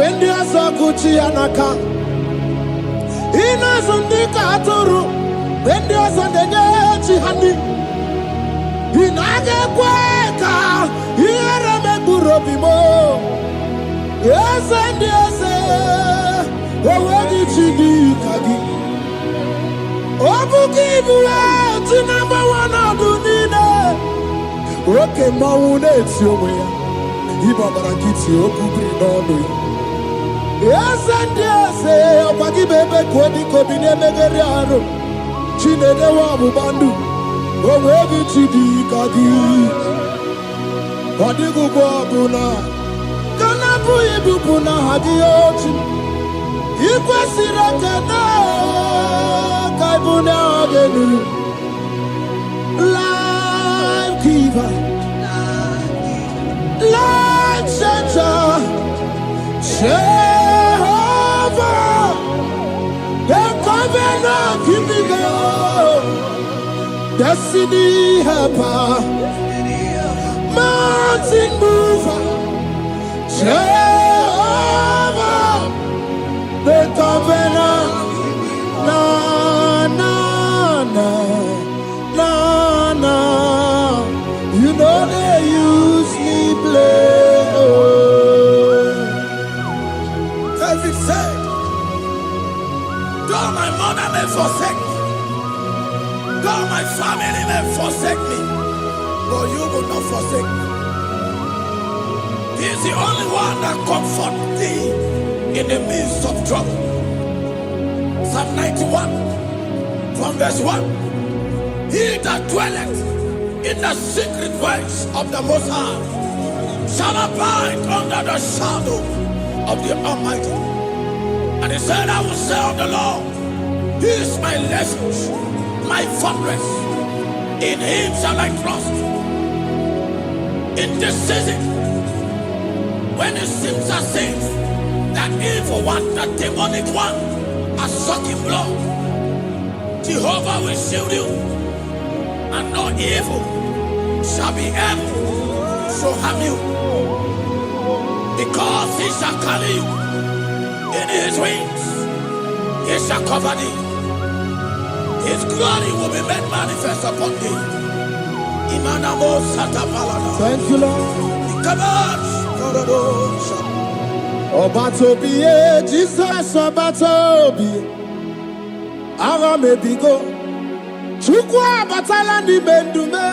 when the Asakuchi Anaka Inazundika Aturu, when the Asandachi Hani Inaga Quaka, Yeramegurobimo, yes, and yes, what did she do? Obukibu to number one of Dunina. Okay, Maune, somewhere. Ibabarakiti, Okubri, no. Yes, and yes, Obagi Bebe, Kodi, Kobine, Megariano, Chine, the Wabu Bandu, Owebi Chidi, Kadi, Wadigu Babuna, Kanapu Ibupuna, Hadiochi, Ikwasirakana. Life giver, life changer, Jehovah, the covenant keeping God, destiny helper, mountain mover, Jehovah, the covenant. Na na na na na, you know they use me play. David said, though my mother may forsake me, though my family may forsake me, but you will not forsake me. He is the only one that comforts thee in the midst of trouble. Psalm 91, from verse 1. He that dwelleth in the secret place of the Most High shall abide under the shadow of the Almighty. And he said, I will say of the Lord, He is my refuge, my fortress. In Him shall I trust. In this season, when it seems as if that evil one, that demonic one, a sucking blood, Jehovah will shield you, and no evil shall be able to harm you, because He shall carry you in His wings. He shall cover thee. His glory will be made manifest upon thee. Thank you, Lord. Obatobiye, Jesus Obatobiye, Aramebigo, Chukwa Batala ni Bendume,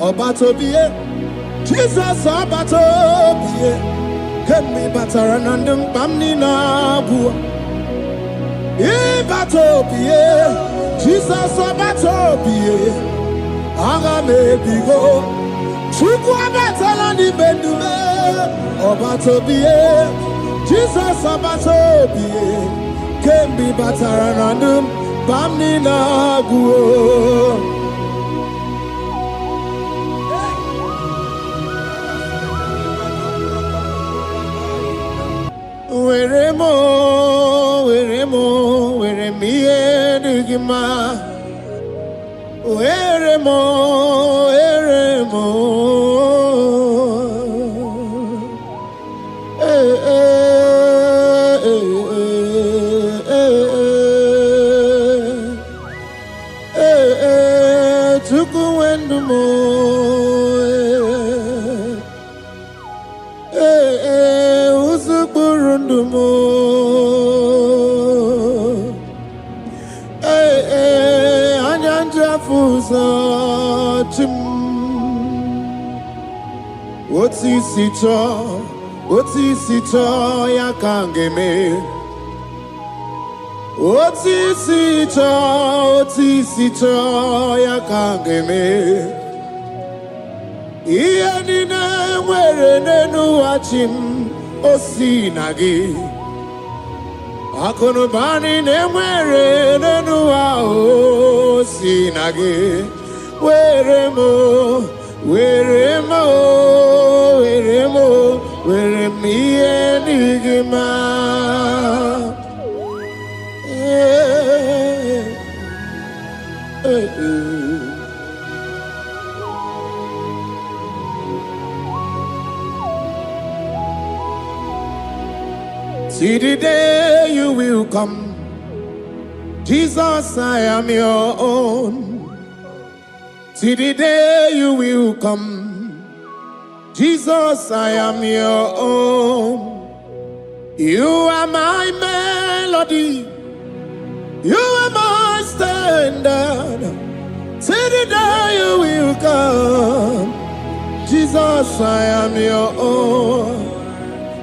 Obatobiye, Jesus Obatobiye, Kemi Bataranandum Bamni Nabu, Ibatobiye, Jesus Obatobiye, Aramebigo, Chukwa Batala ni Bendume, Obatobiye, Jesus Obatobiye, Kembi Bataranandum Bamni Naguo. Weremo, weremiye digima. Weremo. Otisito ya kangeme. Otisito ya kangeme. Iya nina mwere nenu wachim osinagi. Akono bani ne mwere nenu wa osinagi. Weremo. Weremiye digima. See the day you will come. Jesus, I am your own. See the day you will come. Jesus, I am your own. You are my melody. You are my standard. See the day you will come. Jesus, I am your own.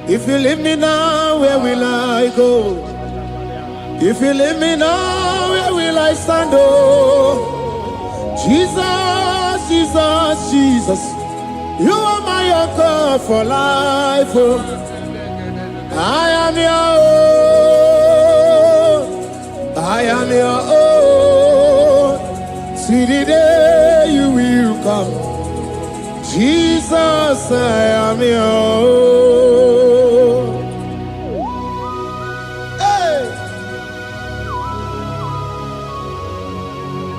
If you leave me now, where will I go? If you leave me now, where will I stand? Oh, Jesus, Jesus, Jesus, you are my anchor for life. Oh, I am your own. I am your own. See the day you will come. Jesus, I am your own. Hey!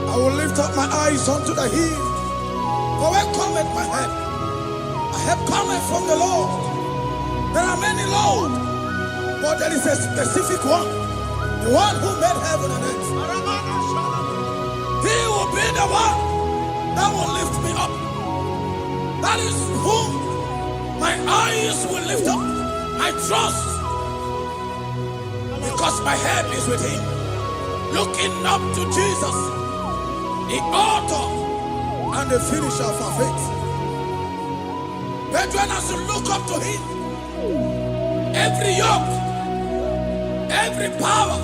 I will lift up my eyes unto the hill. For where cometh my help? My help cometh from the Lord. There are many Lord, but there is a specific one. The one who made heaven and earth. He will be the one that will lift me up. That is whom my eyes will lift up. I trust, because my help is with him. Looking up to Jesus, the author and the finisher of our faith. Brethren, as you look up to him, every yoke, every power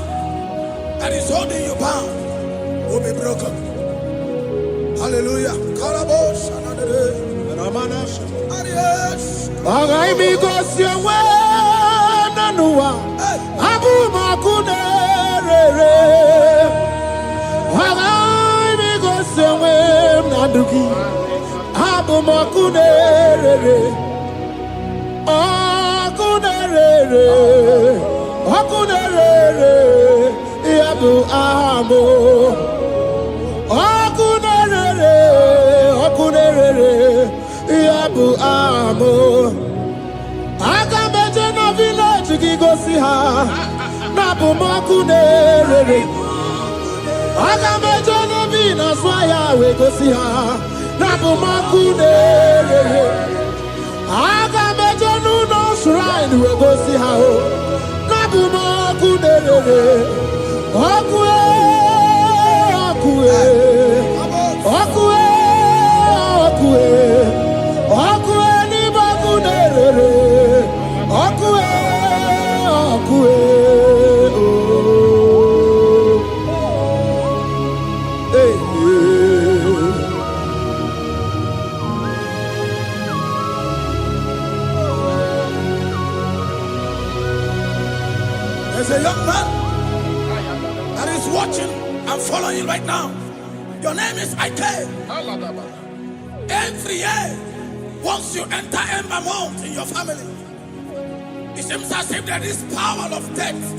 that is holding you bound will be broken. Hallelujah. Agameje village gigo si ha na bumakunere. Agameje no vina swaya we go si ha na bumakunere. Agameje no shrine we go si ha na bumakunere. Okue okue okue okue okue ni bakunere. Okue okue oh. Hey, there's a young man that is watching and following right now. Your name is Ike. Every year, once you enter Ember Mount in your family, it seems as if there is power of death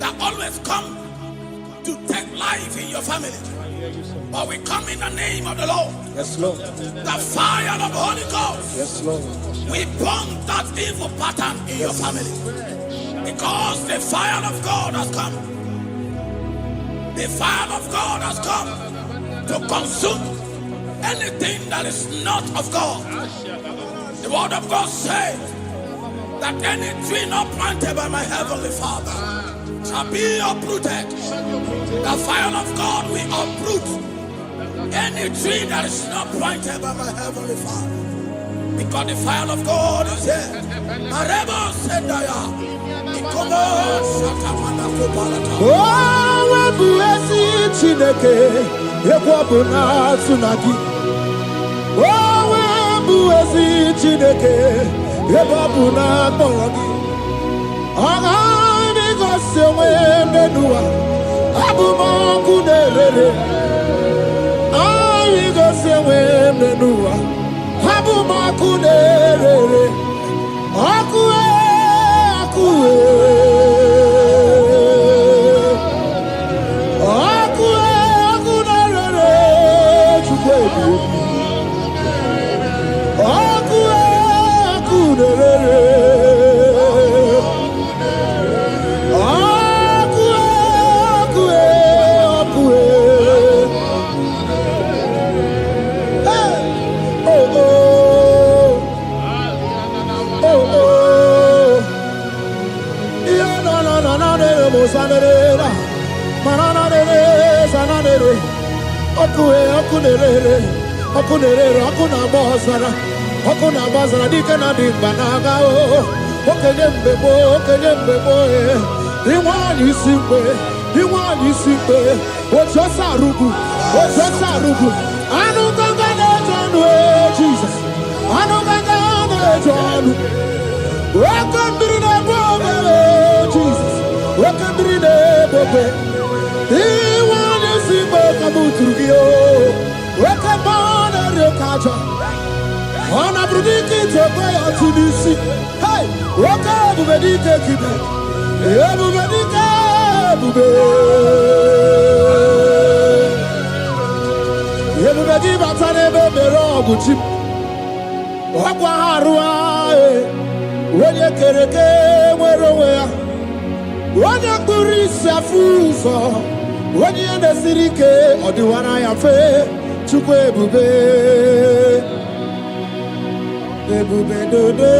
that always come to take life in your family. But we come in the name of the Lord. Yes, Lord. The fire of the Holy Ghost. Yes, Lord. We burn that evil pattern in your family. Because the fire of God has come. The fire of God has come to consume anything that is not of God. The word of God said that any tree not planted by my heavenly Father shall be uprooted. The fire of God will uproot any tree that is not planted by my heavenly Father. Because the fire of God is here. Marebo Sendaya. Oh, Buesi Chineke, Ekwabuna Tsunagi. Oh, Buesi Chineke, Ekwabuna Boragi. Aga Migose Menua, Abuma Kunere. Amigose Menua, Abuma Kunere. Akue, Akue. zanere, manana nere, zanere, okunere, okuna bazara, dikana di banaga o, okenye mbebo, iwani simpe, ojosa rugu, anu ganga na jonu, Jesus, anu ganga na jonu, wakambiri na bobe, Jesus, wakambiri na bobe, iwani simpe kabuturugio, wakambana rekaja. Ona brudiki tobe atunisi. Hey, waka bubedike kibe. Bubedike bube. Bubedi batane bebero buchim. Wakwa harua. Wenye kereke mwerowe. Wenye kurisa fuso. Wenye nesirike odiwana ya fe. Chukwe bube. Ebube dodo,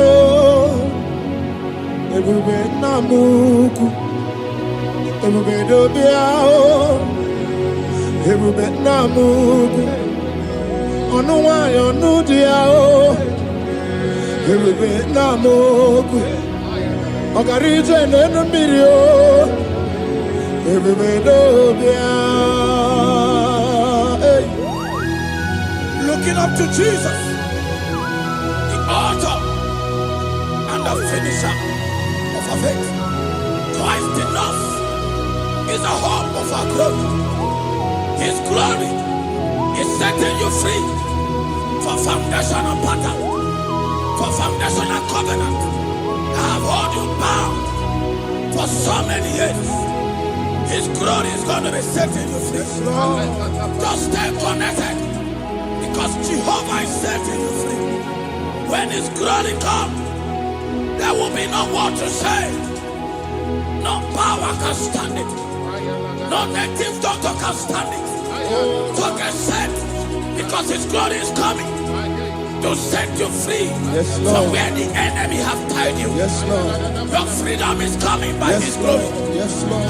ebube namuku, ebube dobiao, ebube namuku, onuwayo nudiao, ebube namuku, ogarije nenumirio, ebube dobiao. Looking up to Jesus, author and the finisher of our faith. Christ in us is the hope of our glory. His glory is setting you free for foundational pattern, for foundational covenant. I have held you bound for so many years. His glory is going to be setting you free. Just stay connected, because Jehovah is setting you free. When His glory comes, there will be no word to say. No power can stand it. No native doctor can stand it. So get set, because His glory is coming to set you free from where the enemy have tied you. Yes, Lord. Your freedom is coming by His glory. Yes, Lord.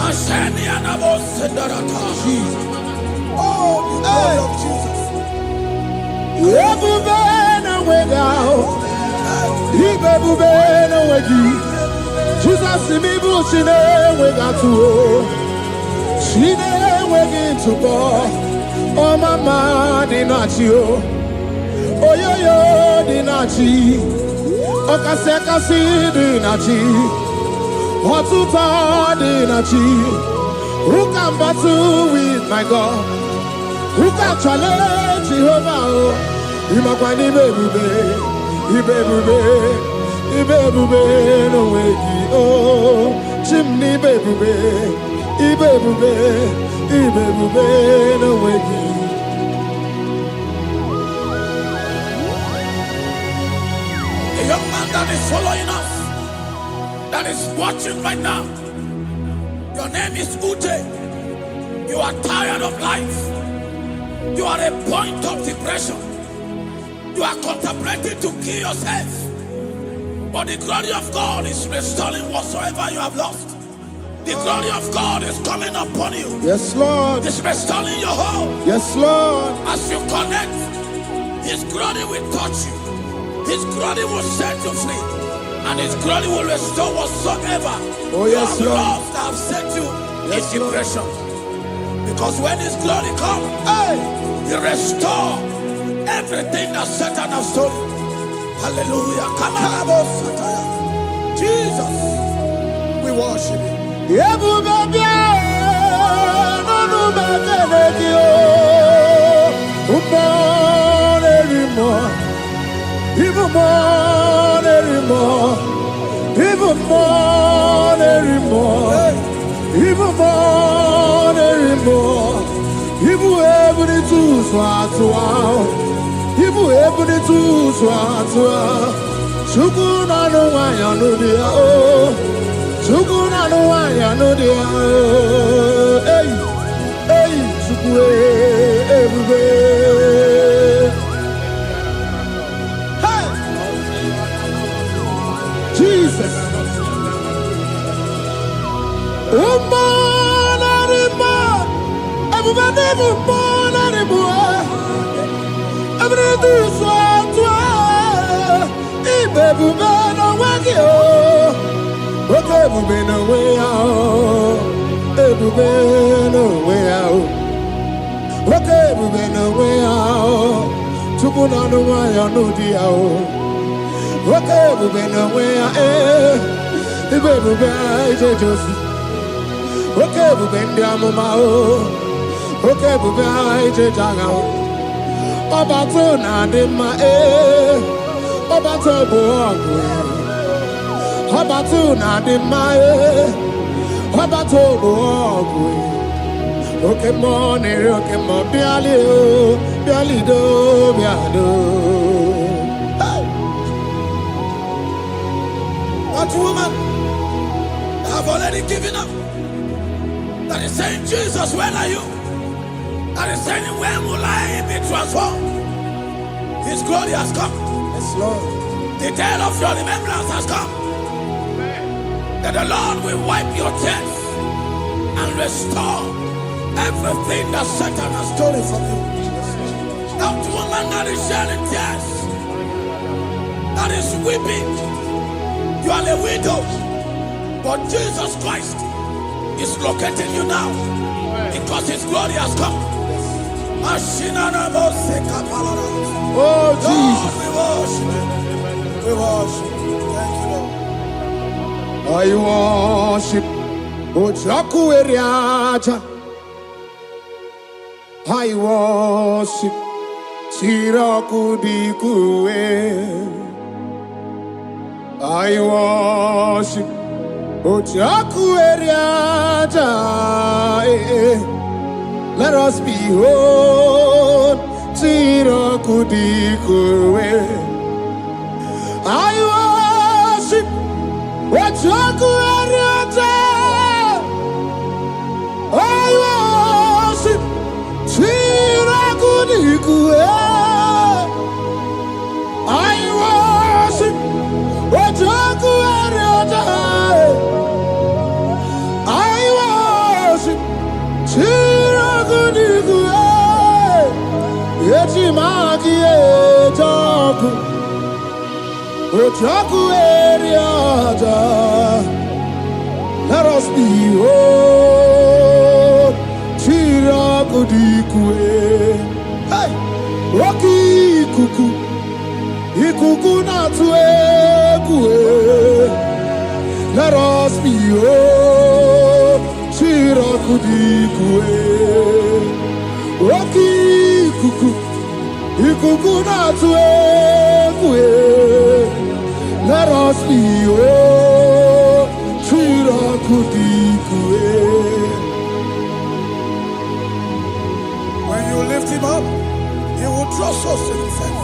Jesus. Oh, the glory of Jesus. Jesus mi bu chine we gatu chine we gitu bo o mama dinachi o oyoyo dinachi o kase dinachi o tuta dinachi who can battle with my God, who can challenge Jehovah? Imakwani bebube, ibebube no wegi oh, chimney bebube, ibebube no wegi. A young man that is following us, that is watching right now. Your name is Ute. You are tired of life. You are a point of depression. You are contemplating to kill yourself. But the glory of God is restoring whatsoever you have lost. The glory of God is coming upon you. Yes, Lord. It's restoring your home. Yes, Lord. As you connect, His glory will touch you. His glory will set you free. And His glory will restore whatsoever you have lost that have set you in depression. Because when His glory comes, He restores everything that Satan has stolen. Hallelujah. Come on, Jesus, we worship You. Even more anymore. Even more anymore. Even more anymore. Even every two swat. Even every two swat. Sukuna no wanya no dia oh. Sukuna no wanya no dia oh. Hey, hey, sukue everywhere. Jesus. ebube n'onwe ya ebube n'onwe ya nwoke ebube n'onwe ya Chukwu na-anụ nwayọ n'ụdị ya nwoke ebube n'onwe ya ibe ebube ijeje ozi nwoke ebube ndị amụma nwoke ebube ijeje agha ọbata na-adị mma ọbata bụ ọgụ ọbata na-adị mma ọbata bụ ọgụ oke mmụọ na-eri oke mmụọ bịalido bịado What woman have already given up? That is saying, Jesus, where are you? That is saying, when will I be transformed? His glory has come. Yes, Lord. The day of your remembrance has come. That the Lord will wipe your tears and restore everything that Satan has stolen from you. That woman that is shedding tears, that is weeping. You are a widow, but Jesus Christ is locating you now because His glory has come. Oh, Jesus. Lord, we worship. Thank you, Lord. I worship Ojaku Eriaja. I worship Chiraku Dikue. I worship Ojaku Eriaja. Let us behold Chiraku Dikue. I worship Ojaku Eriaja. I worship Chiraku Dikue. I worship Ojaku Eriaja. I worship Chiraku Dikue. Echimaki Ejaku Ojaku Eriaja. Let us behold Chiraku Dikue. Hey, Rocky Kuku. Ikuku na tuekue. Let us behold Chiraku Dikue. Rocky Kuku. Ikuku na tuekue. Let us behold Chiraku Dikue. When you lift Him up, He will draw souls to Himself.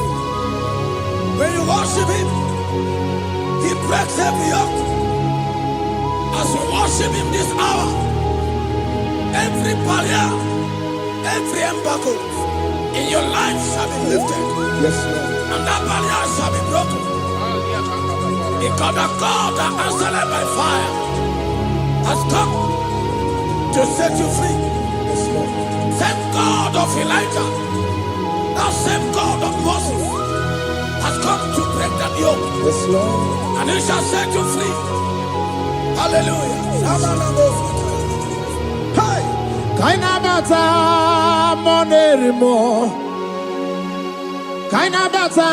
When you worship Him, He breaks every yoke. As we worship Him this hour, every barrier, every embargo in your life shall be lifted. Yes, Lord. And that barrier shall be broken. Because the God that answered by fire has come to set you free. Yes, Lord. Same God of Elijah, that same God of Moses has come to break that yoke. Yes, Lord. And He shall set you free. Hallelujah. Hey! Kainabata monerimo. Kainabata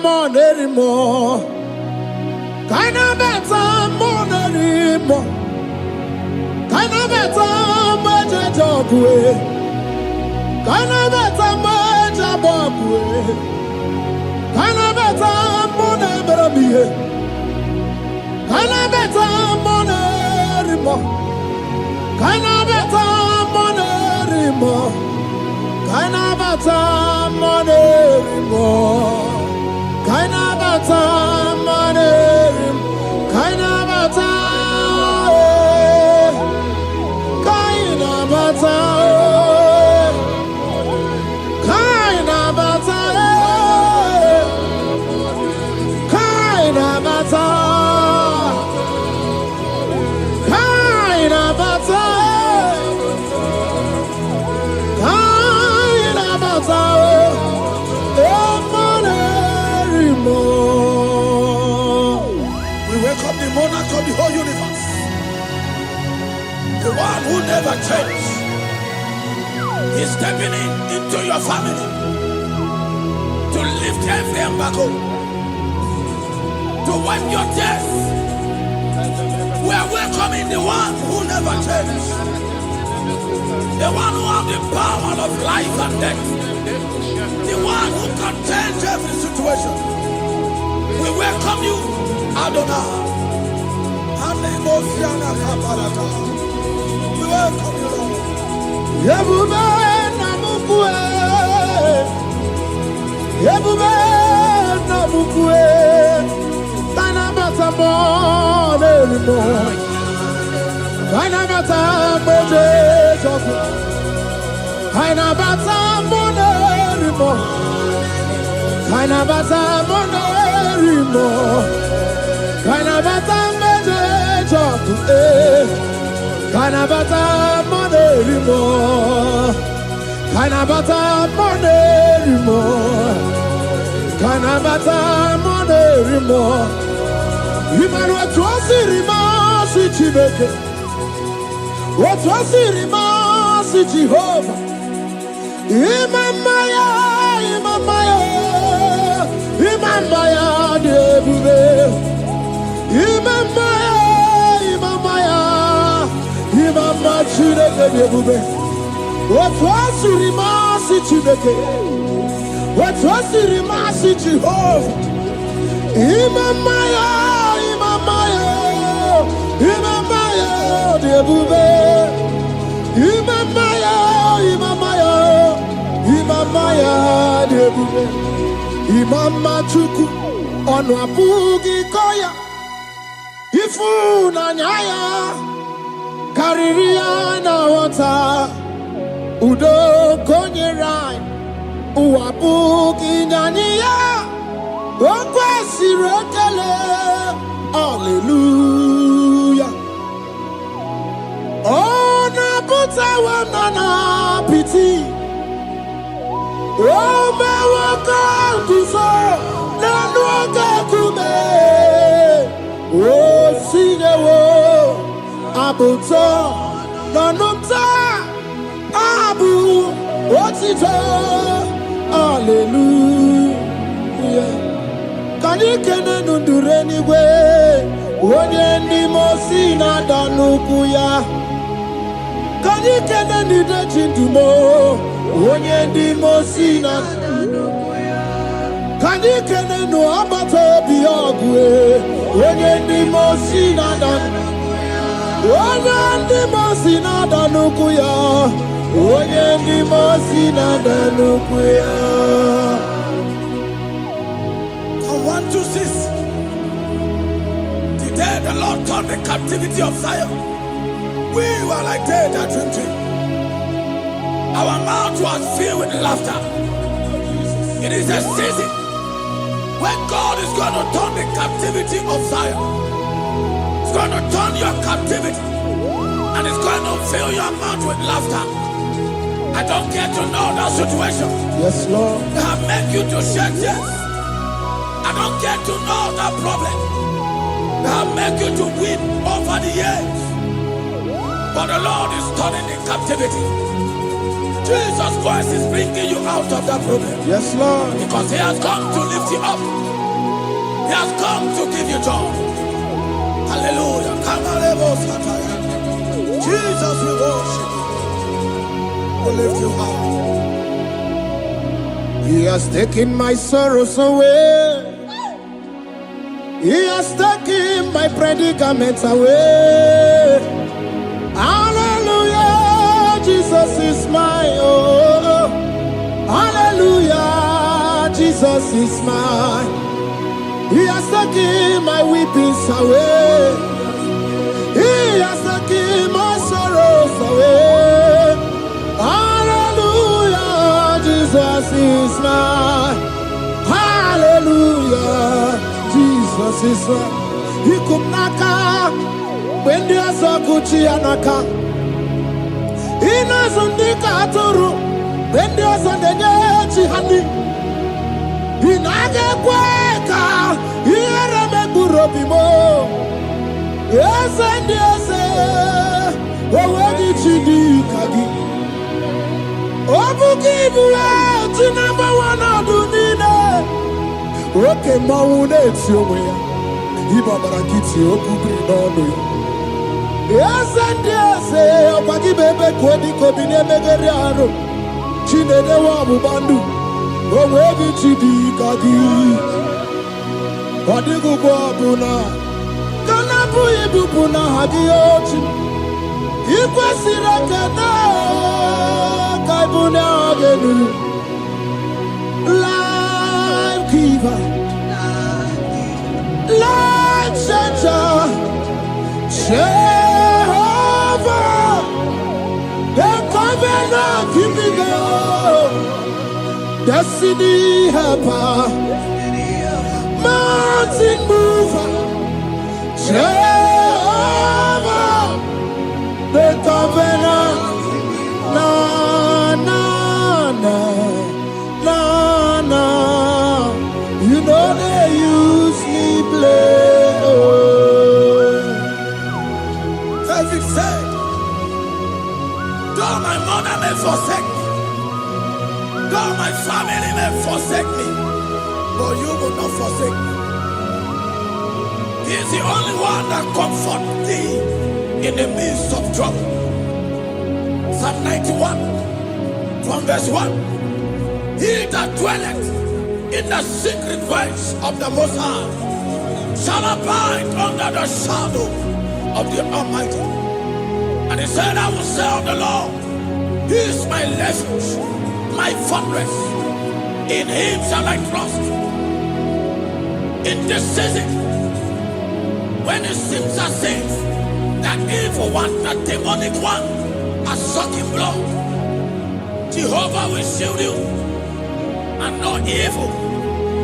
monerimo. Kainabata monerimo. Kainabata majajokwe. Kainabata majabokwe. Kainabata monebramiye. Kainabata monerimo. Kainabata monerimo. Kainabata monerimo. Kainabata monerimo. Kainabata. Kainabata. Kainabata. Kainabata. Kainabata. Kainabata. We welcome the monarch of the whole universe. the one who never changed. He's stepping into your family to lift every embargo, to wipe your tears. We are welcoming the one who never changed, the one who has the power of life and death, the one who can change every situation. We welcome you, Adonai. We welcome you, Lord. Yebube namukwe, Yebube namukwe, Kanabata monerimo, Kanabata monerimo, Kanabata monerimo, Kanabata monerimo, Kanabata monerimo. Kanabata monerimo, Kanabata monerimo, Kanabata monerimo. Imanu atwasirima si Chineke, atwasirima si Jehovah. Imamaya, Imamaya, Imamaya debube, Imamaya, Imamaya. Imama Chineke debube. Atwasirima si Chineke, atwasirima si Jehovah. Imamaya, Imamaya, Imamaya debube. Imamaya, Imamaya, Imamaya debube. Imama Chuku onu abugi koya, ifu na nyaya. Kariria na wata udo konyerai uwabuki nyaniya okwesi rekele. Hallelujah. Ona buta wanana piti ome waka kuso nanu waka kume o sinewo abuto nanumta abu otito. Hallelujah. Kanikene nundureni we onye ndi mosi na danuku ya. Kanikene nidechi ndumo onye ndi mosi na danuku ya. Kanikene no abato biogwe onye ndi mosi na danuku. Onye ndị mosi na-ada n'ukwu ya, onye ndị mosi na-ada n'ukwu ya. From 1 to 6, the day the Lord turned the captivity of Zion, we were like they that dream. Our mouth was filled with laughter. It is a season when God is going to turn the captivity of Zion. It's going to turn your captivity, and it's going to fill your mouth with laughter. I don't care to know that situation. Yes, Lord. They have made you to shed tears. I don't care to know that problem. They have made you to weep over the years. But the Lord is turning the captivity. Jesus Christ is bringing you out of that problem. Yes, Lord. Because He has come to lift you up. He has come to give you joy. Hallelujah. Jesus, we worship you. We lift you high. He has taken my sorrows away. He has taken my predicaments away. Hallelujah. Jesus is mine. Oh, hallelujah. Jesus is mine. He has taken my weepings away. He has taken my sorrows away. Hallelujah, Jesus is mine. Hallelujah, Jesus is mine. He could naka when there's a Gucci anaka. He knows on the Katuru when there's a Nechi honey. He naga kweka. Yes, and yes, Owegi chidi kagi. Obuki bua ti number one adunine. Oke mawune ti omoya. Iba barakiti okubri nono. Yes and yes, okwagi bebe kwedi kobine megeri aro. Chinede wa bubandu. Owegi chidi kagi. Wadigu kwa buna. Kanabu ibu buna hagi ochi. Ikwesira kena kaibuna agenu. Life giver, life changer, Jehovah, the covenant keeping God, destiny helper, mountain mover, Jehovah, the covenant, na na na na na. You know they use me play. Oh. David said, though my mother may forsake me, though my family may forsake me, but you will not forsake me. He is the only one that comforts thee in the midst of trouble. Psalm 91, from verse 1. He that dwelleth in the secret place of the Most High shall abide under the shadow of the Almighty. And he said, I will say of the Lord, He is my refuge, my fortress. In Him shall I trust. In this season, when it seems as if that evil one, that demonic one, are sucking blood, Jehovah will shield you, and no evil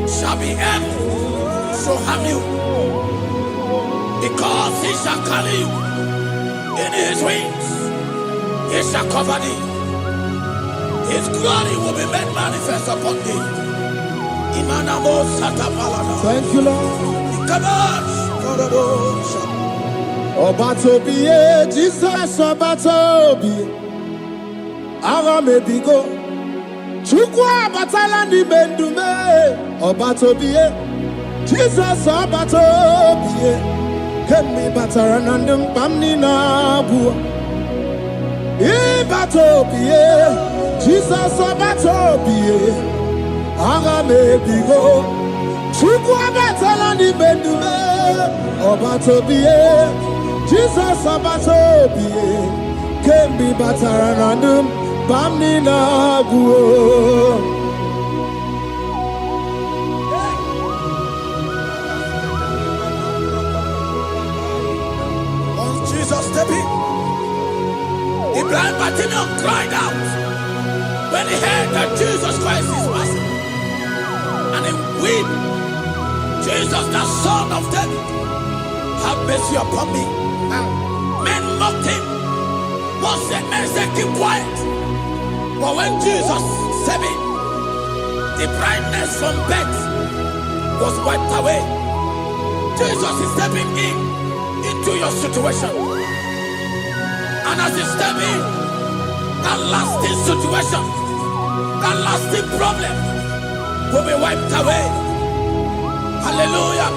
shall be able to harm you, because He shall carry you in His wings. He shall cover thee. His glory will be made manifest upon thee. Thank you, Lord. Obatobiye, Jesus Obatobiye. Aramebigo. Chukwa batala ni bendume. Obatobiye, Jesus Obatobiye. Kemi bataranandum pamni na bua. Ibatobiye, Jesus Obatobiye. Aramebigo. Chukwa batala ni bendume. Obatobiye, Jesus Obatobiye. Kemi bataranandum pamni na bua. Step in. The blind Bartimaeus cried out when he heard that Jesus Christ is passing, and he wept. Jesus, the Son of David, have mercy upon me. Men mocked him. One said, men said, keep quiet. But when Jesus said it, the brightness from birth was wiped away. Jesus is stepping into your situation. And as you step in, that lasting situation, that lasting problem will be wiped away. Hallelujah.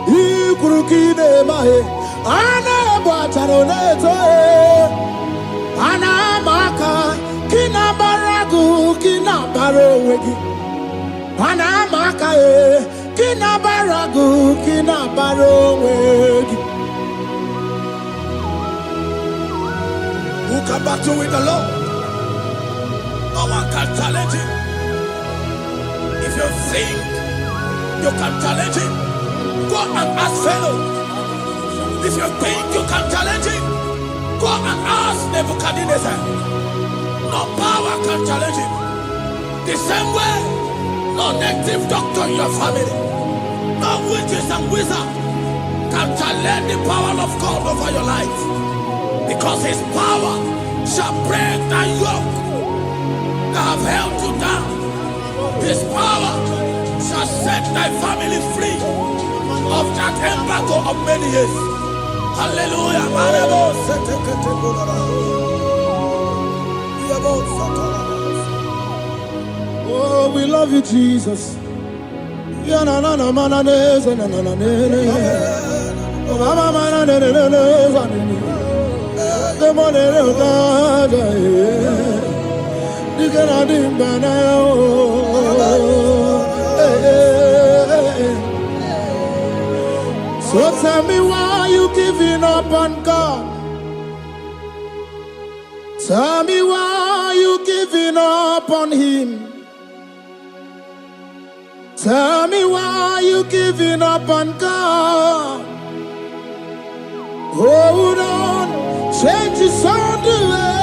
Ikurukine mahe ana bataro neto ana maka kina baragu kina baro wegi ana maka kina baragu kina baro wegi. Who can battle with the Lord? No one can challenge him. If you think you can challenge him, go and ask fellow. If you think you can challenge him, go and ask Nebuchadnezzar. No power can challenge him. The same way, no native doctor in your family, no witches and wizards can challenge the power of God over your life, because his power shall break that yoke that have held you down. His power shall set thy family free of that embargo of many years. Hallelujah. Oh, we love you, Jesus. So tell me, why you giving up on God? Tell me, why you giving up on him? Tell me, why you giving up on God? Hold on, change is on the way.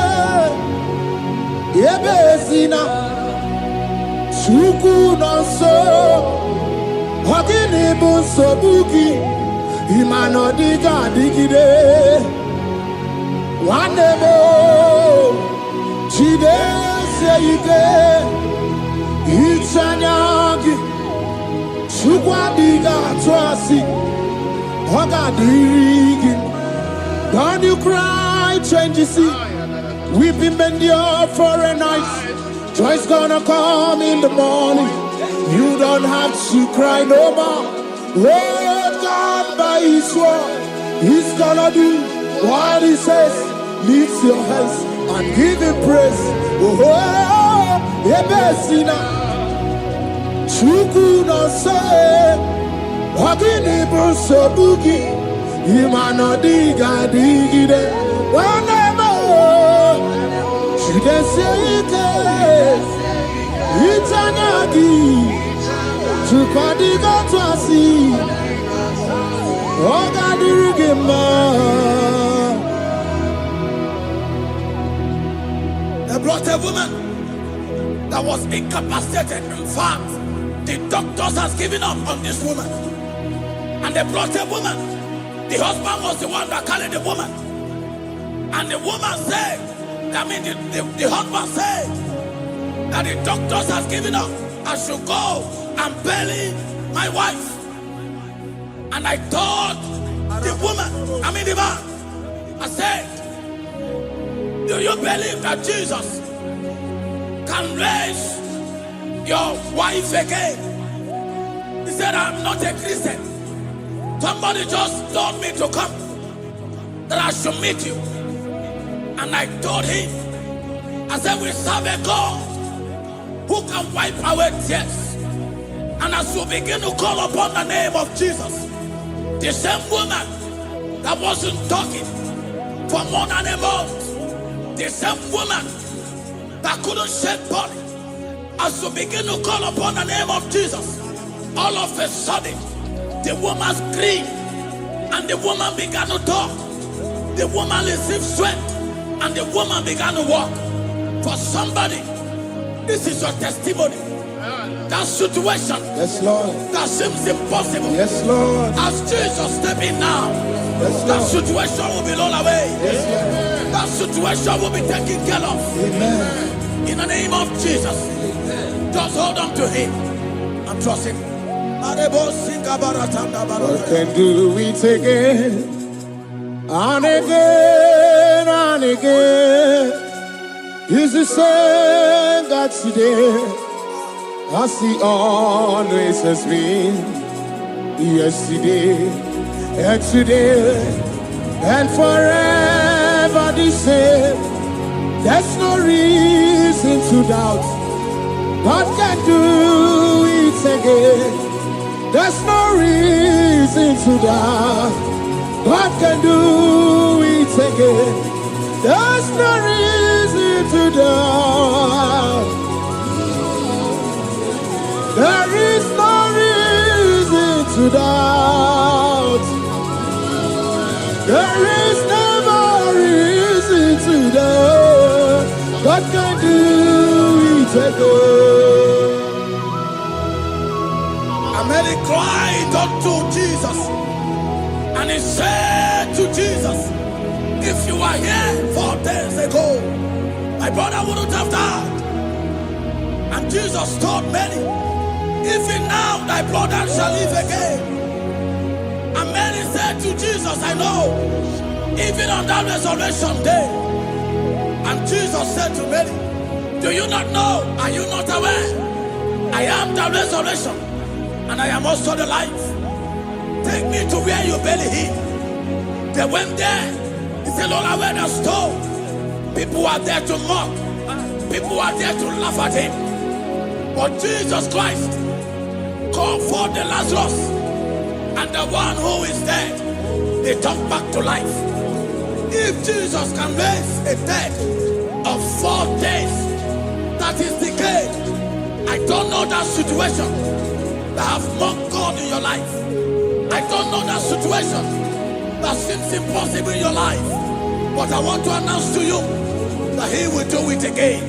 Yebezina, Suku no so, Hagini bunso buki, Imano diga digide, Wanemo, Chide seyike, Ichanyagi, Sukwa diga twasi, Hoga digi. Don't you cry, change you see. Weeping endure for a night. Joy's gonna come in the morning. You don't have to cry no more. Hold God by his word. He's gonna do what he says. Lift your hands and give him praise. Oh, Ebesina. Chuku no say. Wakini bruso bugi. Imano diga digide. Wanemo. Shide seike. Itanyagi. Chupadiga twasi. Oga dirigima. They brought a woman that was incapacitated. In fact, the doctors has given up on this woman. And they brought a woman. The husband was the one that carried the woman. And the woman said, the husband said that the doctors has given up. I should go and bury my wife. And I told the woman, the man, I said, do you believe that Jesus can raise your wife again? He said, I'm not a Christian. Somebody just told me to come, that I should meet you. And I told him, I said, we serve a God who can wipe away tears. And as you begin to call upon the name of Jesus, the same woman that wasn't talking for more than a month, the same woman that couldn't shed blood, as you begin to call upon the name of Jesus, all of a sudden, the woman screamed, and the woman began to talk. The woman received strength, and the woman began to walk. For somebody, this is your testimony. That situation, yes, Lord, that seems impossible, yes, Lord, as Jesus step in now, yes, that situation will be rolled away. Yes, that situation will be taken care of. Amen. In the name of Jesus, just hold on to him and trust him. God can do it again and again and again. He's the same God today as he always has been. Yesterday and today and forever the same. There's no reason to doubt. God can do it again. There's no reason to doubt. God can do it again. There's no reason to doubt. There is no reason to doubt. There is never reason to doubt. God can do it again. And Mary cried unto Jesus. And he said to Jesus, if you were here 4 days ago, my brother wouldn't have died. And Jesus told Mary, even now thy brother shall live again. And Mary said to Jesus, I know, even on that resurrection day. And Jesus said to Mary, do you not know? Are you not aware? I am the resurrection, and I am also the life. Take me to where you bury him. They went there. He said, Lord, I wear the stone. People are there to mock. People are there to laugh at him. But Jesus Christ called for the Lazarus, and the one who is dead, they come back to life. If Jesus can raise a dead of 4 days, that is decayed, I don't know that situation that have mocked God in your life. I don't know that situation that seems impossible in your life. But I want to announce to you that he will do it again.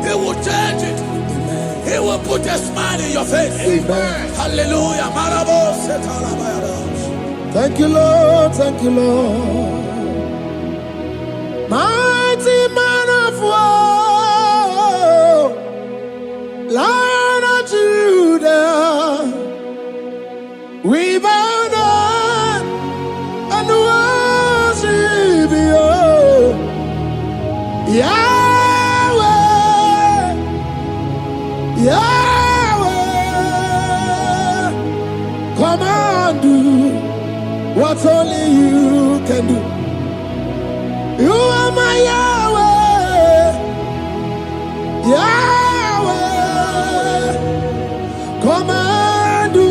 He will change it. Amen. He will put a smile in your face. Amen. Hallelujah. Thank you, Lord. Thank you, Lord. Mighty man of war, Lion of Judah, we bow down and worship you, Yahweh, Yahweh. Come and do what only you can do. You are my Yahweh, Yahweh. Come and do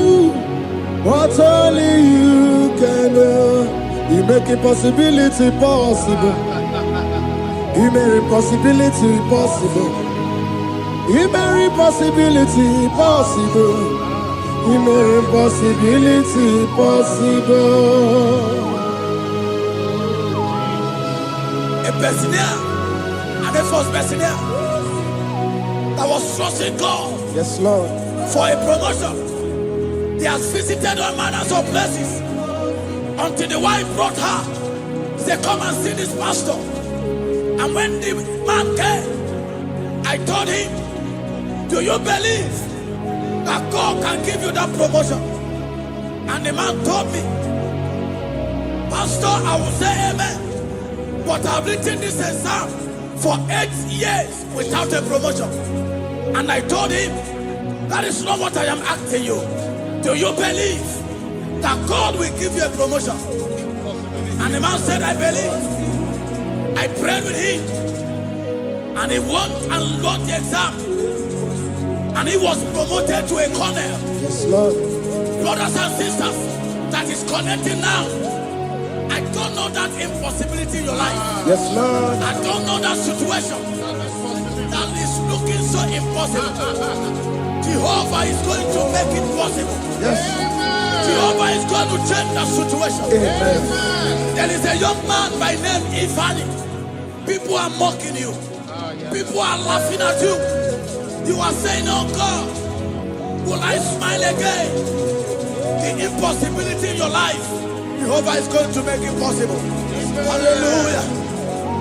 what only you can do. You make impossibility possible. You make impossibility possible. You make impossibility possible. You make impossibility possible. A Bessenia, and a first Bessenia that was trusting God, Yes, Lord. for a promotion. He has visited all manners of places until the wife brought her. He said, come and see this pastor. And when the man came, I told him, do you believe that God can give you that promotion? And the man told me, Pastor, I will say amen. But I've written this exam for 8 years without a promotion. And I told him, that is not what I am asking you. Do you believe that God will give you a promotion? And the man said, I believe. I prayed with him. And he went and wrote the exam. And he was promoted to a colonel. Yes, Lord. Brothers and sisters, that is connecting now. I don't know that impossibility in your life. Yes, Lord. I don't know that situation that is looking so impossible. Jehovah is going to make it possible. Yes. Jehovah is going to change that situation. Amen. There is a young man by name Ifani. People are mocking you. People are laughing at you. You are saying, oh God, will I smile again? The impossibility in your life, Jehovah is going to make it possible. Hallelujah.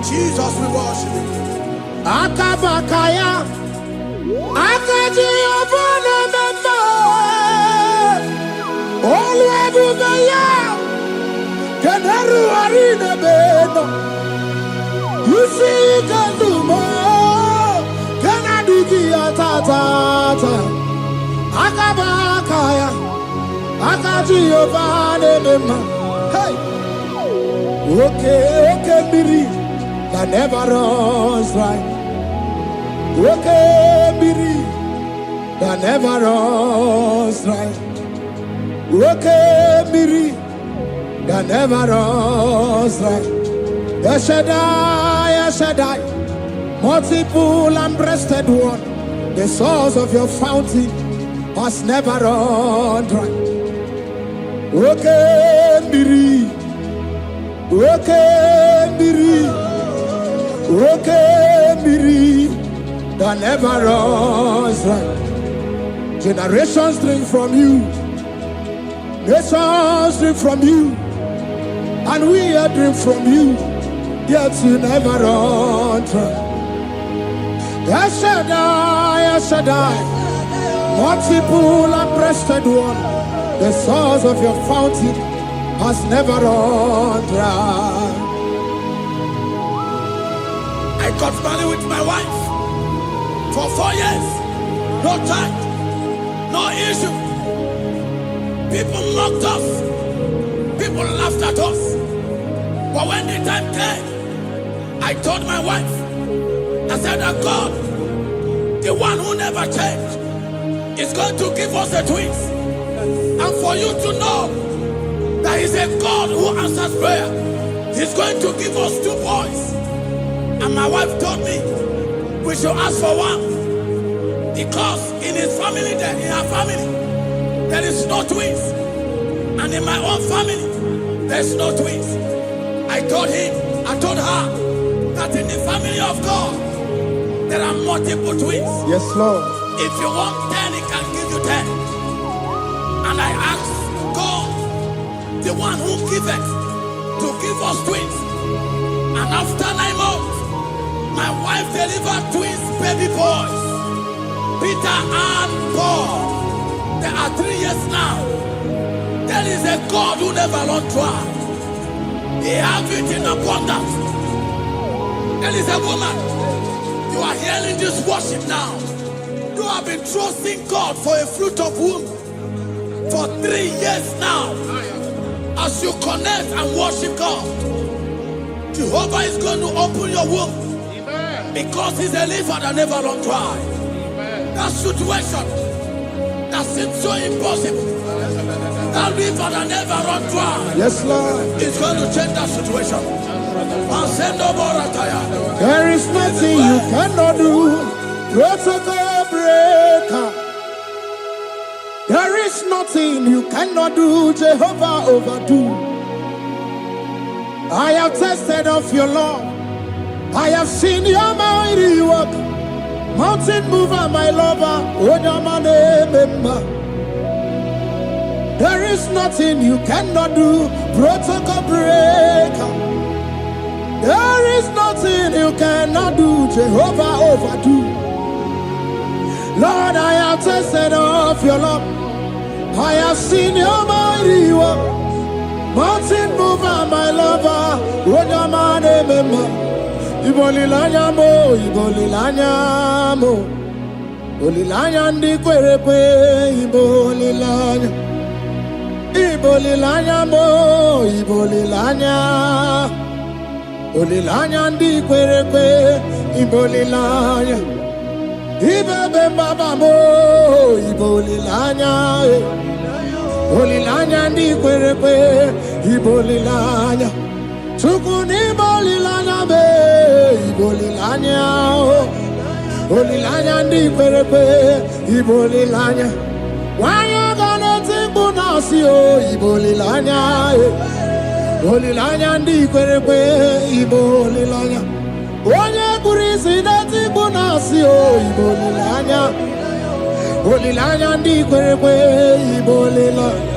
Jesus, we worship you. Akabakaya, Akaji Obana Mema, Olwebubaya, Keneru Arina Beno, you see Kandumo, Kanadiki Atata, Akabakaya, Akaji Obana Mema, hey, okay, Biri, that never runs dry. Okay, Biri, that never runs dry. Okay, Biri, that never runs dry. Shaddai, multiple and breasted one, the source of your fountain has never run dry. Okay, Biri, okay, Biri, okay, Biri, that never runs dry. Generations drink from you, Nations drink from you, and we drink from you, yet you never run dry. Yes, Shaddai, multiple and breasted one, the source of your fountain has never run dry. I got married with my wife for 4 years. No child, no issue. People mocked us. People laughed at us. But when the time came, I told my wife, I said that God, the one who never changed, is going to give us a twins. And for you to know that He's a God who answers prayer, He's going to give us 2 boys. And my wife told me we should ask for one, because in her family, there is no twins, and in my own family, there's no twins. I told her that in the family of God, there are multiple twins. Yes, Lord. If you want 10, He can give you 10. And I asked God, the one who giveth, to give us twins. And after 9 months, my wife delivered twins, baby boys, Peter and Paul. There are 3 years now. There is a God who never runs dry. He has it in abundance. There is a woman. You are hearing this worship now. You have been trusting God for a fruit of womb for 3 years now. As you connect and worship God, Jehovah is going to open your womb. Because He's a river that never runs dry. That situation that seems so impossible, that river that never runs dry, Yes, Lord. is going to change that situation. And send over a tire. There is nothing you cannot do. Protocol breaker. There is nothing you cannot do. Jehovah overdo. I have tasted of your love. I have seen your mighty work. Mountain mover, my lover. There is nothing you cannot do. Protocol breaker. There is nothing you cannot do. Jehovah overdo. Lord, I have tasted of your love. I have seen your mighty work. Mountain mover, my lover. Ibolilanya mo, ibolilanya mo. Olilanya ndi kwerepe, ibolilanya. Ibolilanya mo, ibolilanya. Olilanya ndi kwerepe, ibolilanya. Ibebe baba mo, ibolilanya. Olilanya ndi kwerepe, ibolilanya. Tukuni bolilanya be, ibolilanya. Olilanya ndi kwerepe, ibolilanya. Wanya gana tibu nasi o, ibolilanya. Olilanya ndi kwerepe, ibolilanya. Wanya kurisi na tibu nasi o, ibolilanya. Olilanya ndi kwerepe, ibolilanya.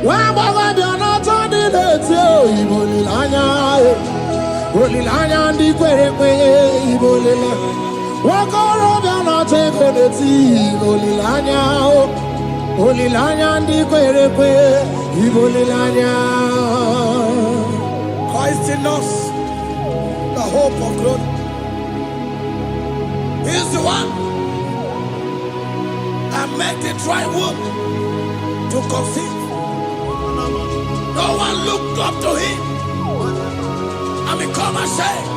Wabaga biana tadi leti o, ibolilanya. Olilanya ndi kwerepe, ibolilanya. Wakoro biana teko leti, ibolilanya. Olilanya ndi kwerepe, ibolilanya. Christ in us, the hope of glory. He is the one that made the dry womb to conceive. No one looked up to Him and become ashamed.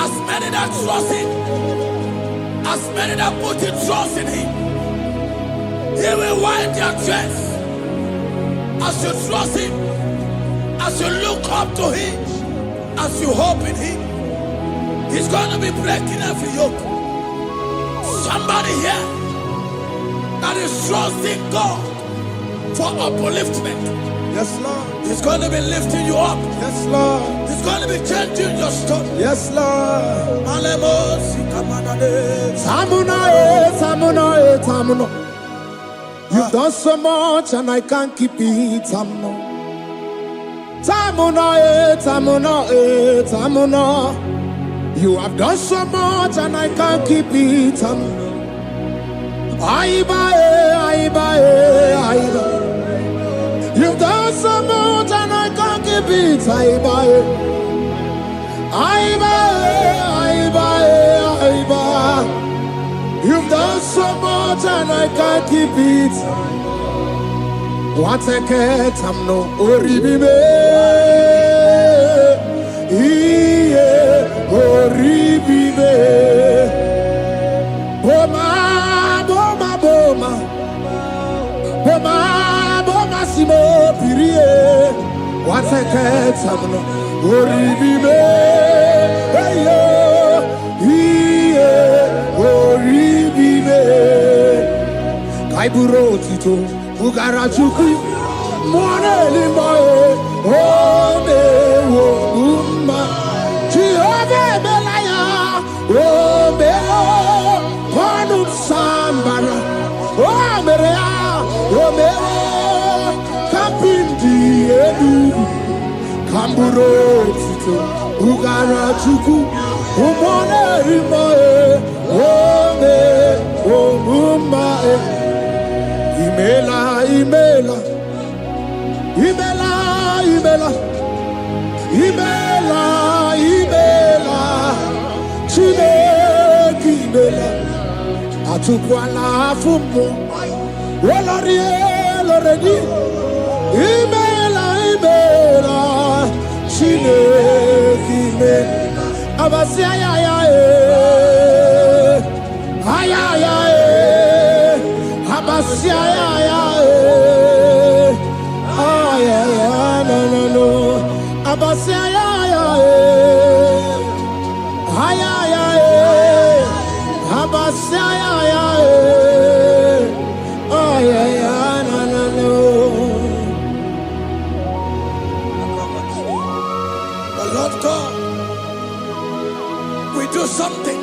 As many that trust Him, as many that put in trust in Him, He will wipe their tears. As you trust Him, as you look up to Him, as you hope in Him, He's going to be breaking every yoke. Somebody here that is trusting God for upliftment. Yes, Lord. He's going to be lifting you up. Yes, Lord. He's going to be changing your story. Yes, Lord. Alemos, ikamanade. Tamuna, tamuna, tamuna. You have done so much and I can't keep it. You have done so much and I can't keep it. You've done so much and I can't keep it. You've done so much and I can't keep it. What a cat, I'm no oribibe. Oribibe. Boma, boma, boma. Boma, boma, simo, pirie. What a cat, I'm no oribibe. Hey, yo. Kaiburo tito ugara chuku mwana limbae ome wo umma chiove belaya ome panu sambara omerea ome kapindi edu kamburo tito ugara chuku mwana limbae ome wo umma Imela, Imela, Imela, Imela, Imela, Imela, Chineke Imela, Atukwala Fumo, Loredi, Imela, Imela, Chineke Imela, Abasia ya ya Abasia ya no Abasia ya Abasia ya no The Lord God will do something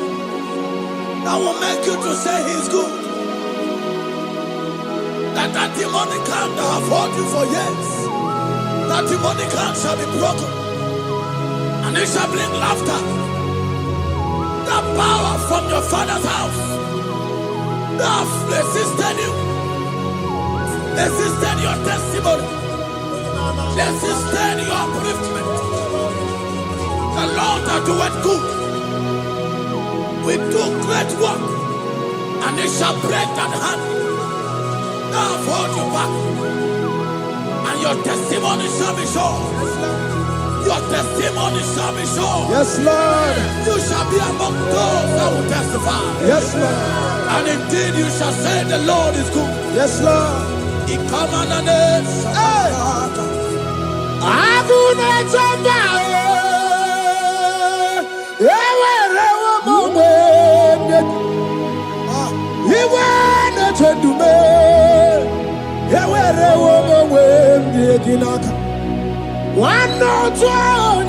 that will make you to say He's good. That demonic hand that have held you for years, that demonic hand shall be broken, and it shall bring laughter. That power from your father's house that have resisted you, resisted your testimony, resisted your upliftment. The Lord that doeth good will do great work, and it shall break that hand. I've hold you back, and your testimony shall be sure. Your testimony shall be sure. Yes, Lord. You shall be among those that will testify. Yes, Lord. And indeed you shall say the Lord is good. Yes, Lord. He come on the name. One no twenty,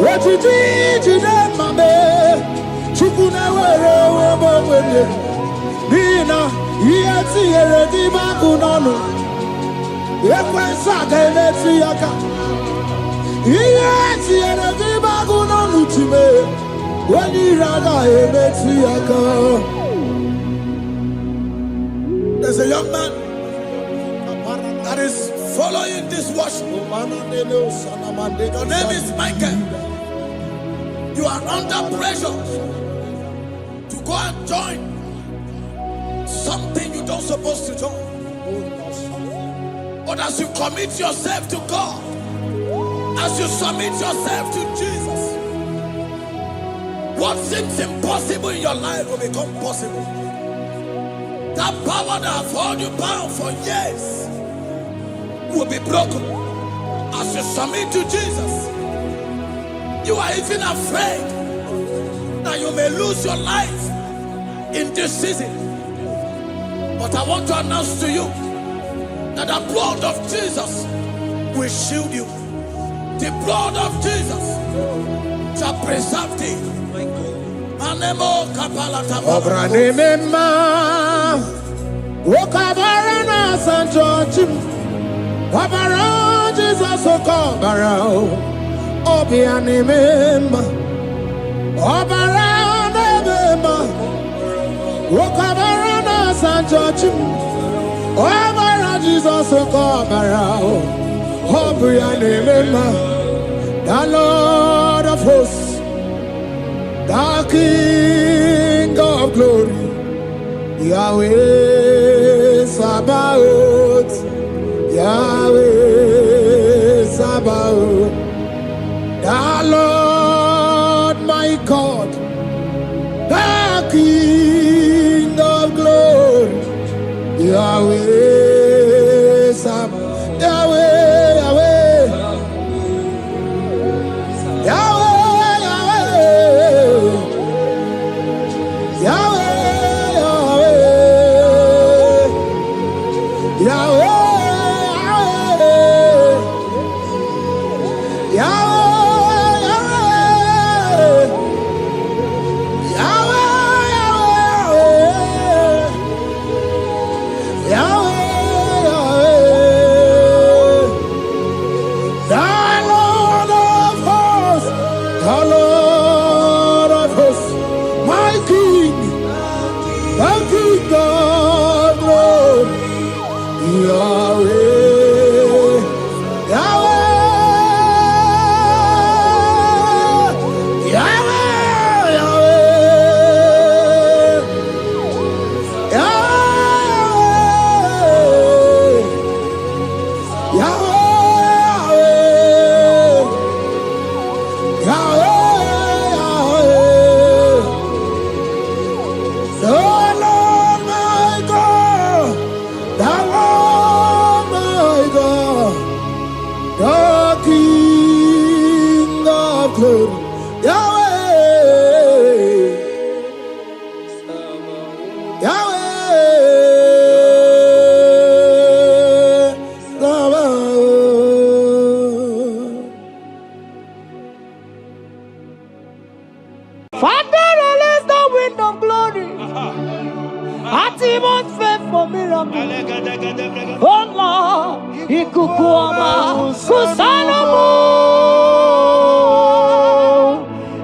what you did in my bed, Chukuna, Nina, yet here, the Bakunano, Yakwasaka, let's see Yaka, yet here, the Bakunano to me, when you rather, let's see Yaka. There's a young man that is following this worship. Your name is Michael. You are under pressure to go and join something you don't supposed to join. But as you commit yourself to God, as you submit yourself to Jesus, what seems impossible in your life will become possible. That power that has held you bound for years will be broken as you submit to Jesus. You are even afraid that you may lose your life in this season. But I want to announce to you that the blood of Jesus will shield you. The blood of Jesus shall preserve thee. Anemo kapalata. Obranema. Wokabarana San George. Wabara Jesus Okobara. Obianemema. Obara Nemema. Wokabarana San George. Obara Jesus Okobara. Obianemema. The Lord of hosts, the King of glory, Yahweh Sabaoth, Yahweh Sabaoth, the Lord my God, the King of glory, Yahweh Sabaoth, Yahweh, Yahweh.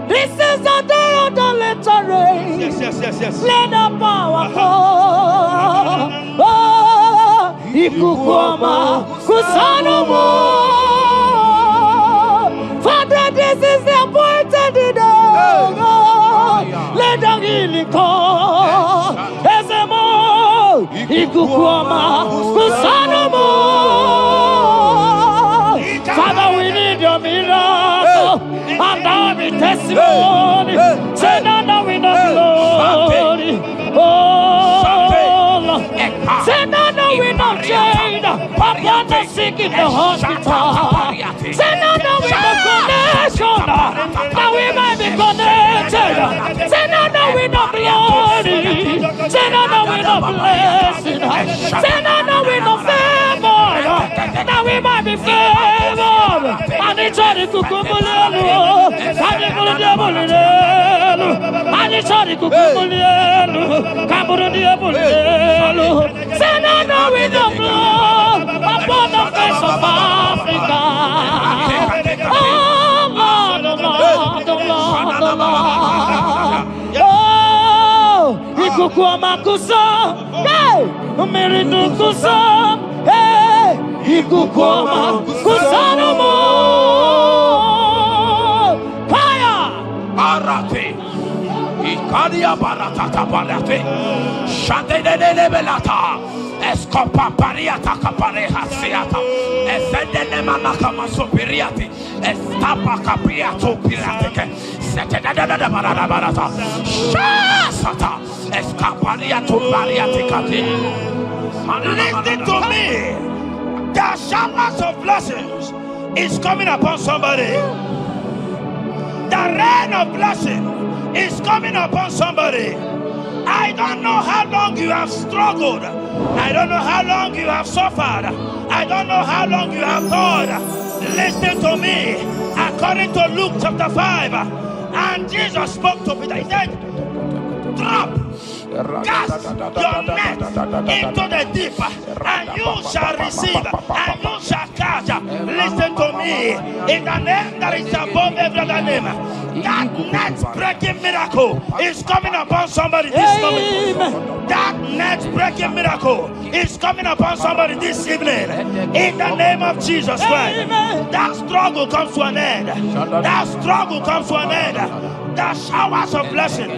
This is the day of the letter rain. Yes. Let the power fall. Ikukuama Kusanomo. Father, this is the appointed day. Let the healing come. Ezemo Ikukuama Kusanomo. Father, we need your miracle. And now we testimony. Say now we know glory. Oh, Lord. Say now we know change. Upon the sick in the hospital. Say now we know connection. Now we might be connected. Say now we know glory. Say now we know blessing. Say now we know favor. Now we might be favored. And it's all the kukumulelu. And it's all the diabolelu. And it's all the kukumulelu. Kaburu diabolelu. Say now we know blood upon the face of Africa. Oh Lord, oh Lord, oh Lord, oh Lord. Oh, Ikukuama kusa. Hey, Umiridu kusa. Hey, Ikukuama kusanomo. Fire! Arate. Ikadia baratata barate. Shadene belata. Escopa pariata capareha seata. Efendene manakama superiati. Estapa capriato pirate. Setedada barata. Shasata. Escapariato bariate cati. Listen to me. The showers of blessings is coming upon somebody. The rain of blessing is coming upon somebody. I don't know how long you have struggled. I don't know how long you have suffered. I don't know how long you have thought. Listen to me. According to Luke chapter 5, And Jesus spoke to Peter. He said, drop, cast your net into the deep, and you shall receive, and you shall catch. Listen to me. In the name that is above every other name, that net breaking miracle is coming upon somebody this moment. That net breaking miracle is coming upon somebody this evening. In the name of Jesus Christ. That struggle comes to an end. That struggle comes to an end. The showers of blessing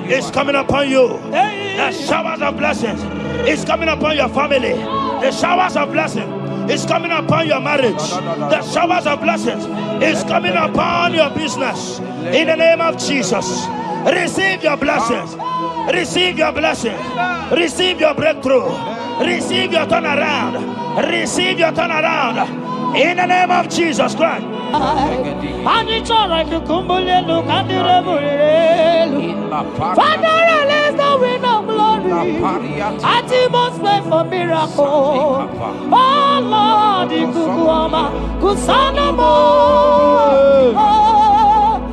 is coming upon you. The showers of blessings is coming upon your family. The showers of blessing is coming upon your marriage. The showers of blessings is coming upon your business. In the name of Jesus, receive your blessings. Receive your blessings. Receive your breakthrough. Receive your turnaround. Receive your turnaround. In the name of Jesus Christ. Father, release the wind of glory. Atmosphere for miracle. Oh Lord, Ikukuama, Kusanamo.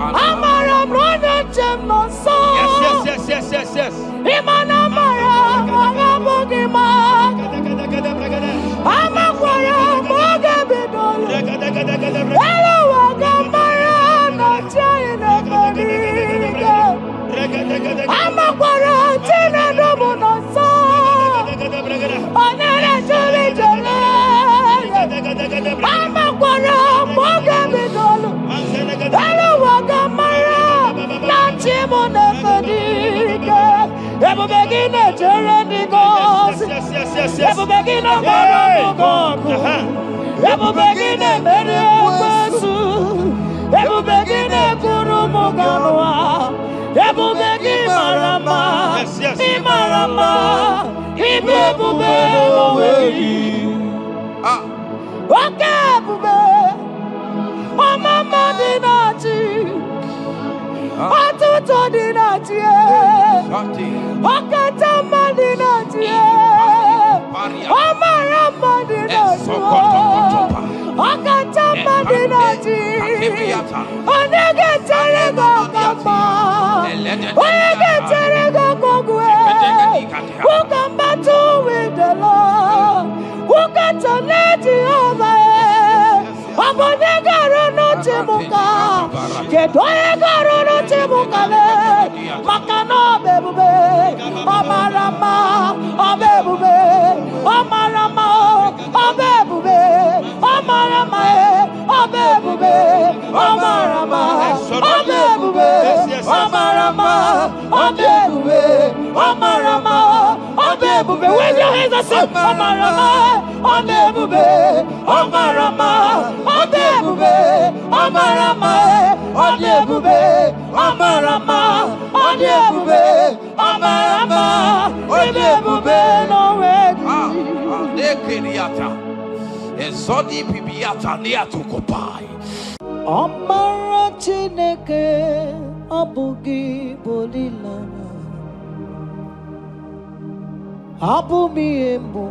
Amara brother Jemno so. Yes. Imana Mara, Magabogima. Amakwara, Mogabidol. Hello, Wagamara, not China, Bodiga. Amakwara, Tina, Domono so. Onera, Julie, Amakwara, Mogabidol. Hello, Wagamara, not Chimona, Bodiga. Ever begin a journey goes. Ever begin a God. Ever begin a Mediasu. Ever begin a Kurumoganoa. Ever begin Marama. Imarama. Ibebube. Okay, Bube. Mama Dinati. Atuto Dinati. Okatama Dinati. Omarama Dinati. Okatama Dinati. Onegeterego Kama. Onegeterego Kogwe. Who can battle with the Lord? Who can turn Jehovah? Abonegaro no Timuka. Kedoegaro no Timukale. Makano bebube. Omarama. Obebube. Omarama. Obebube. Omarama. Obebube. Omarama. Obebube. Omarama. Obebube. Omarama. Obebube. Wave your hands and say Omarama. Obebube. Omarama. Obebube. Omarama. Obebube. Omarama. Obebube. Omarama. Obebube. No way. Ezodi pibiata niatu kopai. Amara Chineke abugi bolilana. Abumi embo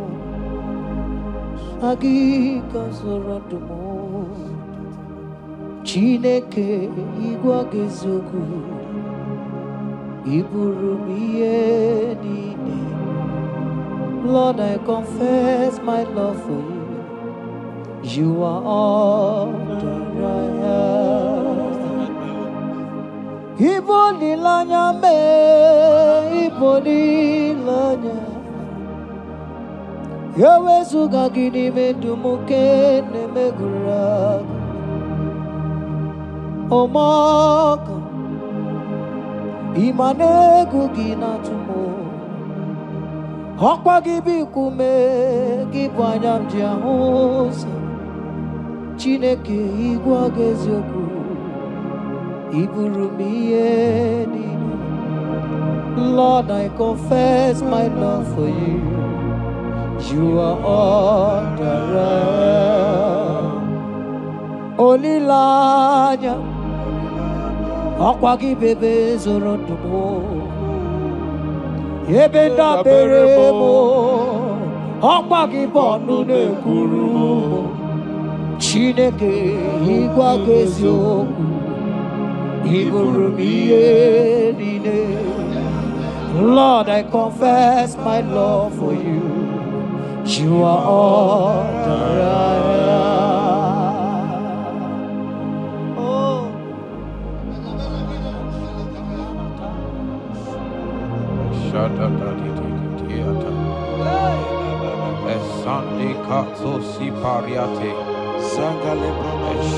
agi kasorodumo. Chineke igwa gezogu iburumiye nine. Lord, I confess my love for you. You are all that I have. Iboli lanya me, iboli lanya. Yawe suga gini me dumuke ne me gura. Omaka, imane gugina tumo. Hokwa gibi kume, gibanyam jiahusa. Chineke igwa gezioku iburumiye nini. Lord, I confess my love for you. You are all that I am. Olilanya akwagi bebe zorondumo ebenda beremo akwagi bonu nekuru. Chineke igwa gezioku Lord, I confess my love for you. You are all that I am. Oh. Sunday Katso Sipariate Sangale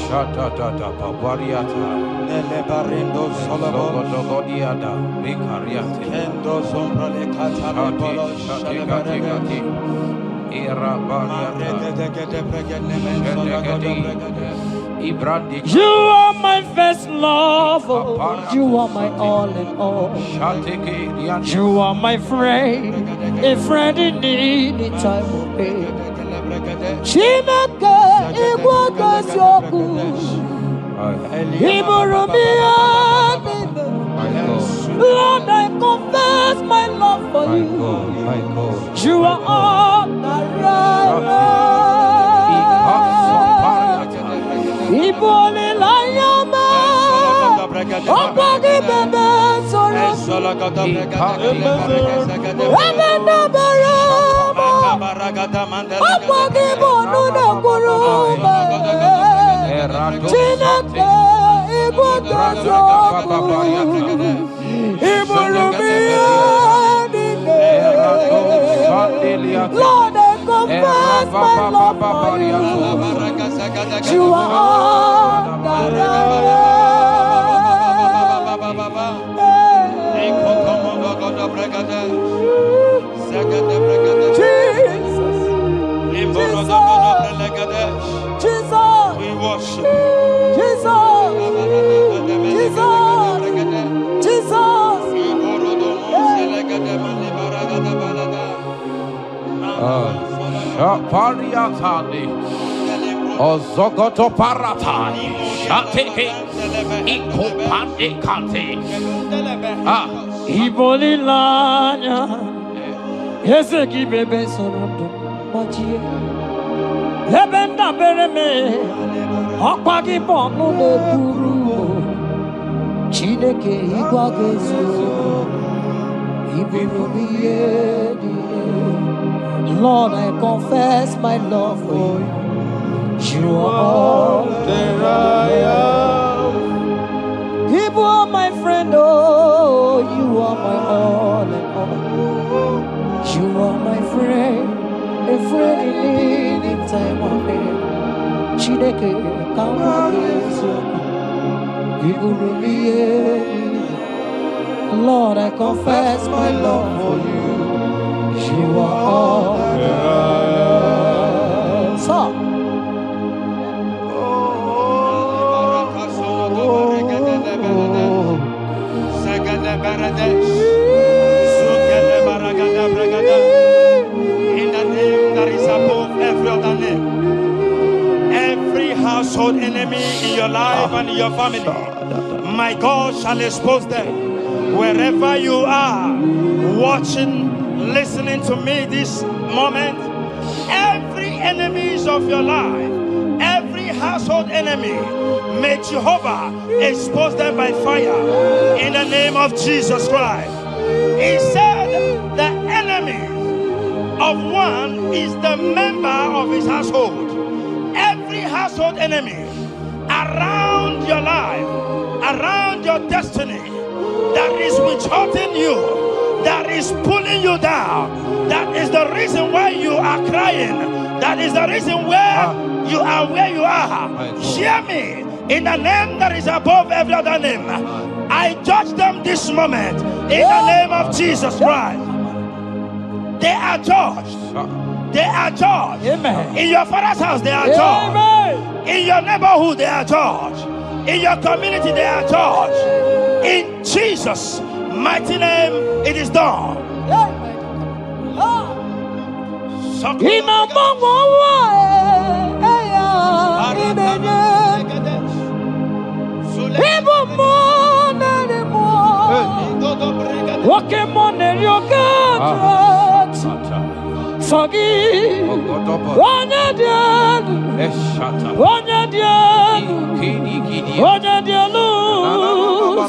Shata Papariata Nelebarindo Sologodiada Vicariate Kendo Sombrale Catale Shatigati Era You are my first love, you are my all in all. You are my friend, a friend in need in time of pain. Chineke Igbo Gosioku Iburumia. Lord, I confess my love for you. You are all that I am. Ibole Layama Opagi Bebe Soro Abena Barama Opagi Bonu Nakuruma Chineke Igbo Gosioku Iburumia. Lord, I confess my love for you. You are all that Jesus, we worship Jesus, Pariatani Ozogoto Paratani Shateke Ikopande Kante Iboli Lanya Yeseki Bebe Sorondo Machie Lebenda Bereme Okwagi Bono de Puru Chineke Igwagezo Iburubiye. Lord, I confess my love for you. You are all that I am. You are my friend, oh, you are my all and all. You are my friend, a friend in need in time of need. Chineke, come on, Lord, I confess my love for you. You are all that I am. So. In the name that is above every other name, every household enemy in your life and in your family, my God shall expose them. Wherever you are, watching, listening to me this moment, every enemies of your life, every household enemy, may Jehovah expose them by fire in the name of Jesus Christ. He said the enemy of one is the member of his household. Every household enemy around your life, around your destiny, that is withholding you, that is pulling you down, that is the reason why you are crying, that is the reason where you are. Hear me. In the name that is above every other name, I judge them this moment in the name of Jesus Christ. They are judged. They are judged. Amen. In your father's house, they are judged. Amen. In your neighborhood, they are judged. In your community, they are judged. In Jesus' mighty name, it is done.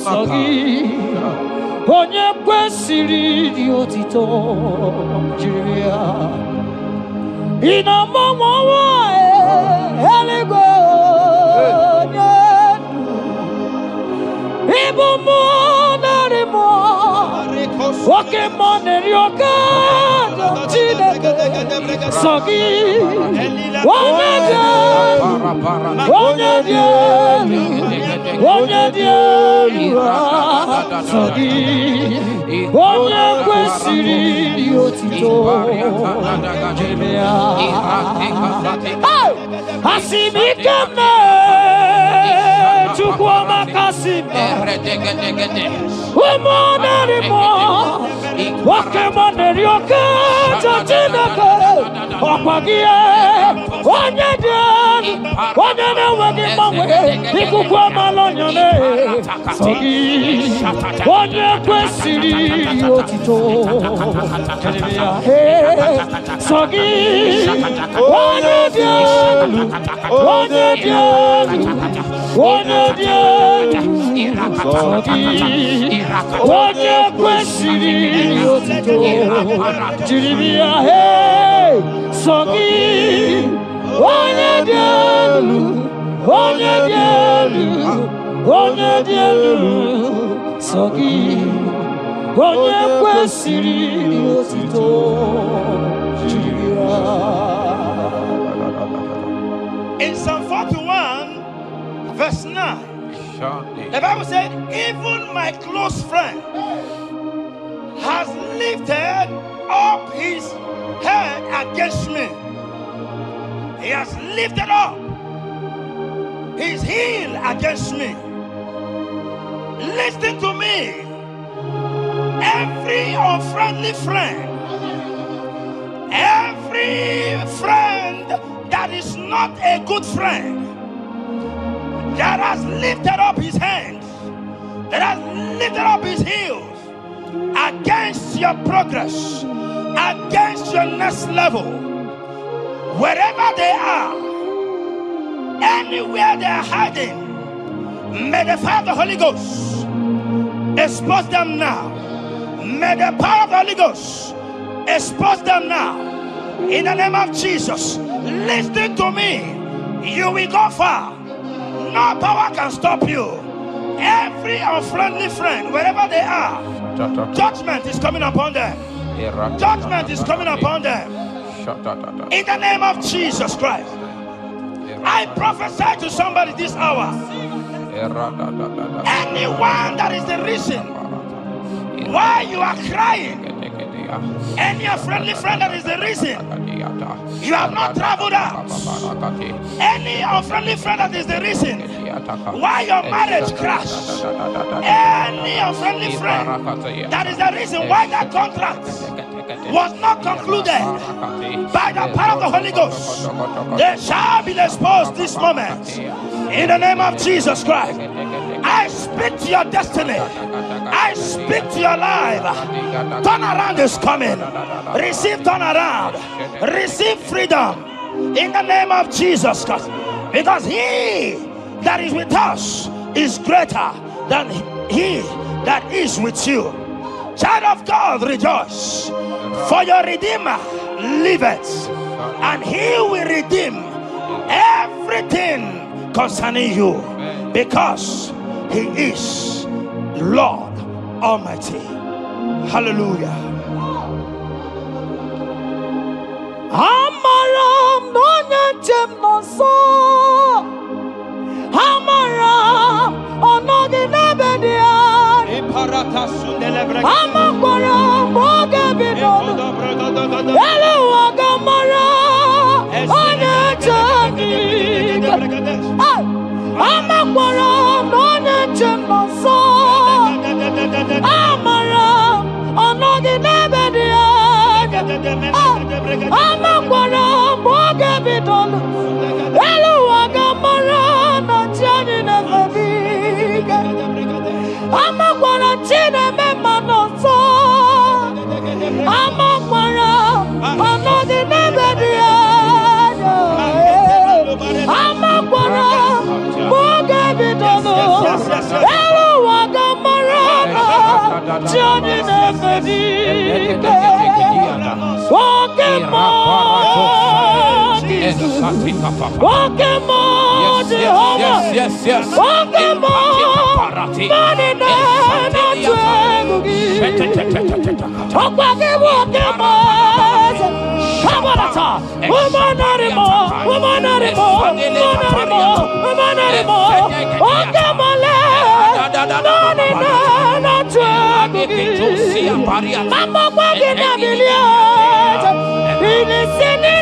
sogi onye kwesịrị dị otito jiri ya ịnọmọmọwa eluigwe onye ịbụ mmụọ narị mmụọ oke mmụọ na-eri oke Chineke sogi onye dị elu onye dị elu onye dị elu sogi onye kwesịrị dị otito asị m ike mee Chukwu ọmaka sị m ụmụ narị mmụọ nwoke mmụọ na-eri oke Chineke ọkwa gị onye dị elu onye na-enweghị mgbanwe ikuku amala onyone sọ gị onye kwesịrị otito sọ gị onye dị elu onye dị elu onye dị elu sọ gị onye kwesịrị otito jiri ya sọ gị onye dị elu onye dị elu onye dị elu sọ gị onye kwesịrị otito jiri ya. In Psalm 41 verse 9, the Bible said, even my close friend has lifted up his head against me. He has lifted up his heel against me. Listen to me. Every unfriendly friend, every friend that is not a good friend, that has lifted up his hands, that has lifted up his heels against your progress, against your next level, wherever they are, anywhere they are hiding, may the fire of the Holy Ghost expose them now. May the power of the Holy Ghost expose them now. In the name of Jesus, listen to me. You will go far. No power can stop you. Every unfriendly friend, wherever they are, judgment is coming upon them. Judgment is coming upon them. In the name of Jesus Christ, I prophesy to somebody this hour. Anyone that is the reason why you are crying, any unfriendly friend that is the reason you have not traveled out, any unfriendly friend that is the reason why your marriage crashed, any unfriendly friend that is the reason why that contract was not concluded, by the power of the Holy Ghost, they shall be exposed this moment. In the name of Jesus Christ, I speak to your destiny. I speak to your life. Turnaround is coming. Receive turnaround. Receive freedom. In the name of Jesus Christ. Because he that is with us is greater than he that is with you. Child of God, rejoice. For your Redeemer liveth, and he will redeem everything concerning you, because he is Lord Almighty. Hallelujah. Amaram no nyanchem no so. Amaram onogi nebedia. Amaram oge bidonu. Elu agamara onyanchem. Amaram no nyanchem no so. Amaram onogi nebedia. Amakwara mboge bidolu elu agamara na chani nevebiga amakwara chine mema noso amakwara anodi nebedia amakwara mboge bidolu elu Johnny Neferika. Walking more, Jesus. Walking more, Jehovah. Yes. Walking more, money not walking more. Come on, woman anymore. Walking more, money not Mama walking a million. In the city,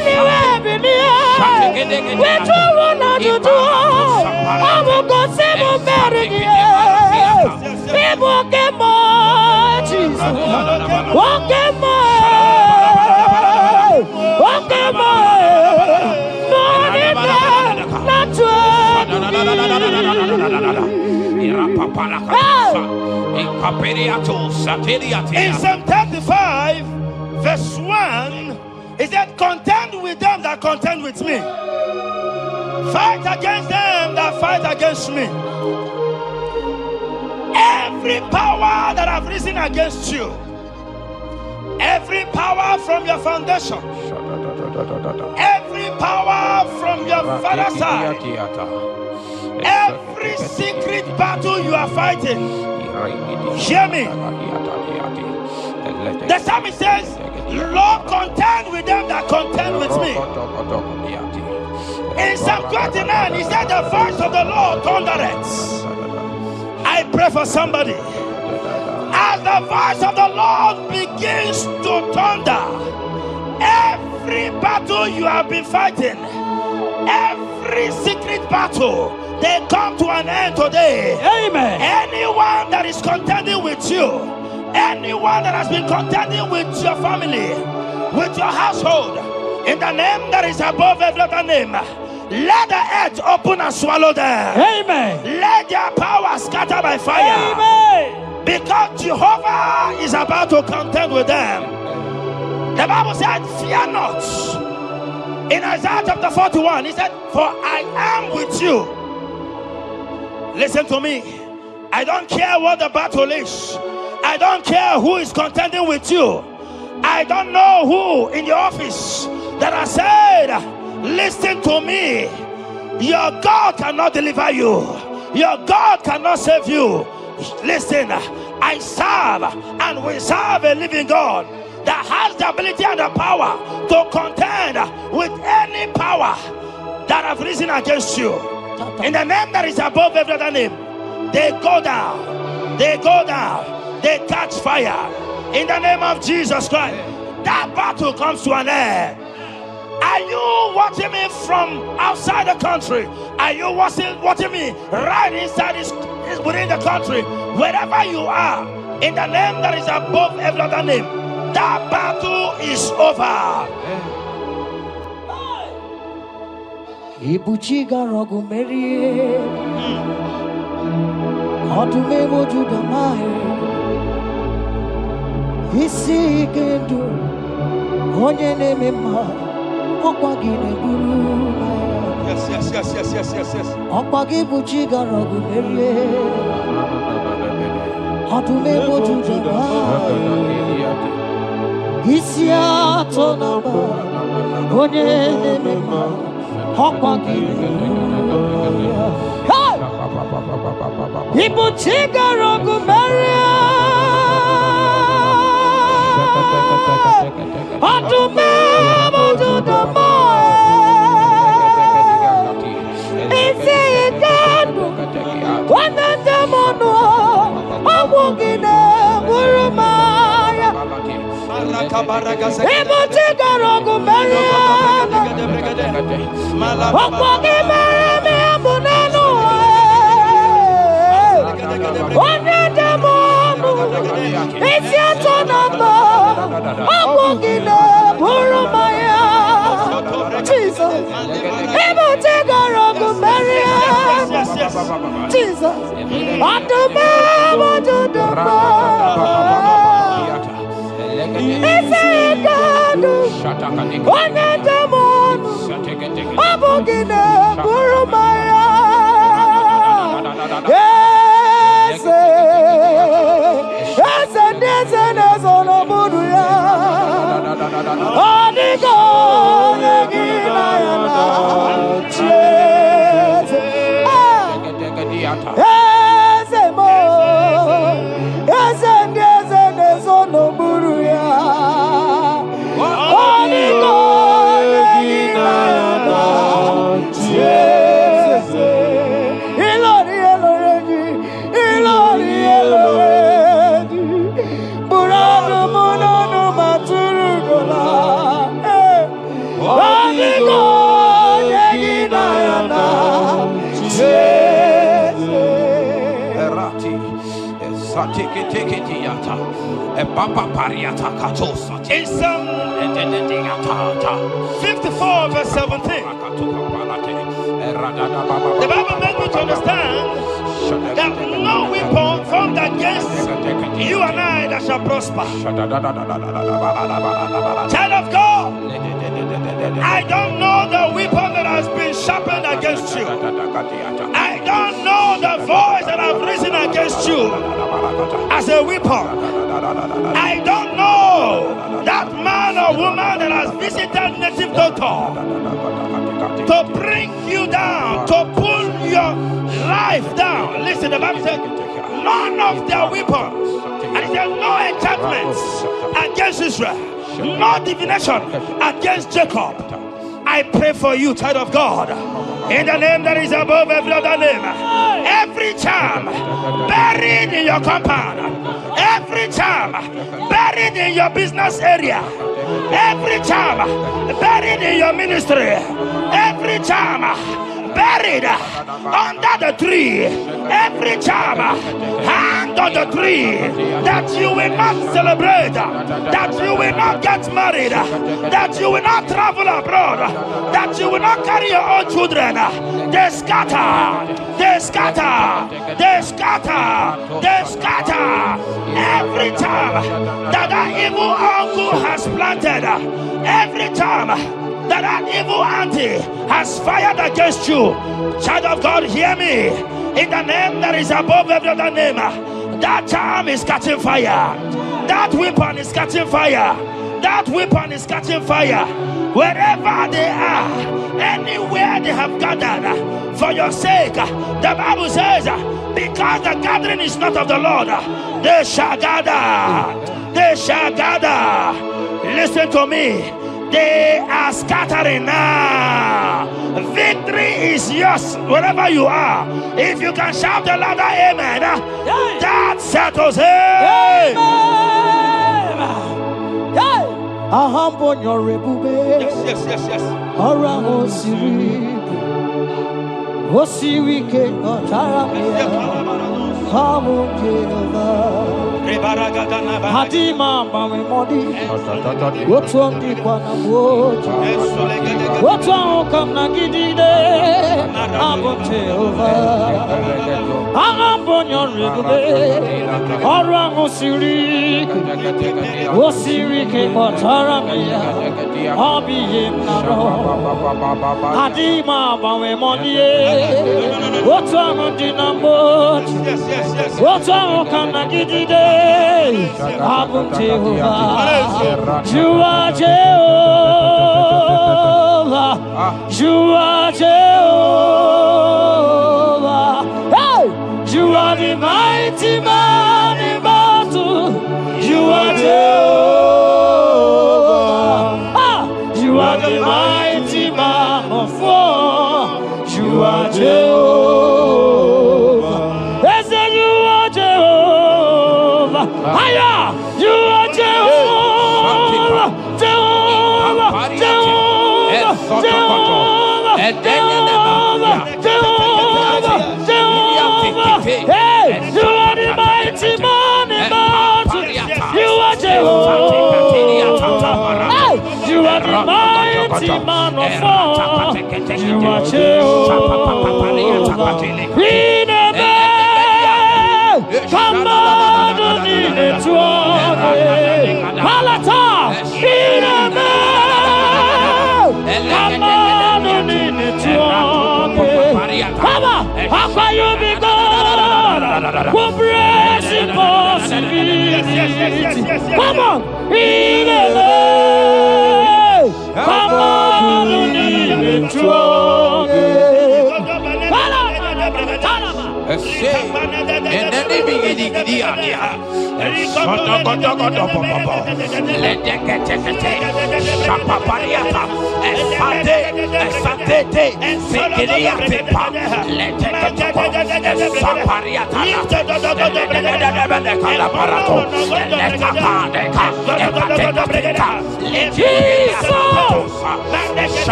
which will not do. I will go seven marriages. People get more, Jesus. Walking more. Money not In Psalm 35, verse 1, it said, contend with them that contend with me. Fight against them that fight against me. Every power that have risen against you, every power from your foundation, every power from your father's side, every secret battle you are fighting, hear me. The psalmist says, Lord, contend with them that contend with me. In Psalm 29, he said, the voice of the Lord thundereth. I pray for somebody. As the voice of the Lord begins to thunder, every battle you have been fighting, every secret battle, they come to an end today. Amen. Anyone that is contending with you, anyone that has been contending with your family, with your household, in the name that is above every other name, let the earth open and swallow them. Amen. Let their power scatter by fire. Amen. Because Jehovah is about to contend with them. The Bible said, fear not. In Isaiah chapter 41, he said, for I am with you. Listen to me. I don't care what the battle is. I don't care who is contending with you. I don't know who in the office that has said, listen to me. Your God cannot deliver you. Your God cannot save you. Listen, I serve and we serve a living God that has the ability and the power to contend with any power that have risen against you. In the name that is above every other name, they go down, they catch fire. In the name of Jesus Christ, that battle comes to an end. Are you watching me from outside the country? Are you watching me right inside within the country? Wherever you are, in the name that is above every other name, that battle is over. Ibuchi garogu merie Odume mojuda mae Isi gendu Onye nemema Okwagi neburu Yes. Okwagi buchi garogu merie Odume mojuda mae Isi atonaba Onye nemema People take a rock of Maria. To me, to the it's a God. One of them on I'm walking there. People take a rock of Maria. It's your turn I'm walking up, Jesus. Take a rock of Maria. Jesus. On the man, to the it's a God. One of them I'm walking up, yes, In Psalm 54 verse 17, the Bible makes me to understand that no weapon formed against you and I that shall prosper. Child of God, I don't know the weapon that has been sharpened against you. I don't know the voice that has risen against you as a weapon. I don't know that man or woman that has visited native doctor to bring you down, to pull your life down. Listen, the Bible said, none of their weapons, and it says no enchantments against Israel, no divination against Jacob. I pray for you, child of God, in the name that is above every other name. Every charm buried in your compound, every charm buried in your business area, every charm buried in your ministry, every charm buried under the tree, every charm hang on the tree, that you will not celebrate, that you will not get married, that you will not travel abroad, that you will not carry your own children. They scatter, they scatter, they scatter, they scatter. Every time that evil uncle has planted, every time that evil auntie has fired against you, child of God, hear me. In the name that is above every other name, that charm is catching fire. That weapon is catching fire. That weapon is catching fire. Wherever they are, anywhere they have gathered for your sake, the Bible says, because the gathering is not of the Lord, they shall gather. They shall gather. Listen to me. They are scattering now. Victory is yours wherever you are. If you can shout the louder amen, that settles it. Yes. Around Hadima Mami Modi, what's on the Quanaboji? What's on Kamnagide? Aboteva, Ahambonyon Ribe, Orango Sirik, Wosirike Motaramia, Hobby Naro, Hadima Mami Modi, what's on the Namboji? What's on Kamnagide? Abum Jehovah, you are Jehovah, you are Jehovah. Hey, you are the mighty man in battle. You are Jehovah. You are the mighty man of war. You are Jehovah. Yes, you are Jehovah. Higher! You are Jehovah! Jehovah! Jehovah! Jehovah! Jehovah! Jehovah! Hey! You are the mighty man in battle! You are Jehovah! Hey! You are the mighty man of war! You are Jehovah! We never come on! Palata, Come on,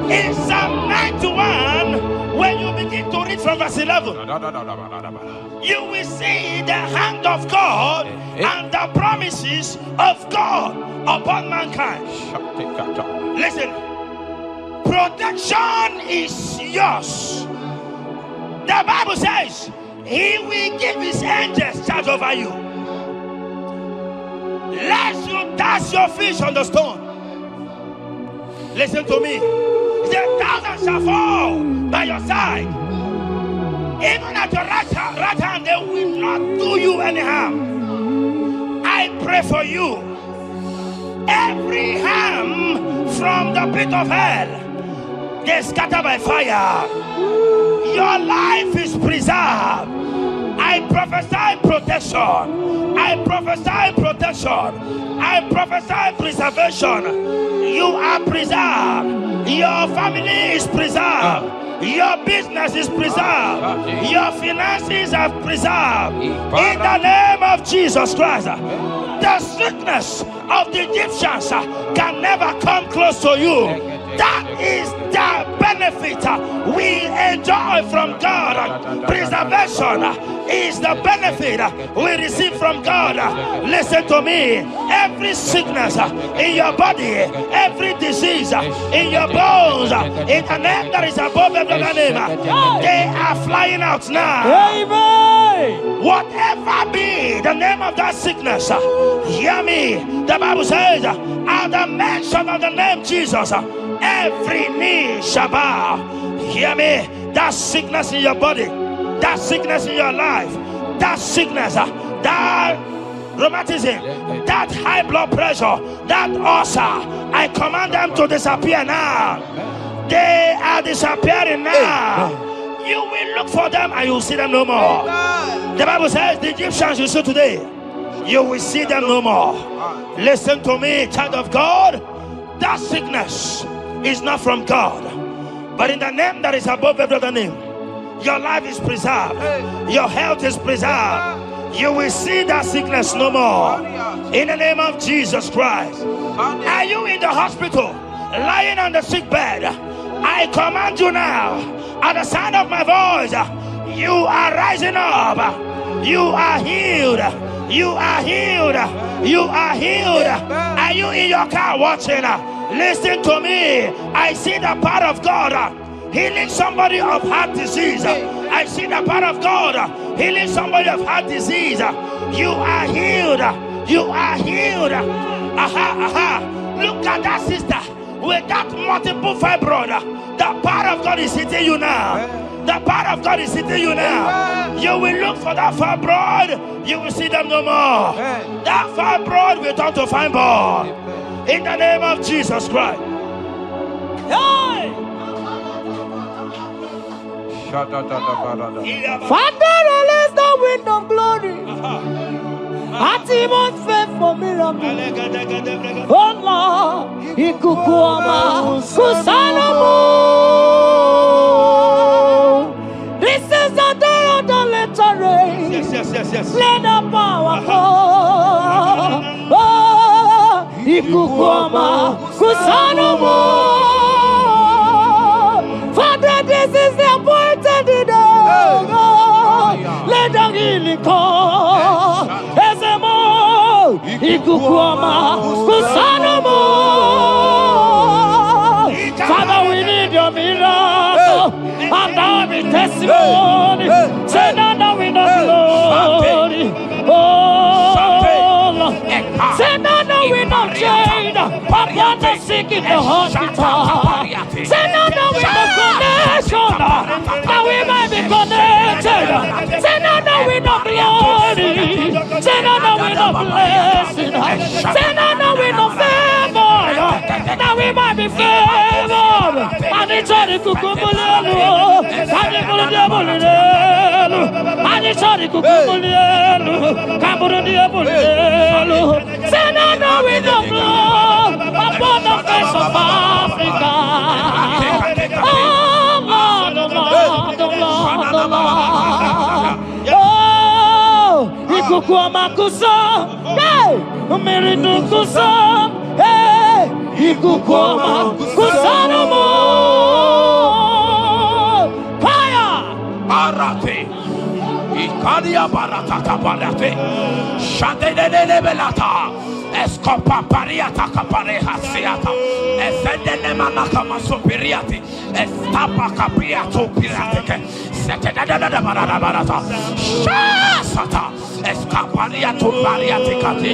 In Psalm 91, when you begin to read from verse 11, you will see the hand of God and the promises of God upon mankind. Listen, protection is yours. The Bible says He will give His angels charge over you, lest you dash your feet on the stone. Listen to me. The thousand shall fall by your side, even at your right hand, they will not do you any harm. I pray for you. Every harm from the pit of hell, they scatter by fire. Your life is preserved. I prophesy protection. I prophesy protection. I prophesy preservation. You are preserved. Your family is preserved. Your business is preserved. Your finances are preserved. In the name of Jesus Christ. The sickness of the Egyptians can never come close to you. That is the benefit we enjoy from God. Preservation is the benefit we receive from God. Listen to me. Every sickness in your body, every disease in your bones, in the name that is above every other name, they are flying out now. Amen. Whatever be the name of that sickness, hear me. The Bible says, at the mention of the name Jesus, every knee shall bow. Hear me. That sickness in your body, that sickness in your life, that sickness, that rheumatism, that high blood pressure, that ulcer, I command them to disappear now. They are disappearing now. You will look for them and you will see them no more. The Bible says the Egyptians you see today, you will see them no more. Listen to me, child of God. That sickness is not from God, but in the name that is above every other name, your life is preserved. Your health is preserved. You will see that sickness no more. In the name of Jesus Christ. Are you in the hospital, lying on the sick bed? I command you now, at the sound of my voice, you are rising up. You are healed. You are healed. You are healed. Are you in your car watching? Listen to me. I see the power of God healing somebody of heart disease. I see the power of God healing somebody of heart disease. You are healed. You are healed. Aha, aha. Look at that sister with that multiple fibroid. The power of God is hitting you now. The power of God is hitting you now. You will look for that fibroid. You will see them no more. That fibroid will turn to fibroid. In the name of Jesus Christ. Hey! Father, release the wind of glory. Atmosphere for miracle. Oh Lord, Ikukuama, Kusanamu. This is the day of the letter rain. Yes. Let the power fall. Oh, Ikukuama, Kusanamu. Father, this is the appointed day. Let the healing come. Ezemo, Ikukuama, Kusanamu. Father, we need your miracle. And now we testimony. Say now we know glory. Oh, Lord. Say now we know chain. Upon the sick in the hospital. Say now we know connection. Now we might be connected. Say now we know glory. Say now we know blessing. Say now we know favor. Now we might be favored. And it's all the cuckoo. And it's all the devil. Sorry, Kukulielu, Cameroonielu. Say no, no, we don't blow upon the face of Africa. Oh, Lord, oh, Lord, oh, Lord, oh, Lord. Oh, Ikukwamakuso, hey, Mirinukuso, hey, Ikukwamakuso no more. Fire! Arate. Ikadia baratata barate. Shadene belata. Escopa pariata capareha siata. Esendene manaka masopiriati. Estapa capriato pirate. Setedada barata barata. Shasata. Escapariato bariate cati.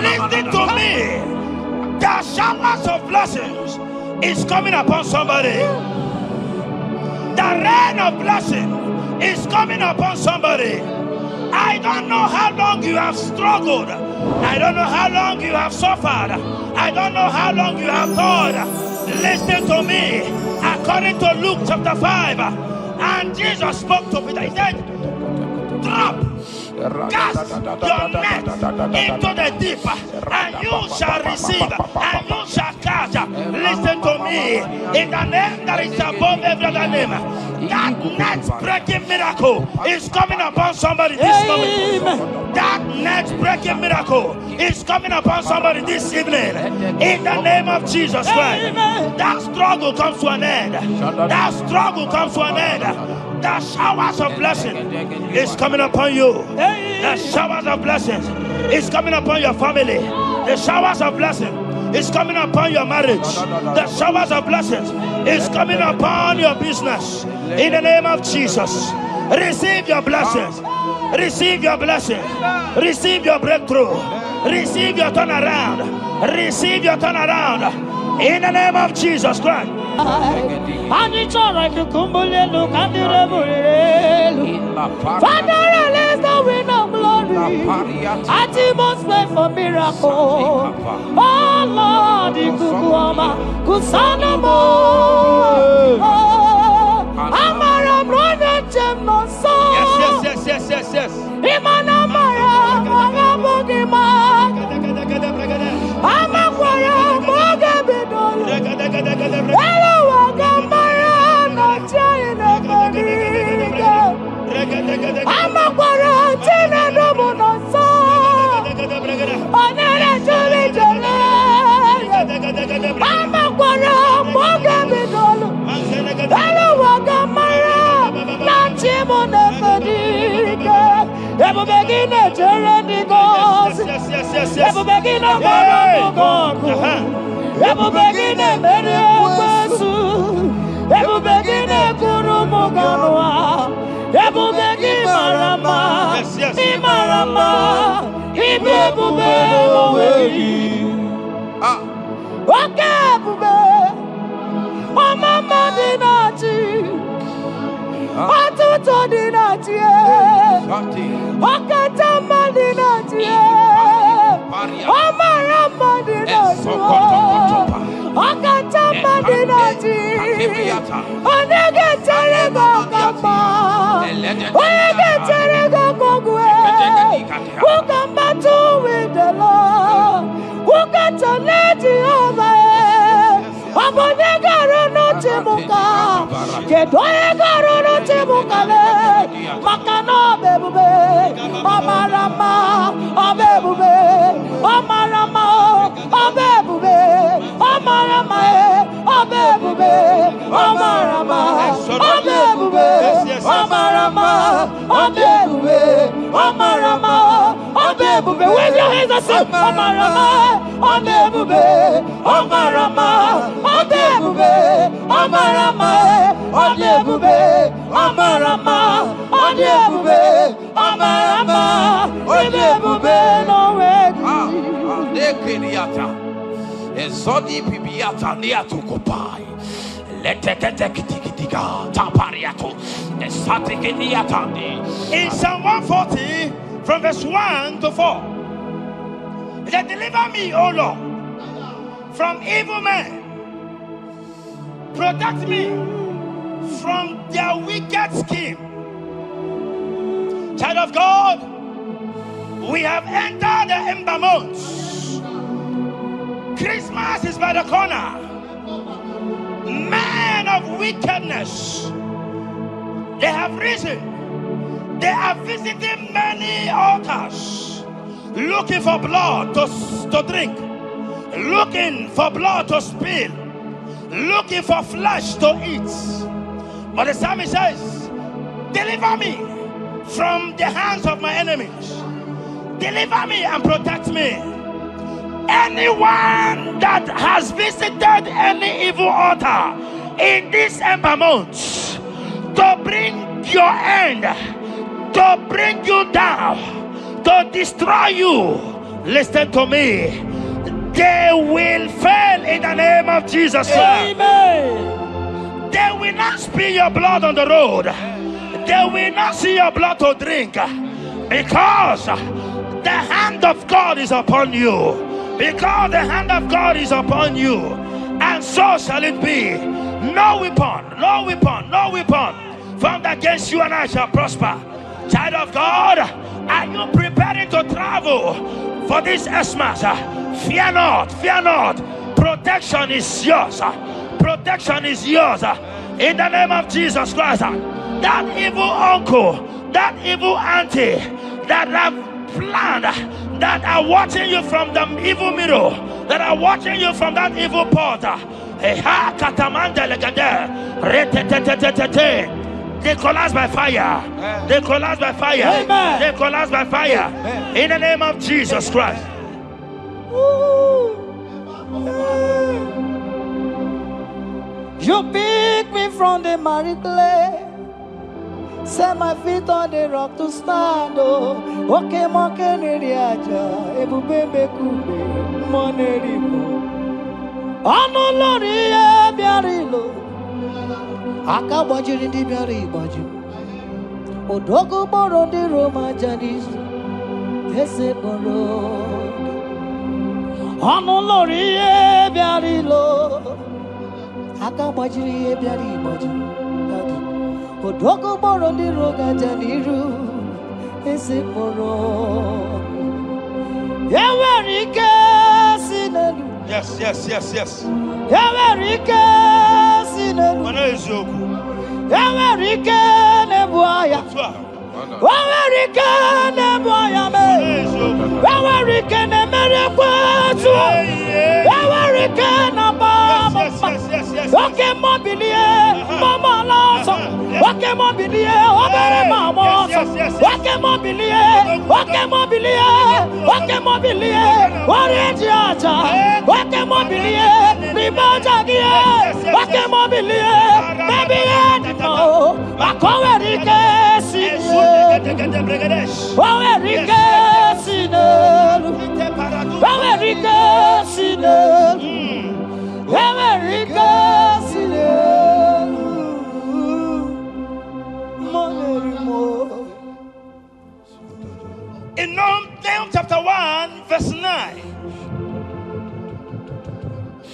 Listen to me. The showers of blessings is coming upon somebody. The rain of blessing is coming upon somebody. I don't know how long you have struggled. I don't know how long you have suffered. I don't know how long you have thought. Listen to me. According to Luke chapter 5, and Jesus spoke to Peter. He said, drop, cast your net into the deep, and you shall receive, and you shall catch. Listen to me. In the name that is above every other name, that net breaking miracle is coming upon somebody this moment. That net breaking miracle is coming upon somebody this evening. In the name of Jesus Christ, that struggle comes to an end. That struggle comes to an end. The showers of blessing is coming upon you. The showers of blessings is coming upon your family. The showers of blessing is coming upon your marriage. The showers of blessings is coming upon your business. In the name of Jesus, receive your blessings. Receive your blessings. Receive your breakthrough. Receive your turnaround. Receive your turnaround. In the name of Jesus Christ. Father, release the wind of glory. Atmosphere for miracle. Oh Lord, Ikukwama, Kusanamo. Amara brother Jemno so. Yes. Imana Mara, Magabogima. Amakwara, Mogabidolo. Hello, Wagamara, not trying Amakwara, Tina Domono so. Onere Juli Jole. Amakwara, Mogabidolo. Hello, Wagamara, not Jimona Fadiga. Ever begin a journey goes. Ever begin a monogo. Ever begin a Mediasu. Ever begin a Kurumoganoa. Ever begin Marama. Imarama. Ibebube. Okay, Bube. Oh, Mama Dinati. Atuto Dinati. Okatama Dinati. Omarama Dinati. Okatama Dinati. Onegeterego Kama. Onegeterego Kogwe. Who come back to with the Lord? Who got to let you over? Abonegaro no Timuka. Kedoegaro no Timukale. Makano bebube. Omarama. Obebube. Omarama. Obebube. Omarama. Obebube. Omarama. Obebube. Omarama. Obebube. Omarama. Obebube. Wave your hands and say Omarama. Obebube. Omarama. Obebube. Omarama. Obebube. Omarama. Obebube. Omarama. Obebube. No way. Nekiriata. Ezodi pibiata niatukupai. Leteketekitikitiga tapariato. Esatikiniatandi. In Psalm 140, from verse 1 to 4, it said, deliver me, O Lord, from evil men. Protect me from their wicked scheme. Child of God, we have entered the ember months. Christmas is by the corner. Men of wickedness, they have risen. They are visiting many altars, looking for blood to drink, looking for blood to spill, looking for flesh to eat. But the psalmist says, deliver me from the hands of my enemies. Deliver me and protect me. Anyone that has visited any evil altar in this ember month to bring your end, to bring you down, to destroy you, listen to me, they will fail in the name of Jesus. Amen. They will not spill your blood on the road. They will not see your blood to drink, because the hand of God is upon you. Because the hand of God is upon you. And so shall it be. No weapon formed against you and I shall prosper. Child of God, are you preparing to travel for this Xmas? Fear not. Protection is yours. Protection is yours. In the name of Jesus Christ. That evil uncle, that evil auntie that have planned, that are watching you from the evil mirror, that are watching you from that evil portal, they collapse by fire. They collapse by fire. Amen. They collapse by fire. In the name of Jesus Christ. You pick me from the miry clay, set my feet on the rock to stand. Oh, okay, monkey neriaja, ebubebe kube, monerimo. Ano lori e biarilo, aka bajiri di biari baju. Odogo boro di Roma janis, ese boro. Ano lori e biarilo, aka bajiri e biari baju. Odogo boro di roga janiru, ese boro. Yawarike sinelu. Yes. Yawarike sinelu. Yawarike nebuaya. Yawarike nebuaya me. Yawarike ne merekwetu. Yawarike na baba. Okay, mobilie, mama laso. Okay, mobilie, obere mama. Okay, mobilie, Orientiacha. Okay, mobilie, ribajagie. Okay, mobilie, baby edito. Makowerike sinu. Wawerike sinu. Wawerike sinu. In Nahum chapter 1 verse 9,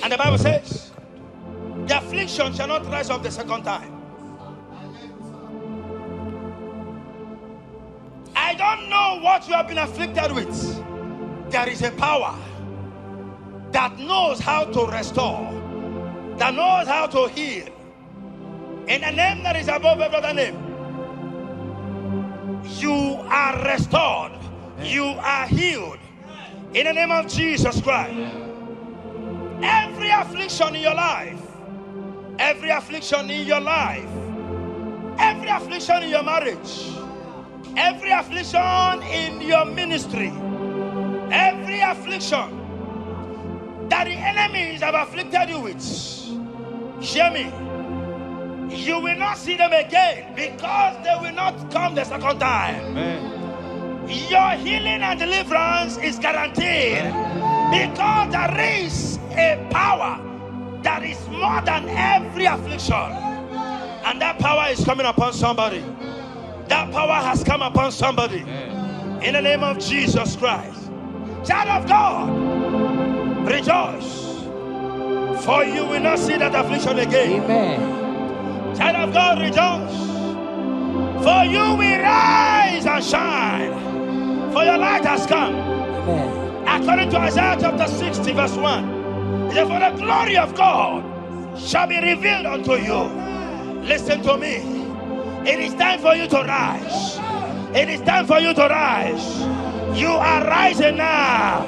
and the Bible says, the affliction shall not rise up the second time. I don't know what you have been afflicted with. There is a power that knows how to restore, that knows how to heal. In the name that is above every other name, you are restored, you are healed. In the name of Jesus Christ. Every affliction in your life, every affliction in your life, every affliction in your marriage, every affliction in your ministry, every affliction that the enemies have afflicted you with, hear me, you will not see them again, because they will not come the second time. Amen. Your healing and deliverance is guaranteed, because there is a power that is more than every affliction, and that power is coming upon somebody. That power has come upon somebody. In the name of Jesus Christ. Child of God, rejoice, for you will not see that affliction again. Amen. Child of God, rejoice, for you will rise arise and shine, for your light has come. Amen. According to Isaiah chapter 60, verse 1, it says, for the glory of God shall be revealed unto you. Listen to me. It is time for you to rise. It is time for you to rise. You are rising now.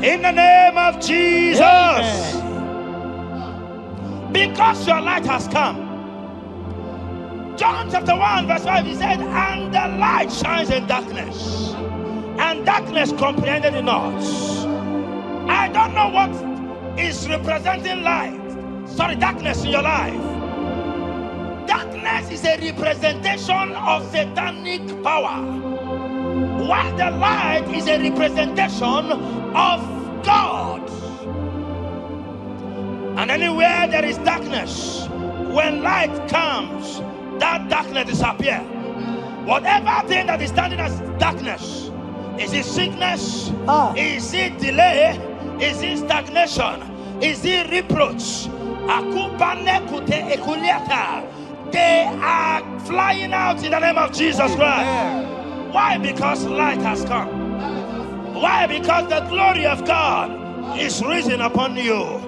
In the name of Jesus. Amen. Because your light has come. John chapter 1 verse 5, he said, and the light shines in darkness, and darkness comprehended it not. I don't know what is representing light. Sorry, darkness in your life. Darkness is a representation of satanic power, while the light is a representation of God. And anywhere there is darkness, when light comes, that darkness disappears. Whatever thing that is standing as darkness, is it sickness? Is it delay? Is it stagnation? Is it reproach? They are flying out in the name of Jesus Christ. Why? Because light has come. Why? Because the glory of God is risen upon you.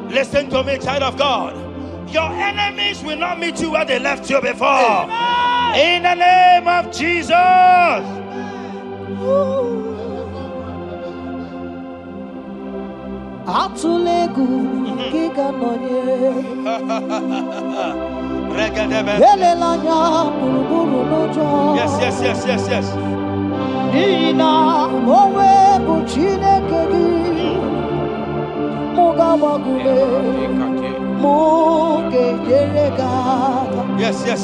Listen to me, child of God. Your enemies will not meet you where they left you before. Amen. In the name of Jesus. Yes.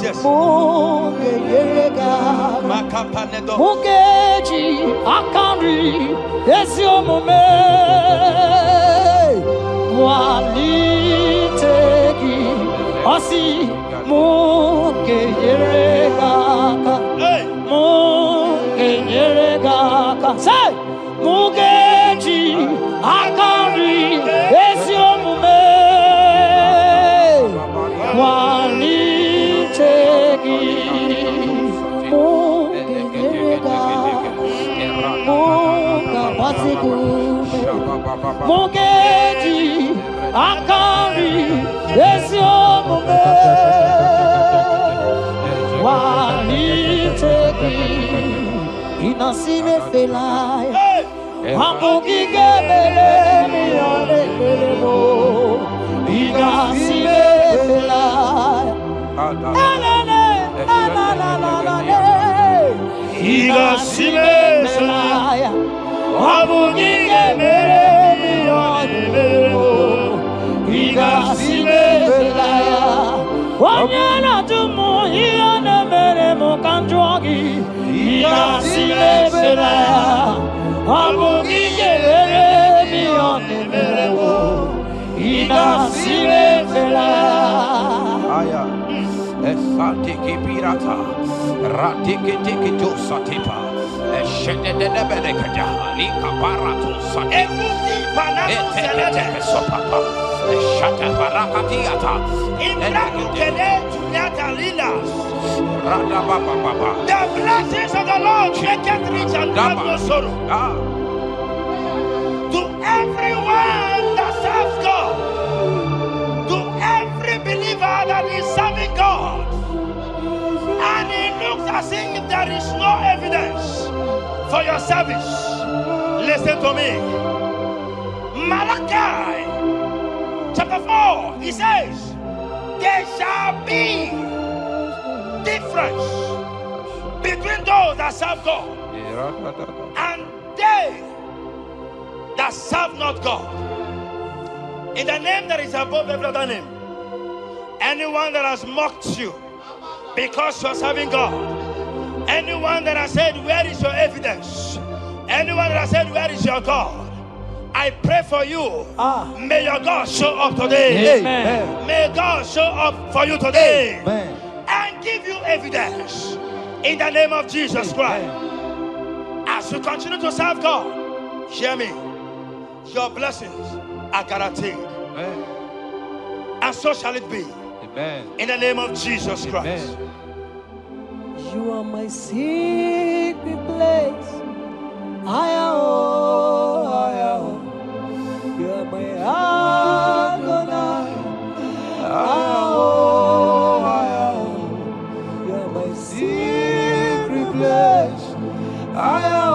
Yes. Mugeji akari esiomome walitegi osi mugeyeregaka say mugeji akari esiomome walitegi Mugeji akari esiomome walitegi inasime felai amugige bele miyane belemo inasime felai inasime felai amugige bele miyane belemo inasime felai wanyana tumu iyane belemo kanjwagi inasime felai amugige bele miyane belemo inasime felai. Esatiki pirata, ratiki tiki josatipa, eshededebelekada, lika barato sati, eteleke sopapa, eshata barakatiata, Imbrakukele tunyata lilas. rada baba. The blessings of the Lord make it rich and add no sorrow. To everyone that serves God, to every believer that is serving God, and it looks as if there is no evidence for your service, listen to me. Malachi chapter 4, he says, there shall be difference between those that serve God and they that serve not God. In the name that is above every other name, anyone that has mocked you because you are serving God, anyone that has said, where is your evidence? Anyone that has said, where is your God? I pray for you. May your God show up today. Amen. May God show up for you today. Amen. And give you evidence in the name of Jesus Christ. As you continue to serve God, hear me, your blessings are guaranteed. And so shall it be. Amen. In the name of Jesus Christ. Amen. You are my secret place. I am. You are my Adonai. I am. You are my secret place. I am.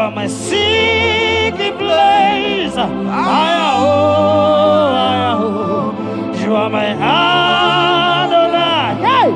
My secret place, you are my Adonai. Hey,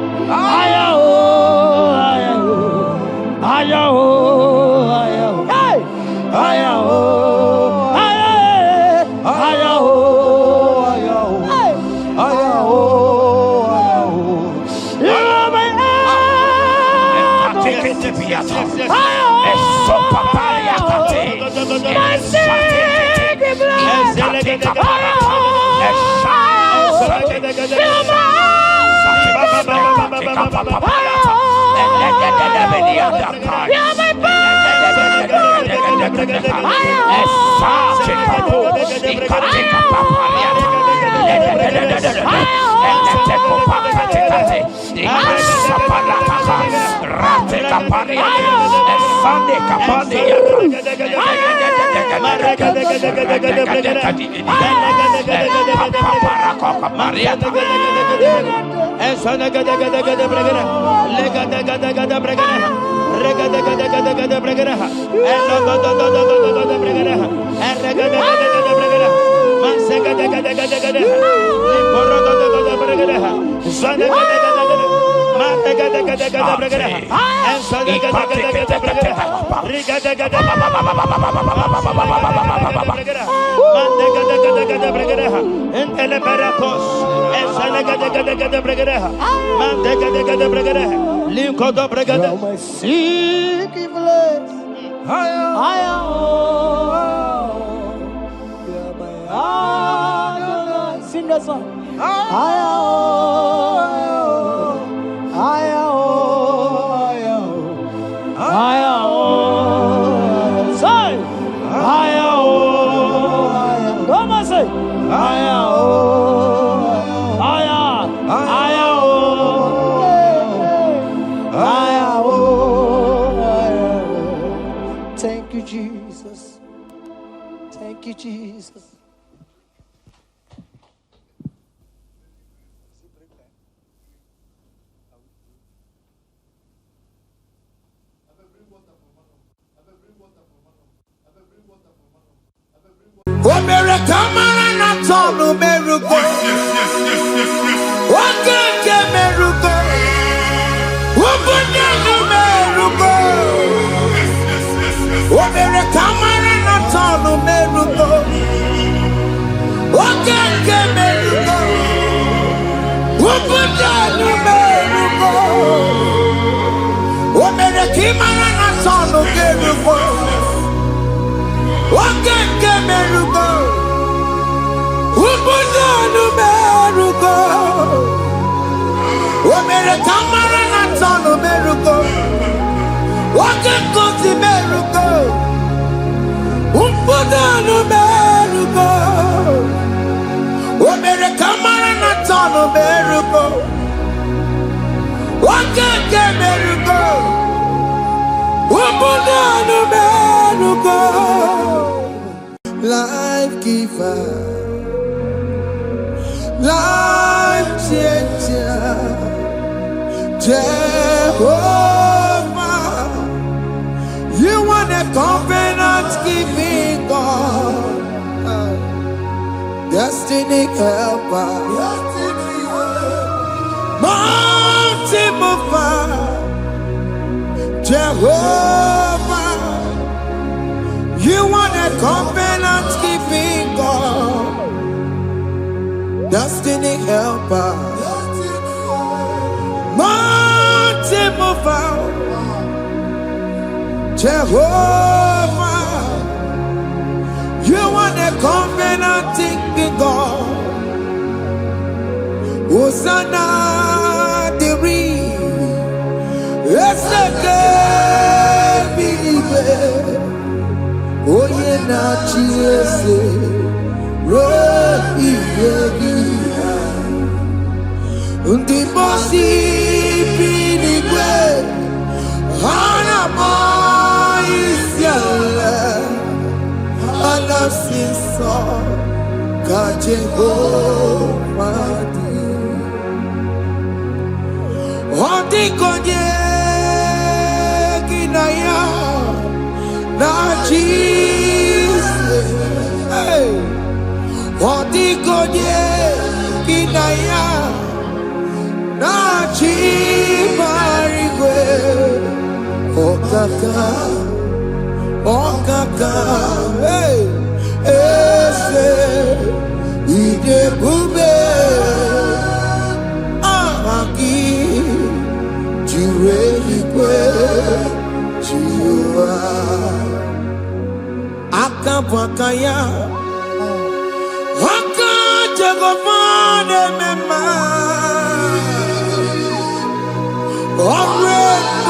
my secret place. I am. You are my Adonai. Sing that song. I Thank you, Jesus. Thank you, Jesus. Life giver, life changer, Jehovah, you are the covenant keeping God, destiny helper, mountain mover, Jehovah, you are the covenant keeping God, destiny helper, mountain mover, Jehovah, you are the covenant God. Hosanna diri, eseke bilibe, oye na chiese, ro iyegi, undi bosi bilibe, hana mo isiale, ana sinso ka Jehovah di. Odi konye kinaya na Jesus. Odi konye kinaya na Chibarigwe. Okaka, okaka, ese ide bube amaki. Akabakaya Haka Jagomane Mema Omre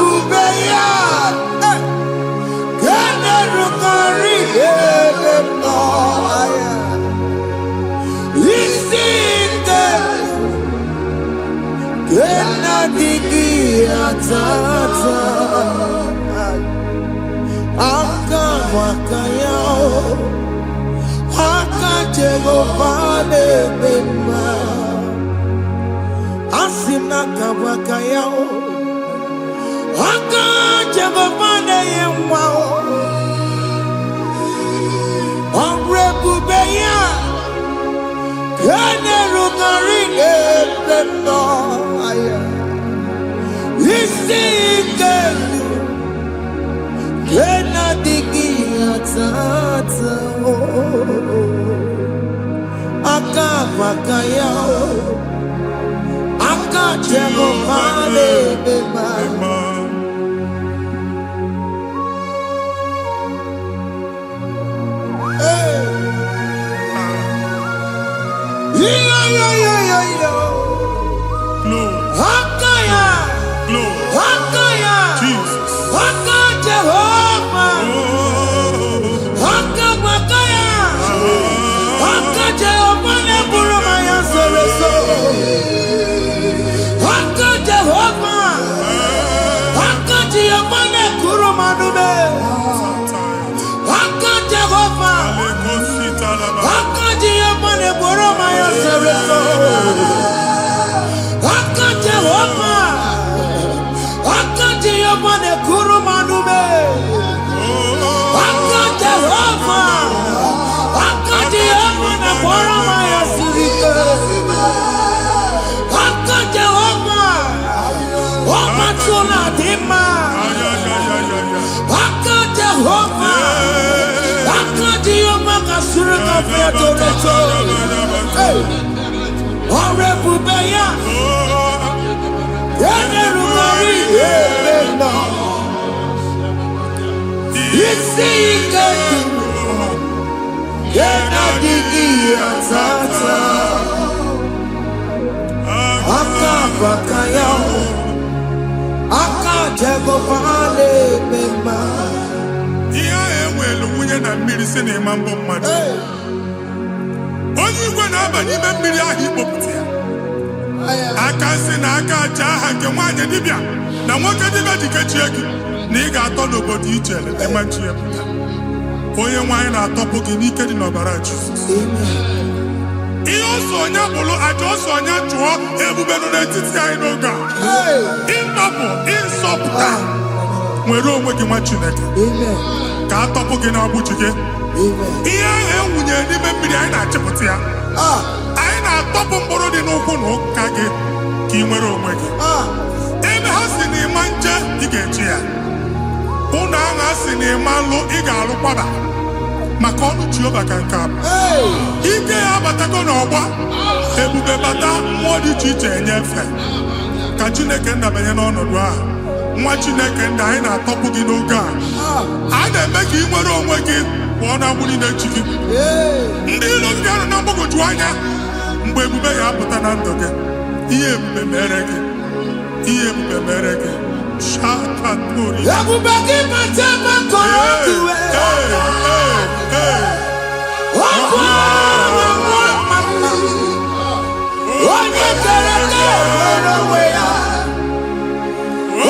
Ubeya Kene Rukari Ebenoaya Isinde Kena Digi Atata Akawakaya Akajegopane Bema Asina Kawakaya Akajegopane Yemwa Omrebubeya Kene Rugari Ebema Isike Kena digi atata Akabakaya Akajegopane Bema Hakaya Hakaya Jesus Haka Jehovah Haka Makaya Haka Jehovah Neburu Maya Sereso Haka Jehovah Haka Jehovah Nekuru Manume Haka Jehovah Haka Jehovah Neburu Maya Sereso Haka Jehovah Haka Jehovah Nekuru Manume Haka Jehovah Haka Jehovah Neburu Maya Sirike Haka Jehovah Haka Tuna Dima Haka Jehovah Haka Jehovah Kasurika Fiatoreto Orebubeya Kene Rugari Ebena Isike Kena digi atata Akabakaya Akajegopane Bema Iya ewelu nwunye na mmiri si na ịma mbọ mmadụ. Onye igwe na-aba n'ime mmiri ahụ ikpopụta ya. Aka si na aka aja aha nke nwaanyị dibịa na nwoke dibịa ji kechie gị na ị ga-atọ n'obodo ijele ịmachi ya pụta. Onye nwaanyị na-atọpụ gị n'ike dị n'ọbara Jizọs. Ihe ọsọ onye bụrụ aja ọsọ onye chụọ ebube nọ n'etiti anyị n'oge a. Ịtọpụ ịsọpụta nwere onwe gị nwa Chineke ka atọpụ gị na-agbụchi gị. Ihe ahụ ewunye n'ime mmiri anyị na-achịpụta ya. Anyị na-atọpụ mkpụrụ dị n'ụkwụ na ụka gị ka ị nwere onwe gị. Ebe ha si na ịma nje ị ga-eji ya. Ụlọ ahụ ha si na ịma nlụ ị ga-alụkwaba maka ọnụ Jehova ka nke a bụ. Ike ya abatago n'ọgba ebube bata mmụọ dị iche iche enyefe ka Chineke ndabanye n'ọnọdụ ahụ. Nwa Chineke ndị anyị na-atọpụ gị n'oge a na-eme ka ị nwere onwe gị pụọ na agbụrụ na-echi gị. Ndị ilo gị anọ na mgbagwoju anya mgbe ebube ya apụta na ndụ gị. Ihe ebube mere gị. Ihe ebube mere gị. Shakatori. Ebube gị mata maka ọkụ onye kere nwere onwe ya,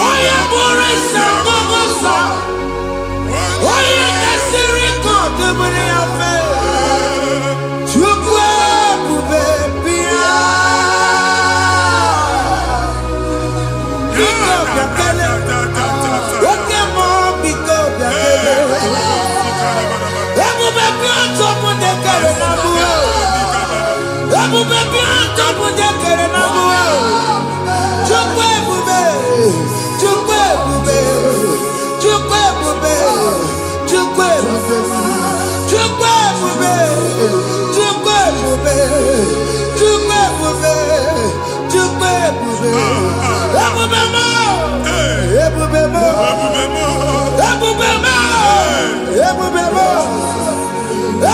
onye bụrụ isi ọgụgụ nsọ, onye kesịrị ka ọ dịbụrụ ya mfe. Chukwu ebube bịa, biko bịa kele, oke mmụọ biko bịa kele. Ebube bịa tọpụ ndị kere na mbuo, ebube bịa tọpụ ndị kere na mbuo. Chukwu ebube, Chukwu ebube, Chukwu ebube, Chukwu ebube, Chukwu ebube, Chukwu ebube, Chukwu ebube, Chukwu ebube. Ebube mo, ebube mo, ebube mo, ebube mo,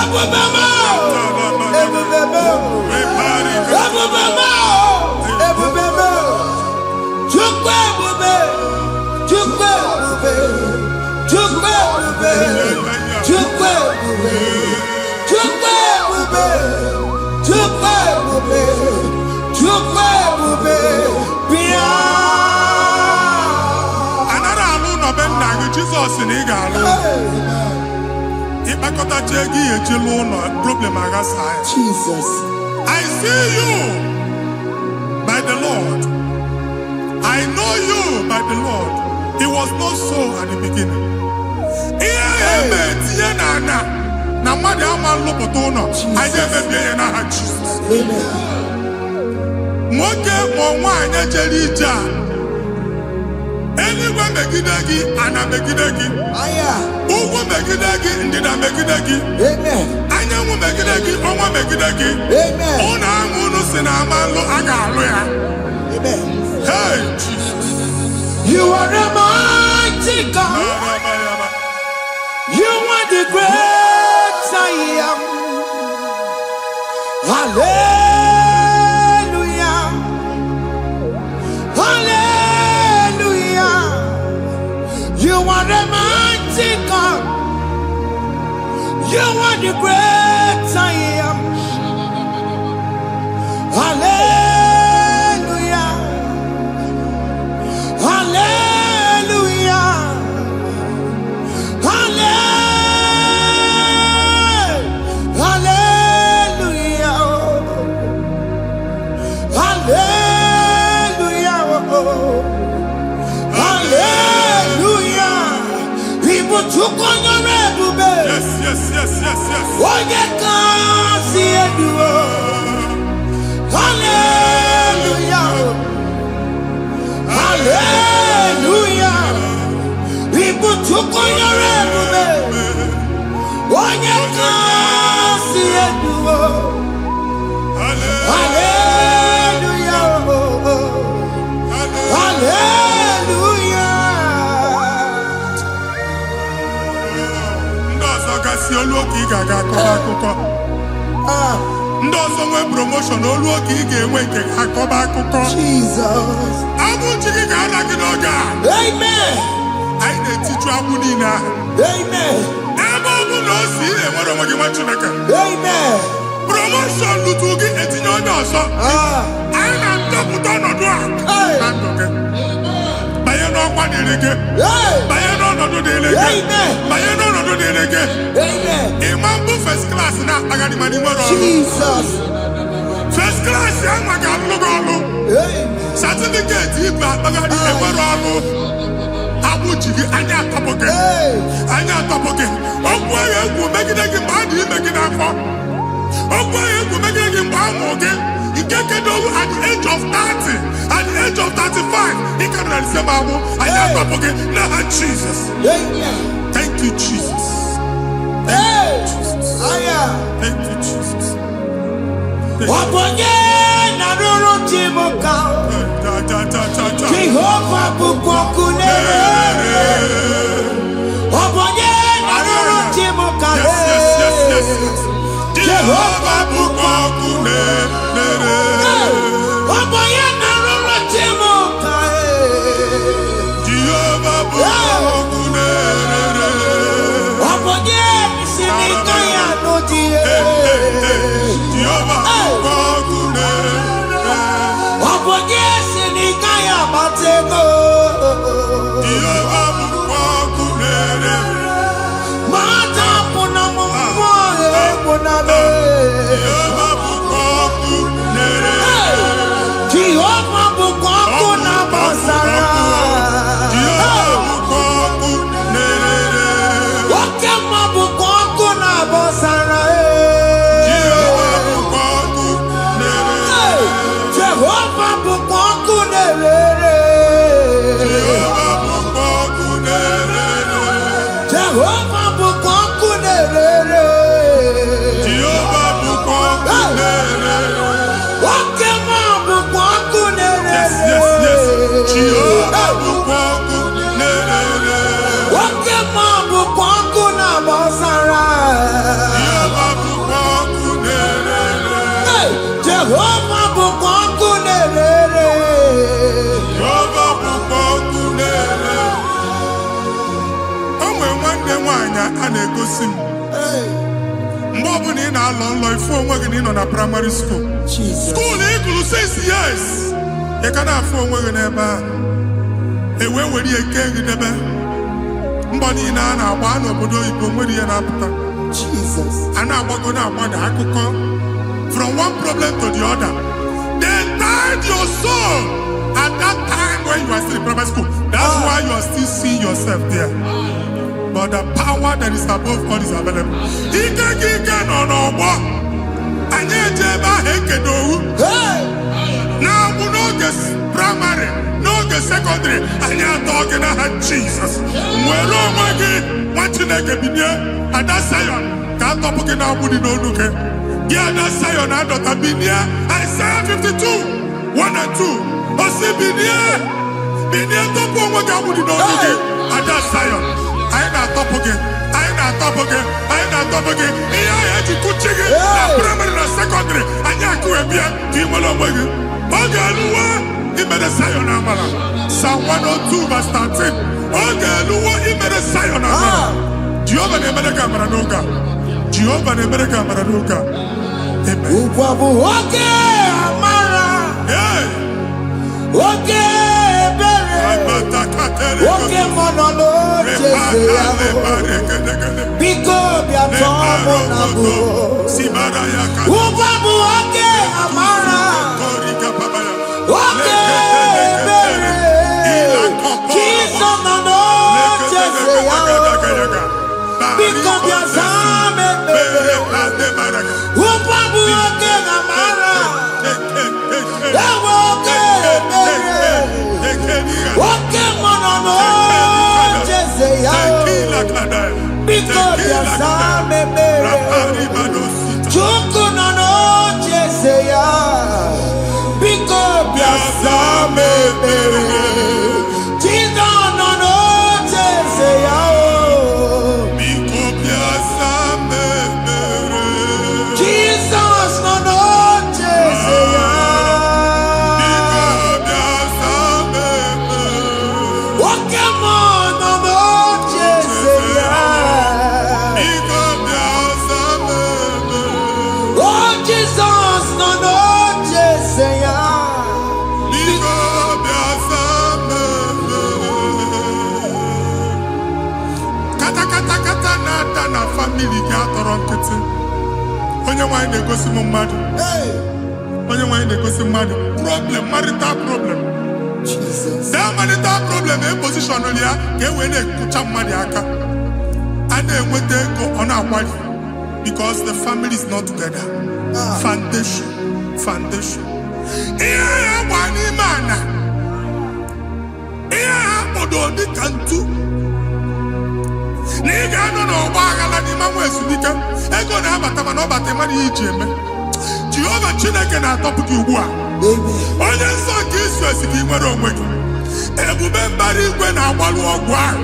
ebube mo, ebube mo, ebube mo, ebube mo. Chukwu ebube, Chukwu ebube, Chukwu ebube, Chukwu ebube, Chukwu ebube, Chukwu ebube, Chukwu ebube, bịa. Anara alụ nọ be nna gị Jizọs na ị ga-alụ. Ịkpakọtacha ego ihe eji lụọ ụlọ problem aghasa ya. Jesus. I see you by the Lord. I know you by the Lord. It was not so at the beginning. Ihe eme tinye na ana na mmadụ ama nlụpụta ụlọ. Anyị emebie ya n'aha Jizọs. Nwoke ma nwaanyị jere ije a, eluigwe megide gị, ana megide gị, ugwu megide gị, ndịda megide gị, anyanwụ megide gị, ọnwa megide gị. Ụlọ ahụ unu si na ama nlụ a ga-alụ ya. Hey, Jesus. You are a mighty God. You are the great I am. Hallelujah. Hallelujah. You are a mighty God. You are the great I am. Hallelujah. Hallelujah. Hallelujah. Hallelujah. Hallelujah. People took on your ebube. Yes, yes, yes, yes, yes. Onye ka si eduo. Hallelujah. Hallelujah. People took on your ebube. Onye ka si eduo. Hallelujah. Hallelujah. Ndị ọzọ gasị olu oge ị ga-aga akọba akụkọ. Ndị ọzọ nwee promotion olu oge ị ga-enwe nke akọba akụkọ. Jesus. Abụ chi gị ga-ala gị n'oge a. Amen. Anyị na-etiju agbụ niile ahụ. Amen. Ebe ọ bụ na o si ị na-enwere onwe gị nwa Chineke. Amen. Promotion lutu gị etinye onye ọzọ. Anyị na-atọpụta ọnọdụ a na ndụ gị. Banye n'ọkwa dịrị gị. Banye n'ọnọdụ dịrị gị. Banye n'ọnọdụ dịrị gị. Amen. Ịma mbụ first class na-akpagharị ma n'inwere ọrụ. Jesus. First class ya nwa ga-alụ gị ọrụ. Certificate ibu akpagharị enwere ọrụ. Agbụ ji gị anya atọpụ gị. Anya atọpụ gị. Okwu ahụ egwu megide gị mgbe a dị ime gị n'afọ. Okwu ahụ egwu megide gị mgbe a mụrụ gị. Nke kedu at the age of 30, at the age of 35, ị ka nọ n'ise ma agbụ. Anya atọpụ gị n'aha Jesus. Thank you, Jesus. Thank you, Jesus. Thank you, Jesus. Wabonye na ruru chimuka. Jehovah bukwakunere. Wabonye na ruru chimuka. Jehovah bukokune nere. Oboye naroro chimo kae. Jehovah bukokune nere. Oboye sinika ya no die. Jehovah bukokune nere. Oboye sinika ya batego. Jehovah bukokune nere. Mata puna mumwa puna le. Jehovah bukokune nere. Jehovah bukokuna basara. Jehovah bukokune nere. Okema bukokuna basara. Jehovah bukokune nere. Jehovah bukokuna nere. Jehovah bukokune nere. Jehovah bukokuna nere. Jehovah bukokune nere. Okema bukokuna Yes, nere. yes, yes. Jehovah bukokune nere. Okema bukokuna basara. Jehovah bukokune nere. Jehovah bukokuna nere. Jehovah bukokune nere. O nwere nwanne nwaanyị a na-egosi m mgbe ọbụla ị na-alọ nlọ ifu onwe gị na ị nọ na praịmarị skuul Jesus. skuul ị gụrụ 6 years ị ka na-afụ onwe gị n'ebe ahụ ewee were ihe kee gị debe mbọ niile a na-agba n'obodo oyibo nwere ihe na-apụta Jesus. a na-agbago na-agbada akụkọ from one problem to the other. They tied your soul at that time when you are still in primary school. That's why you are still seeing yourself there. But the power that is above all is available. Ike no n'ọgbọ. Anyị eje ebe ahụ ekedo owu. Hey! Na-agbụ n'oge praịmarị, n'oge sekọndịrị, anyị atọ gị n'aha Jizọs. Nwere onwe gị, nwa Chineke binie, Ada Sayọn, ka atọpụ gị na-agbụ dị n'onu gị. Gị Ada Sayọn adọta binie, Isaiah 52, 1 and 2. Osi binie, binie tọpụ onwe gị agbụ dị n'onu gị. Ada Sayọn, anyị na-atọpụ gị, anyị na-atọpụ gị, anyị na-atọpụ gị. Ihe ahụ eji kụchi gị na praịmarị na sekọndịrị, anyị akụwebie ka ị nwere onwe gị. Oge eluwa imere Sayọn amara. Psalm 102 verse 13. Oge eluwa imere Sayọn amara. Jehova na-emere gị amara n'oge a. Jehova na-emere gị amara n'oge a. Amen. Ugwu bụ oke amara, Hey! oke ebere, oke mmanụ n'oche eze ya. Biko bịa tọọ mụ na bụ. Ugwu bụ oke amara, oke ebere, Jizọs nọ n'oche eze ya. Biko bịa zaa m ekpere. Ugwu bụ oke amara, ewe oke ebere, oke mmanụ n'oche eze ya. Biko bịa zaa m ekpere. Chukwu nọ n'oche eze ya. Biko bịa zaa m ekpere. Jizọs nọ n'oche eze ya. Jizọs nọ n'oche eze ya. Oke mmụọ nọ n'oche eze ya. O Jizọs nọ n'oche eze ya. Kata na-ata na famili gị atọrọ nkịtị. Onye nwaanyị na-egosi m mmadụ. Onye nwaanyị na-egosi mmadụ. Problem, marital problem. Jesus. That marital problem position ya ka e wee na-ekụcha mmadụ aka. A na-enweta ego ọ na-akwali because the family is not together. Foundation. Ihe ya gba n'ime ana. Ihe ha kpọdo dị ka ntu. Na ị ga-anọ n'ọgba aghara n'ime nwa ezumike. Ego na-abata mana ọ bata mmadụ ihe iji eme. Jehova Chineke na-atọpụ gị ugbu a. Onye nsọ nke Izrel gị nwere onwe gị. Ebube mbara igwe na-agbalụ ọgwụ ahụ.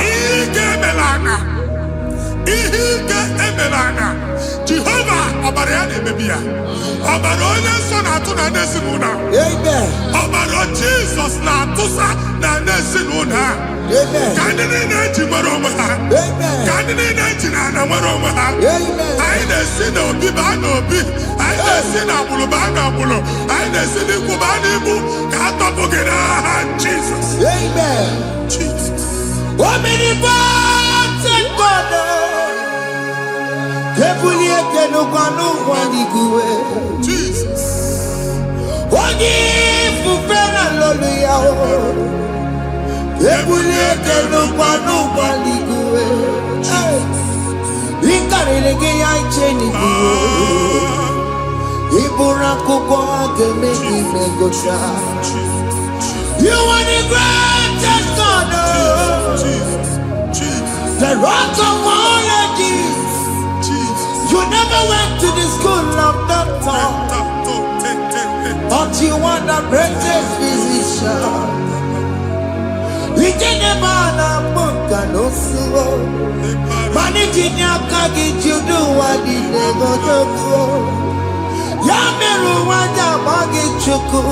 Ihe ike emela ana. Jehova ọbara ọbara ya na-emebi ya. Ọbara onye nsọ na-atụ na ndị ezinụlọ. Amen. Ọbara Jizọs na-atụsa na ndị ezinụlọ. Amen. Ka ndị niile eji nwere onwe ha. Amen. Ka ndị niile eji na ana nwere onwe ha. Amen. Anyị na-esi n'obi baa n'obi. Anyị na-esi n'agbụrụ baa n'agbụrụ. Anyị na-esi n'ikwu baa n'ikwu. Ka a tọpụ gị n'aha Jizọs. Amen. Jesus. Omnipotent God. Kebulie kenukanu waniguwe. Jesus. Onye fufena lolu ya o. Kebulie kenukanu waniguwe. Inkarele ge ya icheni guwe. Ibura kuko ageme imegosha. You are the greatest God. Jesus. Jesus. The rock of all ages. You never went to the school of doctor, but you are the greatest physician. We didn't ban a book and no slow. Managing your carriage, you do what you never do. Yamiru wanda magi chuku,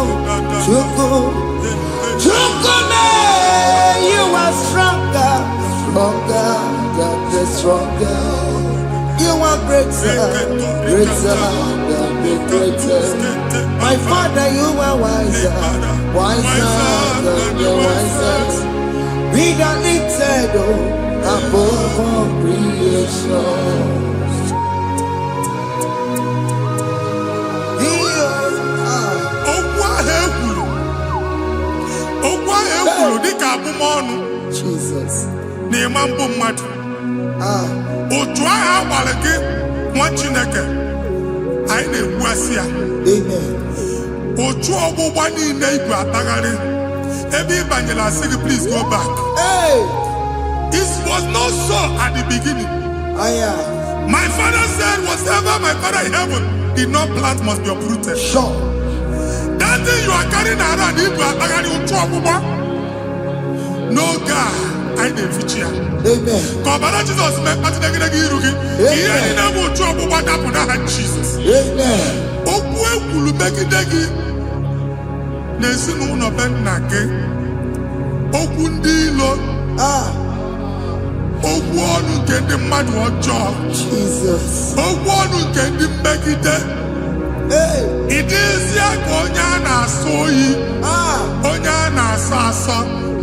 chuku, chuku me. You are stronger, stronger, God is stronger. You are greater, greater, than the greatest. My Father, you are wiser, wiser than the wisest. Be the lifted above all creation. Jesus. Otu agha agbara gị nwa Chineke anyị na-egbu asị ya. Amen. Otu ọgbụgba niile igwe atagharị ebe ị banyere asị gị please go back. Hey. It was not so at the beginning. My father said whatever my father in heaven did not plant must be uprooted. Sure. That thing you are carrying around igwe atagharị otu ọgbụgba. No God. I didn't ya. Amen. Kọbara Jizọs mee mkpatụ negidegi iru gị. Ihe niile bụ otu ọgbụgba dapụ n'aha Jizọs. Amen. Okwu ekwuru megide gị n'ezinụlọ be nna gị. Okwu ndị ilo. Okwu ọnụ nke ndị mmadụ ọjọọ. Jesus. Okwu ọnụ nke ndị mmegide. Ị dịzịa ka onye a na-asọ oyi. Onye a na-asọ asọ.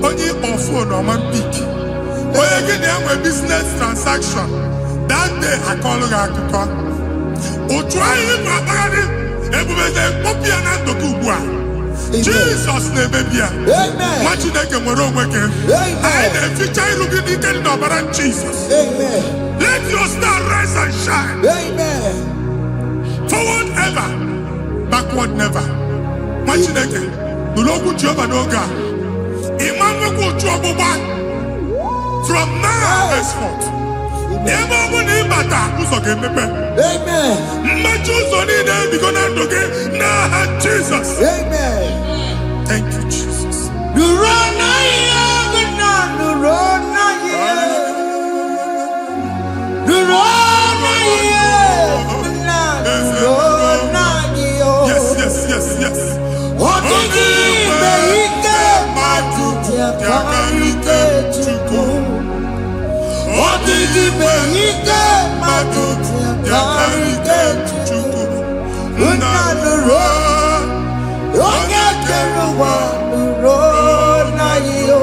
Onye ịkpọ fon ọma mpiki. Onye gị na-enwe business transaction. That day akọlụ gị akụkọ. Otu anyị bụ akpagharị ebubeze mkpọpụ ya na ndụ gị ugbu a. Jizọs na-emebi ya. Nwa Chineke nwere onwe gị. Anyị na-eficha iru gị n'ike dị n'ọbara Jizọs. Let your star rise and shine. Forward ever, backward never. Nwa Chineke nụrụ okwu Jehova n'oge a. From now henceforth, ebe ọ bụ na ịbata ụzọ ga-emepe. Mmechi ụzọ niile ebigo na ndụ gị n'aha Jizọs. Thank you, Jesus. Yes, yes, yes, yes. Yakarike Chukwu. Odigi Beike Maduti Yakarike Chukwu. Unanuro Onye Keruwa Nuro Nayo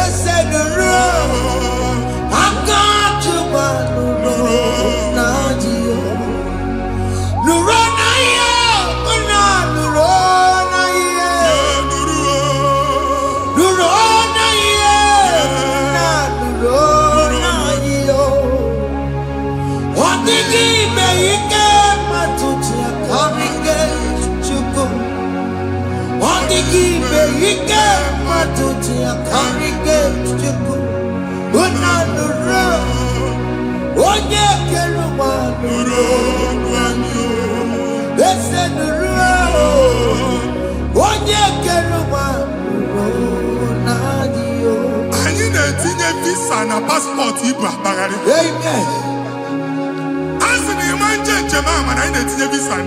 Ese Nuro Akachuba Nuro Nayo Nuro Nayo Unanuro Ike matuti akarike chuku unanuro onye keruwa nuro wanyo ese nuro onye keruwa nuro nadio. Anyị na-etinye visa na paspọtụ ibu akpagharị. Amen. Asị na ịma nche njem ahụ mana anyị na-etinye visa na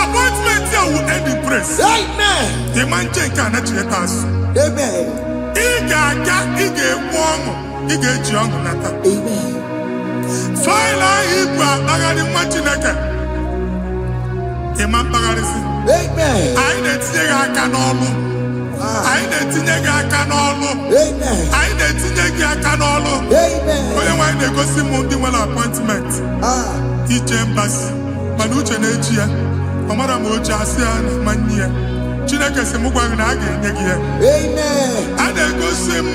appointment ya will end in praise. Amen. Ịma nche nke a na-echeta azụ. Amen. Ị ga-aga, ị ga-ekwu ọṅụ, ị ga-eji ọṅụ nata. Amen. Faịlụ ahụ ibu akpagharị nwa Chineke. Ịma mkpagharịsị. Amen. Anyị na-etinye gị aka n'ọlụ. Anyị na-etinye gị aka n'ọlụ. Amen. Anyị na-etinye gị aka n'ọlụ. Amen. Onye nwaanyị na-egosi m ndị nwere appointment. Ije mbasi mana uche na-eji ya. Ọ mara ma oche asị ya na ma nne ya. Chineke sị m gwa gị na a ga-enye gị ya. Amen. A na-egosi m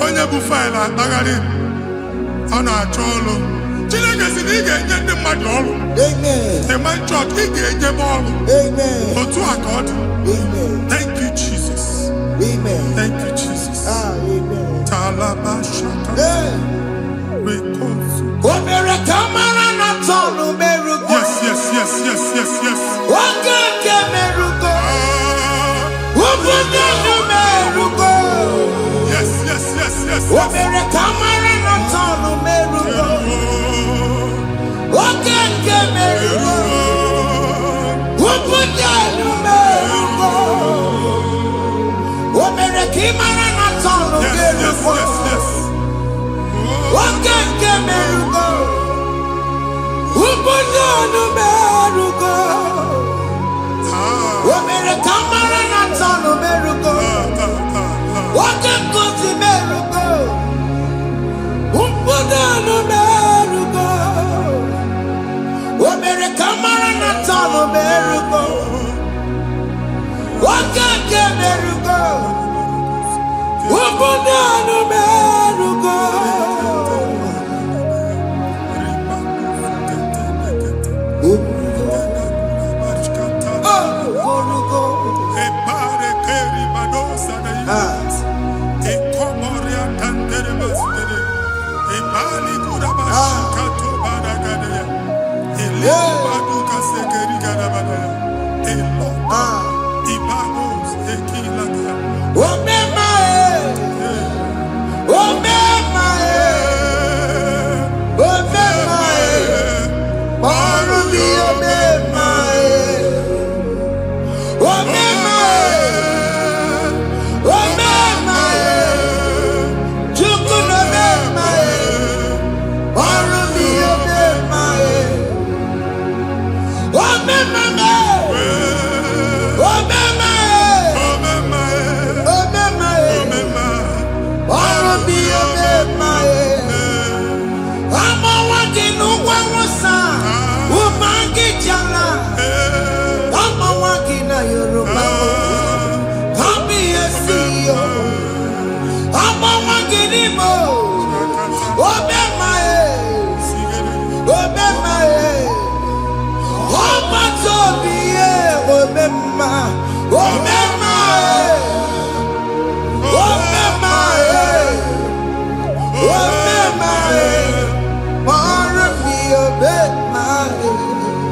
onye bụ faịlụ akpagharị. Ọ na-achọ ọlụ. Chineke sị na ị ga-enye ndị mmadụ ọrụ. Amen. The man church, ị ga-enye m ọrụ. Amen. Otu a ka ọ dị. Amen. Thank you, Jesus. Amen. Thank you, Jesus. Amen. Talaba shaka. Rekosu. Omere kamara na tonu merugo. Yes, yes, yes, yes, yes, yes. Okeke merugo. Ubunenu merugo. Yes, yes, yes, yes, yes. Omere kamara na tonu merugo. Okeke merugo. Ubunenu merugo. Omere kamara na tonu Yes, yes, merugo. yes, yes. Okeke merugo. Ubunenu merugo. Omere kamara na tonu merugo. Okeke merugo. Ubunenu merugo. Omere kamara na tonu merugo. Okeke merugo. Ubunenu merugo.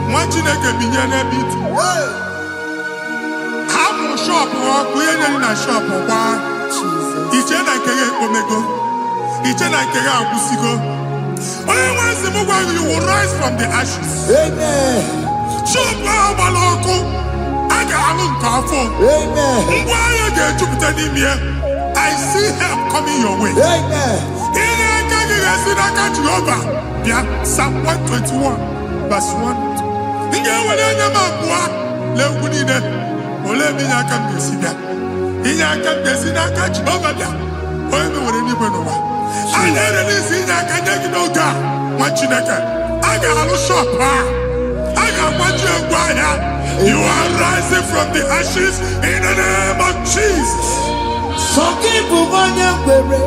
Nwa Chineke binye n'ebe itu. Hapụ shọpụ ọkụ ihe nyere na shọpụ gbaa. Iche na nke ya ekpomego. Iche na nke ya agwụsigo. Onye nwe nsị m gwa gị, you will rise from the ashes. Amen. Shọpụ ahụ gbara ọkụ. A ga-alụ nke afọ. Amen. Ngwa ahịa ga-ejupụta n'ime ya. I see help coming your way. Amen. Ihe aka gị ga-esi n'aka Jehova bịa. Psalm 121 verse 1. Ị ga-ewere anya m abụọ n'egwu niile. Olee ebe inye aka m ga-esi bịa? Inye aka m ga-esi n'aka Jehova bịa. Onye mewere n'igwe n'ụwa. A na-erele isi inye aka nye gị n'oge a, nwa Chineke. A ga-alụ shọpụ a. A ga-agbaji egwu ahịa. You are rising from the ashes in the name of Jesus. Sọkị bụ onye kwere.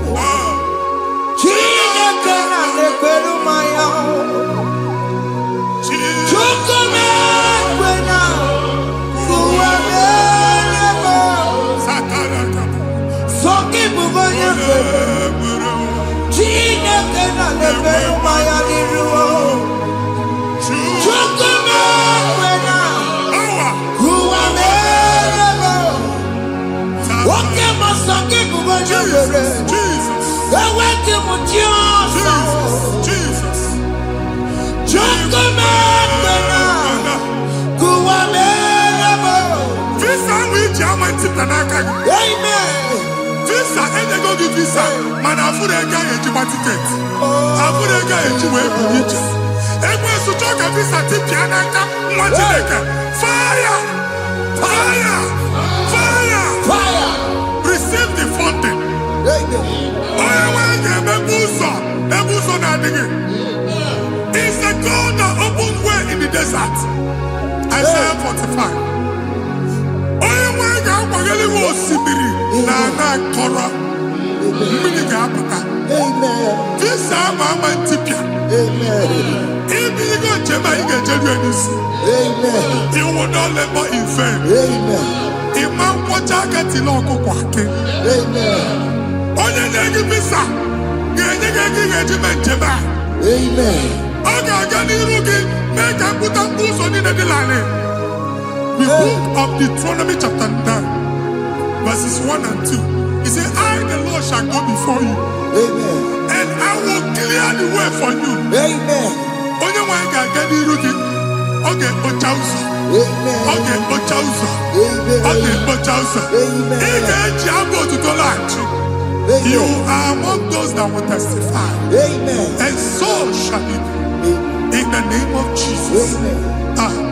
Chineke na-ekwere mmanya. Chukwu na-ekwe na ụwa na-erebe. Sọkị bụ onye kwere. Chineke na-ekwere mmanya n'iru. Chukwu na-ekwe na ụwa na-erebe. Nwoke ma sọkị bụ onye kwere. Enweghị m chi ọzọ. Jesus. Chukwu visa n'aka gị. Visa enyego gị visa mana afụrụ ego ahụ ejikwa tiketi. Afụrụ ego ahụ eji wee buru ije. Ekwensu chọọ ka visa tipịa n'aka nwa Chineke. Fire! Fire! Fire! Fire! Receive the funding. Onye nwanyị ga-emebu ụzọ ebe ụzọ na-adịghị. It's the God that opens way in the desert. Isaiah 45. Onye nwanyị ga-akwanyere iwe osimiri na ana nkọrọ. Mmiri ga-apụta. Visa ama ama ntipịa. Ibigo njem anyị ga-ejeru ya n'isi. You will not labor in vain. Ịma nkwọcha aka tili ọkụkọ akị. Onye na-enye visa ga-enye gị ego ị ga-eji mee njem a. Ọ ga-aga n'iru gị mee ka mpụta mkpụ ụzọ niile dị larịị. The book of Deuteronomy chapter 9 verses 1 and 2. He said, I the Lord shall go before you. And I will clear the way for you. Onye nwanyị ga-aga n'iru gị. Ọ ga-ekpocha ụzọ. Ọ ga-ekpocha ụzọ. Ọ ga-ekpocha ụzọ. Ị ga-eji abụ otuto laghachi. You are among those that will testify. And so shall it be. In the name of Jesus. Thank you.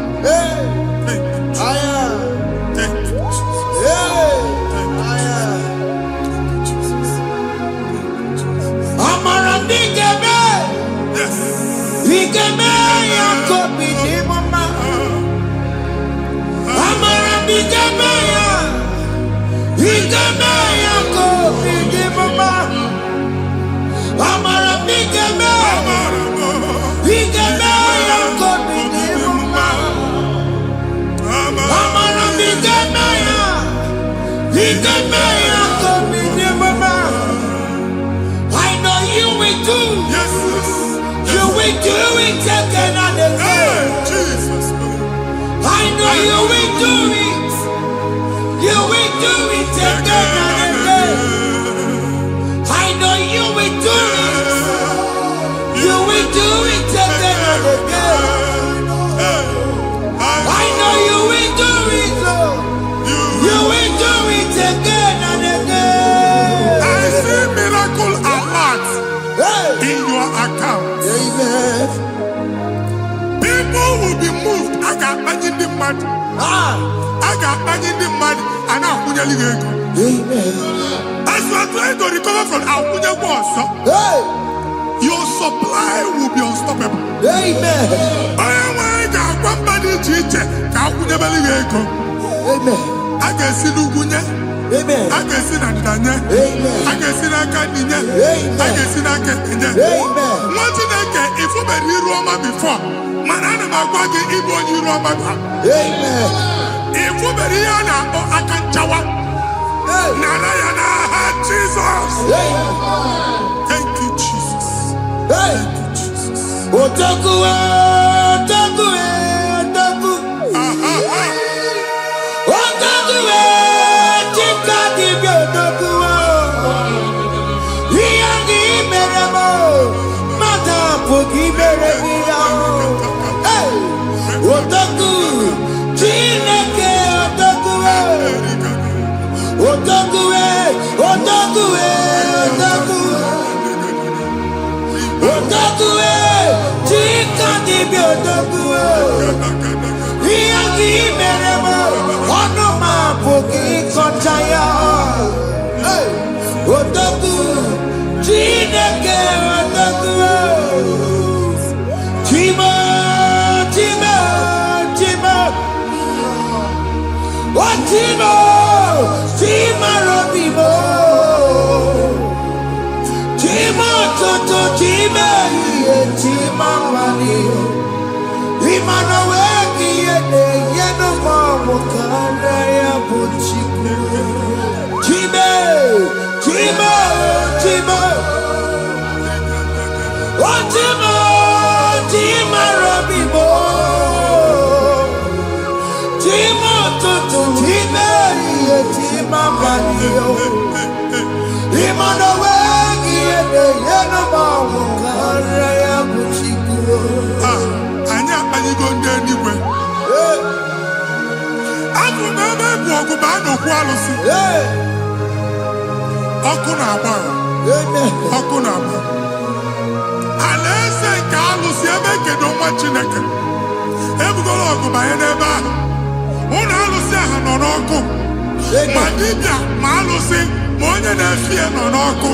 Thank you, Jesus. Amara bigeme. Yes. Bigeme ya kopi di mama. Amara bigeme ya. Bigeme ya kopi di mama. Amara bigeme. Bigeme ya kopi di mama. Amara bigeme ya. Bigeme ya kopi di mama. I know you will do. Yes. You will do it again and again. Jesus. I know you will do it. You will do it again and again. I know you will do it. You will do it again and again. I know you will do it, Lord. You will do it again and again. I see miracle alert in your account. People will be moved. I got imagine the mad. I got imagine the mad. And I'm going to leave. As you are trying to recover from Abuja was, your supply will be unstoppable. Amen. I got one body teacher. Abuja believe. I can see Lugunya. Amen. I can see Nadanya. Amen. I can see Nakaninya. Amen. I can see Nakaninya. Amen. What did I get? If you were here Roma before, man, I'm going to Igbo in Roma. Amen. If you were here now, I can chawa. Narayana, Jesus. Thank you, Jesus. Thank you, Jesus. Otaku, otaku, otaku. Otaku, chika dibi otaku. Iyangi meremo, mata pogi meremia. Otaku, chineke otaku. Otaku, otaku, otaku. Otaku, chika dibi otaku. Iyangi meremo, onoma pogi kochaya. Otaku, chineke otaku. Chima, chima, chima. Chima, chima robimo. Chima toto, chima iye, chima mani. Imano weki yene, yeno mamu kanda ya buchiku. Chima, chima, chima. Chima, chima robimo. Chima toto, chima iye, chima mani. Imano weki yene, yeno mamu kanda ya buchiku. Anya, are you going there anyway? I'm from n'okwu alụsị. Ọkụ na-agba. Ọkụ na-agba. Alaeze nke alụsị ebe kedu nwa Chineke. Ebugoro ọgụ banye n'ebe ahụ. Ụlọ alụsị ahụ nọ n'ọkụ. Ma dibịa ma alụsị ma onye na-efi ya nọ n'ọkụ.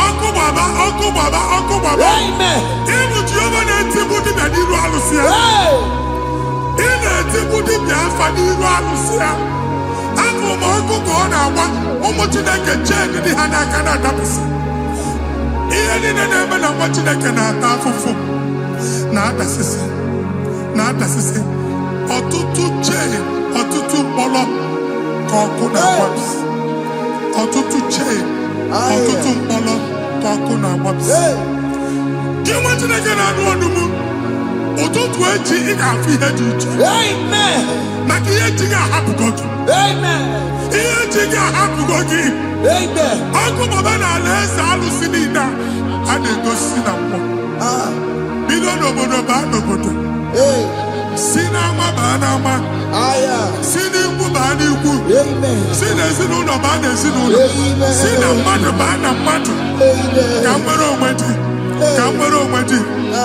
Ọkụ gbaba, ọkụ gbaba, ọkụ gbaba. Ịbụ Jehova na-etigbu dibịa n'iru alụsị ya. Ị na-etigbu dibịa afa n'iru alụsị ya. Afọ ma ọkụ ka ọ na-agba ụmụ Chineke chee dị ha n'aka na-adapụsị. Ihe niile na-eme na nwa Chineke na-ata afụfụ na-adasịsị na-adasịsị. Ọtụtụ chee, ọtụtụ mkpọrọ ka ọkụ na-agbapụsị. Ọtụtụ chee, ọtụtụ mkpọrọ ka ọkụ na-agbapụsị. Gị nwa Chineke na-anụ ọdụm, ụtụtụ echi ị ga-afụ ihe dị iche. Maka ihe echi ga-ahapụgo gị. Ihe echi ga-ahapụgo gị. Ọkụ baba na alaeze alụsị niile a na-egosi na mmụọ. Bido n'obodo baa n'obodo. Si n'ama baa n'ama. Si n'ikwu baa n'ikwu. Si n'ezinụlọ baa n'ezinụlọ. Si na mmadụ baa na mmadụ. Ka nwere onwe dị. Ka nwere onwe dị.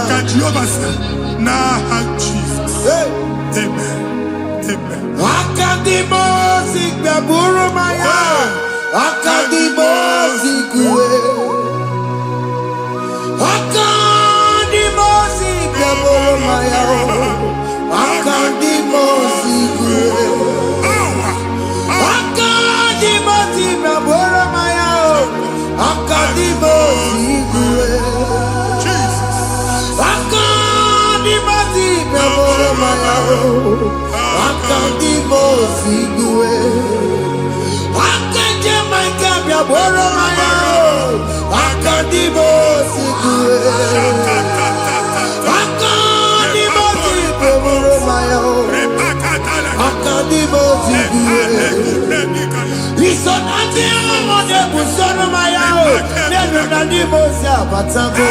Ka Jehova sị n'aha Jizọs. Amen. Amen. Akadimosi gbaburu maya. Akadimosi kuwe. Akadimosi gbaburu maya. Akadimosi kuwe. Akadimosi gbaburu maya. Akadimosi kuwe. Akadimosi gbaburu maya. Akadimosi kuwe. Akadimosi gbaburu maya. Akadimosi kuwe. Akadimosi gbaburu maya. Akadimosi kuwe. Isonati amode busono maya. Nenu nadimosi abatago.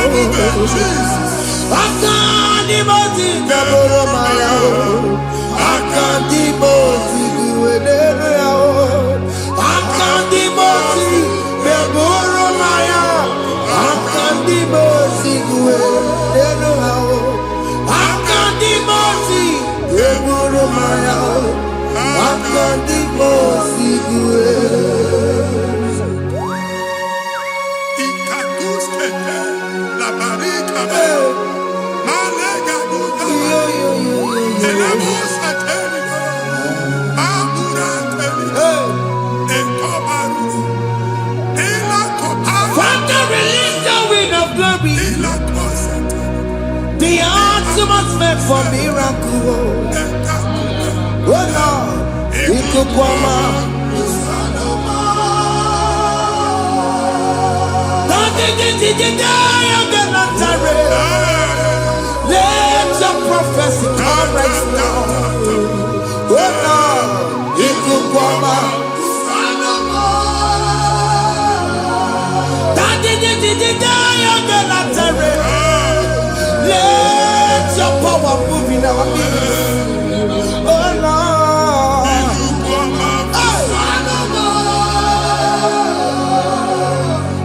Akadimosi gbaburu maya. Akadimosi kuwe nenu yao. Akadimosi gbaburu maya. Akadimosi kuwe nenu yao. Akadimosi gbaburu maya. Akadimosi kuwe. Ikakuskete la barika. Malega duga. Elemos ateligo. Amura ateligo. Ekobaru. Ela koparu. Father, release the wind of glory. Ela kosete. The atmosphere for miracle. Oh Lord, Ikukwama. Let your prophecy come right now. Oh Lord, Ikukwama. Let your power move in our midst. Oh Lord.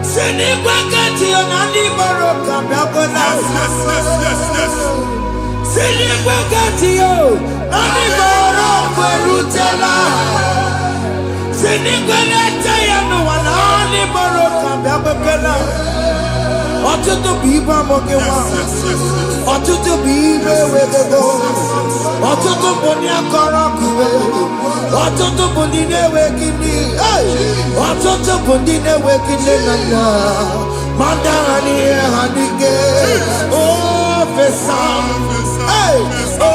Sinikwakati onani boroka biakola. Sinikwakati yo nani boroka rutela. Sinikwakati ya no wanani boroka biakola. Ọtụtụ bụ ibe amụghị nwa. Ọtụtụ bụ ibe ewegego. Ọtụtụ bụ ndị akọrọ ọkụwe. Ọtụtụ bụ ndị na-enweghị nne. Ọtụtụ bụ ndị na-enweghị nne na nna. Ma ndị agha n'ihe ha n'ike. O fesa. O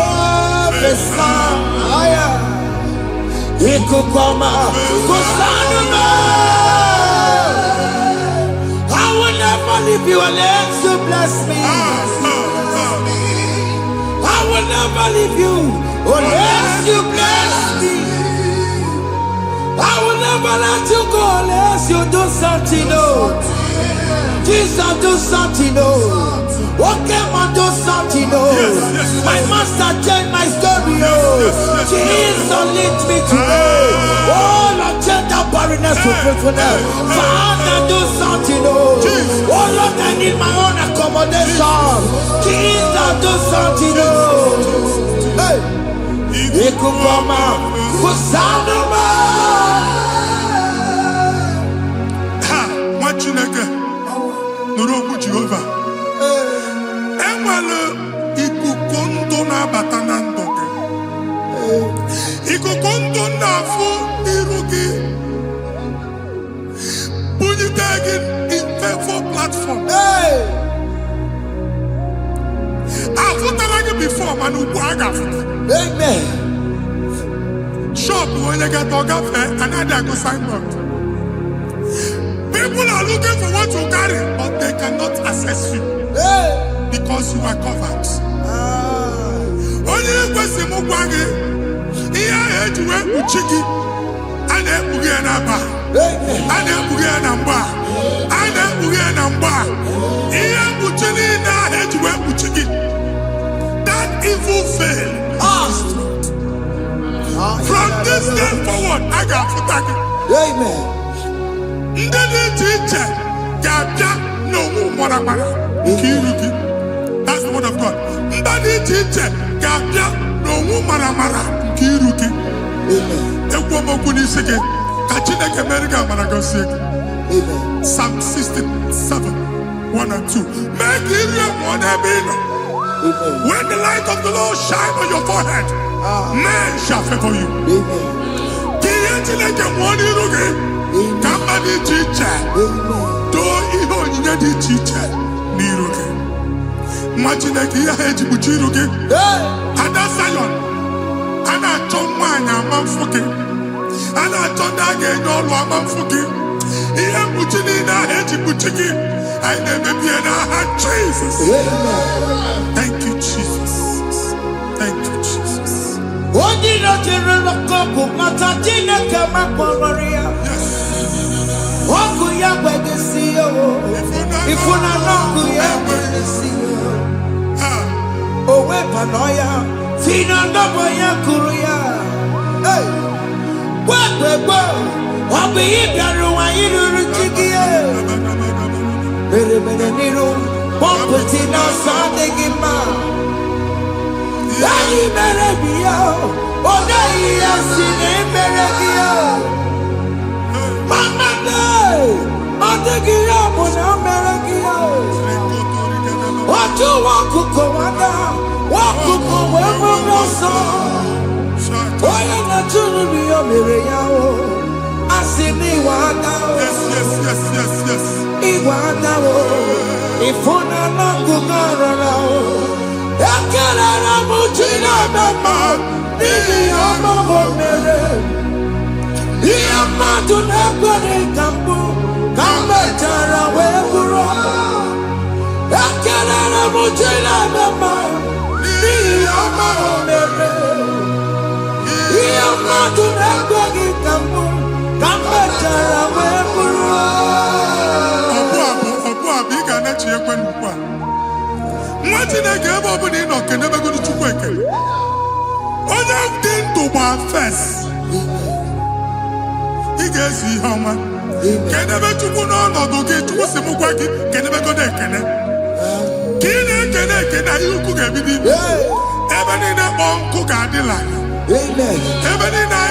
fesa. Ikuku ọma. Kusanụ m. I will never leave you unless you bless me. I will never leave you unless you bless me. I will never let you go unless you do something. No. Jesus do something, oh. What came and do something, oh. My master changed my story, oh. Jesus lift me today. Oh, Lord, change that barrenness to fruitfulness. Father, do something, oh. Oh, Lord, I need my own accommodation. Jesus, do something, oh. Hey. Ikukoma, Kusanuma. Ha, Machineke, Nuroku Jehovah. Enwale ikukondo na batanando. Ikukondo na fu irugi. Bunitagin in faithful platform. After before, man, who amen. Shop when you get to cafe, another go sign up. People are looking for what you carry, but they cannot access you because you are covered. Only person who wangi, here to work with chicky, and then we get a bar, and then we get a bar, and then we get a bar. Here we head to work with chicky. Evil fail. From this day forward, I got to thank you. Amen. Teacher, no more. That's the word of God. Teacher, no more. Kiruki. Amen. Psalm 67, 1 and 2. Make it one. When the light of the Lord shine on your forehead, men shall favor you. Jesus. Thank you, Jesus. Thank you, Jesus. First, he gets you how much. Can never to go on or get to what's the Mugwaki, can never go there, can you cook everything? Even in a bomb cook at the line. Even in a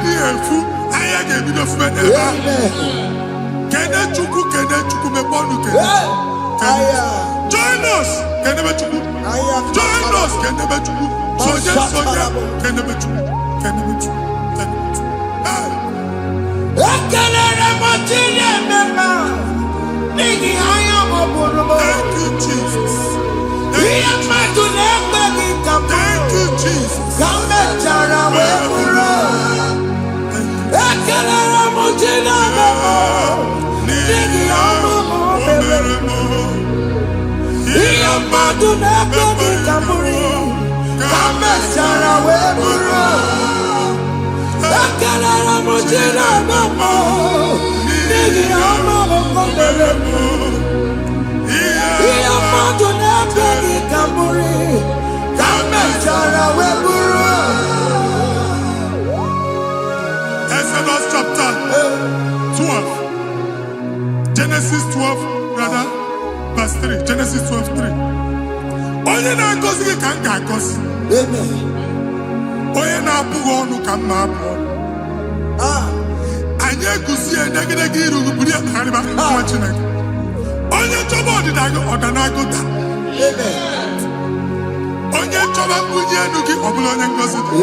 dear food, I gave you the friend. Can I to cook and then to cook a bond? Join us, can never to cook. Join us, can never to cook. So just so can never to cook. Can never to cook. Thank you, Jesus. Thank you, Jesus. Genesis 12, rather, verse 3. Genesis 12, 3. Onye na-agọzi gị ka m ga-agọzi. Onye na-abụghị ọnụ ka m na-abụ ọnụ. Anyị eguzie negedege iru gị buru ya karịba nwa Chineke. Onye chọba ọdịda gị ọdanagụda. Onye chọba mbunye elu gị ọ bụla onye ngọzi dị.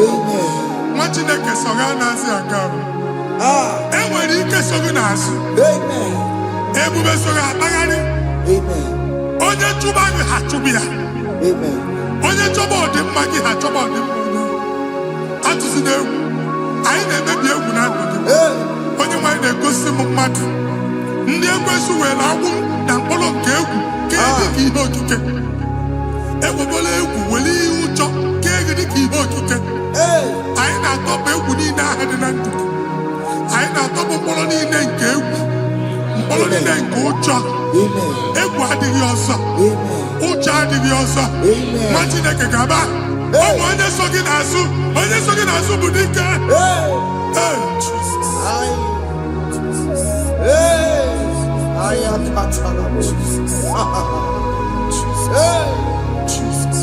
Nwa Chineke so ga na-azị aga ahụ. Enwere ike so gị n'azụ. Ebube so gị akpagharị. Onye chụba gị ha chụba ya. Onye chọba ọdịmma gị ha chọba ọdịmma onye. Atụzi n'egwu. Anyị na-emebi egwu na ndụ gị. Onye nwanyị na-egosi m mmadụ. Ndị ekwensu were agwụ na mkpụrụ nke egwu ka dị ka ihe okike. Ekwebola egwu were ihe ụjọ ka dị ka ihe okike. Anyị na-atọpụ egwu niile ahụ dị na ndụ. Anyị na-atọpụ mkpọrọ niile nke egwu. Mkpọrọ niile nke ụjọ. Egwu adịghị ọzọ. Ụjọ adịghị ọzọ. Nwa Chineke ga-aba. Ụmụ onye so gị n'azụ. Onye so gị n'azụ bụ dike. I am patron of Jesus. Jesus.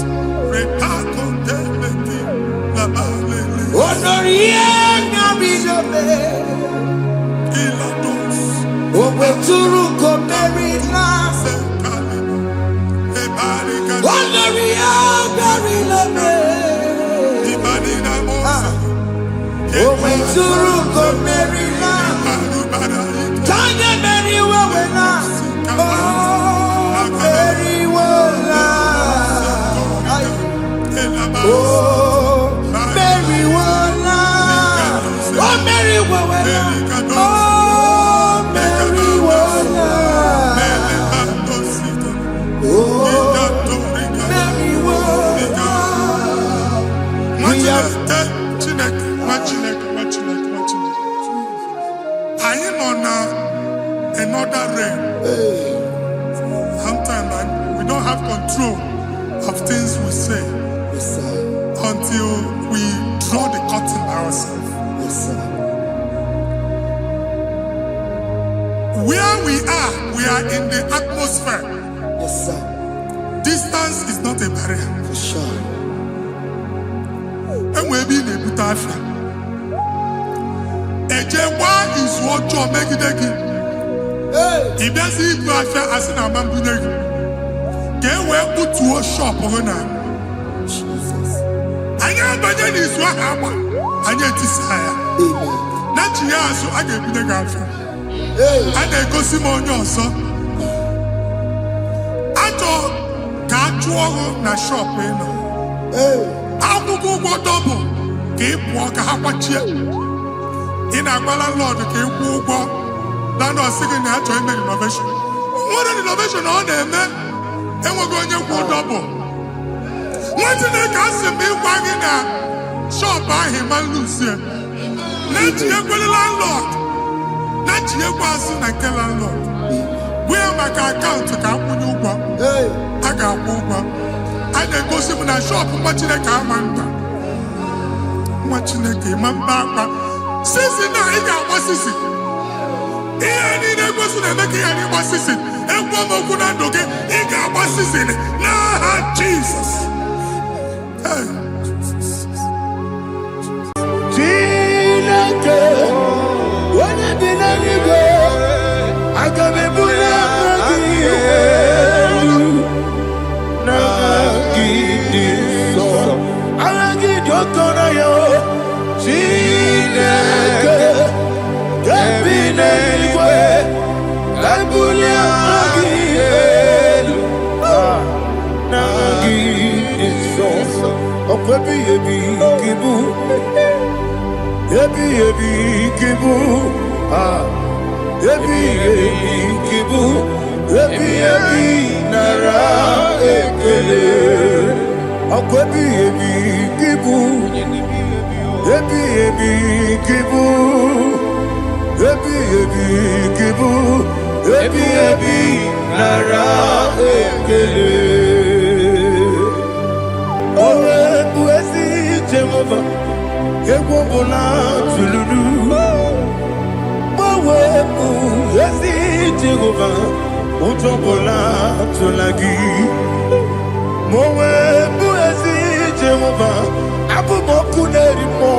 Another realm. Sometimes we don't have control of things we say until we draw the curtain by ourselves. Where we are in the atmosphere. Distance is not a barrier. For sure. And we'll be in a butafia. Ejewa is what you're making. If there's a butafia as in a man, get where put to a shop or not. I am Bajan is what happened. I get desire. Not you, so I get the girlfriend. And I go Simon also. I thought, can't you na shop? I will go double. Keep walk a half in a landlord, keep walk. Land or second natural innovation. What an innovation on them, man. And we're going to go double. What did they cast me wagging at? Shop by him and Lucia. Let you go landlord. Let you go and kill landlord. Where my account to come when you go? I got over. And then go see when I shop, watching a car man. Watching a game and back. Since now, he got what's this? He ain't able to make any what's this? And one more good and okay, he got what's this in it. Nah, Jesus. When I did any go, I got me put up again. I get your corner. Chineke, get me anywhere. I put you again. Jehovah, Jehovah, ujobola tulagi. Mowe buezi Jehovah, abu moku nerimo.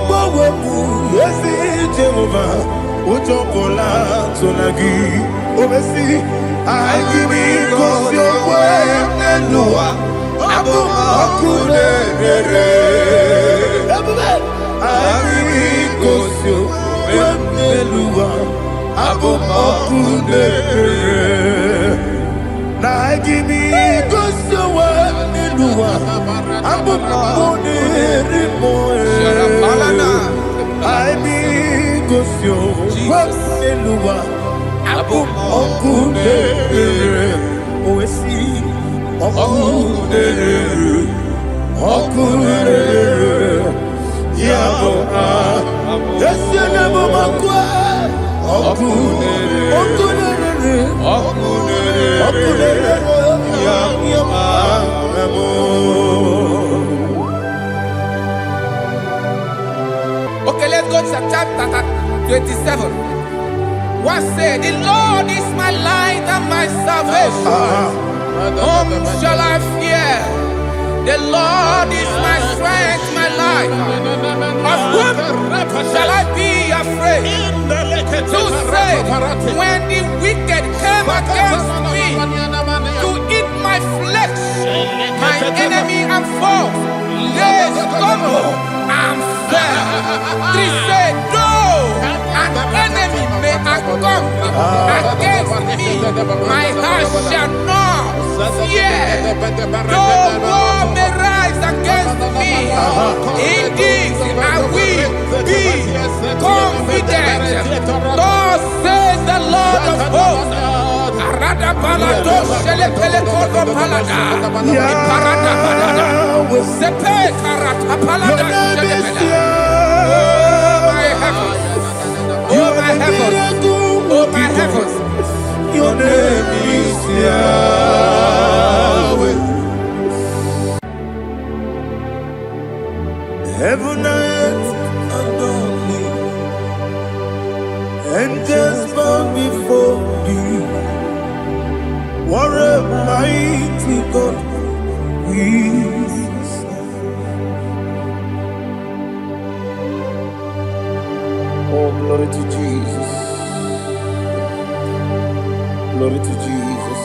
Mowe buezi Jehovah, ujobola tulagi. Obesi, I give you cause your way nelua. Abu moku nerere. I give you cause your way nelua. Abu moku nerere. Now give me cause your way nelua. Abu moku nerere. I be cause your way nelua. Abu moku nerere. Oh, see, moku nerere. Moku nerere. Yabo ah. Yes, you never moku. Moku nerere. Moku nerere. Moku nerere. Moku nerere. Yabo. Okay, let's go to chapter 27. What said, the Lord is my light and my salvation. Whom shall I fear? The Lord is my strength, my life. Of whom shall I be afraid? You said, when the wicked came against me to eat my flesh, my enemy and foe, they stumble and fell. They said, no, an enemy may come against me, my heart shall not fear. No war may rise against me. In this I will be confident. Thus says the Lord of hosts. Oh my heavens, oh my heavens, your name is Yahweh. Heaven and earth adore me, angels bow before thee. What a mighty God we serve. Oh, glory to Jesus. Glory to Jesus.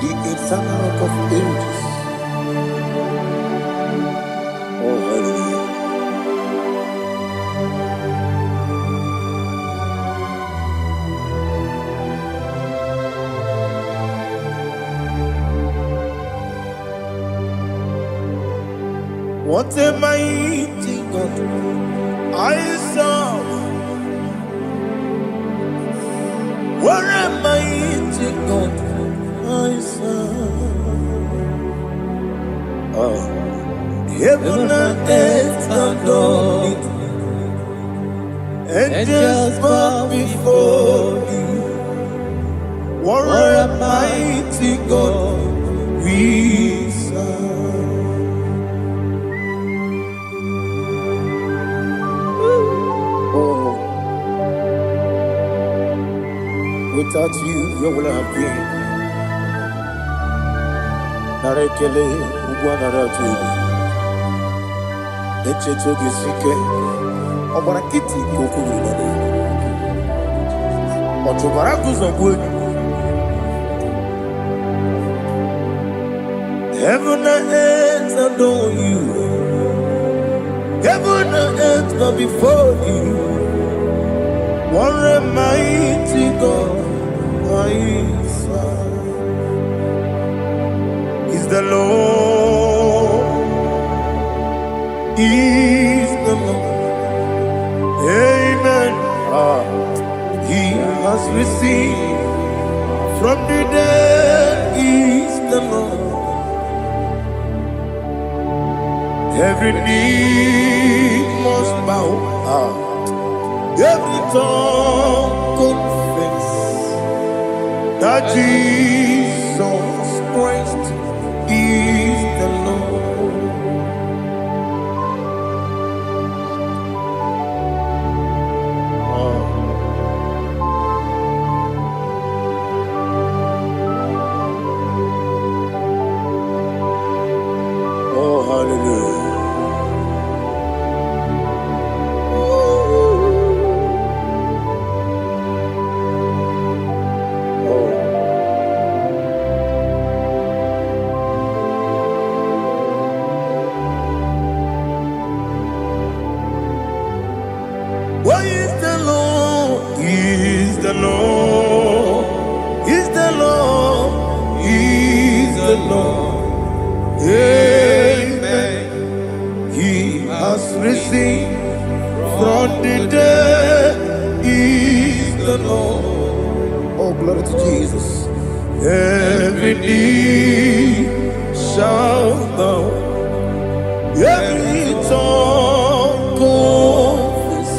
The eternal rock of ages. Oh, hallelujah. What a mighty God I serve. What a mighty God I serve. Oh. Heaven and earth adore it. Angels bow before you. What a mighty God we serve. Without you, where will I have been? Narekele, Ugwanaratu. Echechoge Sike, Obarakiti, Kokuru. Otobarakus of wood. Heaven and earth adore you. Heaven and earth bow before you. What a mighty God I serve. Is the Lord, is the Lord. Amen. He has received from the dead, is the Lord. Every knee must bow. Every tongue confess that Jesus Christ is the Lord. Lord. He's the Lord. He's the Lord. Amen. He has risen from the dead. He's the Lord. Oh, glory to Jesus. Every knee shall bow, every tongue confess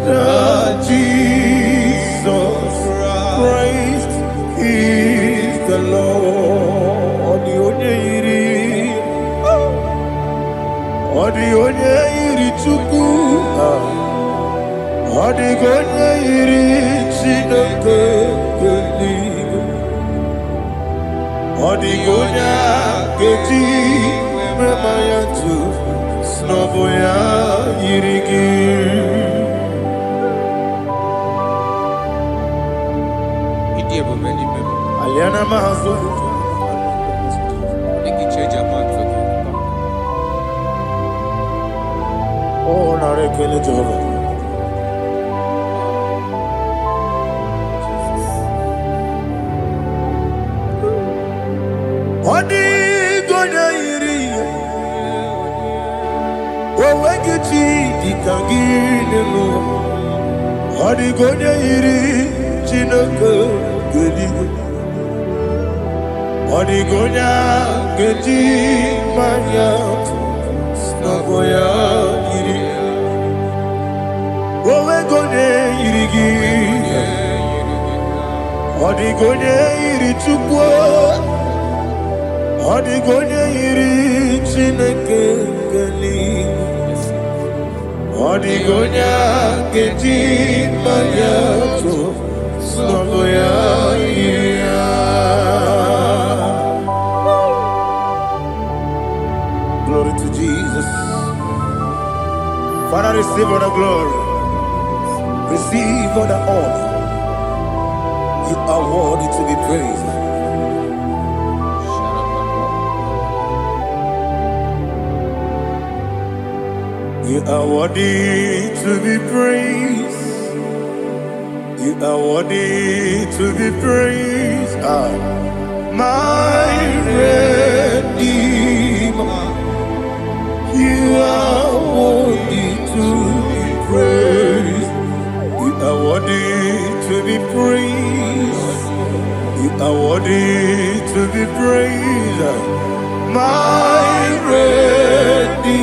that Jesus Christ is the Lord. Odi onye iri Chukwu, odi onye iri Chineke eluigwe, odi onye ga-eji mema ya tu n'ọbụ ya yiri gị. Aliana mahazo oh, nare kele Jehovah. Odi gonya iri owe gichi dikagine lo. Odi gonya iri Chineke geligo. Odi gonya geji manya snaboya iri owe gonya iri gi. Odi gonya iri Chukwu, odi gonya iri Chineke eluigwe, odi gonya geji manya snaboya iri. Glory to Jesus. Father, receive all the glory. Receive all the honor. You are worthy to be praised. You are worthy to be praised. You are worthy to be praised. My Redeemer. You are worthy to be praised. You are worthy to be praised. You are worthy to be praised. My Redeemer.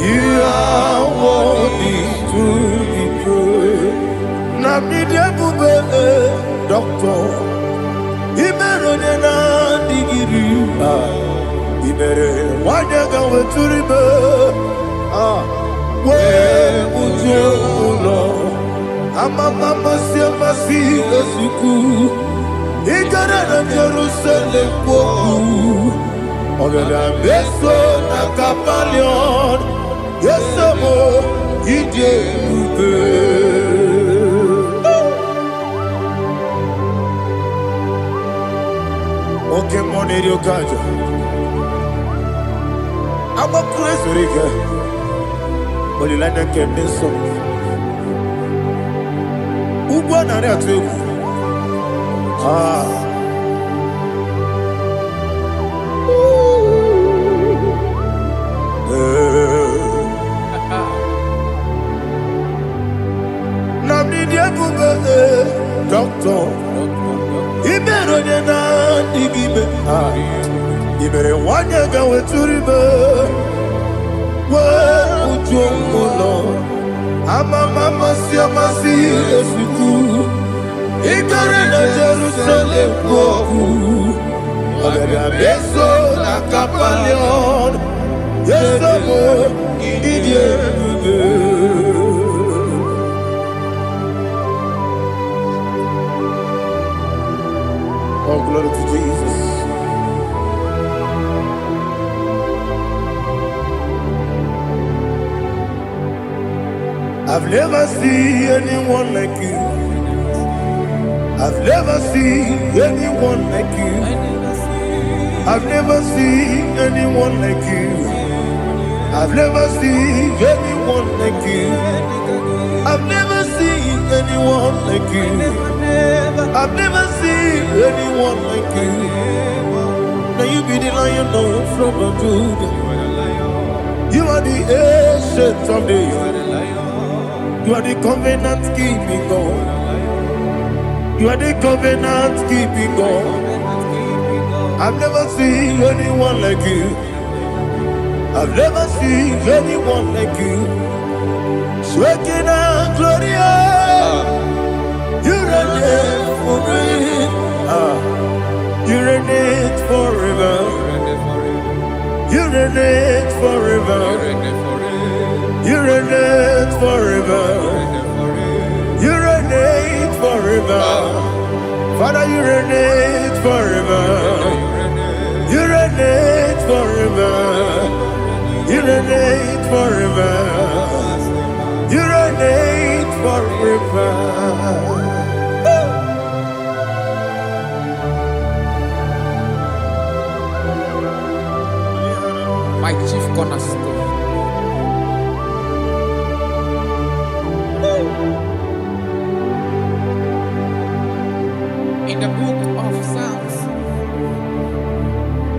You are worthy to be praised. Namidebube doctor. Imeronena digiri. Ibere wanyaga weturibe we ujulo amama masi esuku igara na Jerusalem kwoku ogada beso na kapalion yesemo ide ube. Okay, money yo kajo I'm a crazy rigger. But you like that Kevin song. Who won that too? Doctor. He better than you better want to go to river. Where would you go, Lord? I'm a mama, see a siku. He got in a Jerusalem, Ogada beso na kapalion. Yes, oh, glory to Jesus. I've never seen anyone like you. I've never seen anyone like you. I've never seen anyone like you. I've never seen anyone like you. I've never seen anyone like you. I've never seen anyone like you. Now you be the Lion from Judah. You are the ancient of days. You are the covenant keeping God. You are the covenant keeping God. I've never seen anyone like you. I've never seen anyone like you. Sweating and glorious. You reign for me. You reign forever. You reign forever. You reign forever. You reign forever. Father, you reign forever. You reign forever. You reign forever. You reign forever. My chief cornerstone. In the book of Psalms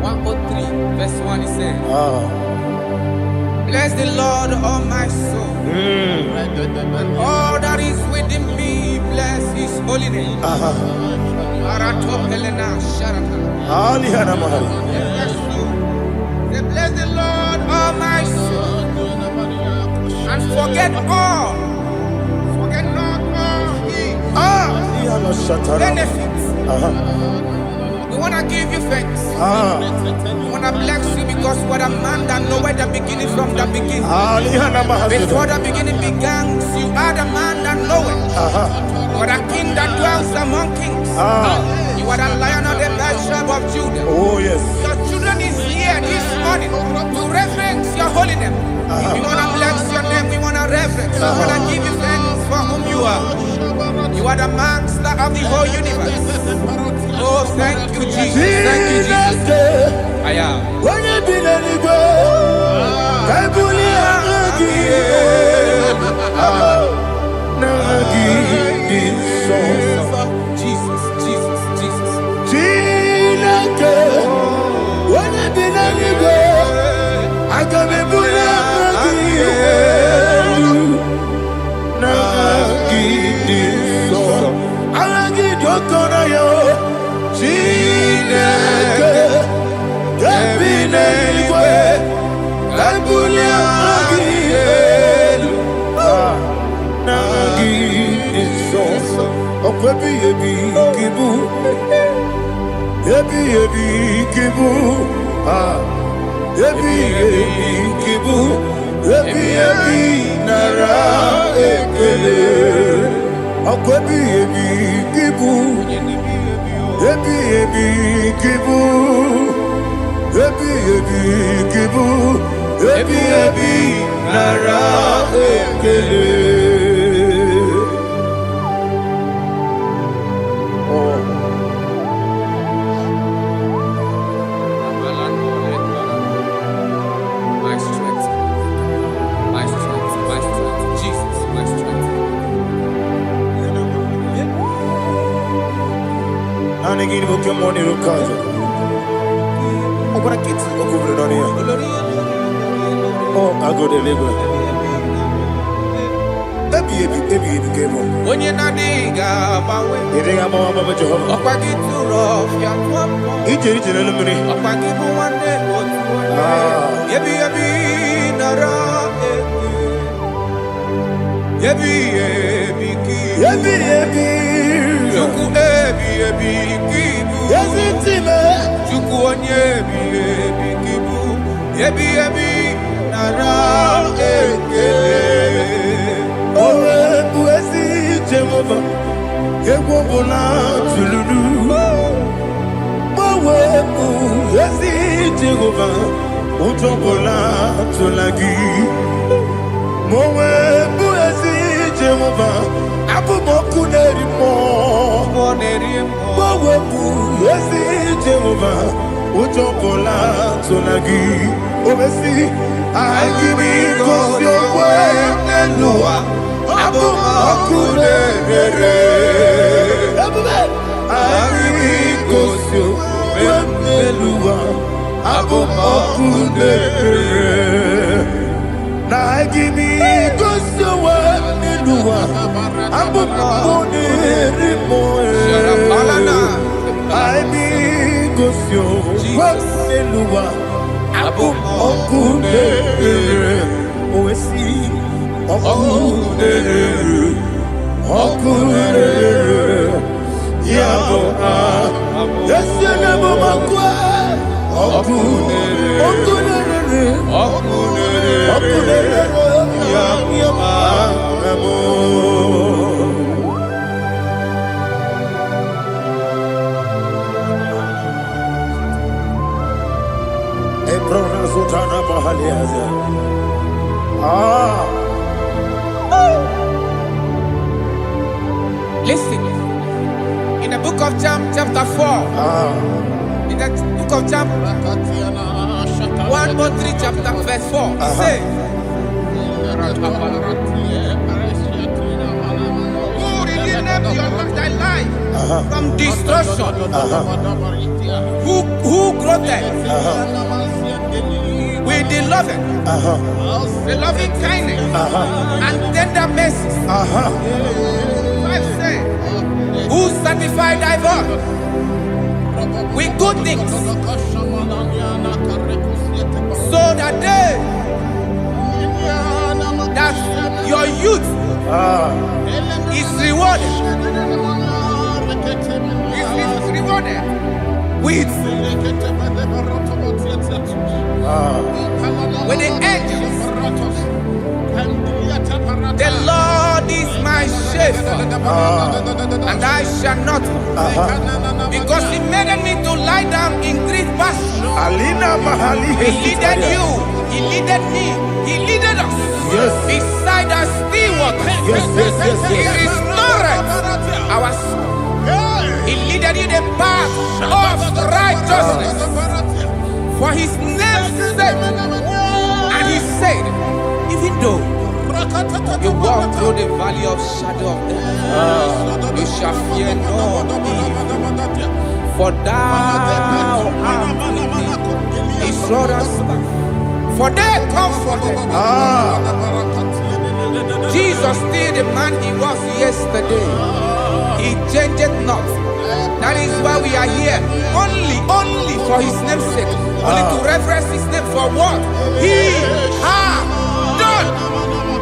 103, verse 1, it says, bless the Lord, all my soul, and all that is within me, bless his holy name. Bless the Lord, all my soul, and forget not all his benefits. We want to give you thanks. We want to bless you because what a man that knoweth the beginning from the beginning. Before the beginning began, you are the man that knoweth. What a king that dwells among kings. You are the Lion of the tribe of Judah. Oh yes. Your children is here this morning to reverence your holy name. We want to bless your name. We want to reverence. We want to give you thanks for whom you are. You are the master of the whole universe. Oh, thank you, Jesus. Thank you, Jesus. I am. When you be the Igbo, Jesus, Jesus, Jesus. When you be the Igbo, I can be I go deliver. When you're not digging, I give me your way and Listen, in the book of John, chapter 4, in the book of John 1:3, chapter verse 4, it says, who redeemed thy life from destruction, who groweth with the loving kindness and tender mercies. Who sanctified thy voice with good things, so that your youth is rewarded. Is rewarded with the angels. The Lord is my shepherd, and I shall not want, because He made me to lie down in green pastures. He leaded you, He leaded me, He leaded us beside the still waters. He restored our soul. He leaded you the path of righteousness for His name's sake. And He said, even though you walk through the valley of shadow of death, you shall fear no evil, for thou art with me. His rod and staff, for they comforted. Jesus still the man He was yesterday. He changed not. That is why we are here, only for His name's sake, only to reverence His name for what He has done.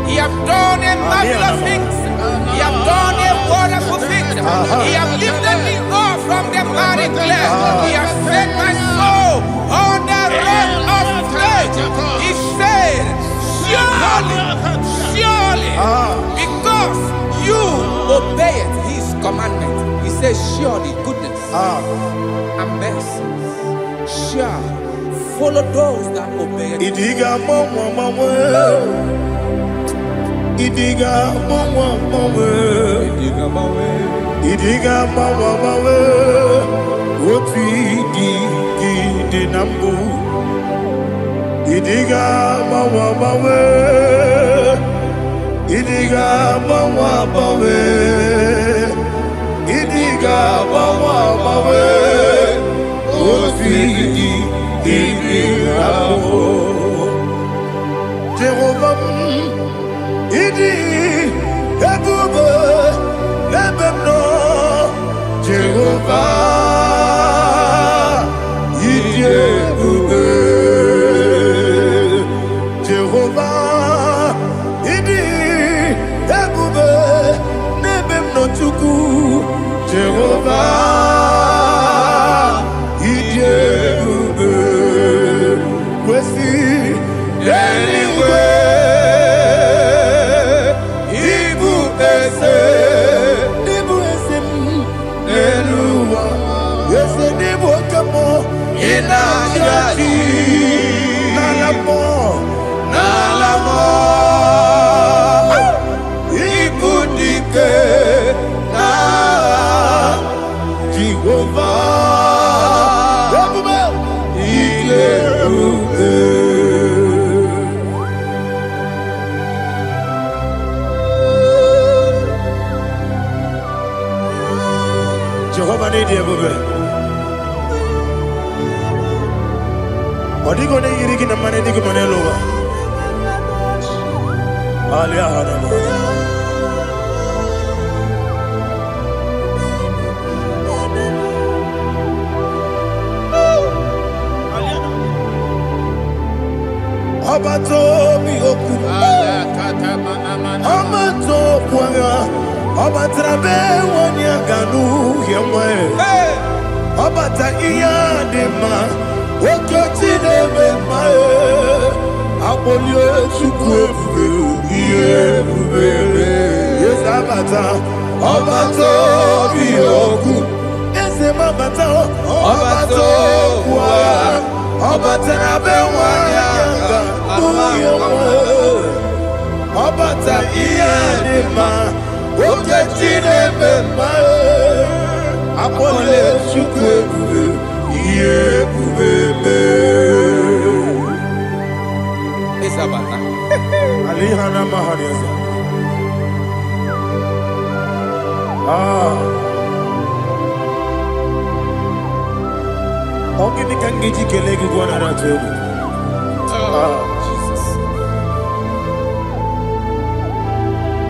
He has done a marvelous things. He has done a wonderful thing. He has lifted me up from the miry clay. He has set my soul on the rock of faith. He said, surely, because you obeyed His commandment. He says, surely goodness and mercy shall follow those that obey Him. Idiga mawe Oti di nambu Idiga mawe Idiga mawe Idiga mawe Oti di nambu Jehovah Idi Ebube Ebemno Jehovah Idi Ebube Jehovah Idi Ebube Nebemno Chuku Jehovah Idi Ebube Kwesi anyway Jehovah need you, baby. What are you going to get in the money? You're going to lower. Abato mi oku, Amato kwanga, Abatrabe wanya ganu yemwe, Abata iya dema, Okoti deme mae, Abolio chukwe iye bubebe, Yes Abata, Abato mi oku, Ese mabata, Abato kwanga, Abatrabe wanya Obata iyadima okechine bema apole chukwe iye bubebe Isabata. alihana mahariza Ogini kangiji kelegi gwana ratu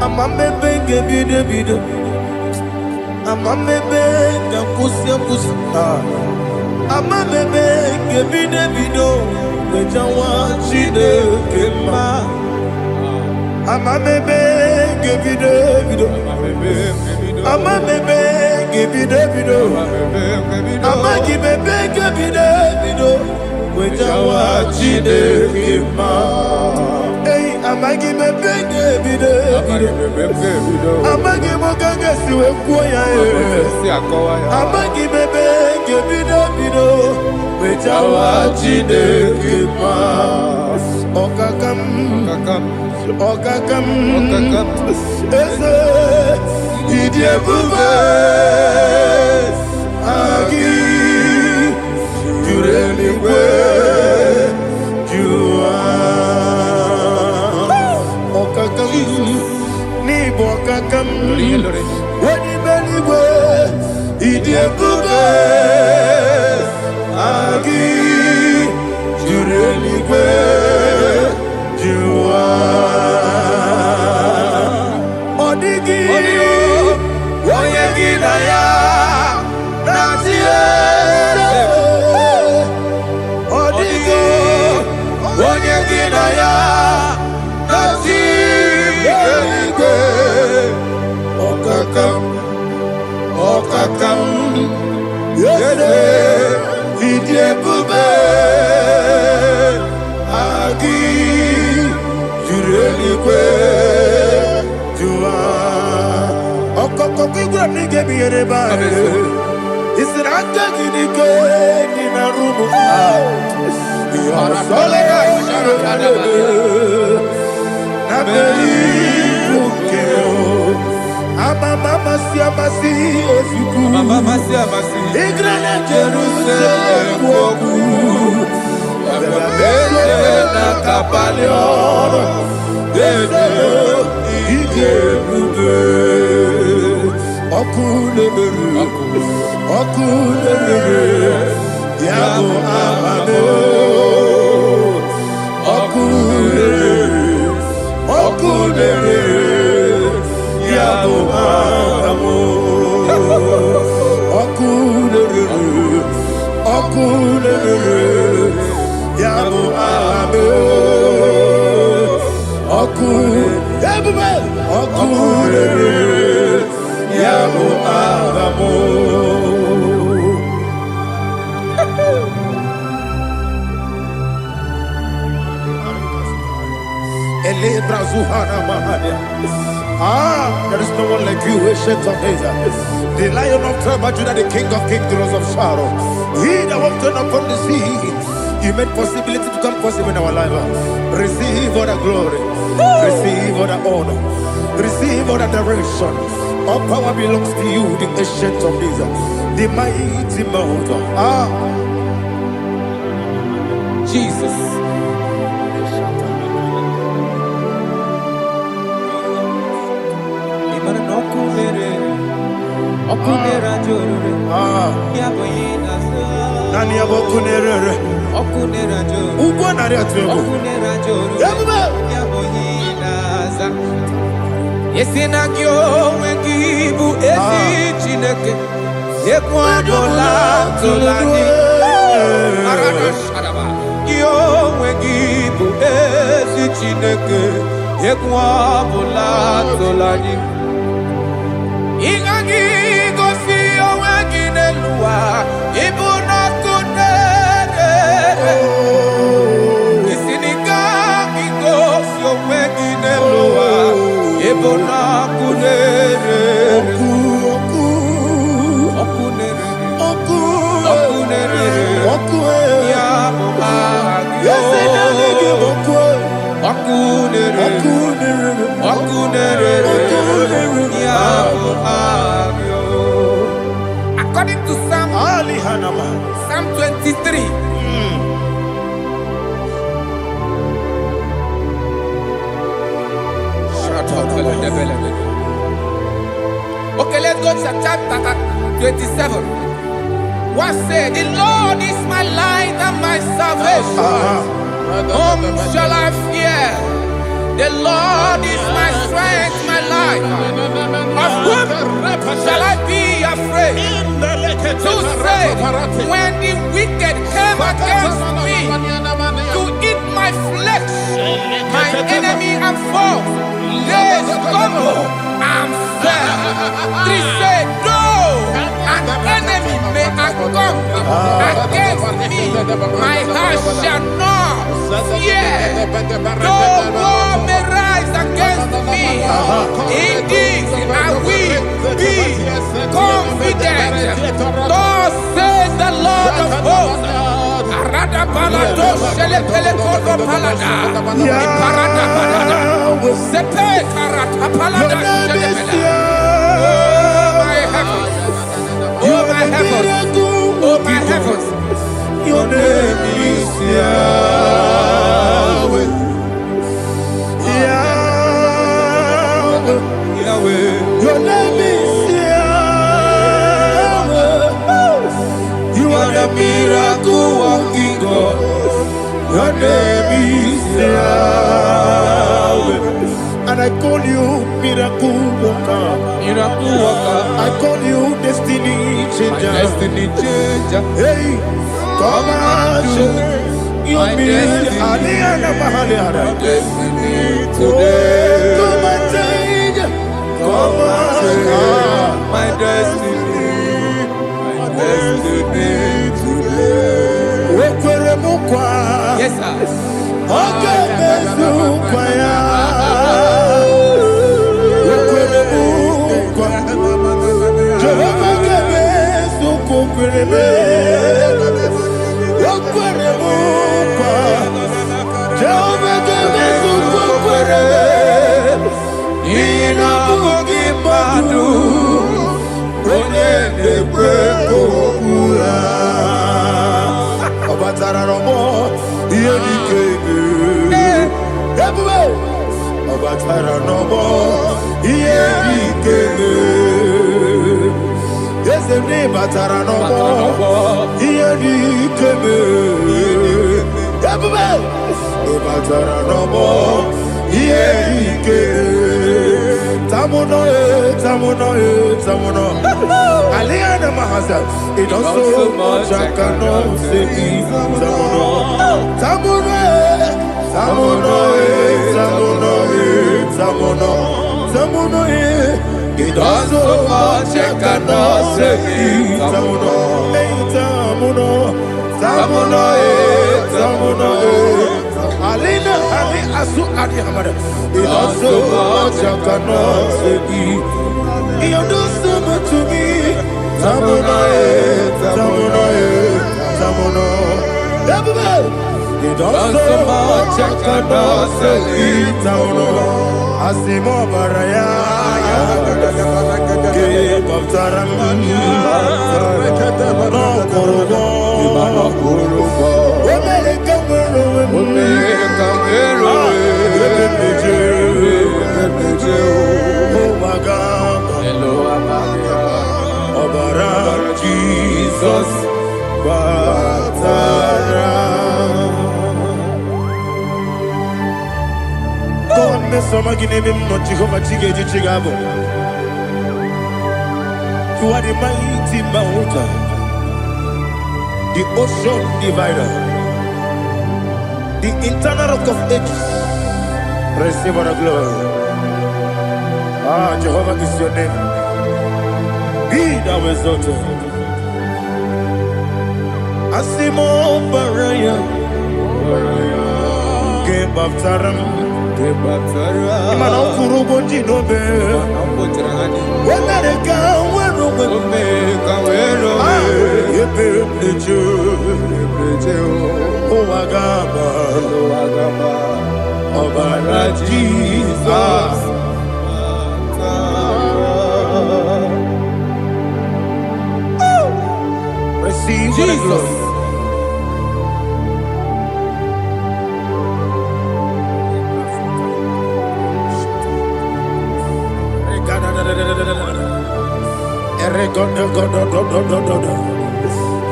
Amamebe gebide bide, amamebe gakusia kusi. Amamebe gebide bido, bejawa chide kema. Amamebe gebide bido, amamebe gebide bido, amagibebe gebide bido, bejawa chide kema. Amagi bebenge bide, amagi mokanga siwe kuya amagi bebenge bide bido, bejawa chide kima. Okakam, ese idie bube, agi jureli kwe, ni bokakam wani beligwe idiekube agi jureligwe jua odigi oyegi na ya nazie odigi oyegi na ya Okakam, yede, idie bube, agi, jureli kwe, jua. Okokokigura nige biyere bae, isiranga gidike nina rumu. Yarasolega sharakadaba, nabeli bukeo. Mama siamasi ofiku Mama siamasi Igrana Jerusalem woku Bele na kapalion Dede ige bube Okulere Yabo amame Okulere Yabo amo, okulere, yabo amo, okulere, yabo amo. Ele brazuhana mahania. There is no one like you, ancient of days. The Lion of tribe of Judah, the King of kings, the Rose of Sharon. He that walked upon the sea. You made possibility to come possible in our life. Receive all the glory. Receive all the honor. Receive all the direction. All power belongs to you, the ancient of days. The mighty mountain. Jesus. Nani abokunerere. Ugbo nari atwego. Yesinagyo wengibu ezi chineke ekwadola tolani arada shadaba yo wengibu ezi chineke ekwadola tolani ingagi gosi owegineluwa ibuna kunere isinika gosi owegineluwa ibuna kunere According to Psalm 23. Okay, let's go to chapter 27. What said? The Lord is my light and my salvation. Whom shall I fear? The Lord is my strength, my life. Of whom shall I be afraid? To say, when the wicked came against me to eat my flesh, my enemy and foe, they stumble and fell. Three said, no, an enemy may come against me, my heart shall not fear. No war may rise against me. Indeed, I will be confident. Thus says the Lord of hosts. Arada balado shele pele kodo palada. Iparada balada. Sepe karata palada shele pele. Oh my heavens. Oh my heavens. Oh my heavens. Your name is Yahweh. Yahweh. Your name is Yahweh. You are the miracle working God. Your name is Yahweh. And I call you miracle worker. Miracle worker. I call you destiny changer. Destiny changer. Hey, come on, your destiny. Today. Come and change. Come on, my destiny. My destiny today. Yes, sir. Okay, it does so much I cannot say. It does so much I cannot say. Alina Ali Asu Adi Hamada. It does so much I cannot say. You do so much to me. Tamuno. You do so much I cannot say. Tamuno. Asimo Baraya. Give up Taramani. No Korobo. Oh my God. Hello, Obaraji. You are the mighty mountain, the ocean divider, the internal rock of ages. Receive our glory. Ah, Jehovah is your name. Be thou exalted. Asimo Baraya, Gebaptaram, Imano Kurubo Jinobe, Wemereka, Oagaba, Obara Jesus. Receive Jesus.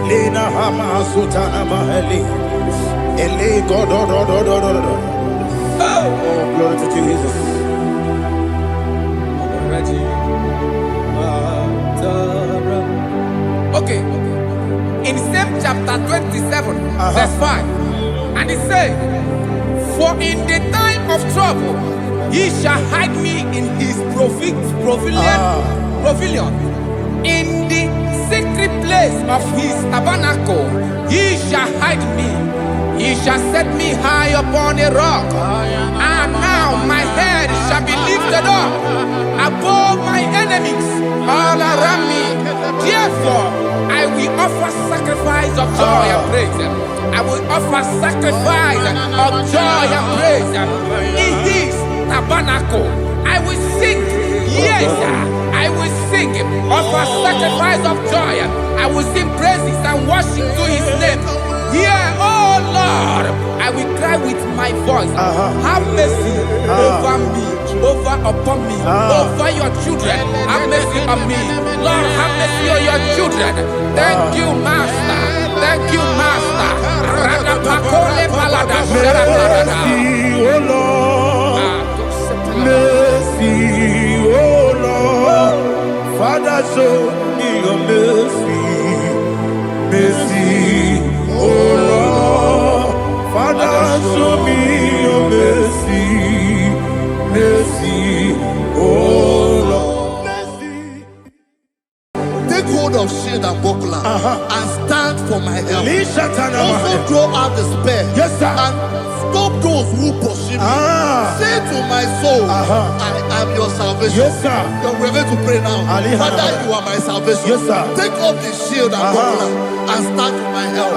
Lina Hama Sutana Maheli. Ele God. Oh, glory to Jesus. Okay. In same chapter 27, verse 5, and it says, "For in the time of trouble, he shall hide me in his pavilion. In the secret place of his tabernacle, he shall hide me. He shall set me high upon a rock. And now my head shall be lifted up above my enemies all around me. Therefore, I will offer sacrifice of joy and praise. I will offer sacrifice of joy and praise in his tabernacle. I will sing, yes, I will sing, offer sacrifice of joy. I will sing praises and worship to his name. Here, oh Lord, I will cry with my voice. Have mercy over me, upon me, over your children. Have mercy on me. Lord, have mercy on your children. Thank you, Master. Thank you, Master. Mercy, oh Lord. Mercy, oh Lord. Father, show me your mercy. Mercy, oh Lord. Father, show me your mercy. Mercy, oh Lord. Mercy. Take hold of shield and buckler and stand for my help. Also throw out despair. Yes, sir. And stop those who pursue me. Say to my soul, I am your salvation. Yes, sir. We're going to pray now. Father, you are my salvation. Yes, sir. Take off the shield and buckler and stand for my help.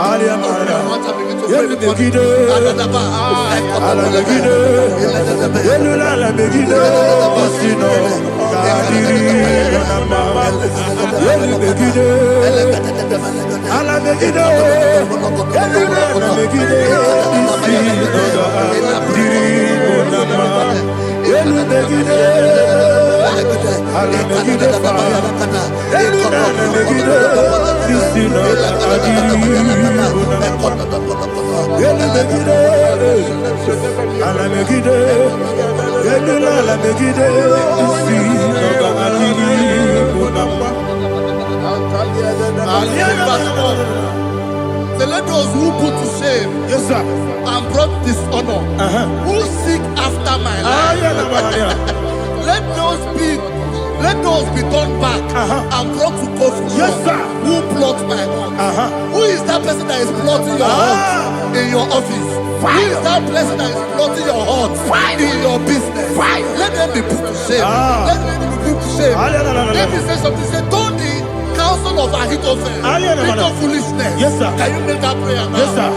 Let those who put to shame, yes, sir, and brought dishonor, who seek after my life, let those be turned back and brought to confusion. Yes, sir. Who plot my heart? Who is that person that is plotting your heart in your office? Who is that person that is plotting your heart in your business? Let them be put to shame. Let them be put to shame. Let me say something. Say, don't the counsel of Ahithophel make of foolishness. Yes, sir. Can you make that prayer now? Yes, sir.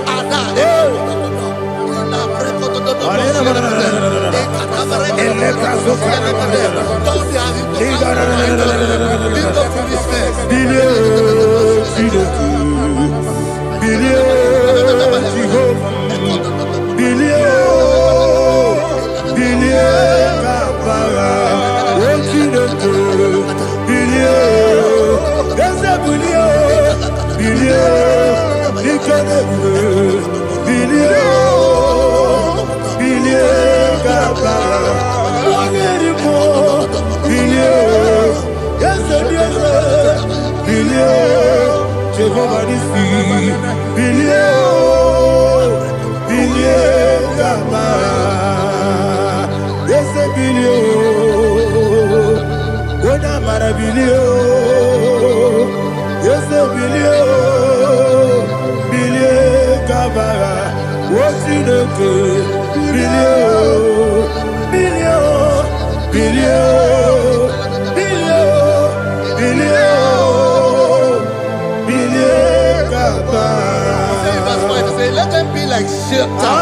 Bilio, Jehovah Nissi, Bilio, Bilio, Gama, yes, Bilio, Wona Marabilio, yes, Bilio, Bilio, Gama, what's in the good, Bilio, Bilio, Bilio, Bilio, Bilio. Say, let them be like shelter.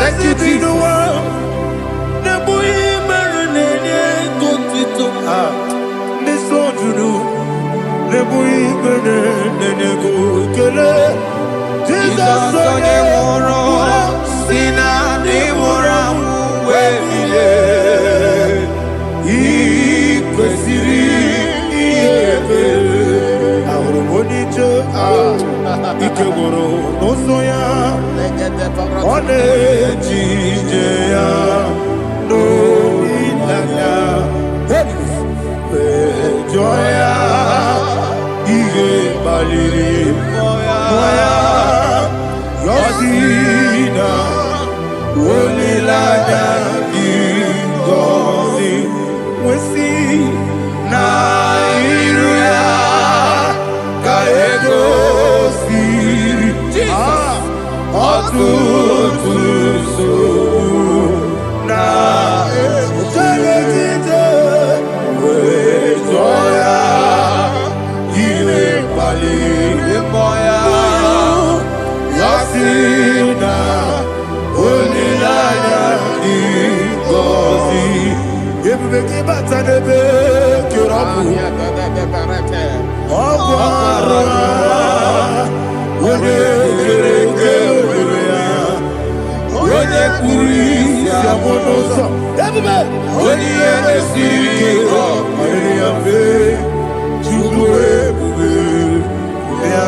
Thank you, Jesus. Ikegoro n'ụzọ One ejije ya n'olilanya Wejọ ya ihe kpaliri mmụọ ya Yọzi na olilanya dị ngọzi Nwesi na iru ya ka ego ọtụtụ nsogbu na echelegide wee jụọ ya ihe kpaliri mmụọ ya ya si na olileanya dị ngọzi ebube gị bata n'ebe kere ọgwụ arụ onye onye kpuru isi amụ n'ụzọ onye ihe na-esiri ike ọrịrị ya mfe Chukwu ebube ya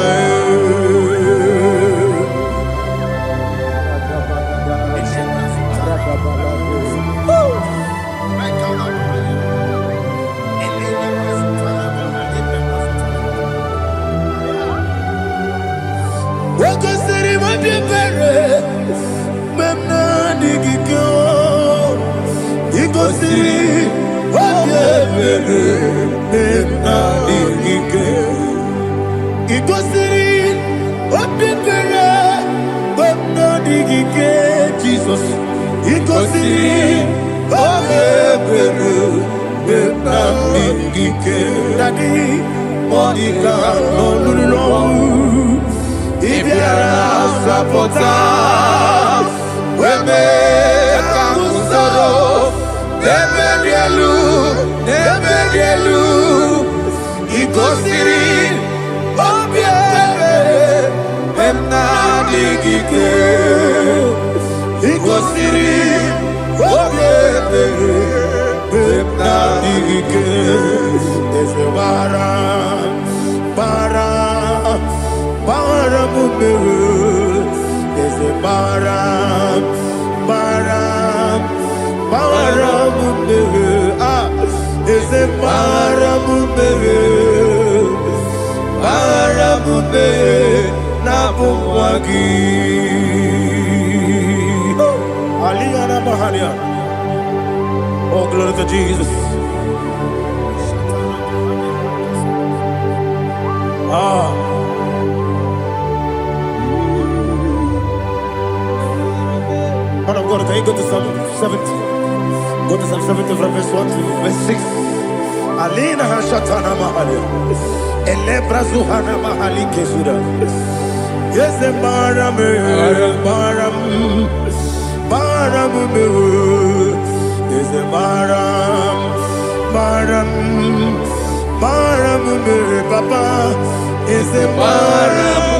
Wekosiri mabibere memna digiko Igosiri mabibere memna digike Igosiri mabibere memna digike Jesus Igosiri mabibere memna digike Daddy Monica no Ibiara sapota weme kamusoro nebedielu igosiri obiebe emna digike igosiri obiebe emna digike ezebara there's a baram, there's a baramube, Nabumwagi. Aliyana Mahalia. Oh, glory to Jesus. Man of God, can you go to Psalm 70? Go to Psalm 70 from verse 1 to verse 6. Alina Hashatana Mahali. Elebra Zuhana Mahali Kesuda. Yes, the Baram. Yes, the Baram. Papa. Yes, the Baram.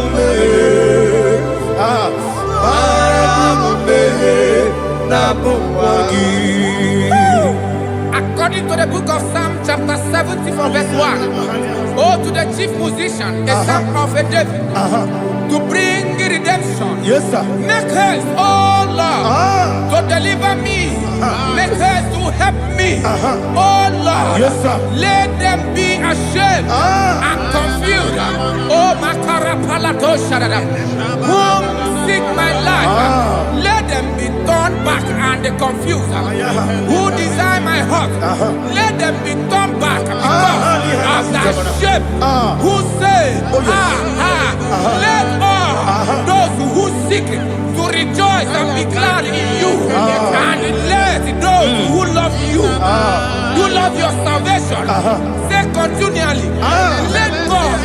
According to the book of Psalm chapter 70 from verse 1, oh, to the chief musician, a psalm of a David, to bring redemption. Yes, sir. Make haste, oh Lord, to deliver me Make haste to help me. Oh Lord, Yes, sir. let them be ashamed and confused. Oh Makara Palato Shadada, who seek my life, let them be turned back and confused. Who desire my heart, let them be turned back because of that shame. Who say, let all those who seek to rejoice and be glad in you, and let those who love you, who love your salvation, say continually, let God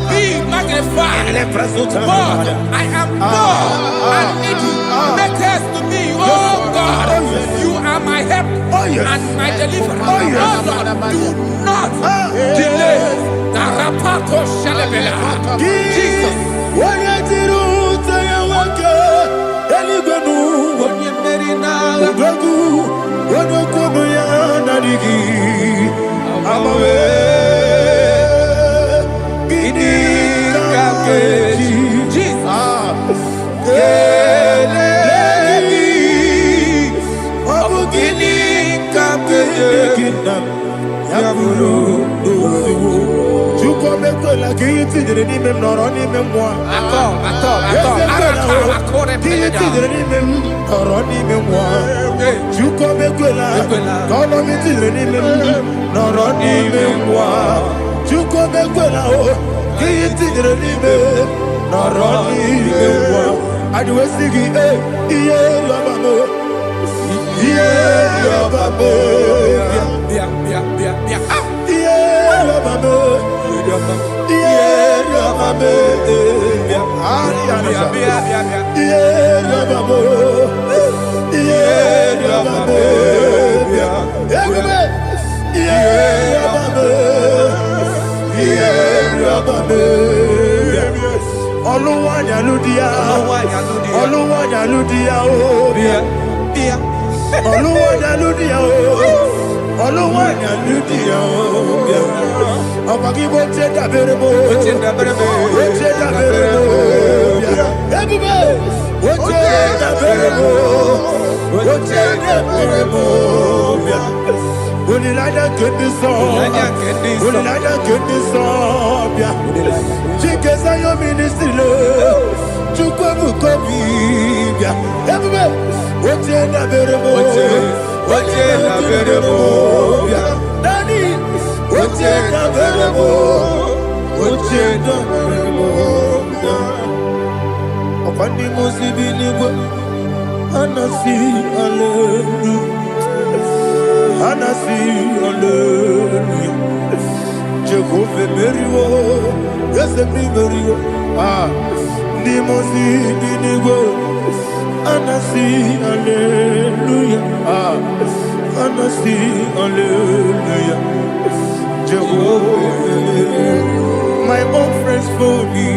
be magnified. God, I am poor and needy. Make haste to me, oh God. You are my help and my deliverer. Oh Lord, do not delay. Tarapato Shalabela. Jesus. My own friends for me,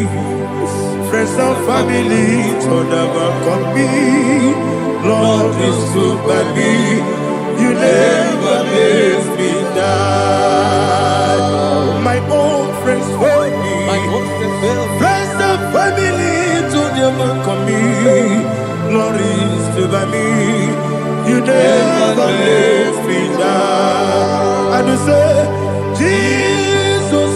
friends and family to never come me. Lord is good by me, you never let me die. My own friends for me, friends and family to never come me. Lord is good by me, you never let me die. And you say, Jesus,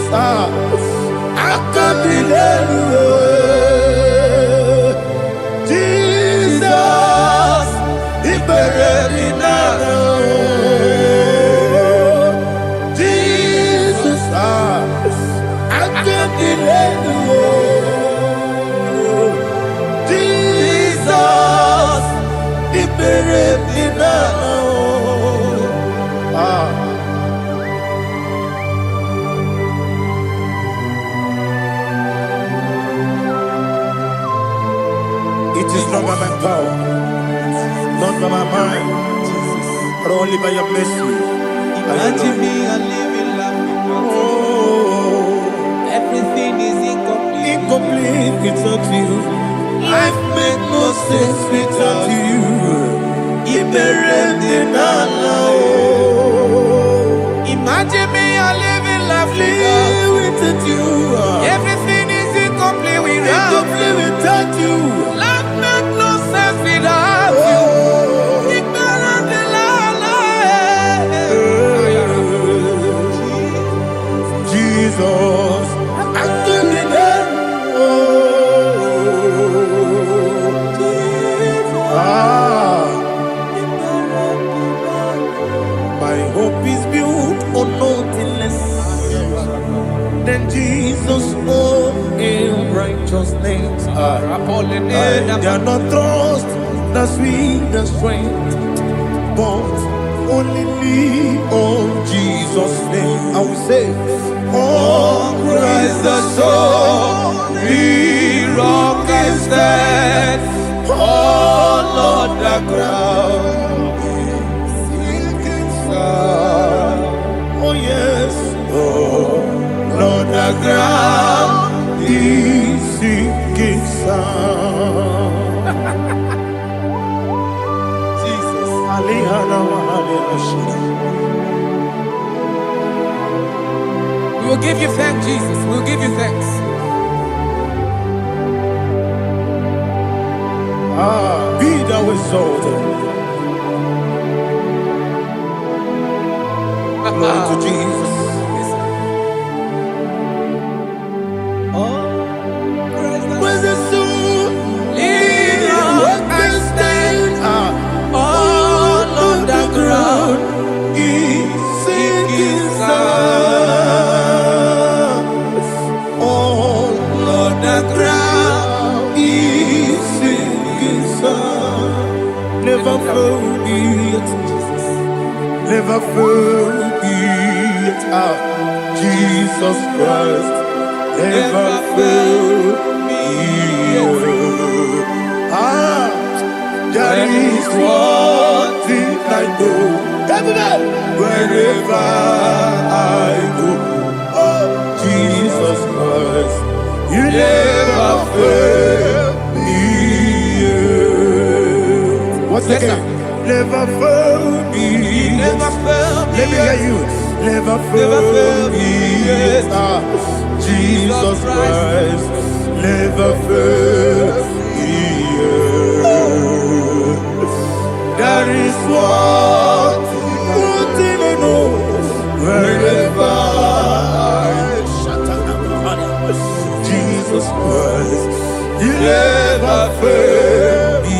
I can't believe you. Jesus, He buried in Jesus, I can't believe you. Jesus, He buried in It is not by my power, not by my mind, but only by your mercy. Imagine me a living life. Oh, Everything is incomplete. incomplete without you. Life makes no sense without you. Imagine me a living life. Without you. Everything is incomplete without Incomplete without you. Life makes no sense without you. Oh, Ignorant the life. Jesus, until the end. My hope is built on nothing less than Jesus' own righteousness. I dare not trust the sweetest strength, but only lean on Jesus' name. I will say, oh, Christ the solid rock and stand. Oh, Lord, the ground is sinking sand. Oh, yes, oh, Lord, the ground is sinking sand. Jesus, We will give you thanks, Jesus. We will give you thanks. Be thou exalted. Glory to Jesus. Where's the soul? What can stand? All on the ground is sinking sand. All on the ground is sinking sand. Never forget, never forget, Jesus Christ. Never forget. There is one thing I know. Wherever I go, oh, Jesus Christ, you never fail me. What's the name? Never fail me. Never fail me. Let me hear you. Never fail me. Jesus Christ, never fail me. There is one thing I know. Wherever Jesus Christ, you never fail me.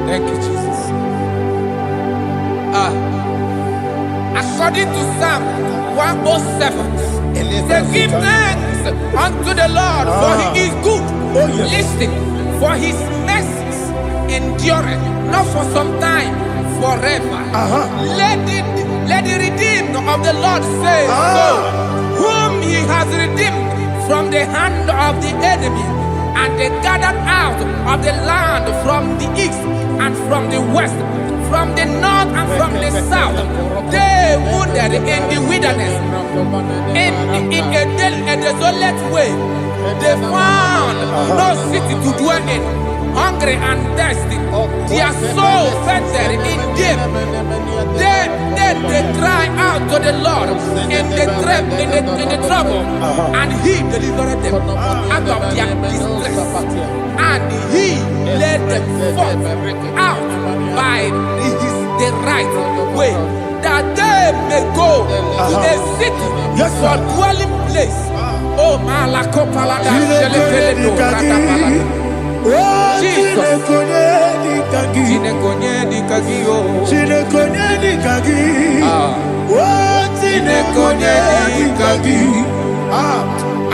Thank you, Jesus. According to Psalm 107, they give thanks unto the Lord, for he is good. Listen, for his mercies endureth, not for some time, forever. Let the redeemed of the Lord say so, whom he has redeemed from the hand of the enemy, and they gathered out of the land from the east and from the west, from the north and from the south. They wandered in the wilderness, in a desolate way. They found no city to dwell in, hungry and thirsty. Their soul fainted in deep. They cry out to the Lord in the trouble, and he delivered them out of their distress, and he led them forth out by the right way, that they may go to a city for dwelling place. Oh, Malakopalada, Jesus.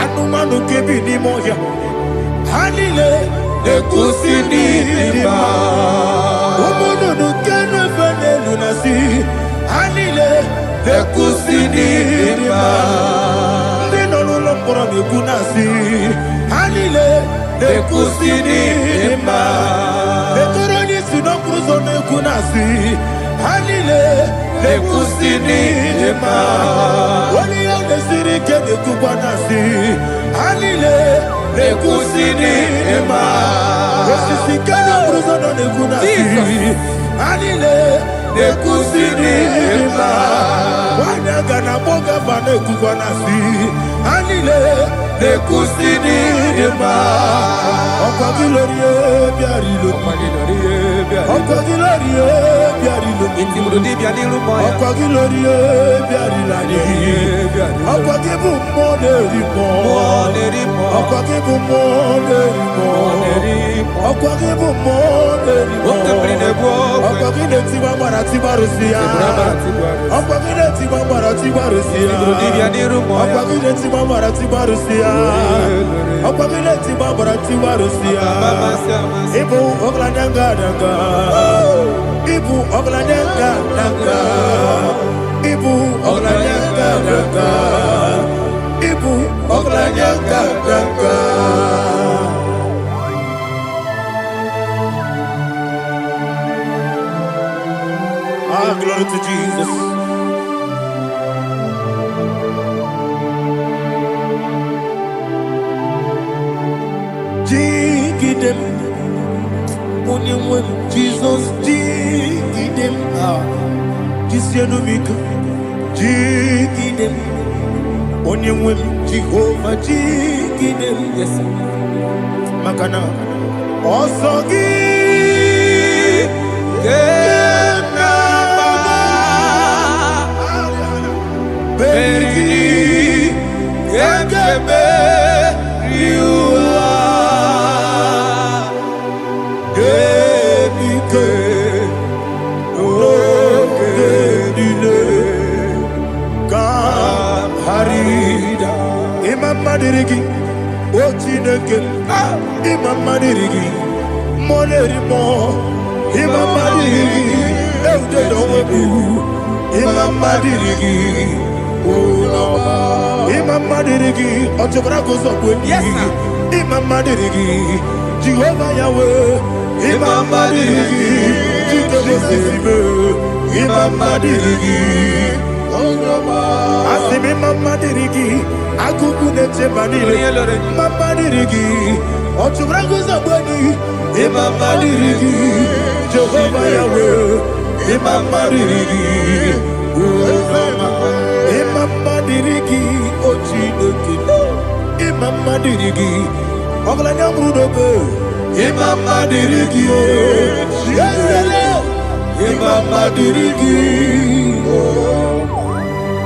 Anumanu kebi ni moya Hanile Nekusini Nima Umuno nukene fene lunasi Hanile Nekusini Nima Nino lulopura mikunasi Hanile Nekusini Nima Netoroni sinokruzo nekunasi Hanile Nekusini Nima nekusini ema. Osisi kena bruzo no nekuna si. Anile nekusini ema. Wanaga na boga bane kukwana si. Anile nekusini ema. Okogilorie biarilo. Okogilorie biarilo. Intimudi biadilu moya. Okogilorie biarilani. Okogibu monerimo. Okogibu monerimo. Okogibu monerimo. Okogine tiba mara tiba rusia. Okogine tiba mara tiba rusia. Okogine tiba mara tiba rusia. Okogine tiba mara tiba rusia. Ibu oglanyanga danga. Ibu oglanyanga danga. Ibu oglanyanga danga. Ibu oglanyanga danga. Ah, glory to Jesus. Jigidem, Onyemwem, Jesus, Jigidem, Jisianumika, Jigidem, Onyemwem, Jehovah, Jigidem, yes, Makana, Osogi, Berigi, Gekebe, Riua, Gebike, Ogedile, Harida, Imam Madirigi, Ochineke, Imam Madirigi, Monerimo, Imam Madirigi, Eudedobu, Imam Madirigi. Imam Madirigi, Otobrago Zobweni. Yes, sir. Imam Madirigi, Jehovah Yahweh. Imam Madirigi, Jitobosisibe. Imam Madirigi, Asim Imam Madirigi, Akukune Chemanile. Imam Madirigi, Otobrago Zobweni. Imam Madirigi, Jehovah Yahweh. Imam Madirigi, Imam Madirigi, Ochineke. Imam Madirigi, Oglanya Brudobe. Imam Madirigi, Imam Madirigi.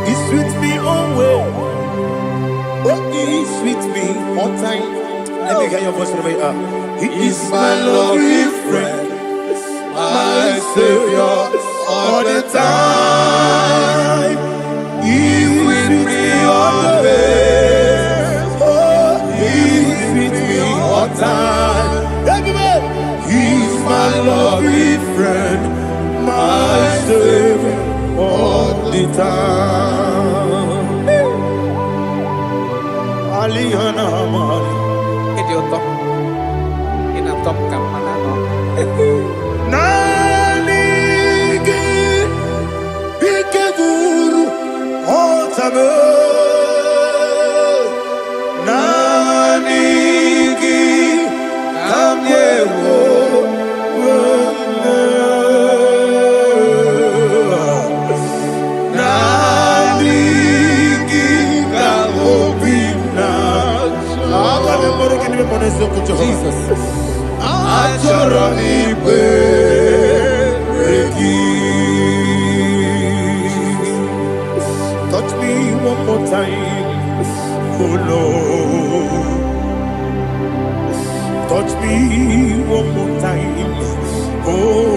He sweet me always. Oh, he sweet me all time. Let me hear your voice from here. He is my lovely friend, my Savior all the time. He's with me always. Oh, he's with me all time. He's my lovely friend, my Savior all the time. Aliana Mari. Idiota. Inatom kamanano. Nanigi Ikeguru Otame Nanigi Kamyewo Nanigi Kamobina Jesus Achoronipe touch me one more time, oh Lord. Touch me one more time, oh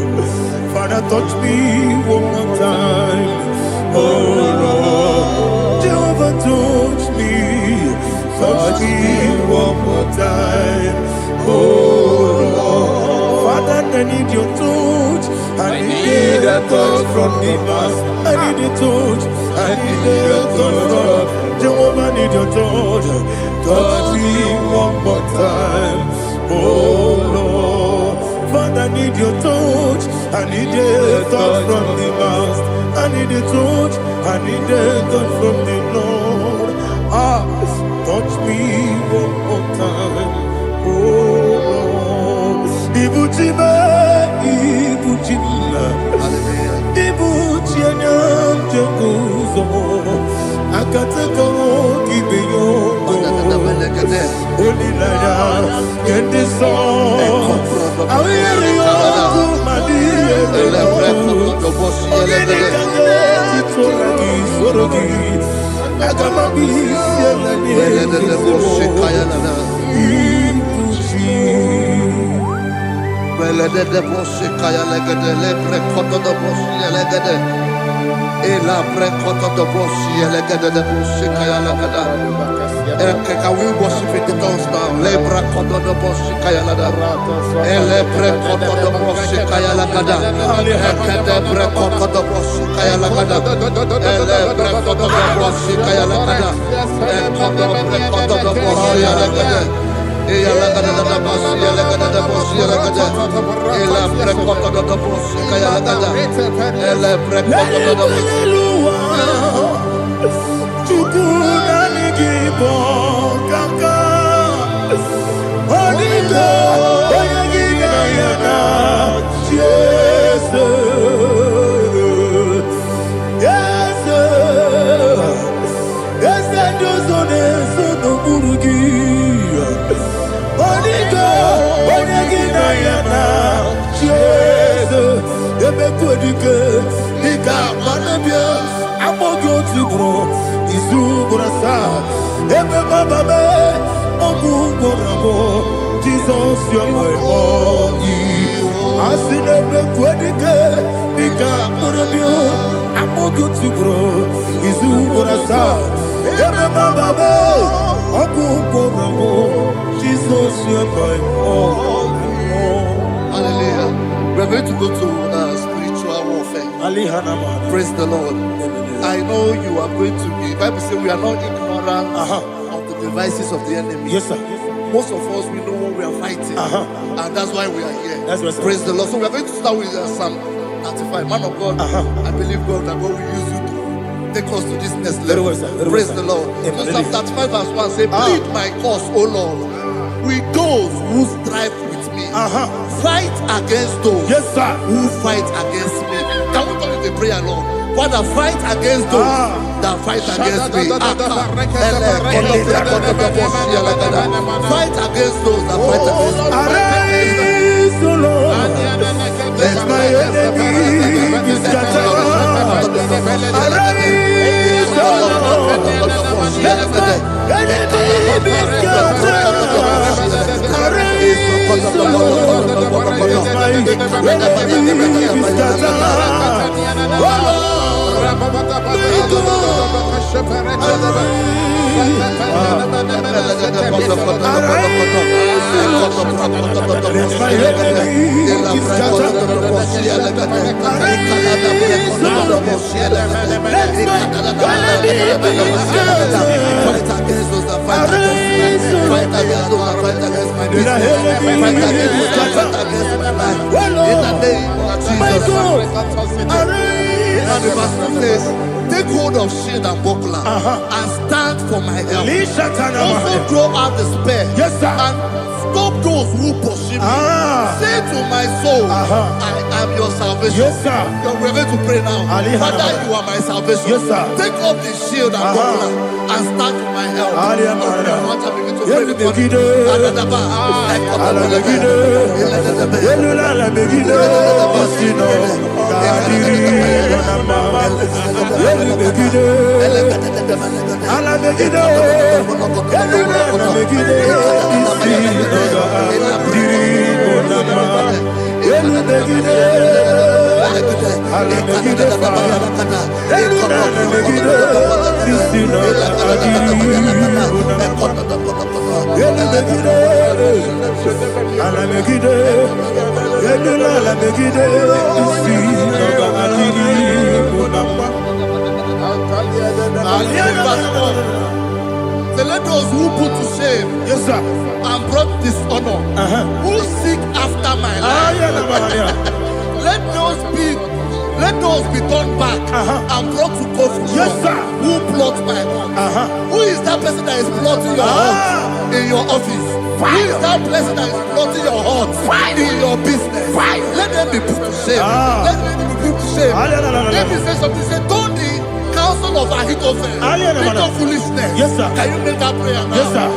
Lord. Father, touch me one more time, oh Lord. Jehovah, touch me one more time, oh Lord. Father, I need your touch. I need a touch from the Master. I need a touch. I need a touch from Jehovah. I need your touch. Touch me one more time, oh Lord. Father, I need your touch. I need a touch from the Master. I need a touch. I need a touch from the Lord. so akateko kibeyo onilaya kende so awiri oku madiye ogene kange titolagi sorogi agamabi sielani Belede bosse kaya legede le prekoto do bosse legede e la prekoto do bosse legede de bosse kaya legede can we worship in the tongues now? Le prekoto do bosse kaya legede e le prekoto do bosse kaya legede e de prekoto do bosse kaya legede e le prekoto do bosse kaya legede e koto prekoto do bosse legede. E la gada da boss, e la gada da boss, e la gada, e la precoto da boss, e la gada, e la precoto da boss. Chukuna nigibo kaka, onito oyagina yana, yes, yes, dozone sono burugi. Onigina yana Jesus ebekudike nika manabia amogo tibro izubrasa ebe baba be ogugorabo Jesus you are my all asine bekudike nika manabia amogo tibro izubrasa ebe baba be ogugorabo Jesus, you are my all. Hallelujah. We're going to go to spiritual warfare. Praise the Lord. I know you are going to be. Bible says we are not ignorant of the devices of the enemy. Yes, sir. Most of us, we know what we are fighting. And that's why we are here. That's right, sir. Praise the Lord. So we are going to start with Psalm 35. Man of God, I believe God that God will use you to take us to this next level. Well, sir. Praise the Lord. So Psalm 35 verse 1 say, plead my cause, O Lord, with those who strive with me. Fight against those who fight against me. Can we call it a prayer, Lord? Father, fight against those that fight against me. Fight against those that fight against me. Arise, O Lord, let my enemy be scattered. Arise, O Lord, let my enemy be scattered. Arise, O Lord, let my enemy be scattered. Oh And the verse 2 says, take hold of shield and buckler and stand for my help. Also draw out the spear and stop those who pursue me. Say to my soul, I am your salvation. We're going to pray now. Father, you are my salvation. Take off the shield and buckler and stand for my help. So let those who put to shame and brought dishonor, who seek after my life, let those be turned back and brought to confusion. Who plot my hurt? Who is that person that is plotting your hurt in your office? Who is that person that is plotting your hurt in your business? Let them be put to shame. Let them be put to shame. Let me say something. Say, turn the counsel of Ahithophel. Little foolishness. Yes, sir. Can you make that prayer now? Yes, sir.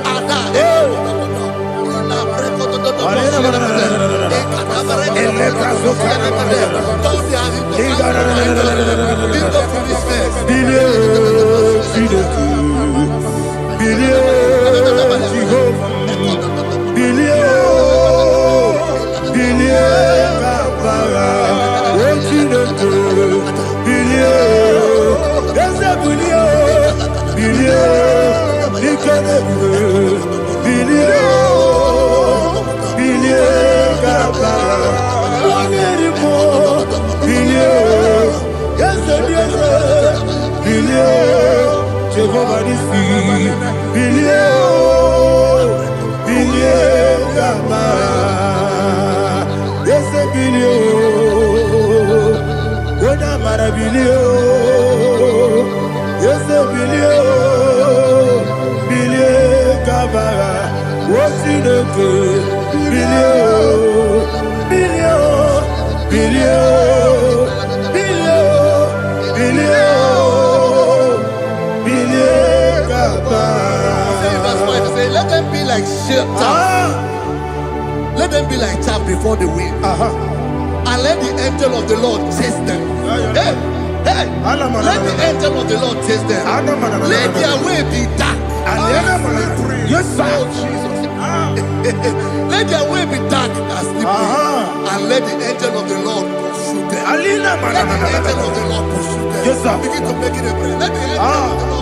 Jehovah is let them be like chaff. Let them be like chaff before the wind. And let the angel of the Lord chase them. Hey, hey. Let the angel of the Lord chase them. Let their way be dark. yes, sir. Oh, Jesus. Let their way be dark and slippery. And let the angel of the Lord pursue them. Let the angel of the Lord pursue them. Yes, sir. Begin to make it a prayer. Let the angel of the Lord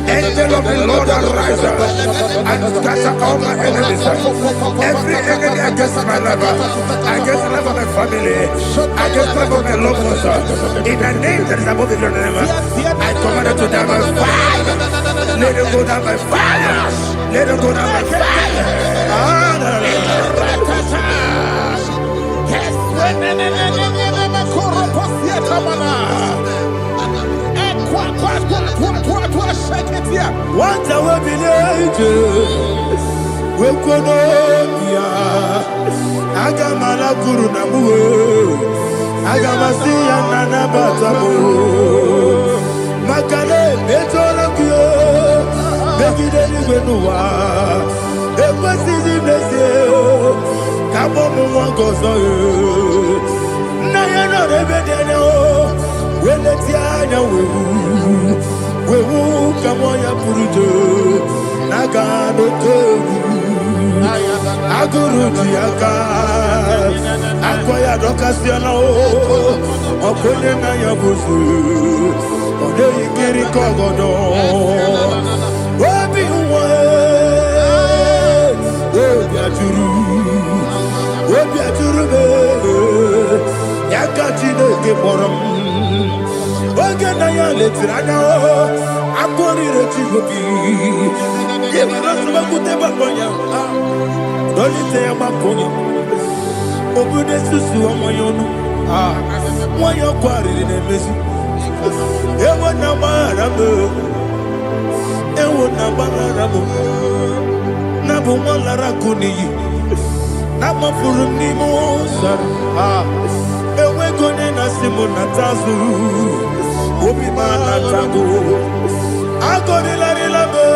Angel of the Lord arise and scatter all my enemies. Every enemy against my life, against the life of my family, against the life of my loved ones. In the name that is above the name, I command it to die by fire. Let it go down by fire. Let it go down by fire. What a village, we could Agamala Guru Namu, Agamasia Nana Batamu, Makale, Betolakio, Begideni Benua, the West is in the sea, Kabomu Wangozo, Nayana Rebedeno, when the Tiana we will come on your Purujo, Nagano Togu, Aguru Diaka, Aquaya Docasiano, Oponena Yabusu, Ode Kiri Kogodo, Obi Obiaturu, Yakachino Giborum. Oganaya letrana akori rechigobi yebira subakute bakonya dolite amakonya obude susu omoyono moyo kwari nemezi ewo na marabo na bu molara kuniyi na mafuru ni mosar ewe gone na simona tazu Obi mana tango, agori la rilabe,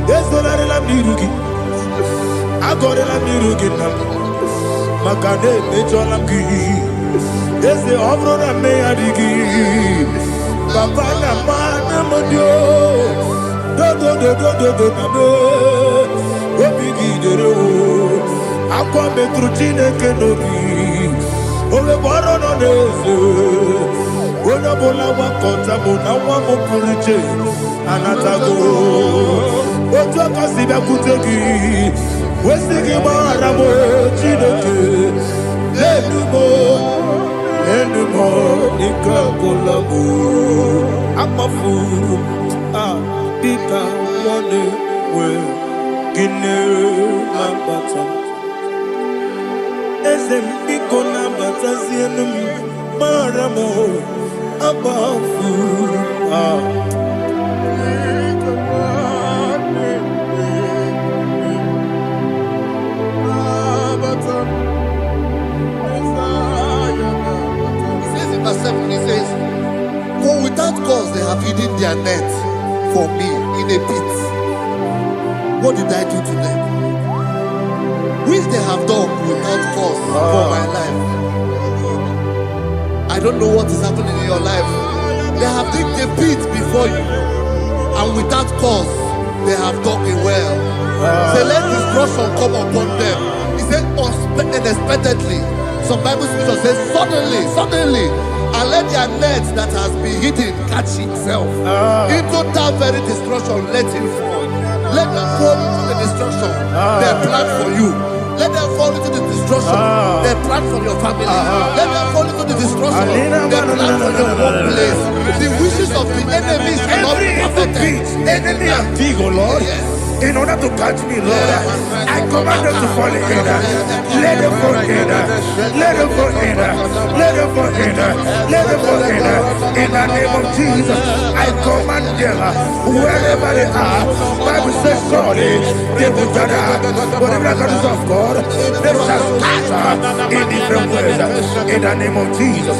yeso la rilam nirugi, agori la nirugi nam, makane mecholam ki, yese obro na me adigi, papa na mana modio, do na me, obi gidero, akwa metrutine kenobi, ole baro no nezo. Bona bola wakota bona wamo puriche anatago ojo kasiba kutegi wesigi maramo chideke lenumo nikakolago amafu bika one we gine lambata ezem biko lambata zienum maramo above 7, he says, for without cause they have hidden their net for me in a pit. What did I do to them? Which they have done without cause for my life. I don't know what is happening in your life. They have digged a pit before you, and without cause they have dug it well. Say, let destruction come upon them. He said, unexpectedly. Some Bible scripture says, suddenly, and let their net that has been hidden catch itself. Into that very destruction, let it fall. Let them fall into the destruction they plan for you. Let them fall into the destruction they plan for your family. Let them fall into the destruction they plan for your workplace. The wishes of the enemies are not perfected. Enemy and dig, oh Lord. Yes. In order to catch me, Lord, I command them to fall in. Let them fall in. Let them fall in. Let them fall in. Let them fall in. In the name of Jesus, I command them wherever they are. Bible says, surely they will gather. But the miracles of God, they shall scatter in different ways. In the name of Jesus.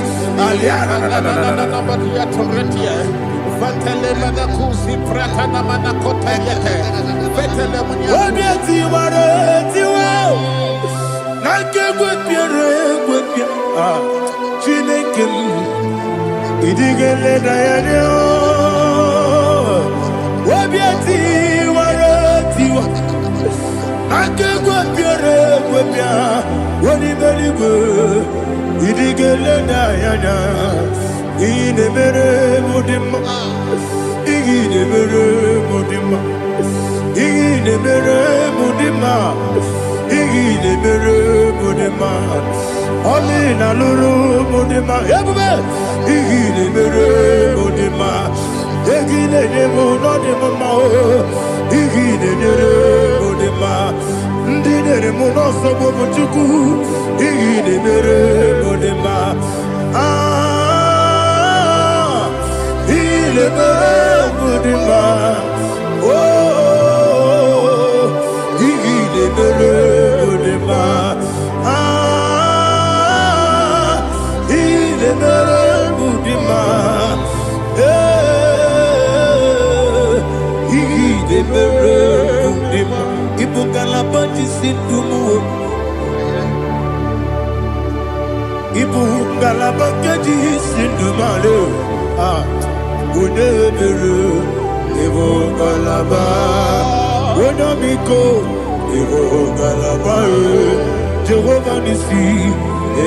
Jehovah Nissi,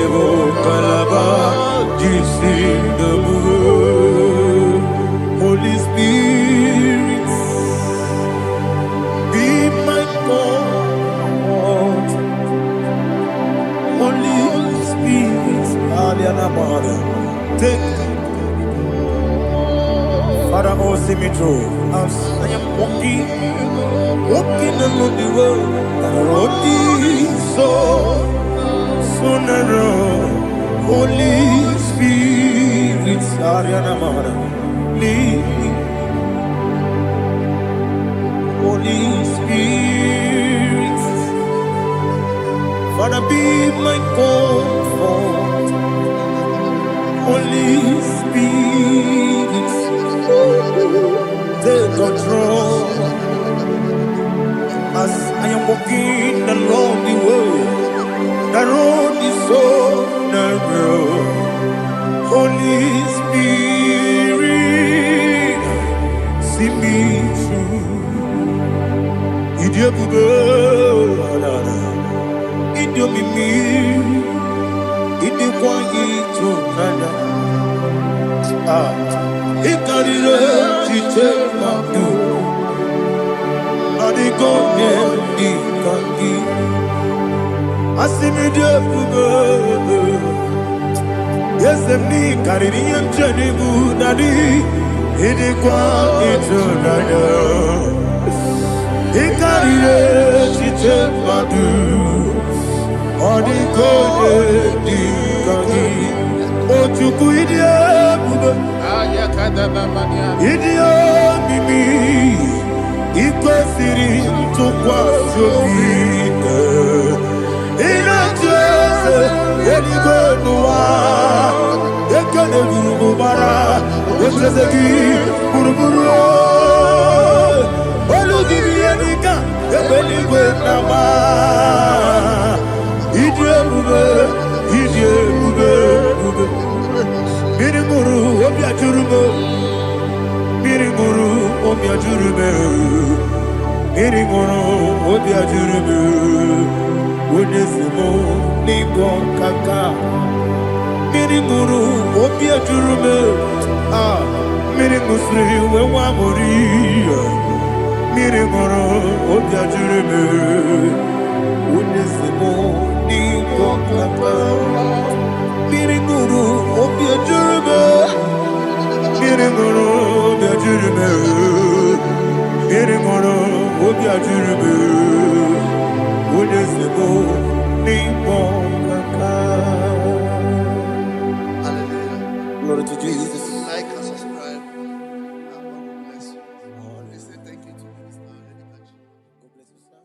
Evo Kalaba, Holy Spirit, be my God. Holy Spirit, take Father, oh, see me through. As I am walking along the road, that road is so narrow. Holy Spirit, lead me. Holy Spirit, Father, be my comfort. Holy Spirit, take control. As I am walking along the road is so narrow. Holy Spirit, see me through. Idiabube, Idiomimi, Idikwanyito nana. Ikarire chitemaku. Adigone ikangi. Asimidebube. Yes, me kariri emjenibu nadi. Idikwanyito nana. Ikarire chitemaku. Adigone ikangi. Ochuku idiabube. Idio mimi ikwesiri ntụkwasị obi ịna-eche eze eluigwe n'ụwa ekele gị Ezeki, Buruburu, Olugiri Enika, Ebeligwe Nama, Idie Bube, Mirimuru, Obia Jurube, Mirimuru, Obia Jurube, Mirimuru, Obia Jurube, Unesimo, Nigo Kaka, Mirimuru, Obia Jurube, Mirimusri, Wawamuri, Mirimuru, Obia Jurube, Unesimo, Nigo Kaka. Mirimuru, Obia Jurube, Mirimuru, Obia Jurube, Mirimuru, Obia Jurube, Unesimo, Nigo Kaka. Hallelujah. Glory to Jesus. Like and subscribe. God bless you. Let's say thank you to Minister Eddie. God bless you, sir.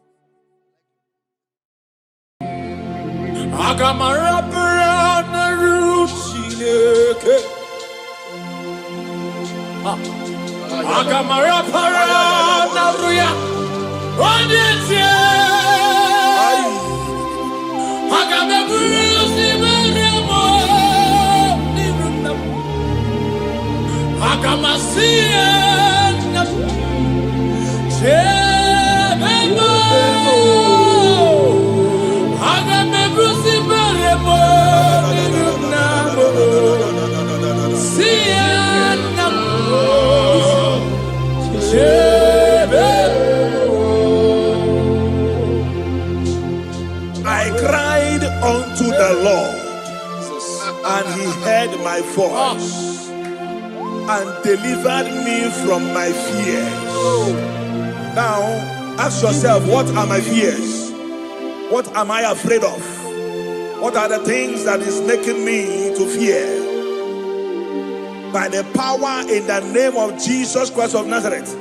Agamarapurana Ruchineke. Agamarapurana Ruya. Onyetie. Agameburusi Mariamo. Agamasiena. Chebebo. Agameburusi Mariamo. Siena. I cried unto the Lord, and he heard my voice and delivered me from my fears. Now, ask yourself, what are my fears? What am I afraid of? What are the things that is making me to fear? By the power in the name of Jesus Christ of Nazareth,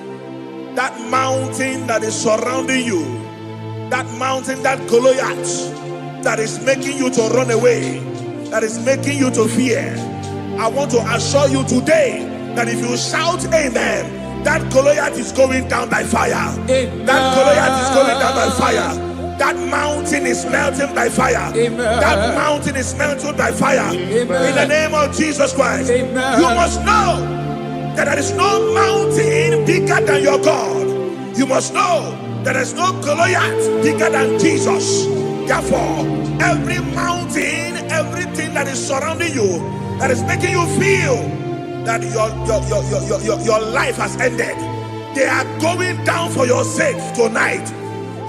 that mountain that is surrounding you, that mountain, that Goliath that is making you to run away, that is making you to fear, I want to assure you today that if you shout amen, that Goliath is going down by fire. Amen. That Goliath is going down by fire. That mountain is melting by fire. Amen. That mountain is melted by fire. Amen. In the name of Jesus Christ. Amen. You must know that there is no mountain bigger than your God. You must know that there is no Goliath bigger than Jesus. Therefore, every mountain, everything that is surrounding you, that is making you feel that your life has ended, they are going down for your sake tonight.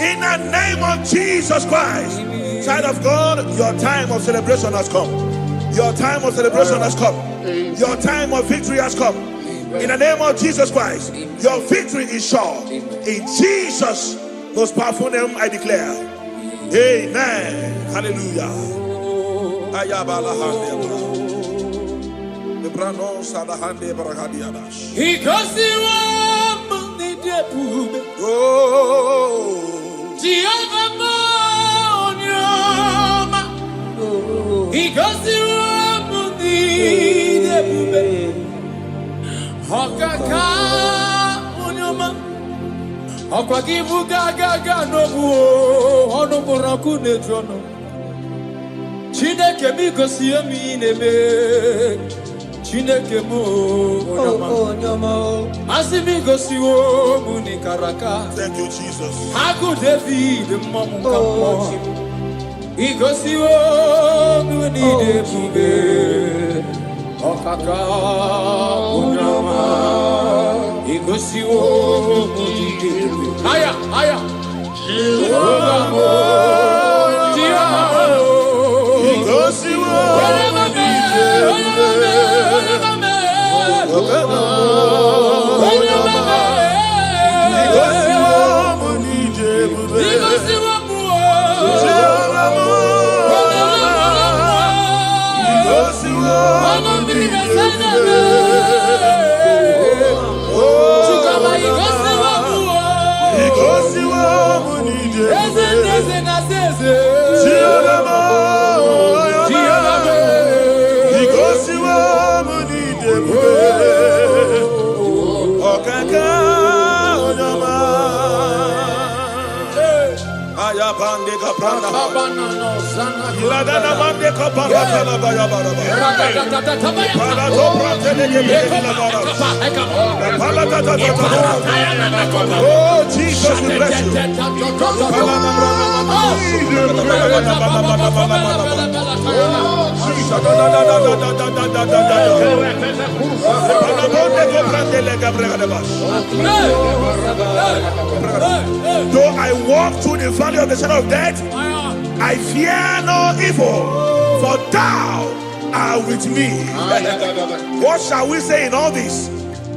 In the name of Jesus Christ. Child of God, your time of celebration has come. Your time of celebration has come. Your time of victory has come. In the name of Jesus Christ, your victory is sure. In Jesus' most powerful name, I declare. Amen. Hallelujah. Chineke mi gosi emi nebe, Chineke mo onyama, asimi gosi wo muni karaka. Thank you, Jesus. Haku David mamu kamo, igosi wo muni debube, okaka onyama, igosi wo muni debube. Aya, aya. Oh, Jesus, we bless you. Though I walk through the valley of the shadow of death, I fear no evil, for thou art with me. What shall we say in all this?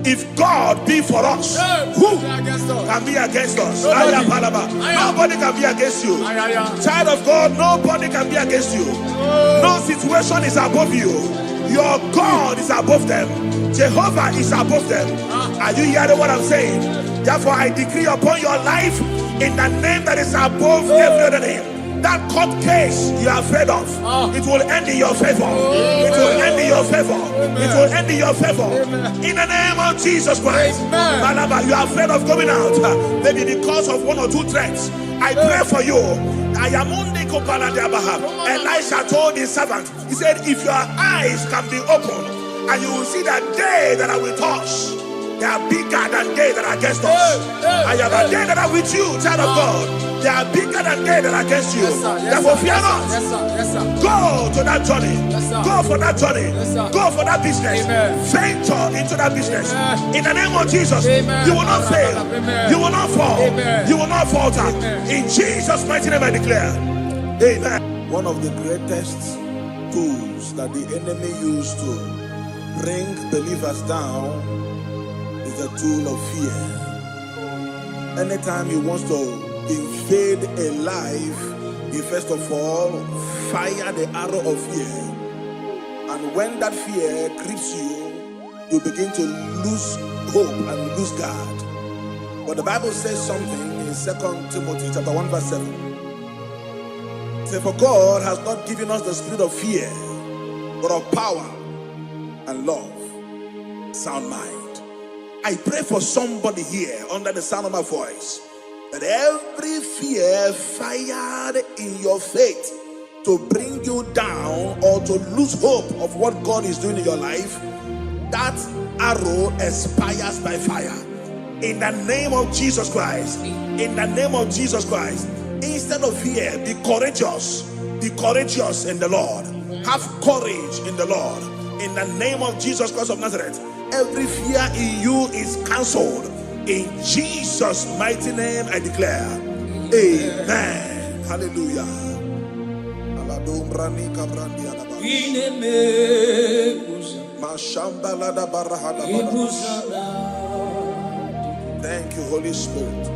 If God be for us, who can be against us? Nobody can be against you. Child of God, nobody can be against you. No situation is above you. Your God is above them. Jehovah is above them. Are you hearing what I'm saying? Therefore, I decree upon your life in the name that is above every other name. That court case you are afraid of, it will end in your favor. It will end in your favor. It will end in your favor. In the name of Jesus Christ. Malaba, you are afraid of going out, maybe because of one or two threats. I pray for you. Elisha told his servant, he said, if your eyes can be opened, and you will see that they that are with us, they are bigger than they that are against us. I have a they that are with you, child of God. They are bigger than they that are against you. Therefore, fear not. Go to that journey. Go for that journey. Go for that business. Venture into that business. In the name of Jesus, you will not fail. You will not fall. You will not falter. In Jesus' mighty name I declare. Amen. One of the greatest tools that the enemy used to bring believers down is the tool of fear. Anytime he wants to invade a life, he first of all fire the arrow of fear. And when that fear grips you, you begin to lose hope and lose God. But the Bible says something in 2 Timothy chapter 1 verse 7. It says, for God has not given us the spirit of fear, but of power and love, sound mind. I pray for somebody here under the sound of my voice, that every fear fired in your faith to bring you down or to lose hope of what God is doing in your life, that arrow expires by fire. In the name of Jesus Christ. In the name of Jesus Christ. Instead of fear, be courageous. Be courageous in the Lord. Have courage in the Lord. In the name of Jesus Christ of Nazareth. Every fear in you is cancelled. In Jesus' mighty name I declare. Amen. Hallelujah. Thank you, Holy Spirit.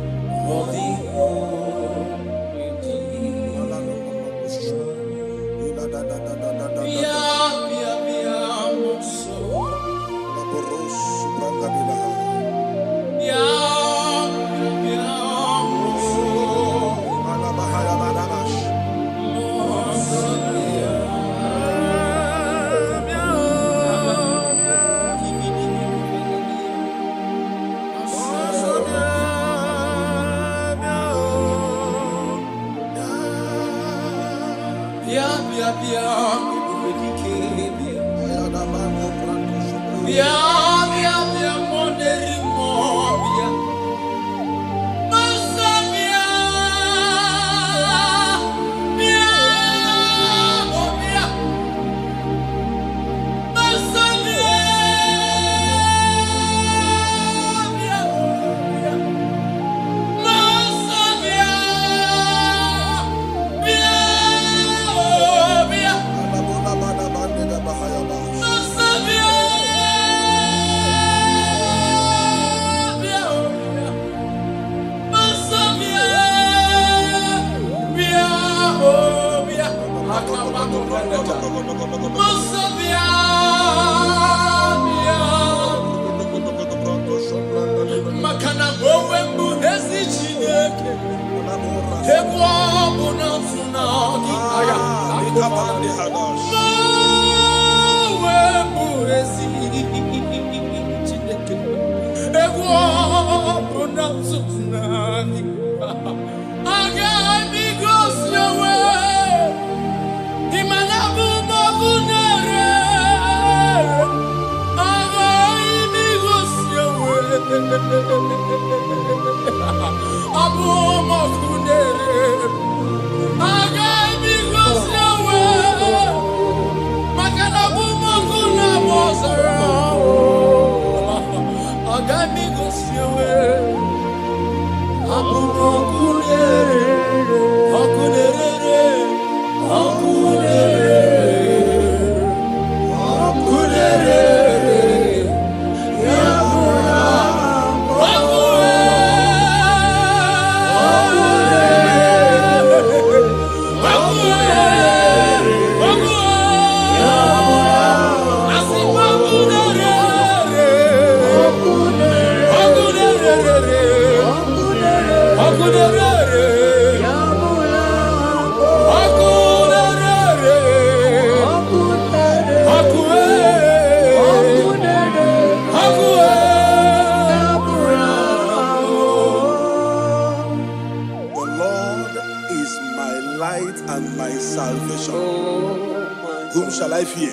Whom shall I fear?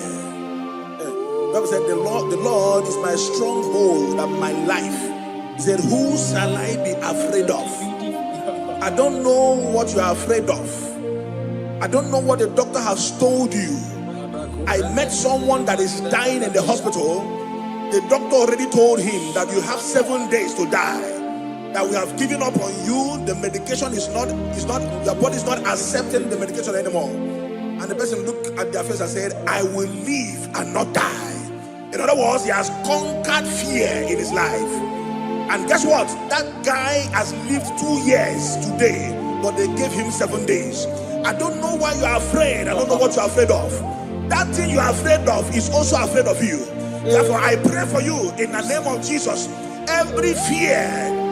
The Bible said, the Lord is my stronghold and my life. He said, who shall I be afraid of? I don't know what you are afraid of. I don't know what the doctor has told you. I met someone that is dying in the hospital. The doctor already told him that you have 7 days to die. That we have given up on you. The medication is not, your body is not accepting the medication anymore. And the person looked at their face and said, I will live and not die. In other words, he has conquered fear in his life. And guess what? That guy has lived 2 years today, but they gave him 7 days. I don't know why you are afraid. I don't know what you are afraid of. That thing you are afraid of is also afraid of you. Therefore, I pray for you in the name of Jesus. Every fear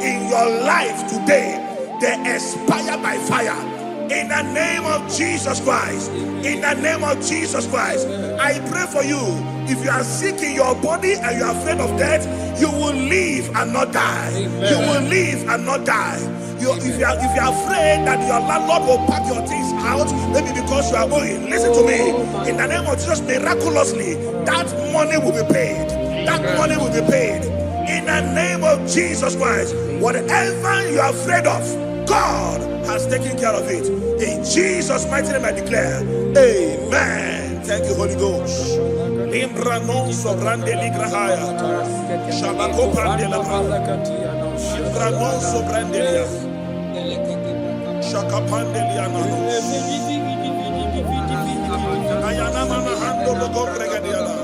in your life today, they expire by fire. In the name of Jesus Christ. In the name of Jesus Christ. I pray for you. If you are sick in your body and you are afraid of death, you will live and not die. Amen. You will live and not die. If you are afraid that your landlord will pack your things out, maybe because you are owing, listen to me. In the name of Jesus, miraculously, that money will be paid. That money will be paid. In the name of Jesus Christ. Whatever you are afraid of, God has taken care of it. In Jesus' mighty name I declare, amen. Thank you, Holy Ghost. Imbranon sobrande ligrahaya. Shabako brandela. Imbranon sobrande lia. Shakapande liana. Ayana mana hando logo bregadiala.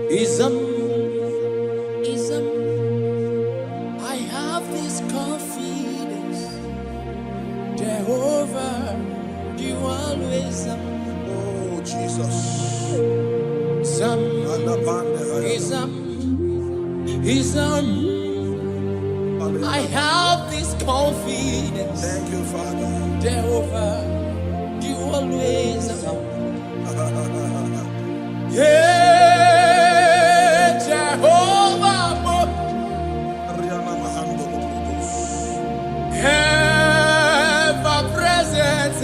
Ism. Jehovah, you always oh Jesus. I have this confidence. Thank you, Father. Jehovah, you always yeah, Jehovah, ever present.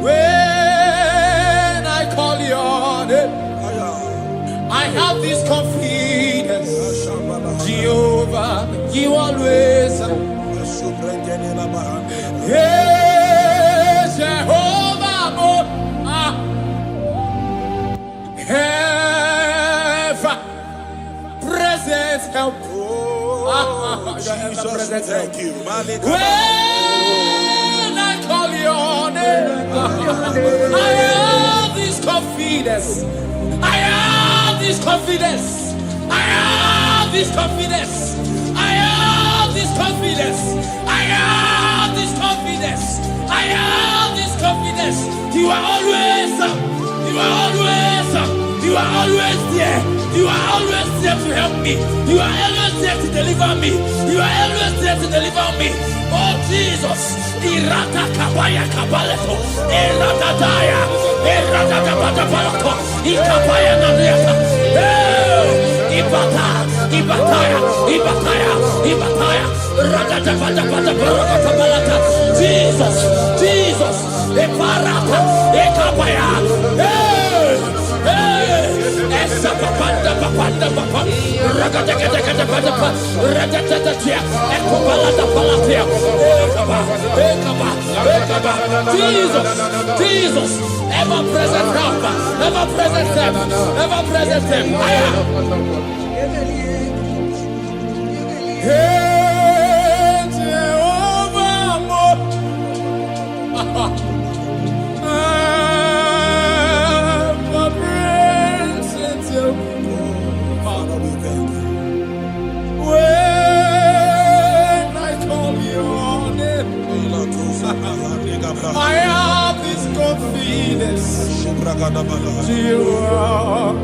When I call you on it, I have this confidence. Jehovah, you always. Yeah, Jehovah, ever present help. Jesus, thank you. When I call you on it, I have this confidence. I have this confidence. I have this confidence. I have this confidence. I have this confidence. I have this confidence. You are always up. You are always up. You are always there. You are always there to help me. You are always there to deliver me. You are always there to deliver me. Oh Jesus. Irata kabaya kabaleto. Irata daya. Irata kabata balato. Ikabaya nadiata. Ibata. Ibataya. Ibataya. Ibataya. Rata bata bata baraka balata. Jesus. Jesus. Eparata. Ekabaya. Papanda papanda papa ragata kata kata papa ragata tia ekopala da palatia ekaba ekaba Jesus, Jesus, ever present help, ever present help, ever present help. Hey, Jehovah, ever present help. Father, we thank you. When I call your name, I have this confidence. You are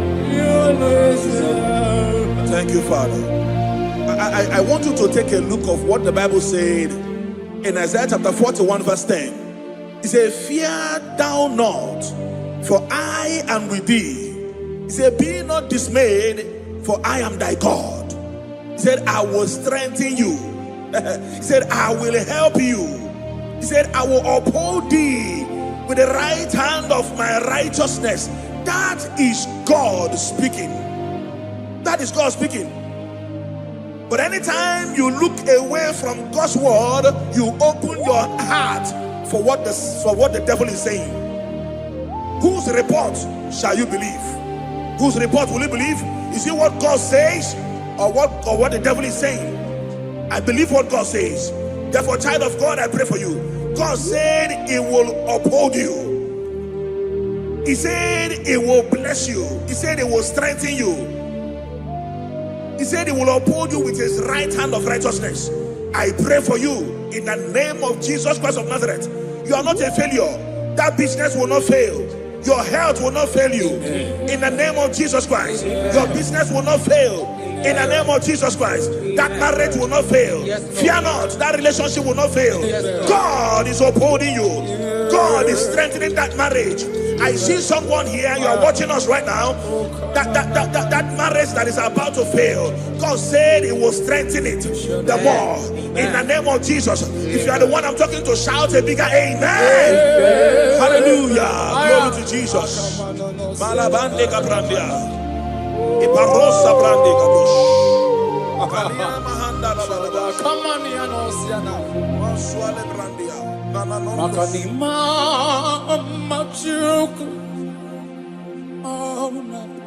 Thank you, Father. I want you to take a look of what the Bible said in Isaiah chapter 41 verse 10. It said, fear thou not, for I am with thee. He said, be not dismayed, for I am thy God. He said, I will strengthen you. He said, I will help you. He said, I will uphold thee with the right hand of my righteousness. That is God speaking. That is God speaking. But anytime you look away from God's word, you open your heart for what the devil is saying. Whose report shall you believe? Whose report will you believe? Is it what God says or what the devil is saying? I believe what God says. Therefore, child of God, I pray for you. God said He will uphold you. He said He will bless you. He said He will strengthen you. He said He will uphold you with His right hand of righteousness. I pray for you in the name of Jesus Christ of Nazareth. You are not a failure. That business will not fail. Your health will not fail you. In the name of Jesus Christ. Your business will not fail. In the name of Jesus Christ. That marriage will not fail. Fear not. That relationship will not fail. God is upholding you. God is strengthening that marriage. I see someone here, you are watching us right now, that marriage that is about to fail, God said He will strengthen it the more. In the name of Jesus. If you are the one I'm talking to, shout a bigger amen. Hallelujah. Glory to Jesus. Malabande Gabrandia. Iparosa Brande Gabush. Come on, Yanosiana. Swale Brandia. Makanima Machuku. Oh, Napuka.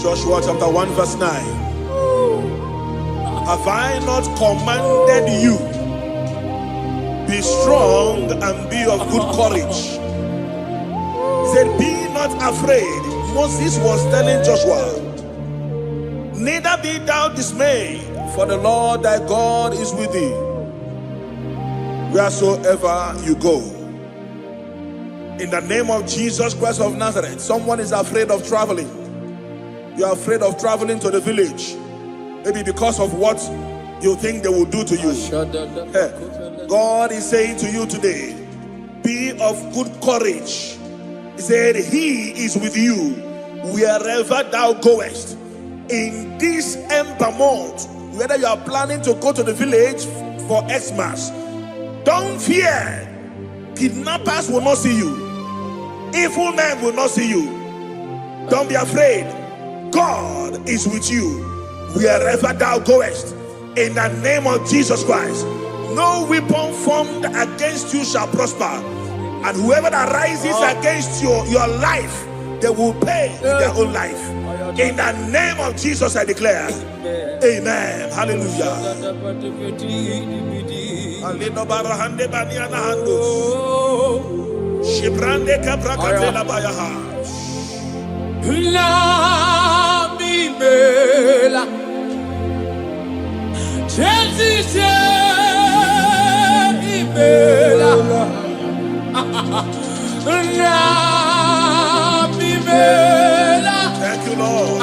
Joshua chapter 1 verse 9. Have I not commanded you? Be strong and be of good courage. He said, be not afraid. Moses was telling Joshua, neither be thou dismayed, for the Lord thy God is with thee. wheresoever you go. In the name of Jesus Christ of Nazareth, someone is afraid of traveling. You are afraid of traveling to the village. Maybe because of what you think they will do to you. God is saying to you today, be of good courage. He said, He is with you wherever thou goest. In this Ember month, whether you are planning to go to the village for Xmas, don't fear. Kidnappers will not see you. Evil men will not see you. Don't be afraid. God is with you wherever thou goest. In the name of Jesus Christ, no weapon formed against you shall prosper. And whoever that rises against your life, they will pay in their own life. In the name of Jesus, I declare. Amen. Hallelujah. Thank you, Lord.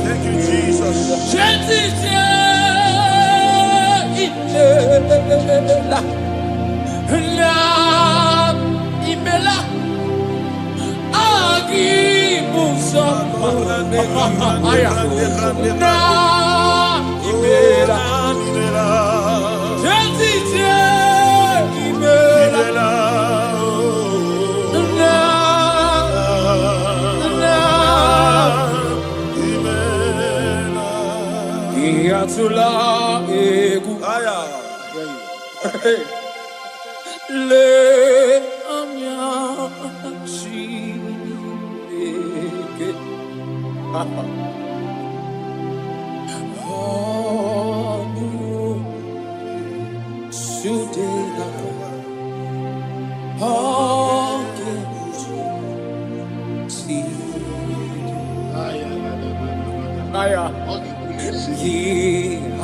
Thank you, Jesus. Le amia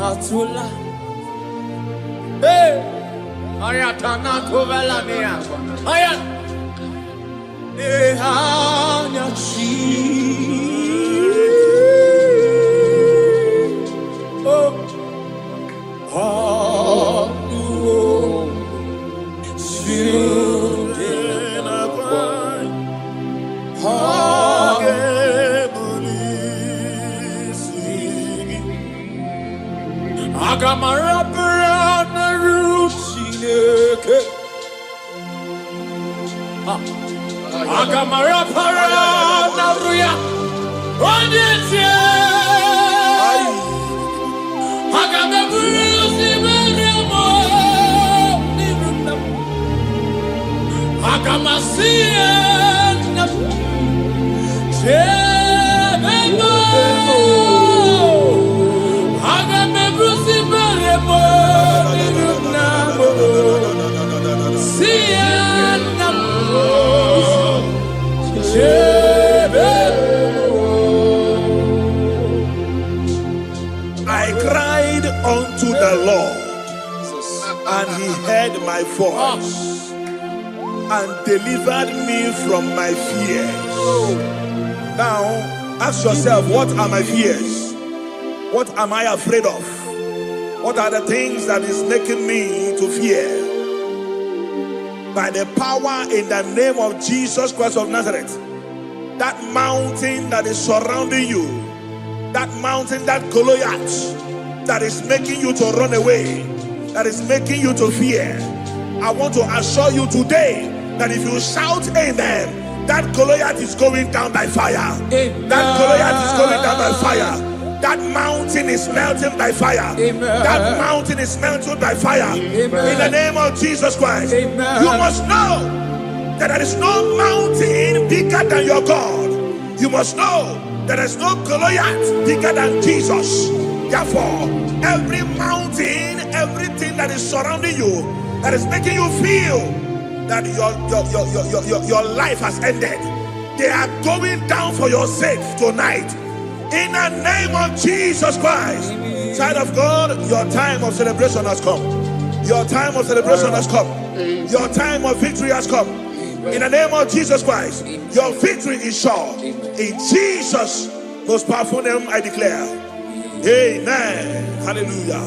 Atula. Hey, ayatana kovelania. Ayat. Ehanya chi. Oh. Oh. Sudena kwai. Agamara parana ruchineke. Agamara parana ruya. Onyetie. Agameburu simeremo. Agamasiena. Chebemo. I cried unto the Lord, and He heard my voice and delivered me from my fears. Now, ask yourself, what are my fears? What am I afraid of? What are the things that is making me to fear? By the power in the name of Jesus Christ of Nazareth, that mountain that is surrounding you, that mountain, that Goliath that is making you to run away, that is making you to fear, I want to assure you today that if you shout amen, that Goliath is going down by fire. Amen. That Goliath is going down by fire. That mountain is melting by fire. Amen. That mountain is melting by fire. Amen. In the name of Jesus Christ. Amen. You must know that there is no mountain bigger than your God. You must know that there is no Goliath bigger than Jesus. Therefore, every mountain, everything that is surrounding you, that is making you feel that your life has ended, they are going down for your sake tonight. In the name of Jesus Christ. Child of God, your time of celebration has come. Your time of celebration has come. Your time of victory has come. In the name of Jesus Christ, your victory is sure. In Jesus' most powerful name, I declare. Amen. Hallelujah.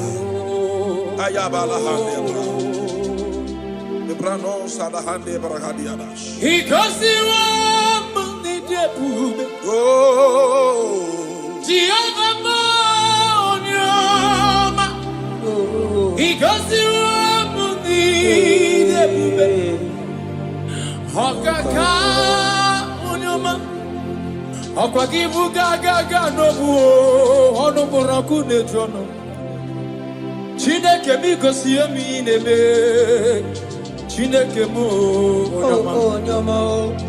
Chineke mo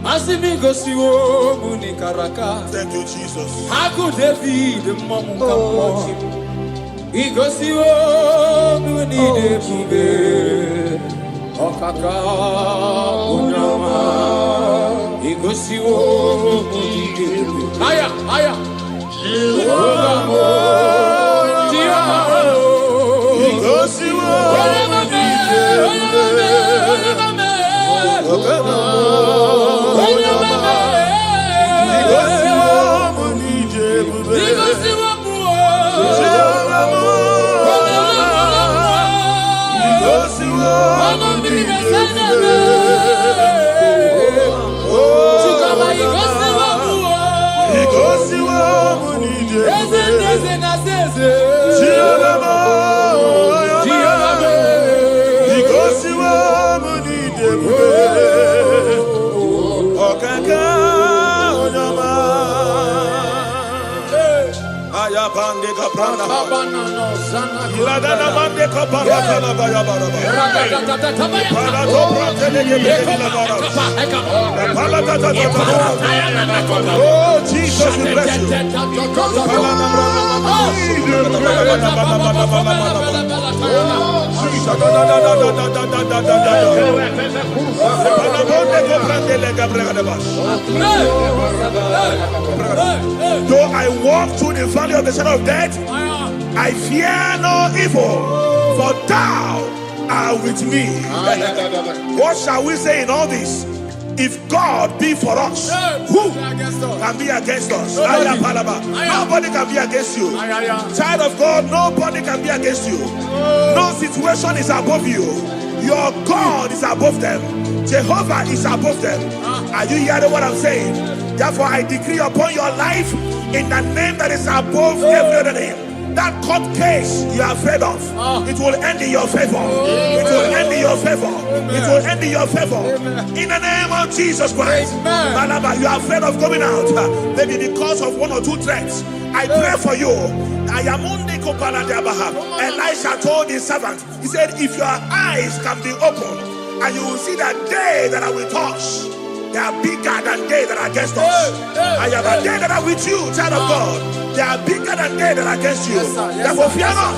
asimi gosi wo muni karaka. Thank you, Jesus. Haku David mamunga igosi wo muni debube okaka unyama igosi wo muni debube aya igosi wo Oh, Jesus, we bless you. Though I walk through the valley of the shadow of death, I fear no evil, for thou art with me. What shall we say in all this? If God be for us, who can be against us? Nobody can be against you. Child of God, nobody can be against you. No situation is above you. Your God is above them. Jehovah is above them. Are you hearing what I'm saying? Therefore, I decree upon your life in the name that is above every other name. That court case you are afraid of, it will end in your favor. It will end in your favor. It will end in your favor. In the name of Jesus Christ. Malaba, you are afraid of going out, maybe because of one or two threats. I pray for you. Elisha told his servant, he said, if your eyes can be opened, and you will see that they that are with us, they are bigger than they that are against us. I am a they that are with you, child of God. They are bigger than they that are against you. Therefore, fear not.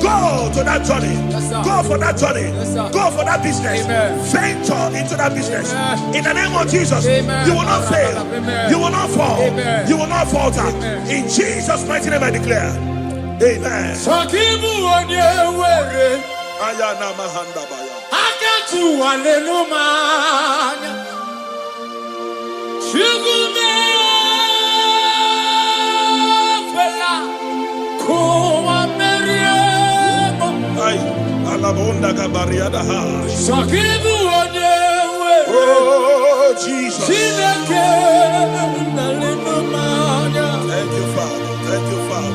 Go to that journey. Go for that journey. Go for that business. Venture into that business. In the name of Jesus, you will not fail. You will not fall. You will not falter. In Jesus' mighty name, I declare. Amen. Oh, Jesus. Thank you, Father. Thank you, Father.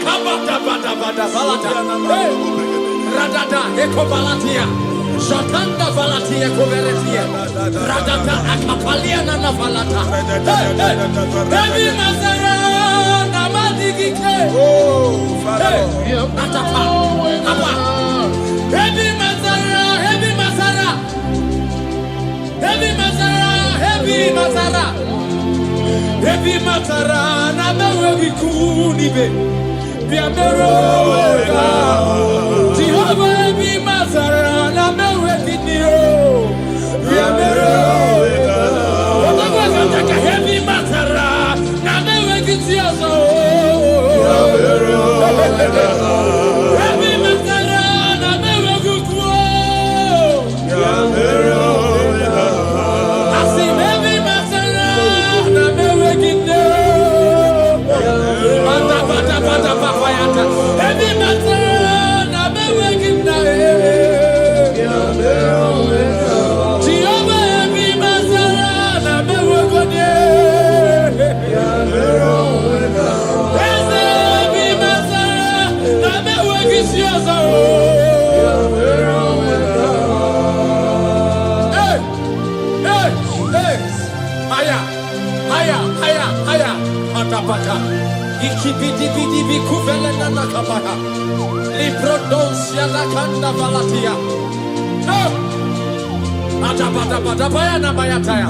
Come on, Radada ekobalatia, Jatanda valatia koveretia, Radada akapalia na valata. Baby Mazara, Namadike. Oh, Father. Atapa, Papa. Baby Mazara, heavy Mazara, heavy Mazara, heavy Mazara, heavy Mazara, Namawi Kunibe. Jehovah be Mazara, Namewekinio. Heavy Mazara, Namewekitio. Heavy Mazara, Namewekuo. I see heavy Mazara, Namewekinio. Heavy Mazara, Namewekinio. Jehovah, heavy Mazara, Namewekinio. Heavy Mazara, Namewekitio. Haya, matapaka. Ikibidi kuvele na nakabaka. Liprodosia na kanda valatia. Matapata baya na bayataya.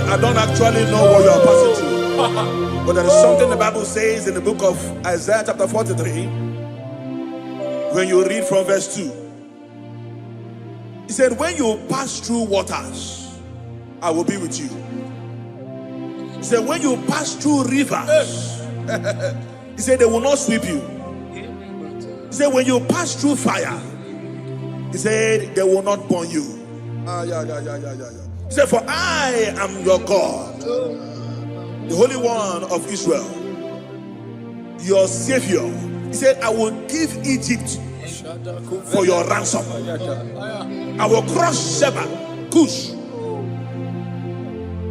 I don't actually know what you are passing through. But there is something the Bible says in the book of Isaiah chapter 43. When you read from verse 2. He said, when you pass through waters, I will be with you. He said, when you pass through rivers, he said, they will not sweep you. He said, when you pass through fire, he said, they will not burn you. He said, for I am your God, the Holy One of Israel, your Savior. He said, I will give Egypt for your ransom. I will crush Sheba, Cush,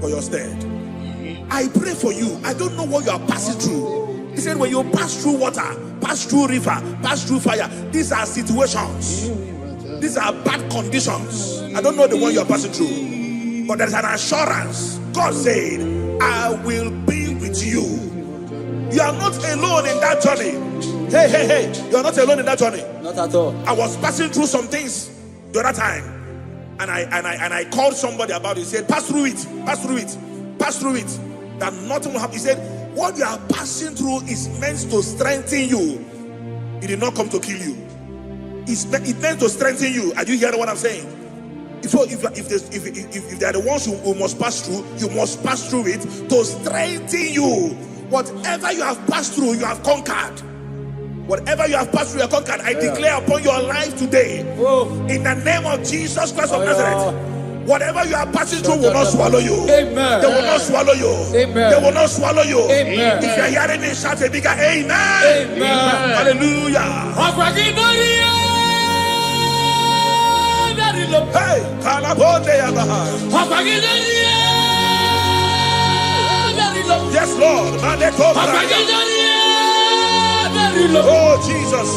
for your stead. I pray for you. I don't know what you are passing through. He said, when you pass through water, pass through river, pass through fire, these are situations. These are bad conditions. I don't know the one you are passing through. But there's an assurance. God said, I will be with you. You are not alone in that journey. Hey, you are not alone in that journey. Not at all. I was passing through some things the other time, and I called somebody about it. He said, pass through it, pass through it, pass through it. That nothing will happen. He said, what you are passing through is meant to strengthen you. It did not come to kill you. It meant to strengthen you. Are you hearing what I'm saying? If they are the ones who must pass through, you must pass through it to strengthen you. Whatever you have passed through, you have conquered. Whatever you have passed through, you have conquered. I declare upon your life today, in the name of Jesus Christ of Nazareth, Whatever you are passing through will not swallow you. Amen. They will not swallow you. Amen. They will not swallow you. Amen. If you are hearing me, shout a bigger amen. Amen. Hallelujah. Hey, Kalabonde Yabaha. Yes, Lord. Oh, Jesus.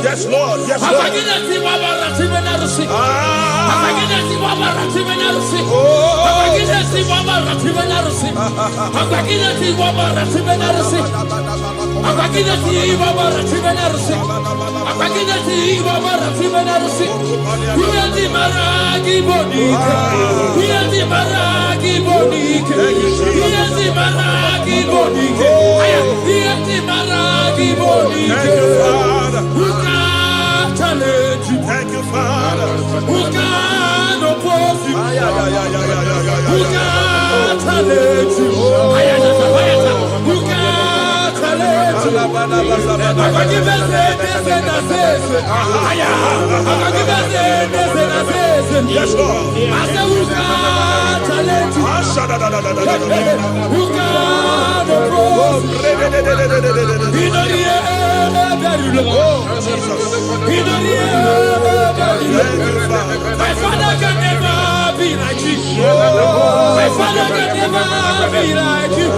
Yes, Lord. Yes, Lord. Thank you, Father. Who can oppose you? Who can challenge you? Who can challenge you? Yes, Lord. I said, who can challenge you? Who can oppose you? In the air, very low. In the air, very low. My father can never be like you. My father can never be like you.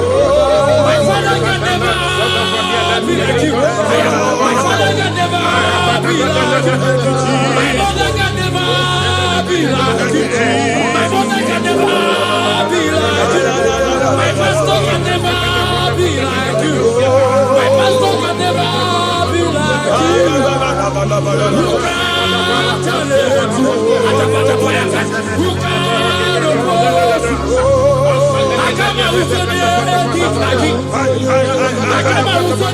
My father can never be like you. My father can never be like you. My mother can never be like you. My mother can never be like you. My pastor can never be like you. My pastor can never be like you. Who can challenge you? Who can oppose you? I come out with your name, I come out with your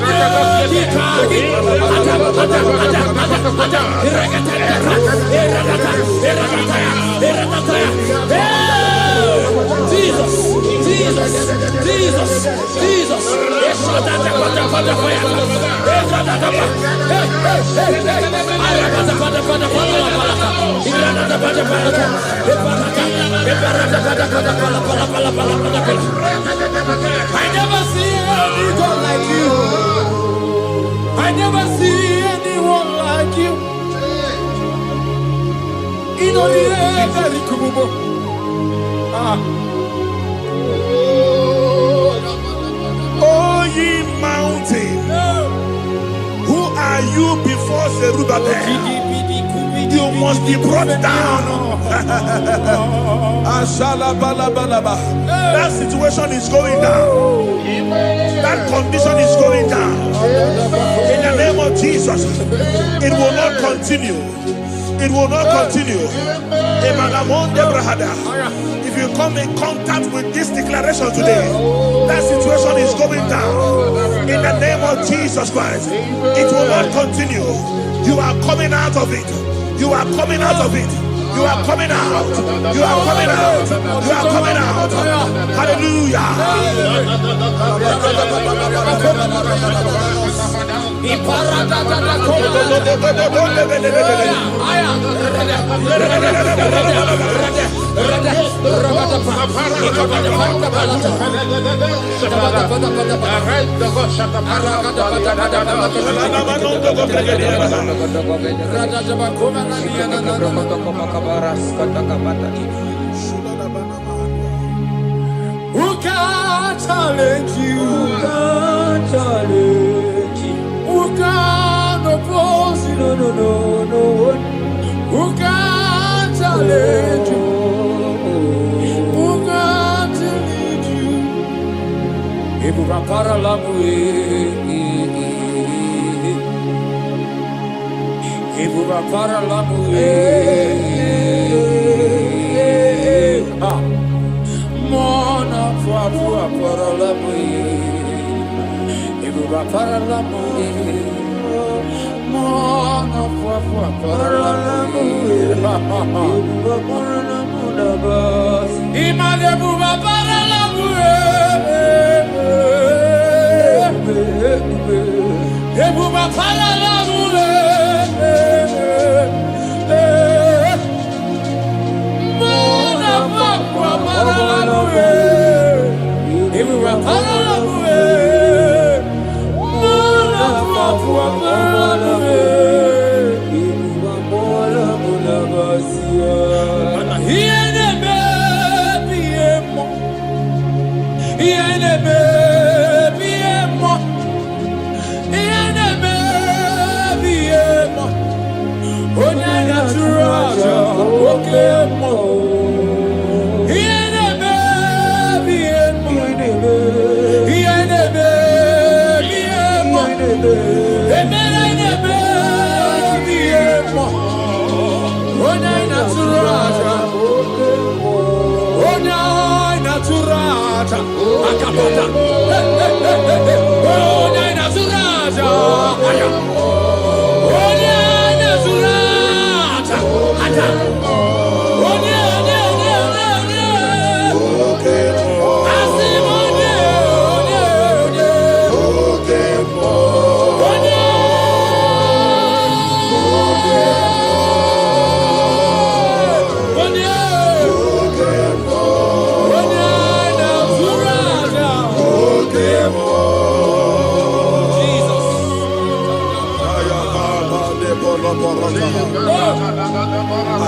Jesus, Jesus, Jesus, Jesus. I never see anyone like you. I never see anyone like you. In all the air, very cool. Oh, ye mountain, who are you before Zerubbabel? You must be brought down. That situation is going down. That condition is going down. In the name of Jesus, it will not continue. It will not continue. If you come in contact with this declaration today, that situation is going down. In the name of Jesus Christ, it will not continue. You are coming out of it. You are coming out of it. You are coming out. You are coming out. You are coming out. Hallelujah. Who can challenge you? Who can challenge you? Who can oppose you? No. Who can challenge you? Who can challenge you? Ibu rapara lamu Ibu rapara lamu Mona fua para lamu Ibu rapara lamu Mona fua para lamu Ibu rapara lamu dabas Imane ibu rapara lamu Ibu rapara lamu Akapata, Akapata, oh, Nana Zuraja, oh, Nana Zuraja, Ata, oh, Nana,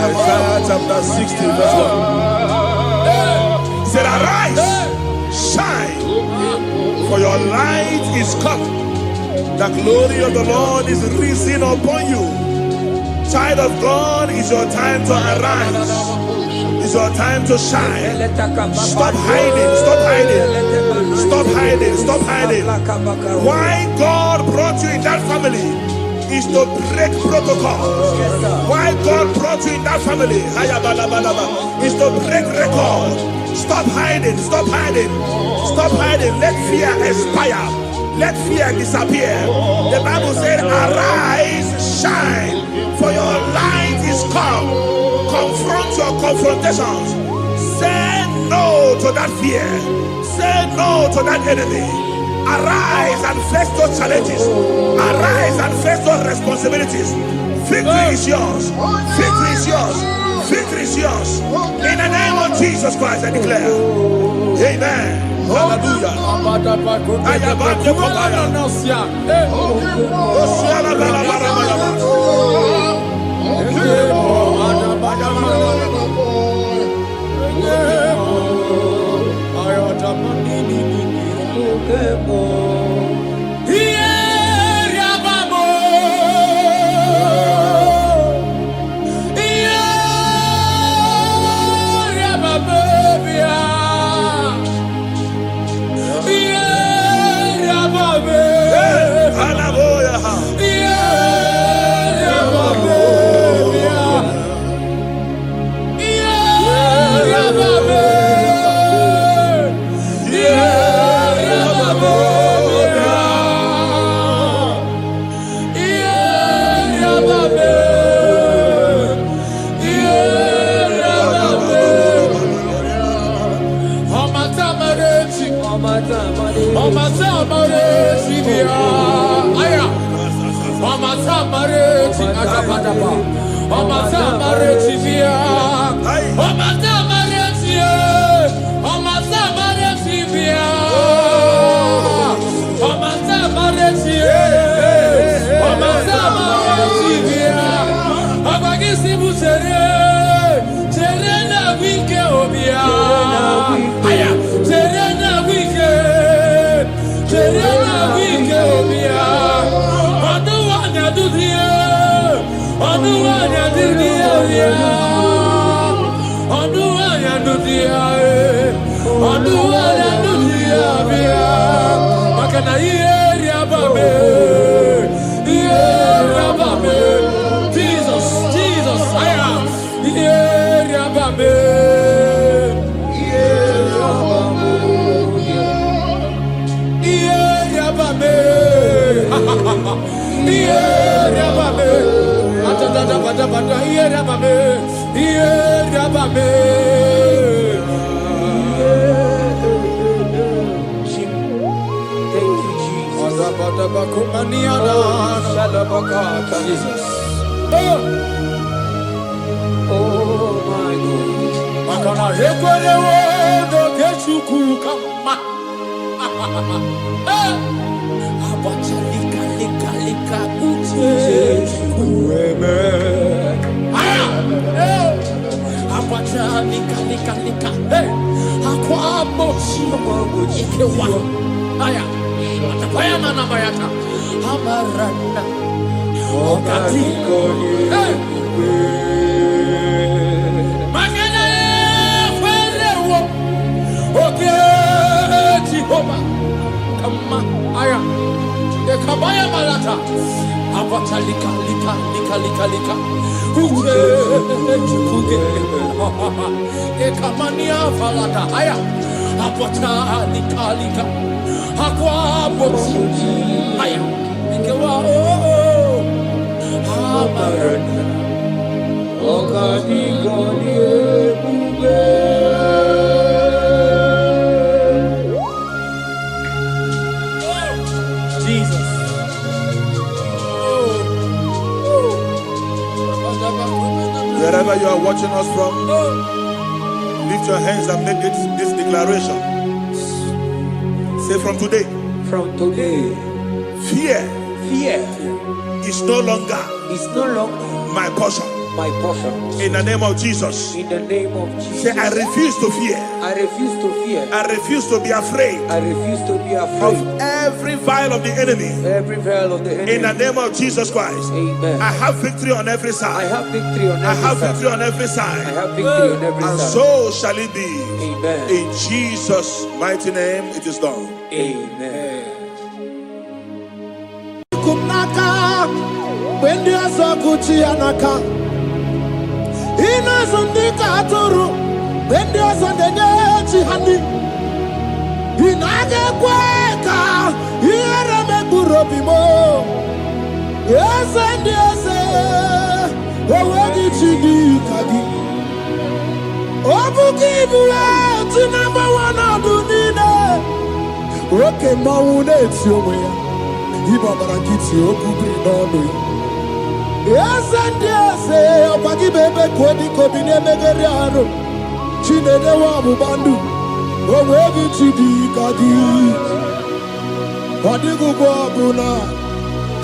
Isaiah chapter 60, verse 1. He said, arise, shine, for your light is come. The glory of the Lord is risen upon you. Child of God, it's your time to arise. It's your time to shine. Stop hiding, stop hiding. Stop hiding, stop hiding. Why God brought you in that family is to break protocol. Why God brought you in that family is to break record. Stop hiding, stop hiding, stop hiding. Let fear expire, let fear disappear. The Bible said, arise, shine, for your light is come. Confront your confrontations. Say no to that fear. Say no to that enemy. Arise and face those challenges. Arise and face those responsibilities. Victory is yours. Victory is yours. Victory is yours. In the name of Jesus Christ, I declare. Amen. Hallelujah. Apota likalika. Aqua boxi. Aya. Ikewa oh. Amarana. Okadi goni ebube. Jesus. Wherever you are watching us from, lift your hands and make this declaration. Say from today. From today, Fear fear is no longer is no longer my portion. my portion. In the name of Jesus. In the name of Jesus. Say, I refuse to fear. I refuse to fear. I refuse to be afraid I refuse to be of afraid. every vial of the enemy. Every veil of the enemy. In the name of Jesus Christ. Amen. I have victory on every I side. have victory on I every have side. victory on every I side. have victory on every And side. so shall it be. Amen. In Jesus' mighty name, it is done. Amen. Kumnaka, when there's a Gucci anaka. Ina zundika aturu, when there's a Nechi honey. Inage kweka, ira me burobimo. Yes, and yes, oh, chidi kagi. Obuki bua, number one of Dunina. Okay, Maune, it's your way. Ibabarakiti okubri n'ọnụ. Yes and yes, ọbagi bebe kwodi kobine megeri arụ. Chinede wa ọgbụgbandu, onwe gị chidi ka gị. Ọ dịghị ụgwọ ọbụla,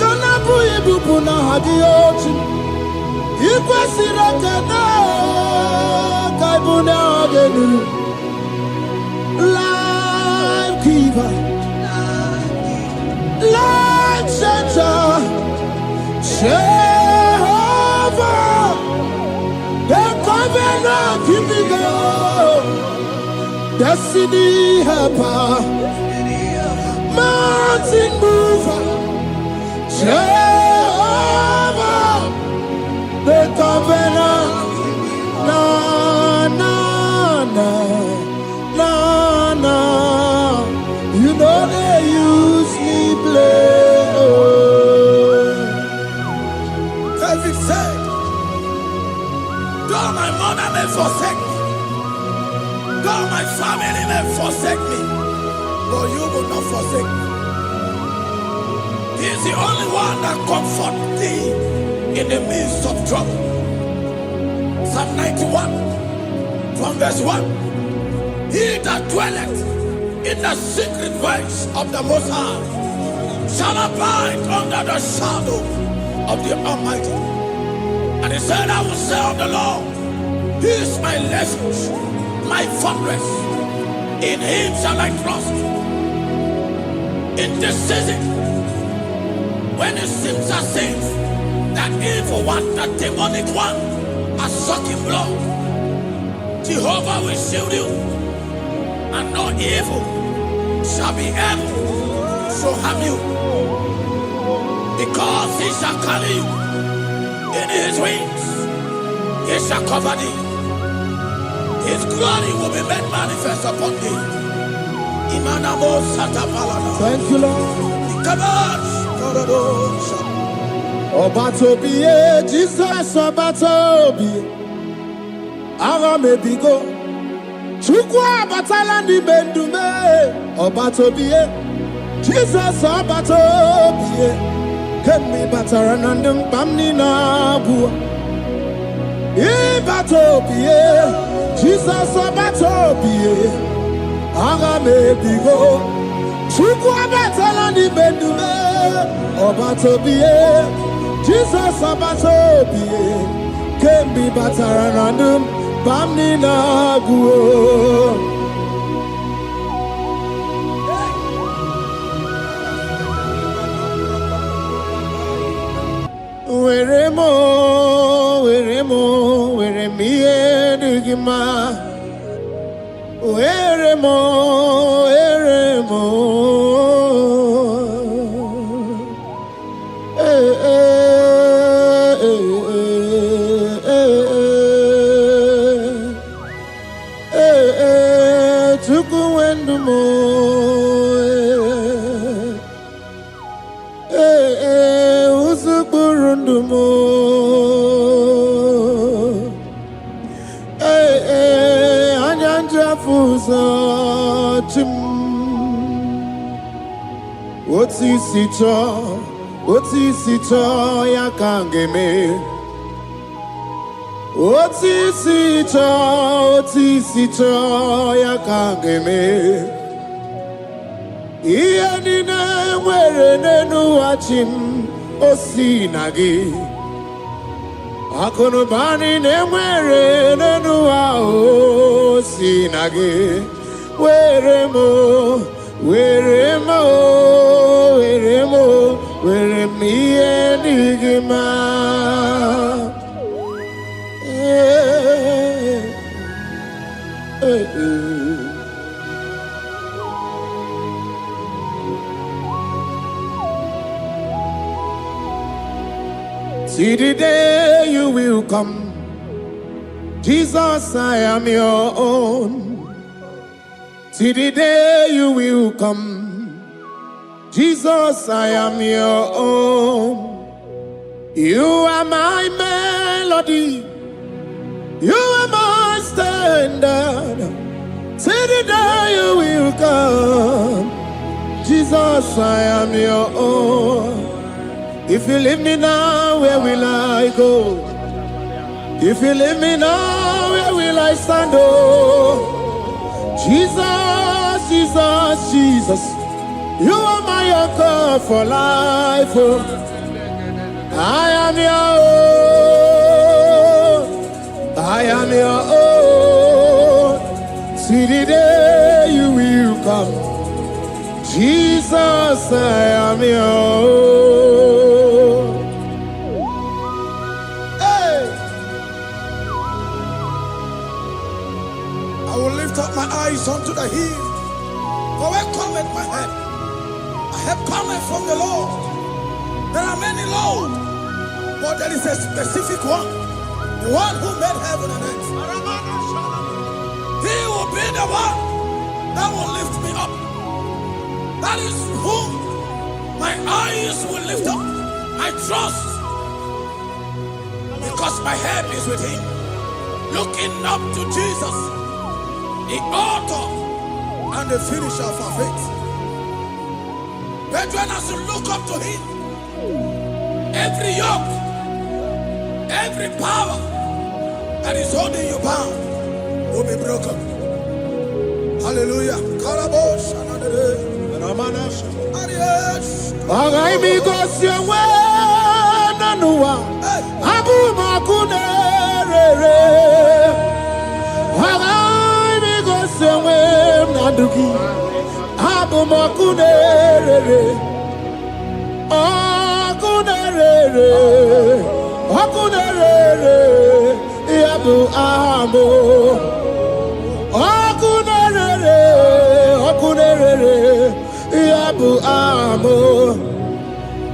ka na-abụ ibupụ n'aha gị ochi. I kwesịrị ekele ka ịbụ n'aha gị elu. Life giver. Light center, Jehovah, the covenant keeping God, destiny helper, mountain mover, Jehovah, the covenant, na na na na na, you know they use me play. David said, though my mother may forsake me, though my family may forsake me, but you will not forsake me. He is the only one that comforts thee in the midst of trouble. Psalm 91, from verse 1. He that dwelleth in the secret place of the Most High shall abide under the shadow of the Almighty. And he said, I will say of the Lord, He is my refuge, my fortress. In Him shall I trust. In this season, when it seems as if that evil one, that demonic one, are sucking blood, Jehovah will shield you, and no evil shall be able to harm you, because He shall carry you in His wings. He shall cover thee. His glory will be made manifest upon thee. Thank you, Lord. Obatobiye, Jesus Obatobiye. Ara mebigo. Chukwa batala ni bendume. Obatobiye, Jesus Obatobiye. Kemi bataranandum bamni na bua. Ibatobiye, Jesus Obatobiye. Ara mebigo. Chukwa batala ni bendume. Obatobiye, Jesus Obatobiye. Kemi bataranandum bamni na guo. Where me digima. Where mo. Took away. ndumo. Uzukuru ndumo. Anyanja fuza chim. Otisi cho ya kangeme. Otisi cho ya kangeme. Iye nina were nenu achim osinagi. Akono bani ne were nenu osinagi. Were mo. Where me and Igma. See the day you will come, Jesus, I am your own. See the day you will come, Jesus, I am your own. You are my melody, you are my standard. See the day you will come, Jesus, I am your own. If you leave me now, where will I go? If you leave me now, where will I stand? Oh, Jesus, Jesus, Jesus, you are my anchor for life. Oh. I am your own. I am your own. See the day you will come. Jesus, I am your own. Hey! I will lift up my eyes unto the hill. For where cometh my help? My help cometh from the Lord. There are many Lord, but there is a specific one. The one who made heaven and earth. He will be the one that will lift me up. That is whom my eyes will lift up. I trust, because my help is with him. Looking up to Jesus, the author and the finisher of our faith. Brethren, as you look up to him, every yoke, every power that is holding you bound will be broken. Hallelujah. Karabosh, I because your way, Nanua, Abu Makunere. I because your way, Naduki, Abu Makunere. Akunere, Abu Amo. Akunere, Yabu Amo.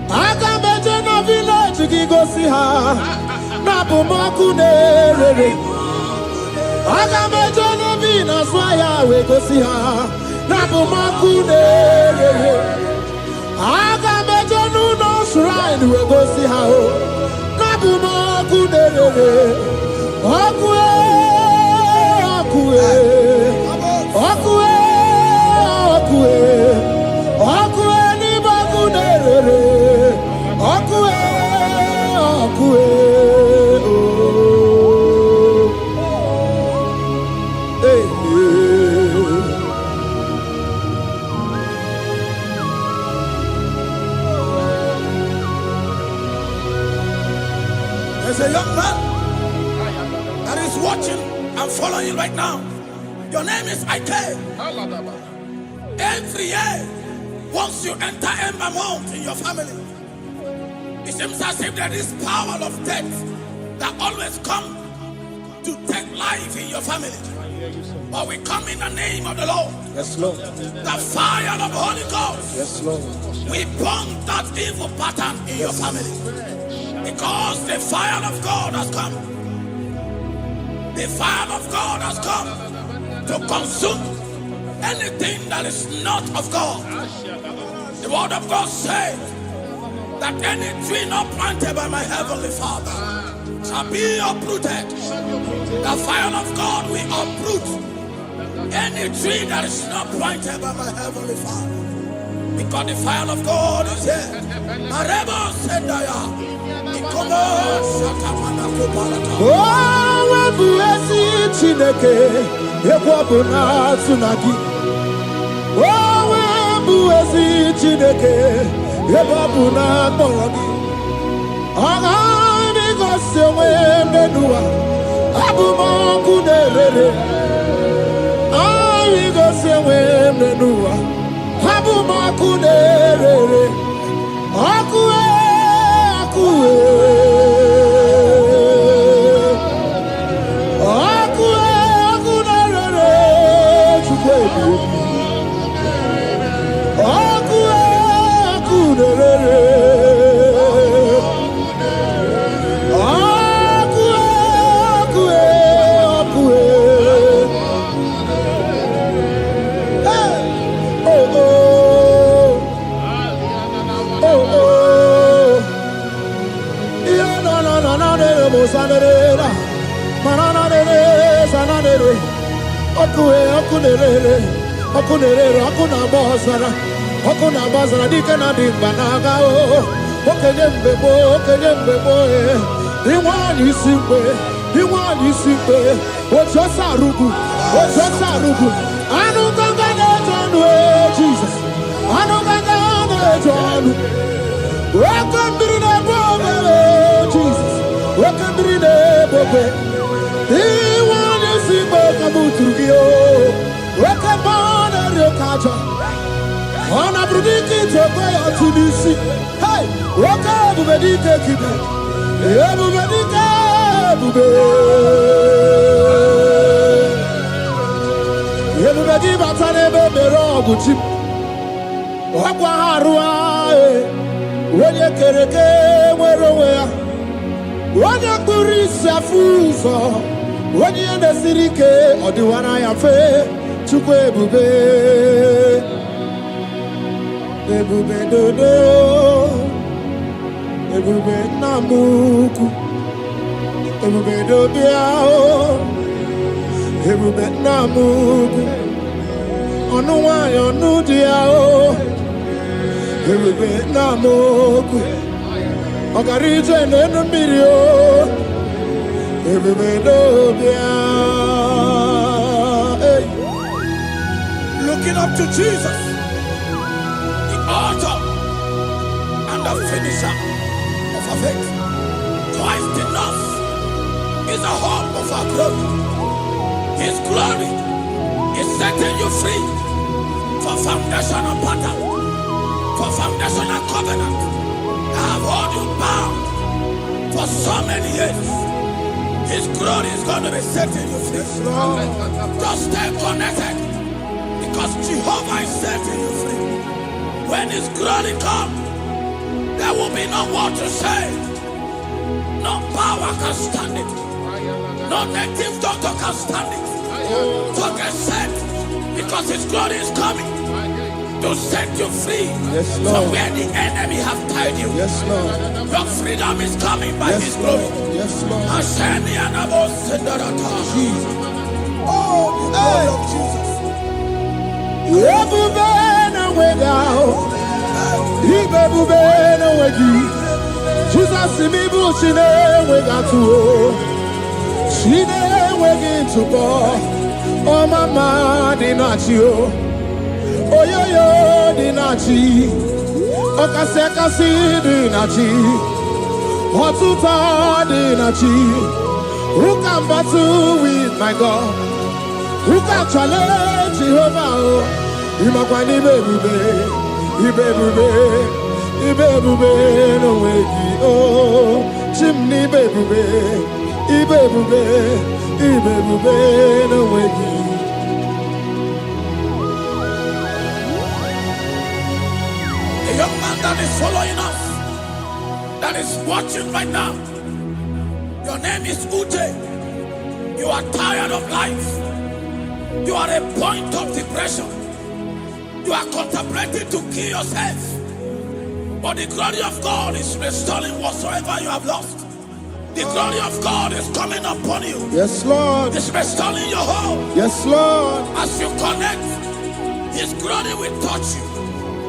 Akameje na village kigosi ha. Nabu makunere. Akameje na vina swaya we gosi ha. Nabu makunere. Akameje no shrine we gosi ha. Nabu makunere. Akue. Ni bakunere. There's a young man that is watching and following you right now. Your name is Ike. Every year, once you enter Ember Mount in your family, it seems as if there is power of death that always come to take life in your family. But we come in the name of the Lord. Yes, Lord. The fire of the Holy Ghost. Yes, Lord. We burn that evil pattern in your family. Because the fire of God has come. The fire of God has come to consume anything that is not of God. The word of God says that any tree not planted by my heavenly Father shall be uprooted. The fire of God will uproot any tree that is not planted by my heavenly Father. Because the fire of God is here. Marebo Sendaya. Oh, blessed Chineke, Ekwabuna Tsunagi. Oh, blessed Chineke, Ekwabuna Tsunagi. Agami Gosewe Menua, Abuma Kunerere. Agami Gosewe Menua, Abuma Kunerere. Akue, Akue. Okuna bazara dikena dimbanaga o okenye mbebo iwani simpe ochosa rugu anu ganga na tonu Jesus anu ganga na tonu wakambiri na bobe Jesus wakambiri na bobe iwani simpe kabuturugio wakabana rekaja Ona brudiki tokoya tunisi. Hey, waka bubedike kibe. Bubedike bube. Bubedi batane bebero guchip. Wakwa harua. Wenye kereke mwerowea. Wenye kurisa fuzo. Wenye nesirike odiwana ya fe. Chukwe bube. Ebube dodo, ebube namuku, ebube dobiao, ebube namuku, onuwayo nudiao, ebube namuku, ogarije nenu mirio, ebube dobiao. Looking up to Jesus, author and the finisher of our faith. Christ in us is a hope of our glory. His glory is setting you free for foundational pattern, for foundational covenant. I have held you bound for so many years. His glory is going to be setting you free. Just stay connected because Jehovah is setting you free. When His glory comes, there will be no word to say. No power can stand it. No native doctor can stand it. So get set, because His glory is coming to set you free from where the enemy have tied you. Yes, Lord. Your freedom is coming by His glory. Yes, Lord. Jesus. Oh, the glory of Jesus. Jesus imibu chine wegatu chine wegintu bo o mama dinachi o oyoyo dinachi okase dinachi otuta dinachi who can battle with my God, who can challenge Jehovah. Imakwani bebube, ibebube no wegi oh, chimney bebube, ibebube no wegi. A young man that is following us, that is watching right now. Your name is Ute. You are tired of life. You are a point of depression. You are contemplating to kill yourself. But the glory of God is restoring whatsoever you have lost. The glory of God is coming upon you. Yes, Lord. It's restoring your home. Yes, Lord. As you connect, His glory will touch you.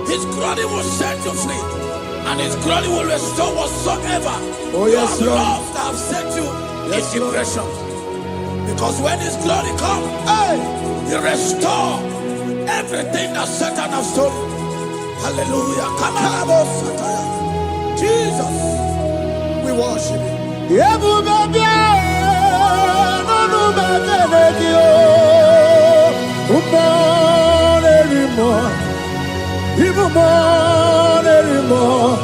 His glory will set you free. And His glory will restore whatsoever Oh, you yes, have Lord. lost that have set you Yes, in Lord. depression. Because when His glory comes, He restore everything that Satan has stolen. Hallelujah. Come on, Jesus, we worship you. Ebu baby, nanu baby negio. Umon anymore. Even more anymore.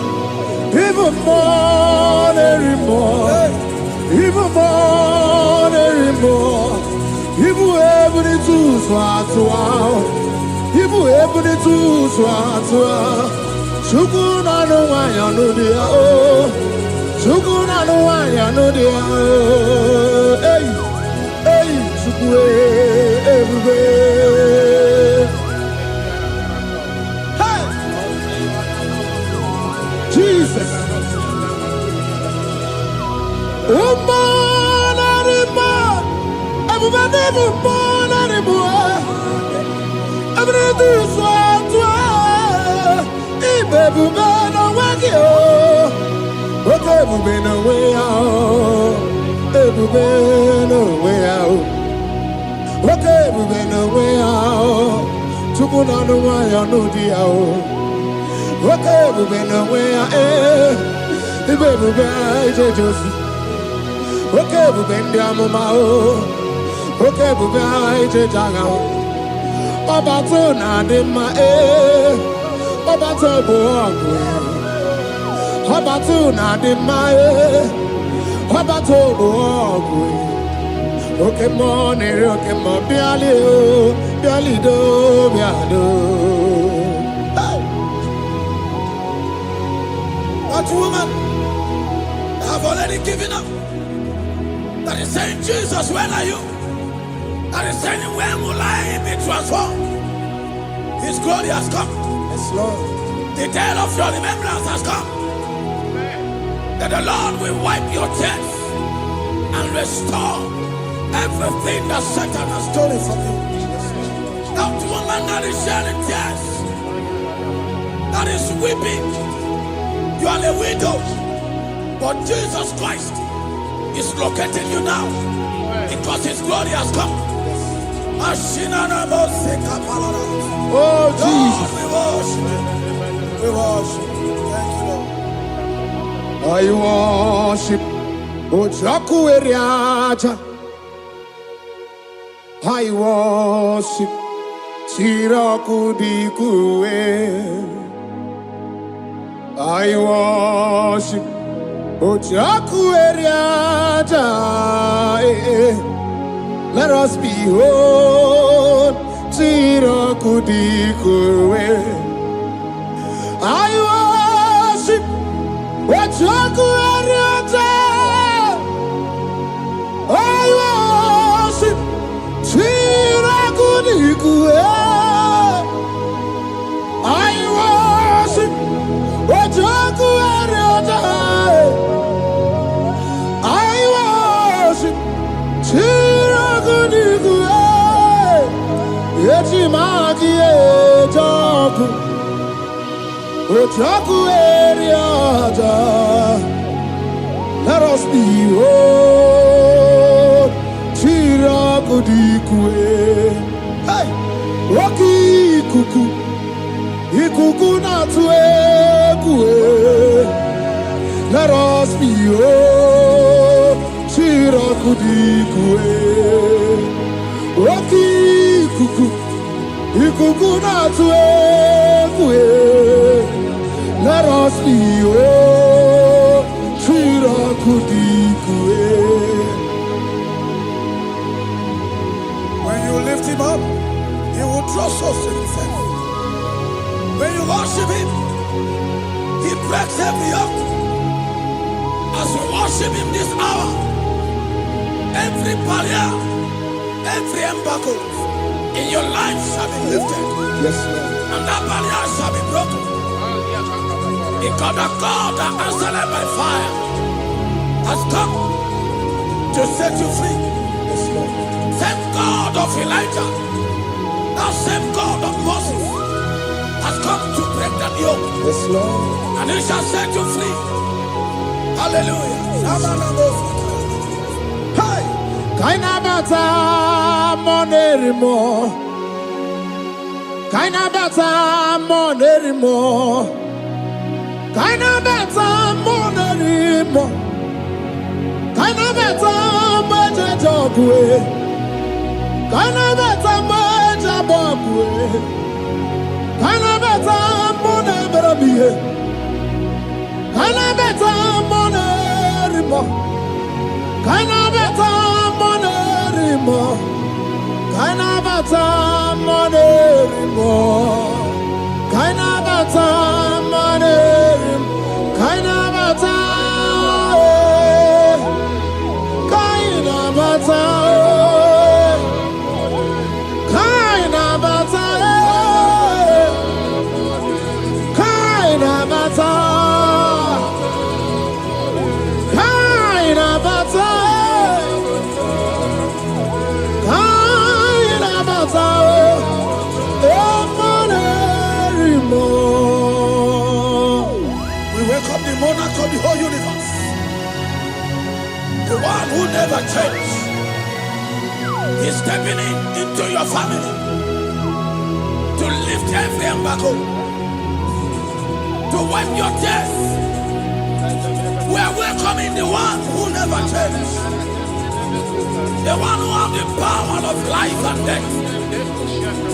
Even more anymore. Even more anymore. Even able to swat. Even able to swat. Shukuna no wanya no dia oh. Shukuna no wanya no dia oh. Hey, hey, shukwe everywhere. Hey, Jesus. Woman anymore. Everybody woman anymore. Everybody swat. Baby, man, I'm working. Okay, baby, no way out. Baby, no way out. Okay, baby, no way out. Chukuna no way out, no dia. Okay, baby, no way out. Baby, baby, Josie. Okay, baby, ndiamo mao. Okay, baby, Janga. Baba tona de ma Obato boagwe, Obato na de mae, Obato boagwe. Okay, money, okay, mo biali do, biado. That woman have already given up. That is saying, Jesus, where are you? That is saying, when will I be transformed? His glory has come. Yes, Lord. The day of your remembrance has come. That the Lord will wipe your tears and restore everything that Satan has stolen from you. That woman that is shedding tears, that is weeping, you are a widow, but Jesus Christ is locating you now because His glory has come. Oh, Jesus. We worship. Thank you, Lord. I worship Ojaku Eriaja. I worship Chiraku Dikue. I worship Ojaku Eriaja. Let us behold Chiraku Dikue. I worship Ojaku Eriaja. I worship Chiraku Dikue. I worship Ojaku Eriaja. I worship Chiraku Dikue. Yechimaki Ejaku. Ojaku Eriaja. Let us behold Chiraku Dikue. Hey, Rocky Kuku, Ikuku Natue Kue. Let us behold Chiraku Dikue. Rocky Kuku, Ikuku Natue Kue. Let us behold Chiraku Dikue. When you lift Him up, He will draw souls to Himself. When you worship Him, He breaks every yoke. As we worship Him this hour, every barrier, every embargo in your life shall be lifted. Yes, Lord. And that barrier shall be broken. Because the God that answered by fire has come to set you free. Yes, Lord. Same God of Elijah, that same God of Moses, has come to break the yoke. Yes, Lord. And he shall set you free. Hallelujah. Hey! Kainabata monerimo. Kainabata monerimo. Kainabata monerimo. Kainabata majajogwe. Kainabata majabogwe. Kainabata moneberabie. Kainabata monerimo. Kainabata monerimo. Kainabata monerimo. Kainabata monerimo. Kainabata. Kainabata. Kainabata. Kainabata. Kainabata. Kainabata. We welcome the monarch of the whole universe, the one who never changed. He's stepping into your family to lift every embargo, to wipe your tears. We are welcoming the one who never changed, the one who has the power of life and death,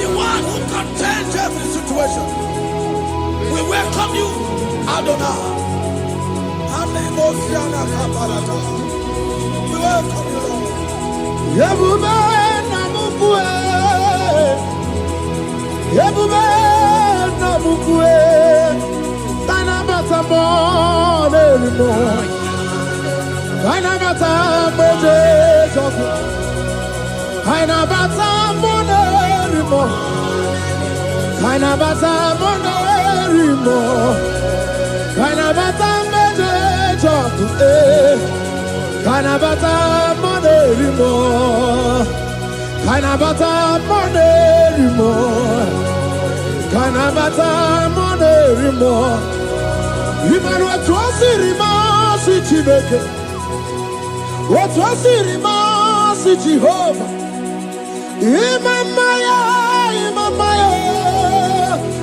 the one who can change every situation. We welcome you, Adonai. We welcome you, Lord. Yebube namukwe. Yebube namukwe. Kainabata monerimo. Kainabata monerimo. Kainabata monerimo. Kainabata monerimo. Kainabata monerimo. Kainabata monerimo. Kainabata monerimo. Kainabata monerimo. Imanu atwasirima si Chineke. Atwasirima si Jehovah. Imamaya, imamaya,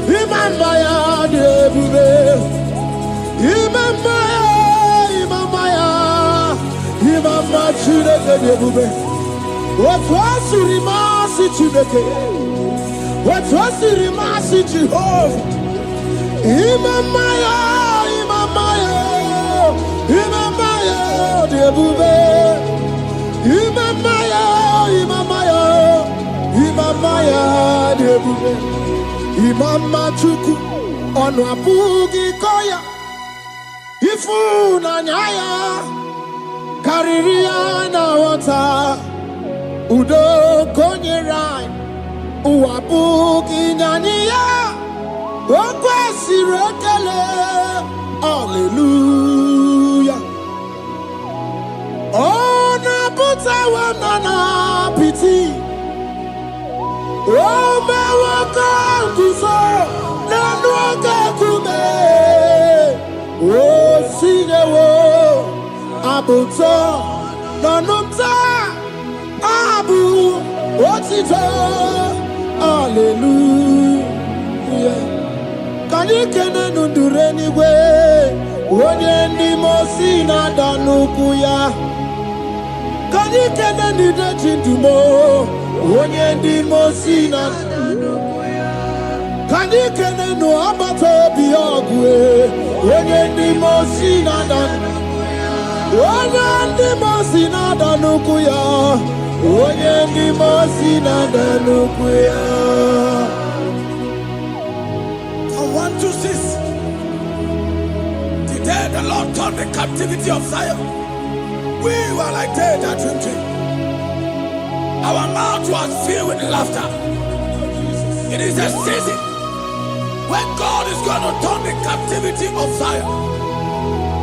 imamaya debube. Imamaya, imamaya, imamaya Chineke debube. Atwasirima si Chineke. Atwasirima si Jehovah. Imamaya, imamaya, imamaya debube. Imamaya, imamaya, imamaya debube. Imama chuku onu abugi koya. Ifu na nyaya kariria na wata. Udo konye rai uabugi nyaniya. Okwesirekele, hallelujah. Ona puta wanana piti. Ome waka kuso nanu waka kume. O sinewo abuto nanumta abu otito, hallelujah. Kanikene nundure niwe onye ndi mosi na danuku ya. Kanikene nide chindumo onye ndi mosi na danuku ya. Kanikene no abato biogwe onye ndi mosi na danuku ya. Onye ndi mosi na danuku ya. Onye ndi mosi na danuku ya. 1, 2, 6. The day the Lord turned the captivity of Zion, we were like they that dream. Our mouth was filled with laughter. It is a season when God is going to turn the captivity of Zion.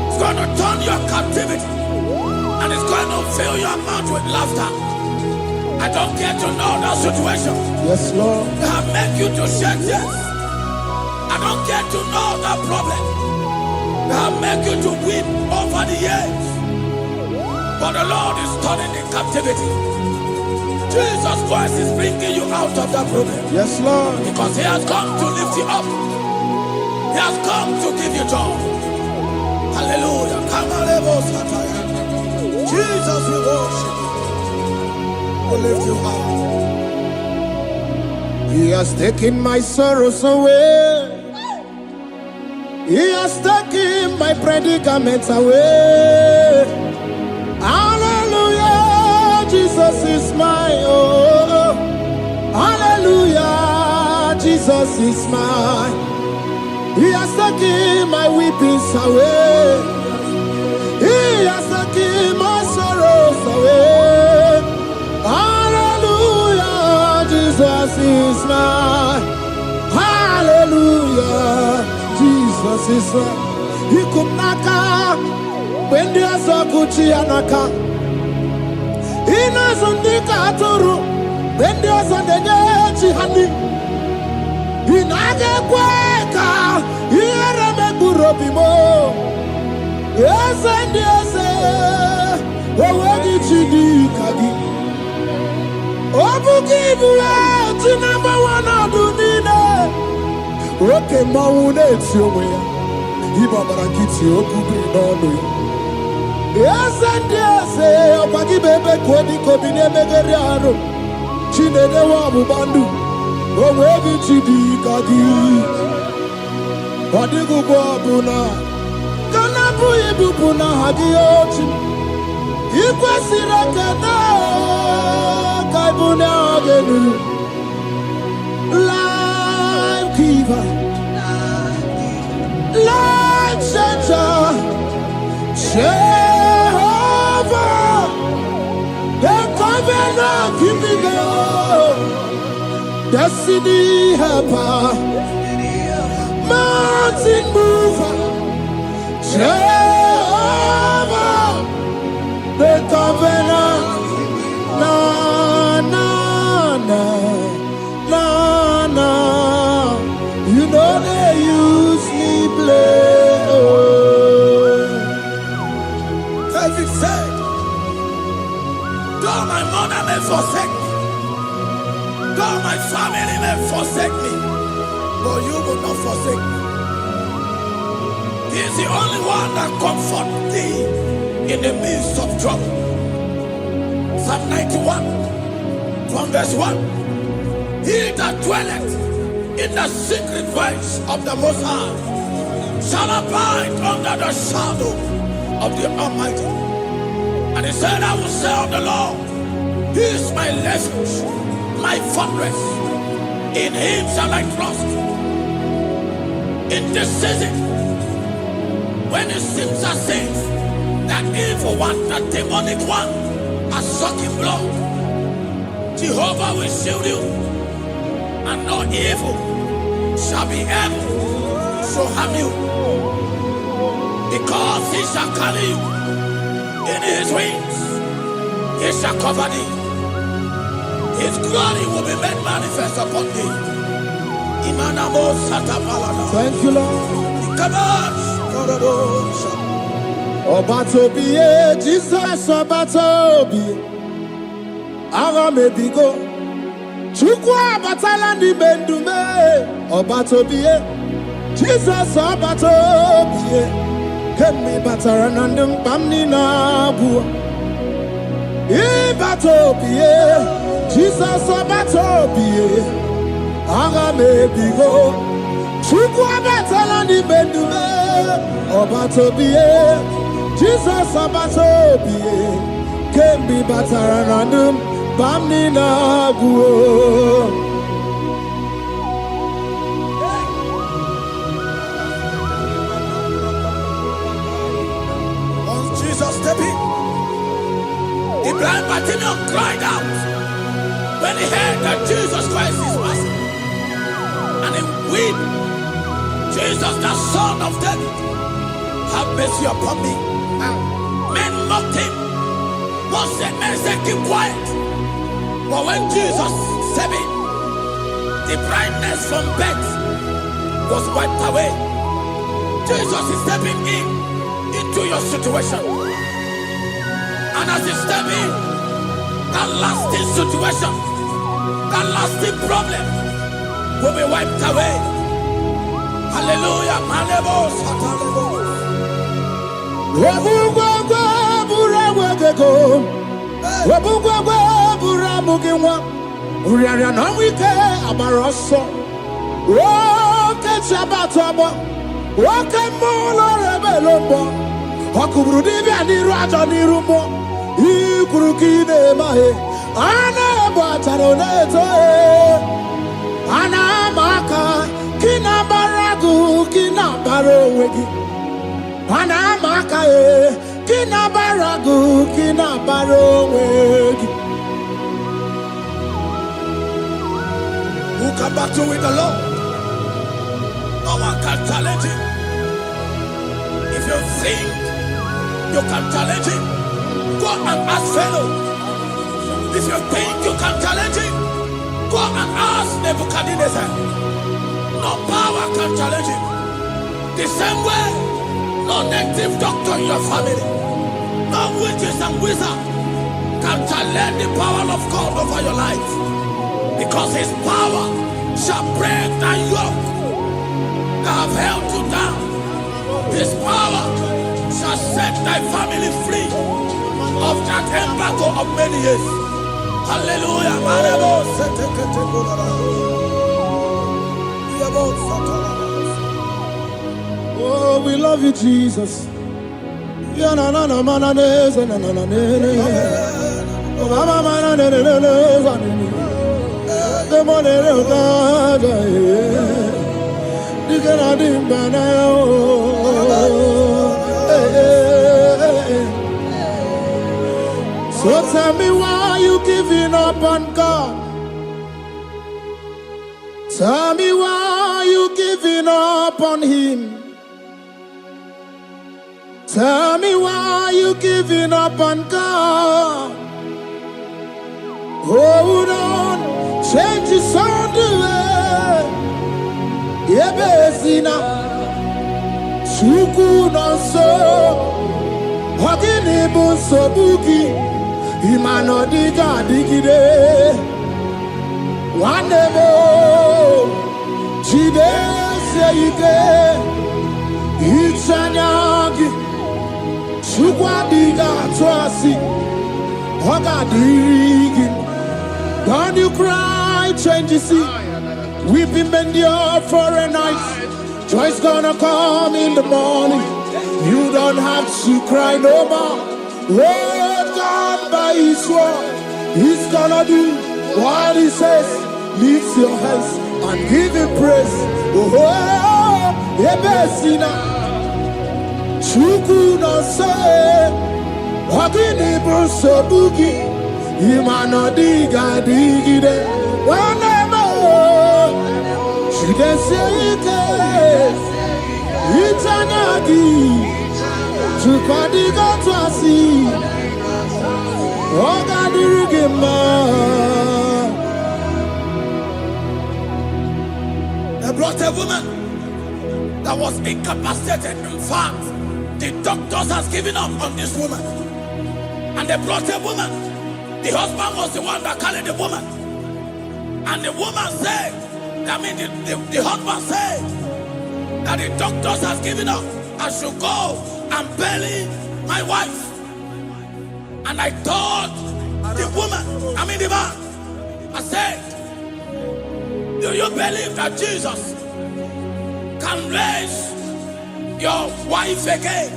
It's going to turn your captivity, and it's going to fill your mouth with laughter. I don't get to know that situation. Yes, Lord. That make you to shed tears. I don't get to know that problem. That make you to weep over the years. But the Lord is turning the captivity. Jesus Christ is bringing you out of that problem. Yes, Lord. Because He has come to lift you up. He has come to give you joy. Hallelujah. Jesus, we worship you. We lift you high. He has taken my sorrows away. He has taken my predicaments away. Hallelujah, Jesus is mine. Oh, hallelujah, Jesus is mine. He has taken my weepings away. He has taken my sorrows away. Hallelujah, Jesus is mine. Hallelujah, Jesus is mine. He could knock out when there's a Gucci anaka. He knows on the Katuru when there's a Neji honey. He naga kweka. He rame burobimo. Yes, and yes, where did you do, Kagi? Oh, give you out to number one of the dinner. Okay, Maune, it's your way. He Baba Kitty, Oku, yes, and yes, Pagi Bebe, Kwadi, Kobine, Megariano, Chine, the Wabu Bandu. Oh, where did you do, Kagi? What did you go, Buna? Kanabu ibupuna hadioti ikwesira kana kaibuna agenu life giver life changer Jehovah the covenant keeping God destiny helper mountain mover Jehovah, the covenant, na na na na na. You know they use me play. David said, though my mother may forsake me, though my family may forsake me, but you will not forsake me. He is the only one that comforts thee in the midst of trouble. Psalm 91, from verse 1. He that dwelleth in the secret place of the Most High shall abide under the shadow of the Almighty. And he said, I will say of the Lord, He is my refuge, my fortress. In Him shall I trust. In this season, when it seems as if that evil one, that demonic one, are sucking blood, Jehovah will shield you, and no evil shall be able to harm you, because He shall carry you in His wings. He shall cover thee. His glory will be made manifest upon thee. Thank you, Lord. Obatobie, Jesus Obatobie. Ara mebigo. Chukwa batala ni bendume. Obatobie, Jesus Obatobie. Kemi bataranandum bamni nabu. Ibatobie, Jesus Obatobie. Ara mebigo. Chukwa batala ni bendume. Obatobie, Jesus Obatobie, Kembi Bataranandum, Bamni Naguo. Once Jesus stepped in, the blind Bartimaeus cried out when he heard that Jesus Christ is passing. weep. Jesus, the Son of David, have mercy upon me. Men mocked him. One said, men said, keep quiet. But when Jesus stepped in, the brightness from birth was wiped away. Jesus is stepping into your situation. And as he steps in, that lasting situation, that lasting problem will be wiped away. Hallelujah. Anamaka kinabaragu kinabarowegi. Anamaka kinabaragu kinabarowegi. Who can battle with the Lord? No one can challenge him. If you think you can challenge him, go and ask fellow. If you think you can challenge him, go and ask Nebuchadnezzar. No power can challenge him. The same way, no native doctor in your family, no witches and wizards can challenge the power of God over your life. Because his power shall break the yoke that have held you down. His power shall set thy family free of that embargo of many years. Hallelujah. Oh, we love you, Jesus. So tell me why you giving up on God. Tell me why you giving up on him. Tell me why you giving up on God. Hold on, change is on the way. Yebesina, Suku no so, Hogini bunso buki, Imano diga digide. One never, Chide seike, Ichanyagi, Sukwa diga twasi, Hoga digi. Don't you cry, change you see. Weeping endure for a night. Joy's gonna come in the morning. You don't have to cry no more. Lord God by his word, he's gonna do what he says. Lift your hands and give him praise. Oh, Ebesina, Chuku no say, Hogini Bruso Bugi. Imano diga digide wanemo Chide seike Itanyagi Chukwa diga twasi Oga dirigima. They brought a woman that was incapacitated. In fact, the doctors has given up on this woman. And they brought a woman. The husband was the one that carried the woman. And the woman said, the husband said that the doctors has given up. I should go and bury my wife. And I told the woman, the man, I said, do you believe that Jesus can raise your wife again?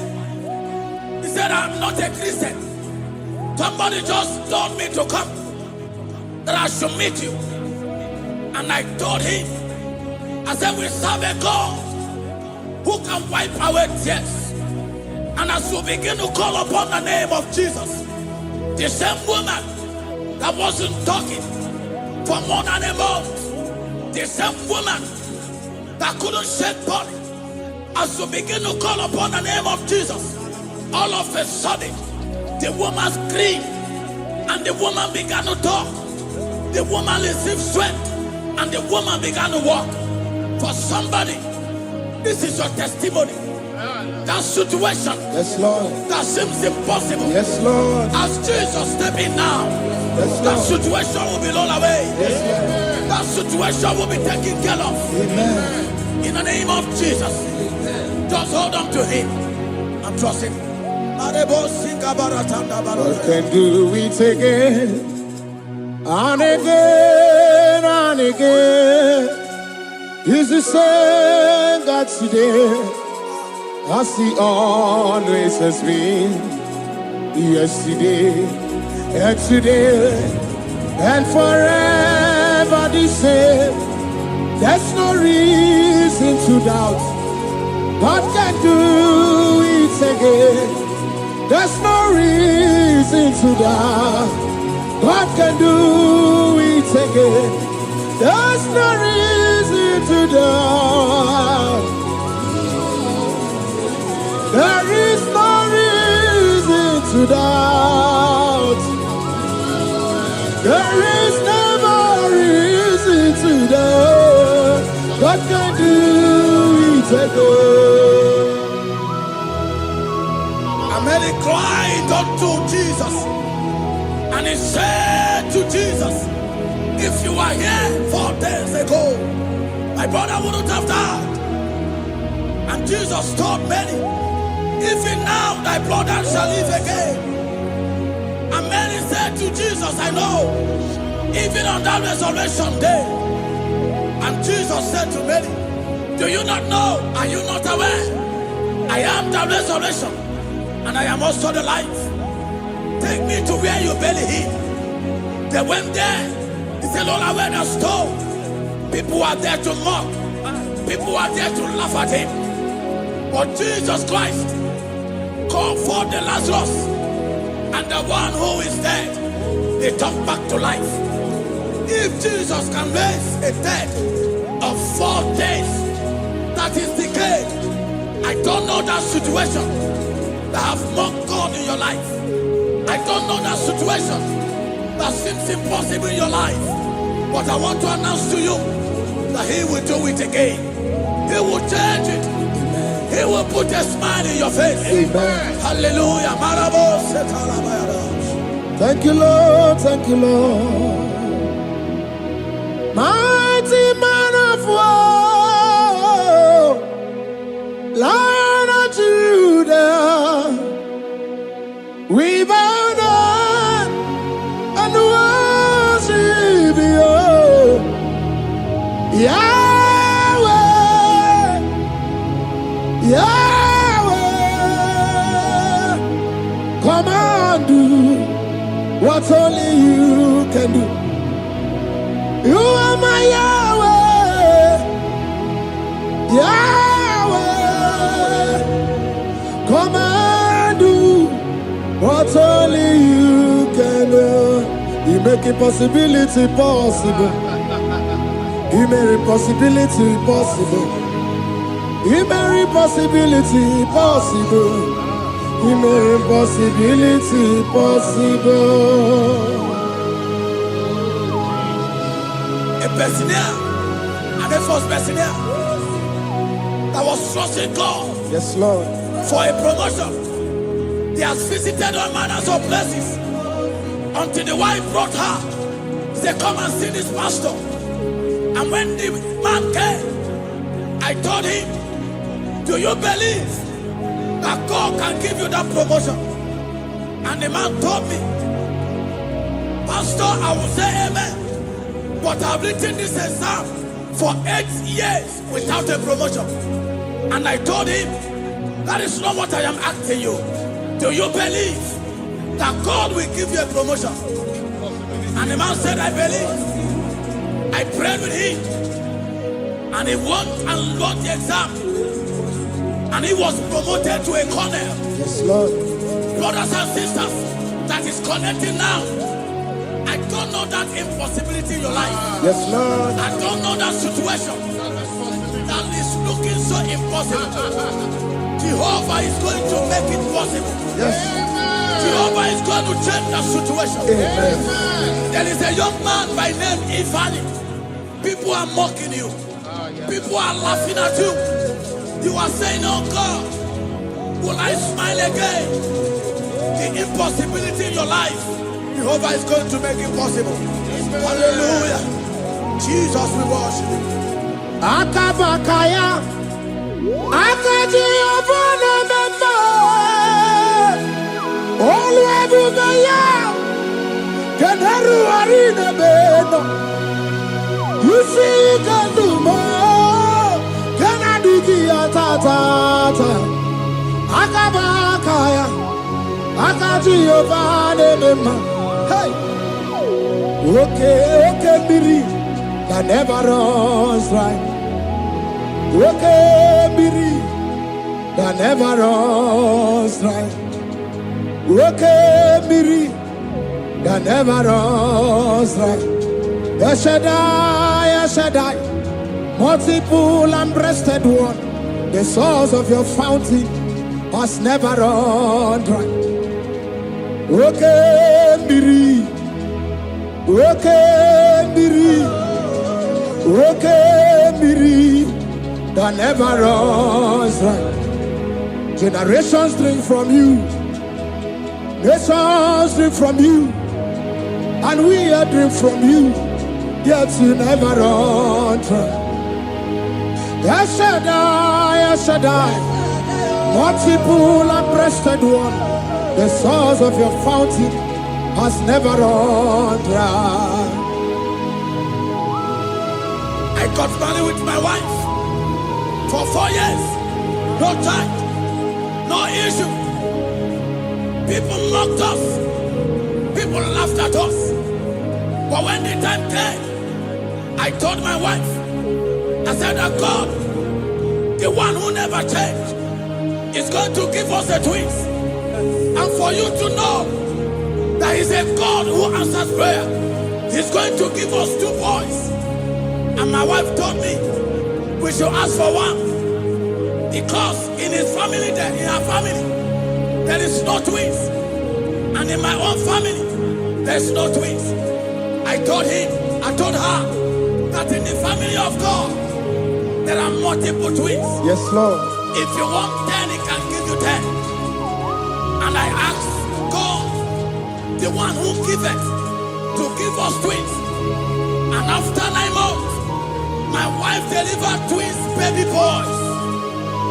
He said, I'm not a Christian. Somebody just told me to come, that I should meet you. And I told him, I said, we serve a God who can wipe away tears. And as we begin to call upon the name of Jesus, the same woman that wasn't talking for more than a month, the same woman that couldn't shake body. As you begin to call upon the name of Jesus, all of a sudden, the woman screamed and the woman began to talk. The woman received strength and the woman began to walk. For somebody, this is your testimony. That situation, Yes, Lord. that seems impossible, Yes, Lord. as Jesus step in now, Yes, that Lord. situation will be rolled away. Yes, Lord. That situation will be taken care of. Amen. In the name of Jesus, just hold on to him and trust him. God can do it again and again and again. He's the same God today as he always has been. Yesterday and today and forever the same. There's no reason to doubt. God can do it again. There's no reason to doubt. God can do it again. There's no reason to doubt. There is no reason to doubt. There is never reason to doubt. God can do it again. And Mary cried unto Jesus, and he said to Jesus, if you were here 4 days ago, my brother wouldn't have died. And Jesus told Mary, even now thy brother shall live again. And Mary said to Jesus, I know, even on that resurrection day. And Jesus said to Mary, do you not know? Are you not aware? I am the resurrection, and I am also the life. Take me to where you bury him. They went there. He said, Lord, I went a stone. People are there to mock. People are there to laugh at him. But Jesus Christ called forth the Lazarus, and the one who is dead, they come back to life. If Jesus can raise a dead of 4 days that is decayed, I don't know that situation that have mocked God in your life. I don't know that situation that seems impossible in your life. But I want to announce to you that he will do it again. He will change it. He will put a smile in your face. Amen. Hallelujah. Thank you, Lord. Thank you, Lord. Mighty man of war, Lion of Judah, we bow down and worship you, Yahweh, Yahweh. Come and do what only you can do. You are my Yahweh, Yahweh. Come and do what only you can do. You make impossibility possible. You make impossibility possible. You make impossibility possible. You make impossibility possible. A Bessenia, and the first Bessenia that was trusting God Yes, Lord. for a promotion. He has visited all manners of places until the wife brought her. He said, come and see this pastor. And when the man came, I told him, do you believe that God can give you that promotion? And the man told me, Pastor, I will say amen. But I've written this exam for 8 years without a promotion. And I told him, that is not what I am asking you. Do you believe that God will give you a promotion? And the man said, I believe. I prayed with him. And he won and wrote the exam. And he was promoted to a colonel. Yes, Lord. Brothers and sisters, that is connecting now. I don't know that impossibility in your life. Yes, Lord. I don't know that situation that is looking so impossible, Jehovah is going to make it possible. Yes. Jehovah is going to change the situation. Amen. There is a young man by name Ifani. People are mocking you. People are laughing at you. You are saying, oh God, will I smile again? The impossibility in your life, Jehovah is going to make it possible. Hallelujah. Jesus, we worship you. Akabakaya, Akaji Obana Mama, Oluwabubaya, Kanaru Arina Beno, you see you can do more, Kanadiki Atata, Akabakaya, Akaji Obana Mama, hey, okay, Biri. That never runs dry. Okay, Biri, that never runs dry. Okay, Biri, that never runs dry. Shaddai, multiple and breasted one, the source of your fountain has never run dry. Okay, Biri, okay, Biri. Okay, Miri, that never runs dry. Generations drink from you, nations drink from you, and we are drink from you, yet you never run dry. Shaddai, multiple and breasted one, the source of your fountain has never run dry. I got married with my wife for 4 years. No time, no issue. People mocked us. People laughed at us. But when the time came, I told my wife, I said that God, the one who never changed, is going to give us a twins. And for you to know that He's a God who answers prayer, He's going to give us 2 boys. And my wife told me we should ask for one, because in her family, there is no twins, and in my own family, there's no twins. I told her that in the family of God, there are multiple twins. Yes, Lord. If you want 10, He can give you 10. And I asked God, the one who giveth, to give us twins. And after 9 months, my wife delivered twins, baby boys,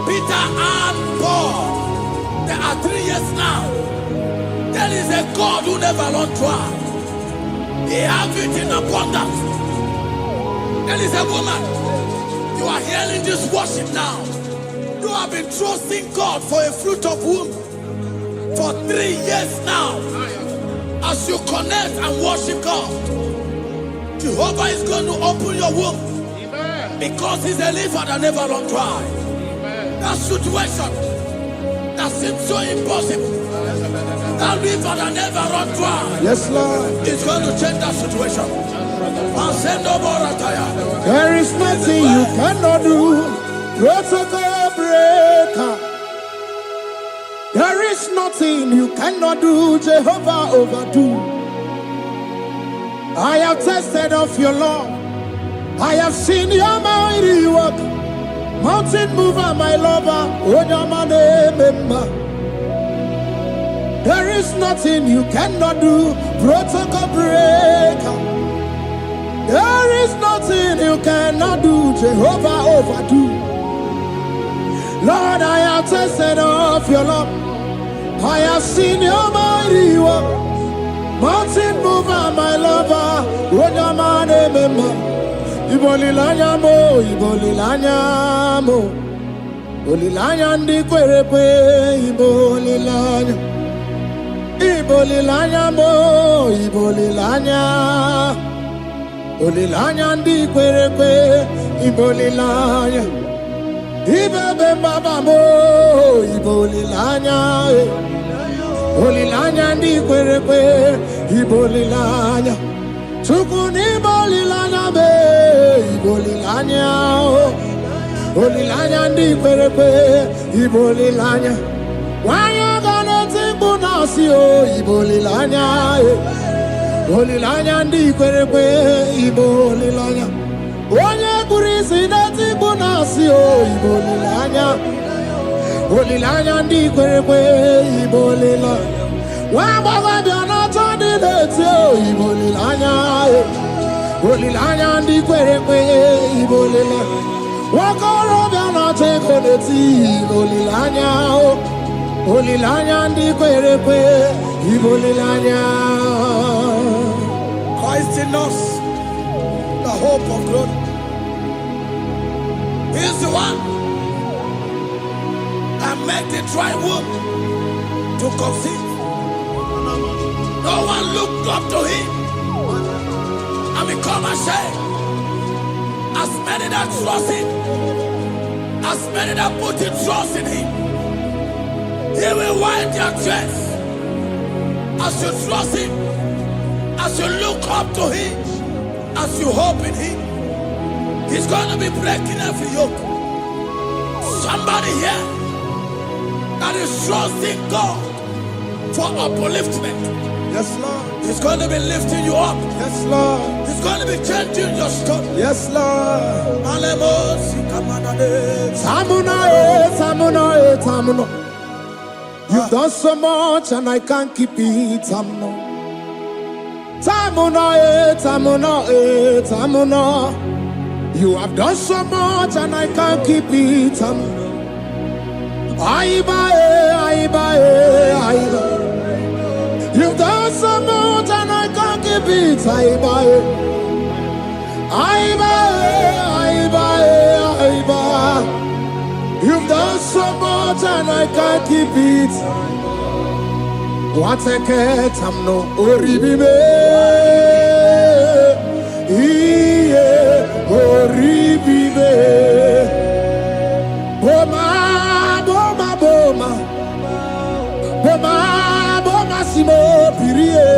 Peter and Paul. They are 3 years now. There is a God who never runs dry. He has it in abundance. There is a woman. You are hearing this worship now. You have been trusting God for a fruit of womb for 3 years now. As you connect and worship God, Jehovah is going to open your womb. Because He's a river that never runs dry. That situation that seems so impossible, that river that never runs dry, Yes, Lord. is going to change that situation. And send no more attire. There is nothing you cannot do. Protocol breaker. There is nothing you cannot do. Jehovah overdo. I have tasted of your love. I have seen your mighty work. Mountain mover, my lover. There is nothing you cannot do. Protocol breaker. There is nothing you cannot do. Jehovah overdo. Lord, I have tasted of your love. I have seen your mighty work. Mountain mover, my lover. Ibolilanya mo, ibolilanya mo. Ibolilanya ndi kwerepe, ibolilanya. Ibolilanya mo, ibolilanya. Ibolilanya ndi kwerepe, ibolilanya. Ibebe baba mo, ibolilanya. Ibolilanya ndi kwerepe, ibolilanya. Chukuni bolilanya be, ibolilanya. Olilanya ndi kwerekwe, Ibo olilanya. Wanya gana timbu nasi o, Ibo olilanya. Olilanya ndi kwerekwe, Ibo olilanya. Onye kurisi na timbu nasi o, Ibo olilanya. Olilanya ndi kwerekwe, Ibo olilanya. Wamba biana tandi leti o, Ibo olilanya. Olilanya ndi kwerekwe, Ibo olilanya. Wakoro biana teko leti, Ibo olilanya. Olilanya ndi kwerekwe, Ibo olilanya. Christ in us, the hope of glory. He is the one that made the dry womb to conceive. No one looked up to him and become ashamed. As many that trust him, as many that put in trust in him, he will wipe their tears. As you trust him, as you look up to him, as you hope in him, he's going to be breaking every yoke. Somebody here that is trusting God for upliftment. Yes, Lord. He's going to be lifting you up. Yes, Lord. He's going to be changing your story. Yes, Lord. Tamuna. You've done so much and I can't keep it. Tamuna. You have done so much and I can't keep it. Aiba. You've done so much and I can't keep it. Aiba. You've done so much and I can't keep it. What a cat, I'm no oribibe. Oribibe. Boma, simo pirie.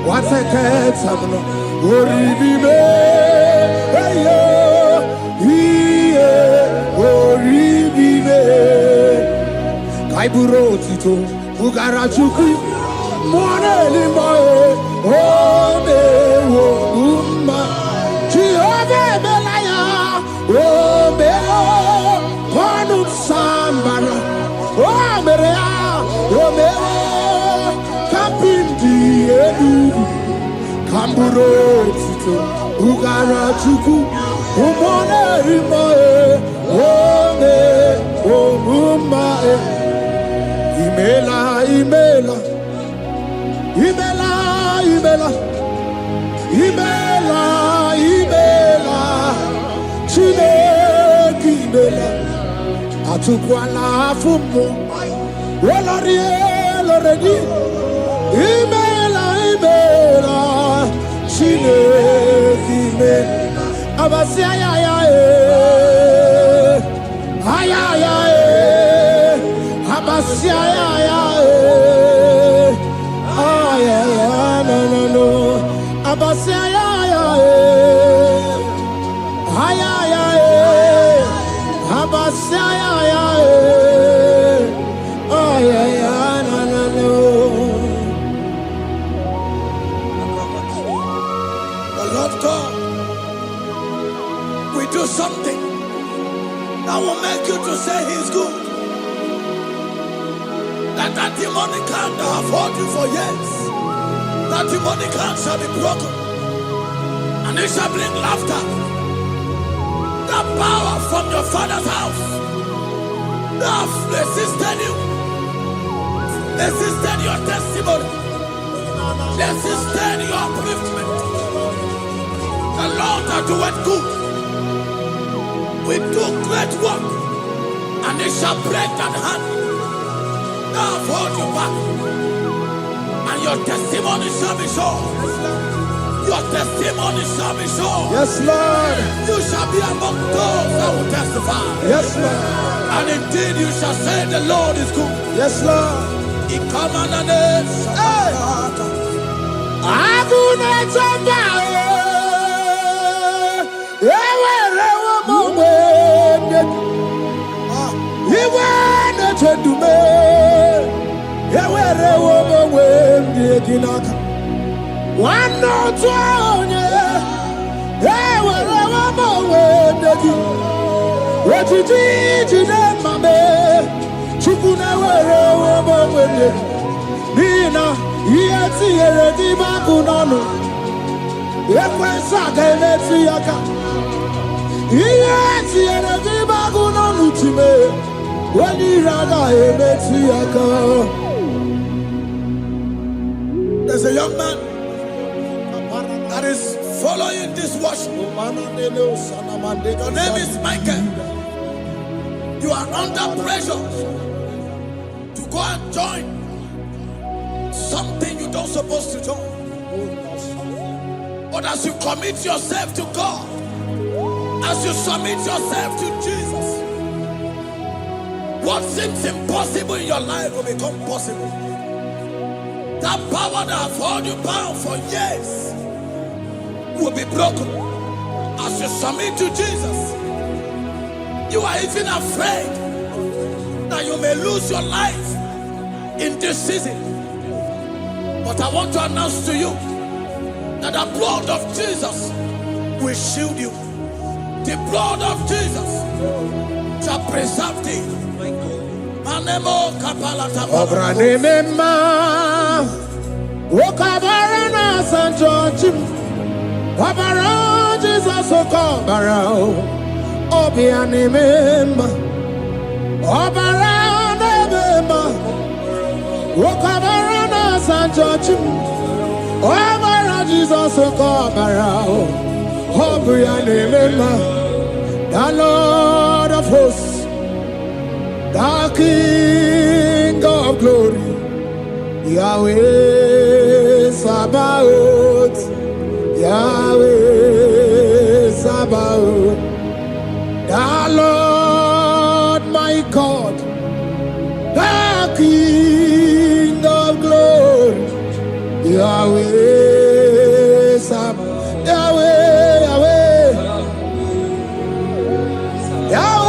What a cat, I'm no oribibe. Kaiburo tito, Ugara chuku, Mwane limae, Ome wo umma, Chiove belaya, Ome o, Ponu sambara, Omerea, Ome o, Kapindi edu, Kamburo tito, Ugara chuku, Mwane limae, Ome wo umma. Imela, Chineke imela, atukwala fumo, Loredi, imela, Chineke imela, Abasia Abasia no. Abasia Abasia no. The Lord God will do something that will make you to say He's good. That demonic hand that have held you for years, that demonic hand shall be broken, and it shall bring laughter. The power from your father's house that have resisted you, resisted your testimony, resisted your upliftment. The Lord that doeth good will do great work, and it shall break that hand. I've hold you back, and your testimony shall be sure. Your testimony shall be sure. Yes, Lord. You shall be among those that will testify. Yes, Lord. And indeed you shall say the Lord is good. Yes, Lord. He come on the name. One no twenty. Hey, wherever my way, what you did, you did, my man. Chukuna, wherever my way. Nina, yes, here, the Bakunano. Equensa, Yaka. Yes, here, the Bakunano to me. When you rather, Yaka. There's a young man that is following this worship. Your name is Michael. You are under pressure to go and join something you don't supposed to join. But as you commit yourself to God, as you submit yourself to Jesus, what seems impossible in your life will become possible. That power that has held you bound for years will be broken as you submit to Jesus. You are even afraid that you may lose your life in this season. But I want to announce to you that the blood of Jesus will shield you. The blood of Jesus shall preserve thee. Manemo kapalata. Obranema, Wokabarana Sanchochim, Obara Jesus Okobara, Obianimema, Obara Nebema, Wokabarana Sanchochim, Obara Jesus Okobara, Obianimema, the Lord of hosts. The King of glory, Yahweh Sabaoth, Yahweh Sabaoth, the Lord my God, the King of glory, Yahweh Sabaoth, Yahweh, Yahweh, Yahweh.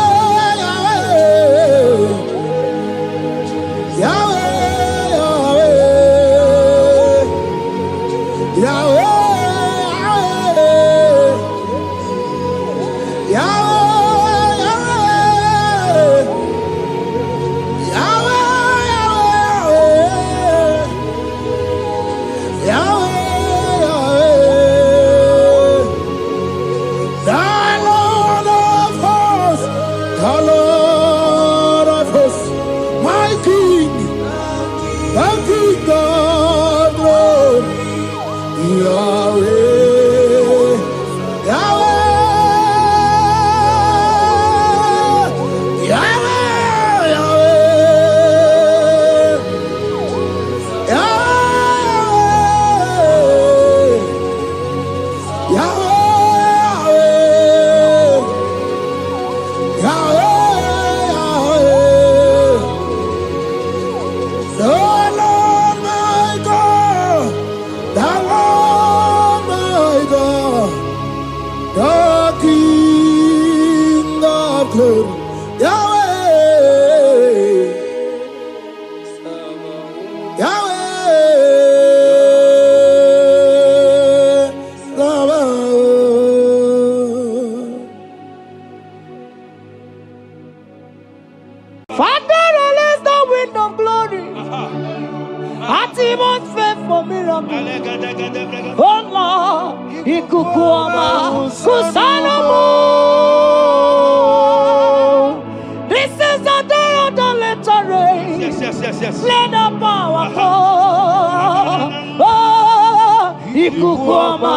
This is the day of the letter rain. Yes. Let the power come. Oh, Ikukuama,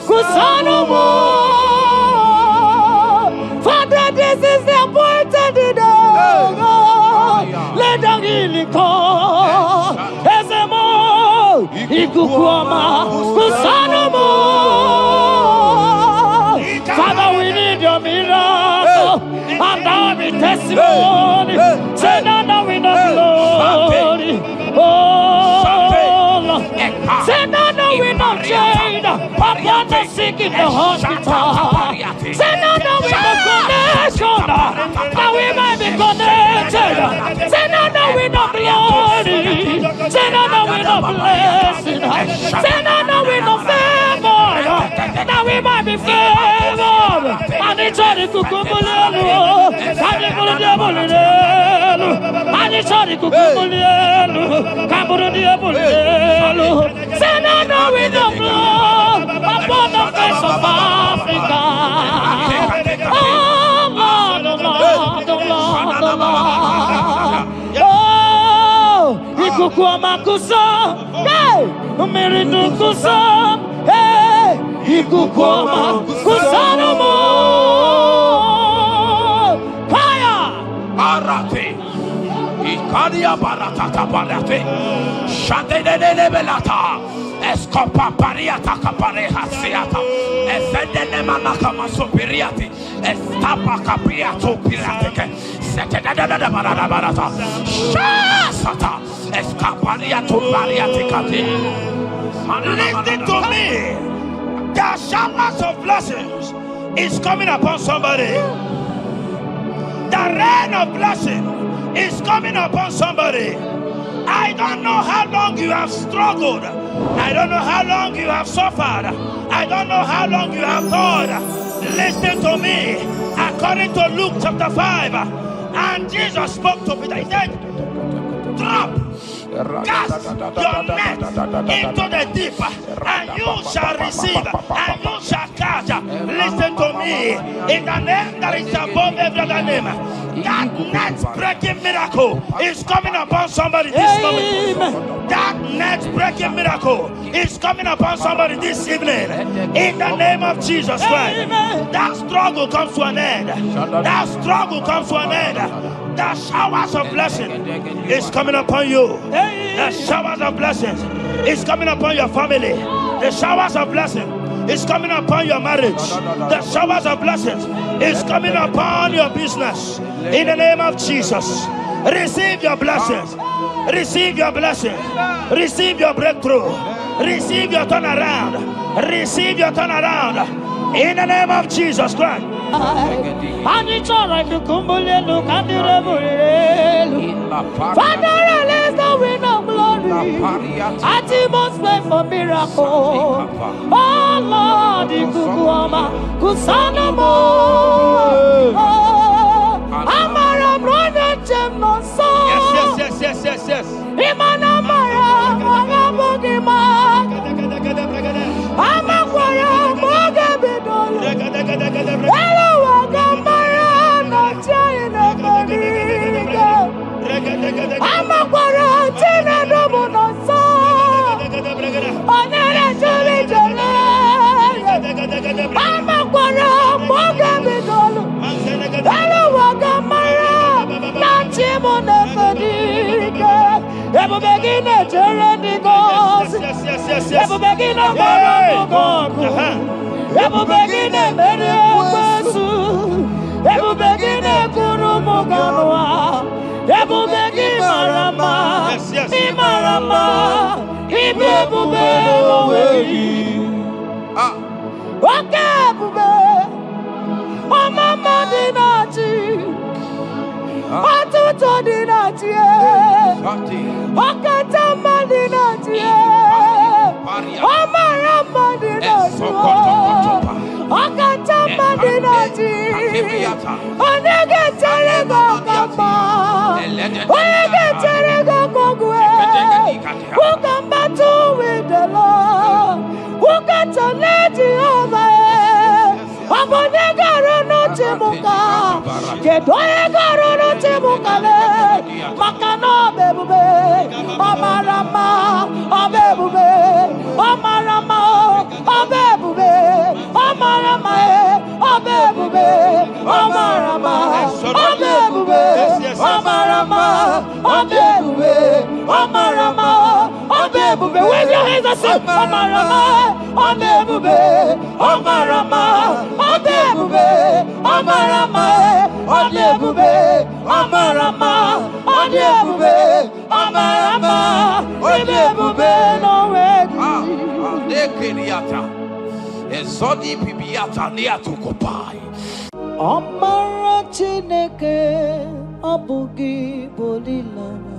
Kusanomo. Father, this is the appointed day. Let the healing come. Ezemo, Ikukuama, Kusanomo. Father, we need your miracle. And now we testimony. Say now we know glory. Oh, say now we know chain. Upon the sick in the hospital. Say now we know connection. Now we might be connected. Say now we know glory. Say no, no, we no blessing. Say no, no, we no favor. Now we might be favored. And it's all the cucumbolelo. And the bullet. And it's all the cucumbolelo. Caburu diabolelo. Say no, no, we no blow upon the face of Africa. Oh, Lord, oh, Lord, oh, Lord, oh, Lord. Oh, Ikukwama kuso, hey, Umiridu kuso, hey, Ikukwama kuso no more. Fire! Arate. Ikadia baratata barate. Shadene belata. Escopa pariata capareja seata. Efendene manaka masopiriati. Estapa capriato pirate. Setedada barata. Shasata. Escapariato bariate cati. Listen to me. The showers of blessings is coming upon somebody. The rain of blessing is coming upon somebody. I don't know how long you have struggled. I don't know how long you have suffered. I don't know how long you have thought. Listen to me. According to Luke chapter 5, and Jesus spoke to Peter. He said, drop, cast your net into the deep, and you shall receive, and you shall catch. Listen to me. In the name that is above every other name, that net breaking miracle is coming upon somebody this moment. That net breaking miracle is coming upon somebody this evening. In the name of Jesus Christ. That struggle comes to an end. That struggle comes to an end. The showers of blessing is coming upon you. The showers of blessings is coming upon your family. The showers of blessing is coming upon your marriage. The showers of blessings is coming upon your business. In the name of Jesus, receive your blessings. Receive your blessings. Receive your breakthrough. Receive your turnaround. Receive your turnaround. In the name of Jesus Christ. And it's all right to come look at the revolution. Father, release the wind of glory. At the most pray for miracle. Oh Lord, the Kukuama, Kusanamo. Amara, brother, Jem, no so. Yes. Imanamara, Magabogima. Amakwara, Mogabidolo. Hello, Wagamara, not China, Bodiga. Amakwara, Tina, Domono, so. Onera, Jolly, Jolly. Amakwara, Mogabidolo. Hello, Wagamara, not Chimona, Bodiga. Ever begin a journey goes. Ever begin a God. Ever begin a Mediasu. Ever begin a Kurumoganoa. Ever begin Marama. Imarama. Ibebu away. Okay, Bube. Oh, Mama Dinati. Atuto Dinati. Okatama Dinati. Omarama Dinati. Okatama Dinati. Onege Terego Kama. Onege Terego Kogwe. Who come back to with the Lord? Who got to let you over? Abonega Rono Timuka. Kedoega Rono Timukale. Makano Bebube. Omarama. Obebube. Omarama. Obebube. Omarama. Obebube. Omarama. Obebube. Omarama. Obebube. Omarama. Obebube. Wave your hands and say Omarama. Obebube. Omarama. Obebube. Omarama. Obebube. Omarama. Obebube. Omarama. Obebube. No way. Ezodi pibiata niatukopai. Amara Chineke abugi bolilana.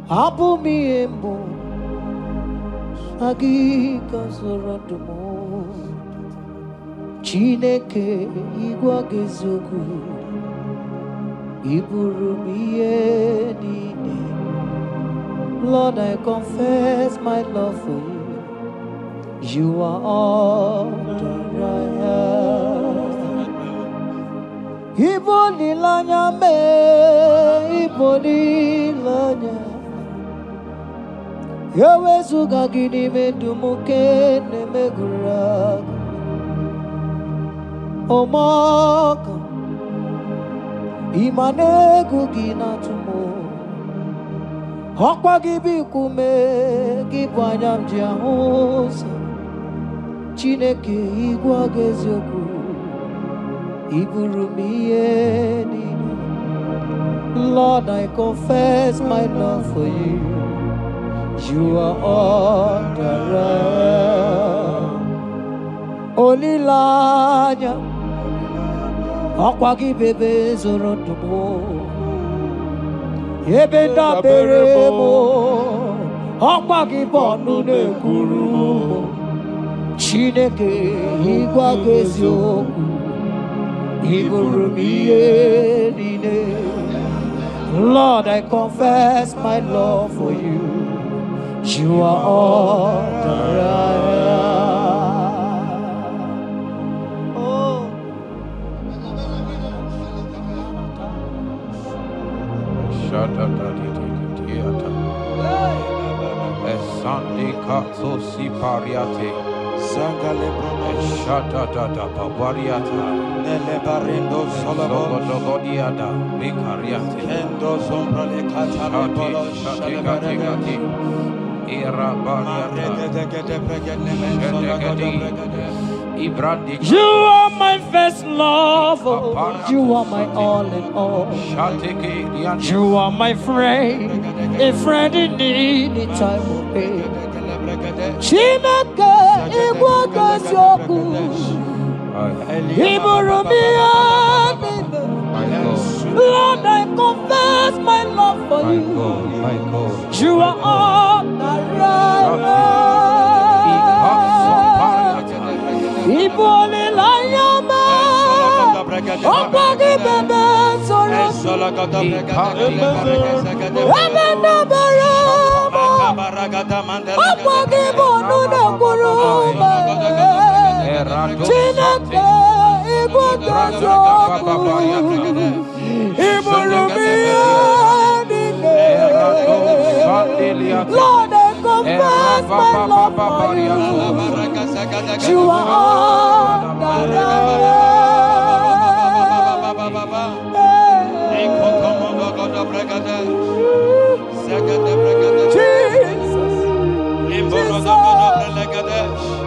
Abumiembo Agika Zoradumo Chineke Igwa Gezogu Iburumiye Nine. Lord, I confess my love for you. You are all that I have. Ibonilanya me, ibonilanya. Yawezuga gini medumuke ne meguragu. Omaka, imanegu gina tumo. Hokwa gibi kume, gibanyam jiahosa. Chineke igwa gezioku. Iburumiye nini. Lord, I confess my love for you. You are all that I am. Olilanya Akwagi bebe zorotumo Yebenda beremo Akwagi bonu ne kuru Chineke igwa gezioku Iburumiye nine. Lord, I confess my love for you. You are all that I am. Oh. Sunday Katso Sipariate Sangale Shata Papariata Nele Barendo Sologodiada Vicariate Endo Sombra Le Catale Shati Era You are my first love. You are my all in all. You are my friend, a friend in need in time of pain. Chineke igwa gezioku Iburumiye nine. Lord, I confess my love for you. You are all that I am. Ibole layama Okwagi bebe zoro Ebenda beremo Okwagi bonu ne kurume Chineke igwa gezioku Iburumiye nine. Lord, I confess my love for you. You are all that I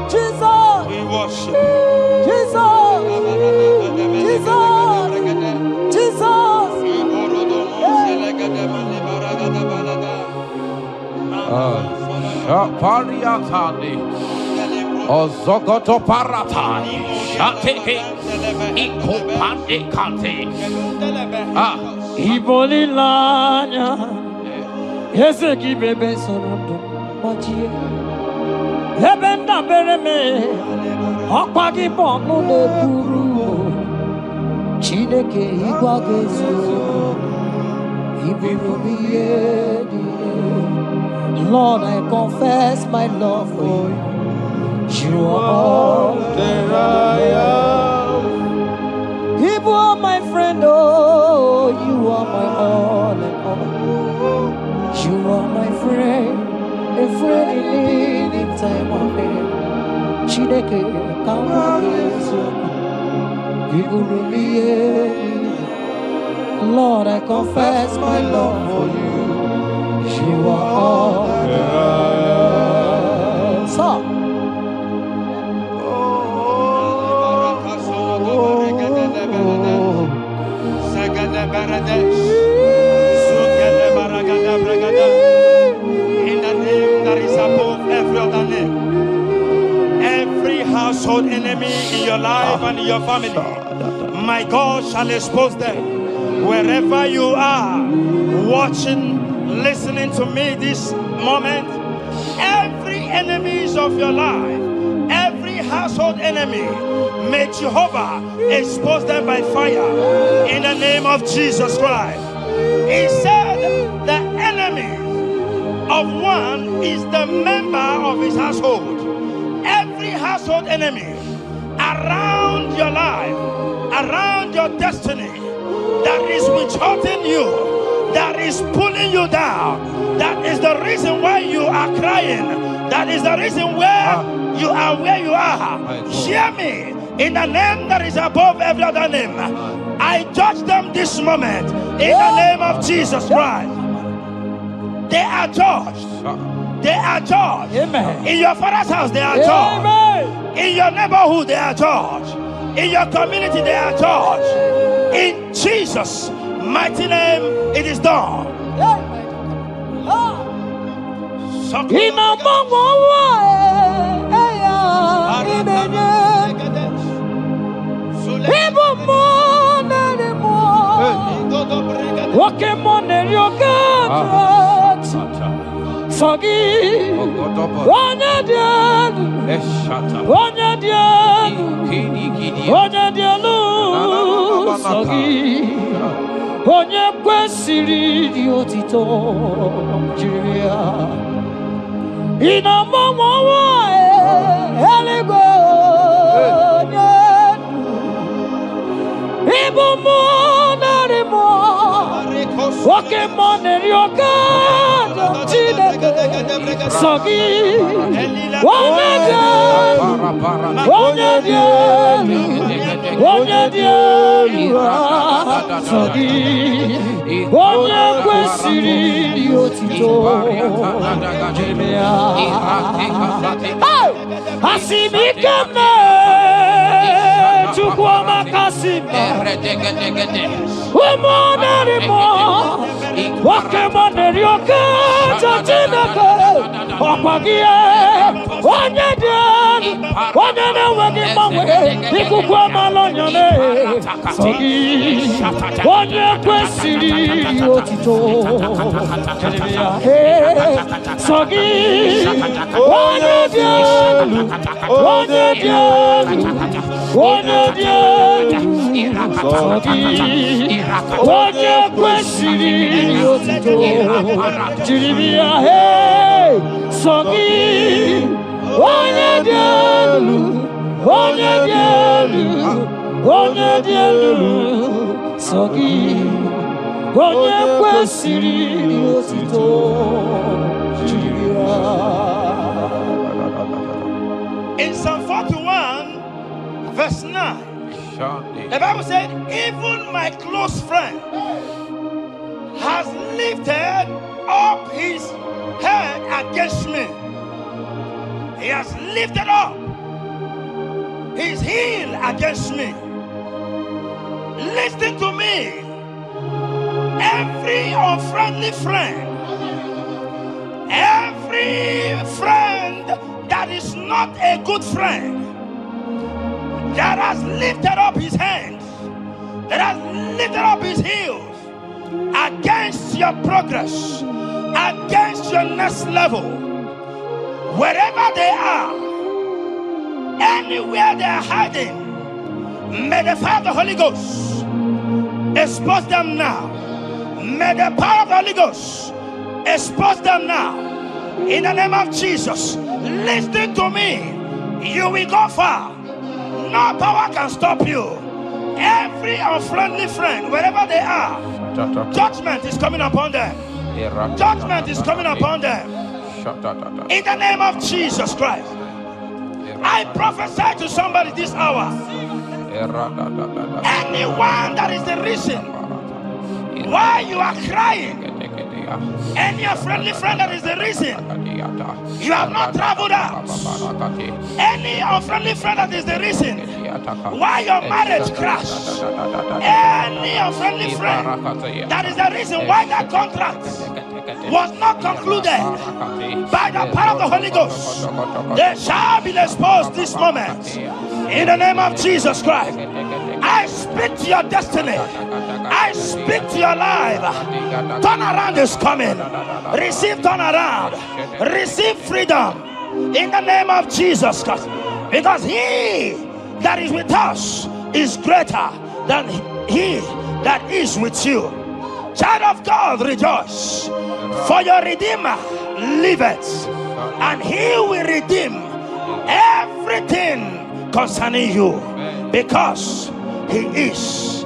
Jesus, we worship Jesus, Pariatani Ozogoto Paratai Shateke Ikopande Kante Ibolilanya Yeseki bebe sorondo Majie Ebenda bereme Okwagi bonu ne kuru Chineke igwa gezioku Iburumiye nine. Lord, I confess my love for you. You are all that I am. You are my friend, oh, you are my all in all. You are my friend, a friend in need in time of need. Chineke igwa gezioku Iburumiye nine. Lord, I confess my love for you. You are all that I am. So, in the name that is above every other name, every household enemy in your life and in your family, my God shall expose them. Wherever you are watching listening to me this moment, every enemies of your life, every household enemy, may Jehovah expose them by fire in the name of Jesus Christ. He said the enemy of one is the member of his household. Every household enemy around your life, around your destiny, that is withholding you, that is pulling you down, that is the reason why you are crying, that is the reason where you are where you are. Hear me, in the name that is above every other name, I judge them this moment in the name of Jesus Christ. They are judged. They are judged. Amen. In your father's house, they are judged. Amen. In your neighborhood, they are judged. In your community, they are judged. In Jesus' mighty name, it is done. Onye kwesịrị dị otito jiri ya ịnọmọmọwa eluigwe onye ịbụ mmụọ narị mmụọ nwoke mmụọ na-eri oke Chineke sọ gị onye dị elu onye dị elu onye dị elu sọ gị onye kwesịrị dị otito jiri ya asị m ike mee Chukwu ọmaka sị m ụmụ narị mmụọ nwoke mmụọ na-eri oke Chineke ọkwa gị onye dị elu onye na-enweghị mgbanwe ikuku amala onyone sọ gị onye kwesịrị otito sọ gị onye dị elu onye dị elu onye dị elu sọ gị onye kwesịrị otito jiri bịa sọ gị onye dị elu onye dị elu onye dị elu sọ gị onye kwesịrị otito jiri ya. In Psalm 41 verse 9, the Bible said, even my close friend has lifted up his head against me. He has lifted up his heel against me. Listen to me. Every unfriendly friend, every friend that is not a good friend, that has lifted up his hands, that has lifted up his heels against your progress, against your next level, wherever they are, anywhere they are hiding, may the fire of the Holy Ghost expose them now. May the power of the Holy Ghost expose them now. In the name of Jesus, listen to me. You will go far. No power can stop you. Every unfriendly friend, wherever they are, judgment is coming upon them. Judgment is coming upon them. In the name of Jesus Christ, I prophesy to somebody this hour. Anyone that is the reason why you are crying, any unfriendly friend that is the reason you have not traveled out, any unfriendly friend that is the reason why your marriage crashed, any unfriendly friend that is the reason why that contract was not concluded, by the power of the Holy Ghost, they shall be exposed this moment. In the name of Jesus Christ, I speak to your destiny. I speak to your life. Turn around is coming. Receive turn around. Receive freedom in the name of Jesus Christ. Because he that is with us is greater than he that is with you. Child of God, rejoice, for your Redeemer liveth, and he will redeem everything concerning you, because he is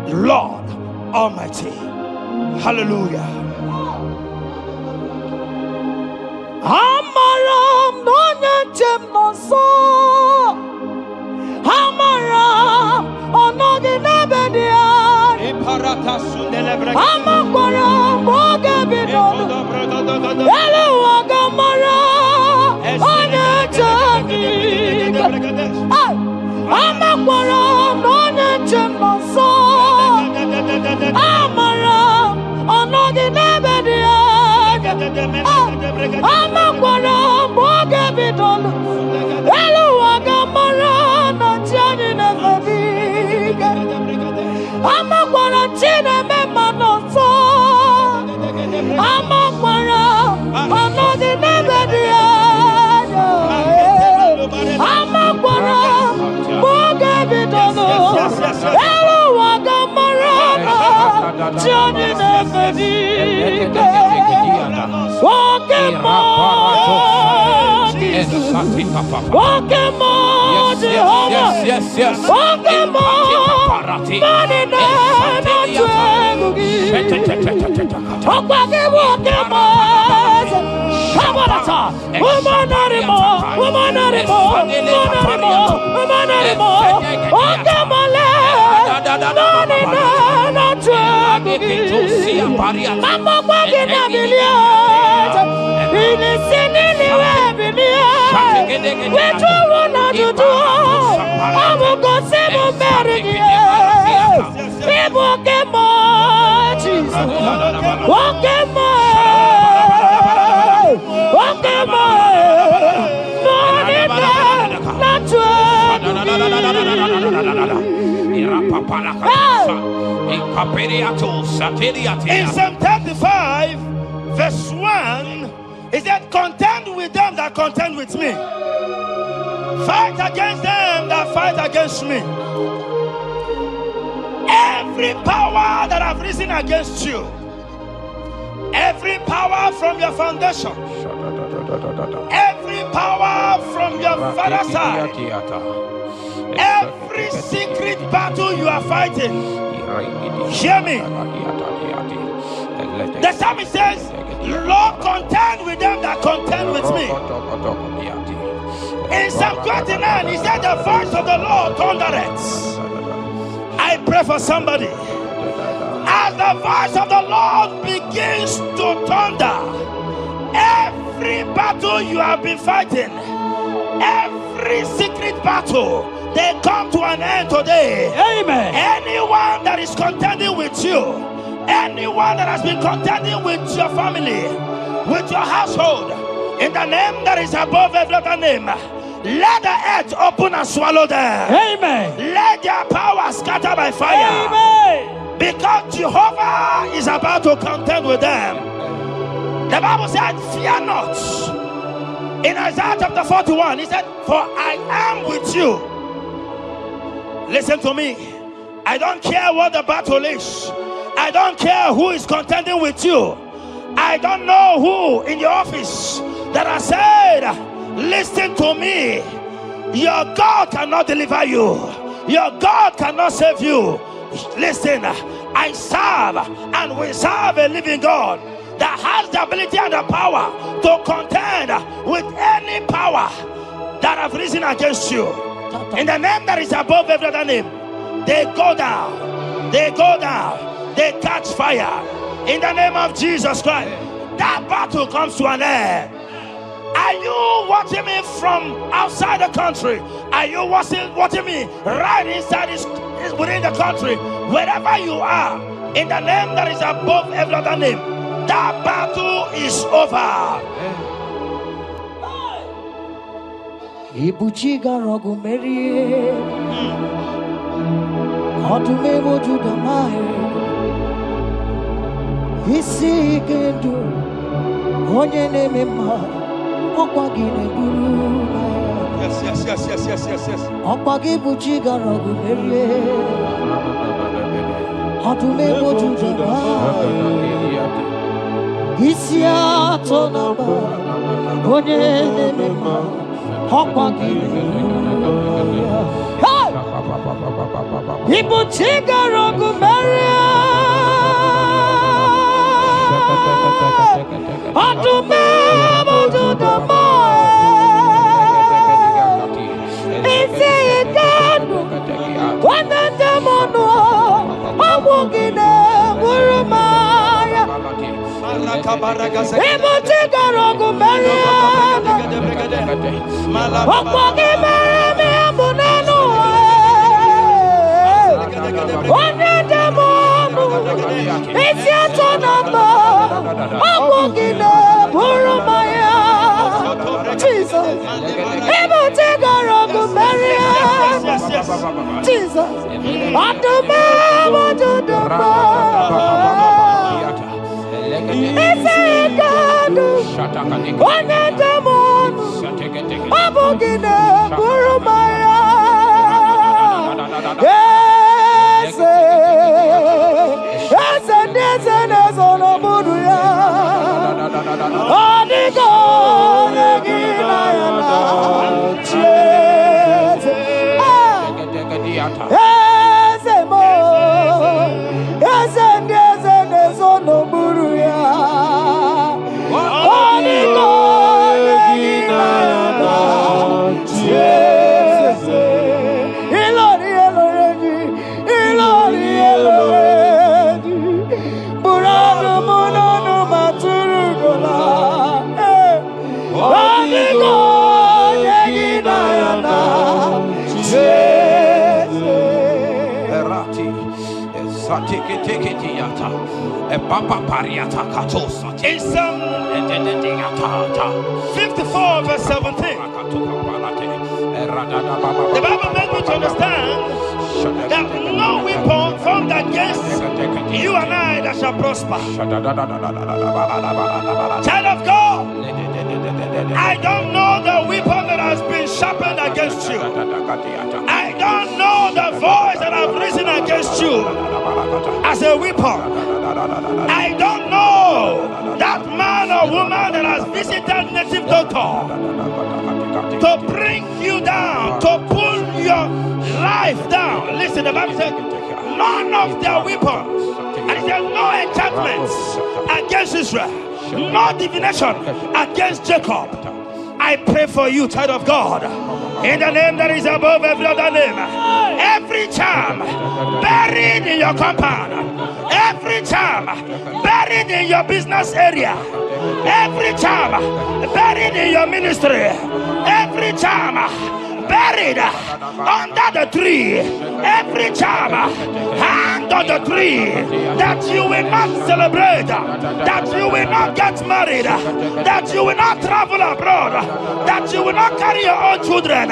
Lord Almighty. Hallelujah. Amaram nonyenchem nonso, Amaram onoginebedia, Amaram ogebidono, Eluwagamara onyenchemika, Amaram nonyenchem nonso, Amaram onoginebedia, Amaram ogebidono, Eluwagamara onyenchemika, Amakwara Chineme Manoso, Amakwara Anodi Nebedia, Amakwara Mogabidono, Eluwagamara Johnny Nebedia, Walk yes. In Psalm 35, verse 1, it said, contend with them that contend with me. Fight against them that fight against me. Every power that have risen against you, every power from your foundation, every power from your father's side, every secret battle you are fighting, hear me. The psalmist says, Lord, contend with them that contend with me. In Psalm 29, he said, the voice of the Lord thundereth. I pray for somebody. As the voice of the Lord begins to thunder, every battle you have been fighting, every secret battle, they come to an end today. Amen. Anyone that is contending with you, anyone that has been contending with your family, with your household, in the name that is above every other name, let the earth open and swallow them. Amen. Let their power scatter by fire. Amen. Because Jehovah is about to contend with them. The Bible said, fear not. In Isaiah chapter 41, he said, for I am with you. Listen to me. I don't care what the battle is. I don't care who is contending with you. I don't know who in your office that has said, listen to me. Your God cannot deliver you. Your God cannot save you. Listen, I serve and we serve a living God that has the ability and the power to contend with any power that have risen against you. In the name that is above every other name, they go down. They go down. They catch fire. In the name of Jesus Christ, that battle comes to an end. Are you watching me from outside the country? Are you watching me right inside within the country? Wherever you are, in the name that is above every other name, that battle is over. Ibuchiga rogu merie, odumevo judamae, isi kedu onye na-eme mma ọkwa gị na-eburu ọkwa gị bụ chi gara ọgụ merie ọdụm egboju Juda isi atọ na mba onye na-eme mma ọkwa gị na-eburu ibu chi gara ọgụ merie ọdụm egboju Juda isi ikanu onye ndemọnụ ọgwụgị na-eburu maya ịbụchi gara ọgụ merie ọkwa gị mere m bụ n'elu onye ndemọnụ isi atọ na mba ọgwụgị na-eburu maya Jesus ịbụchi gara ọgụ merie Jesus ọdụm egboju Juda isi ikanu onye ndemọnụ ọ bụ gị na-eburu maya eze ndị eze na-ezo n'obodo ya ọ dịka onye gị na ya na-achị eze eze mo eze ndị eze na-ezo n'okpuru ya ọ dịka onye gị na ya na-achị eze ịlọrị elore gị bụrụ ọnụ m n'ọnụ ma tụrụ gola ọ dịka onye gị na ya na-achị eze In Psalm 54 verse 17, the Bible makes me to understand that no weapon formed against you and I that shall prosper. Child of God, I don't know the weapon that has been sharpened against you. I don't know the voice that has risen against you as a weapon. I don't know that man or woman that has visited native doctor to bring you down, to pull your life down. Listen, the Bible said, none of their weapons, and it said, no enchantments against Israel, no divination against Jacob. I pray for you, child of God, in the name that is above every other name. Every charm buried in your compound, every charm buried in your business area, every charm buried in your ministry, every charm buried under the tree, every charm hanged on the tree, that you will not celebrate, that you will not get married, that you will not travel abroad, that you will not carry your own children.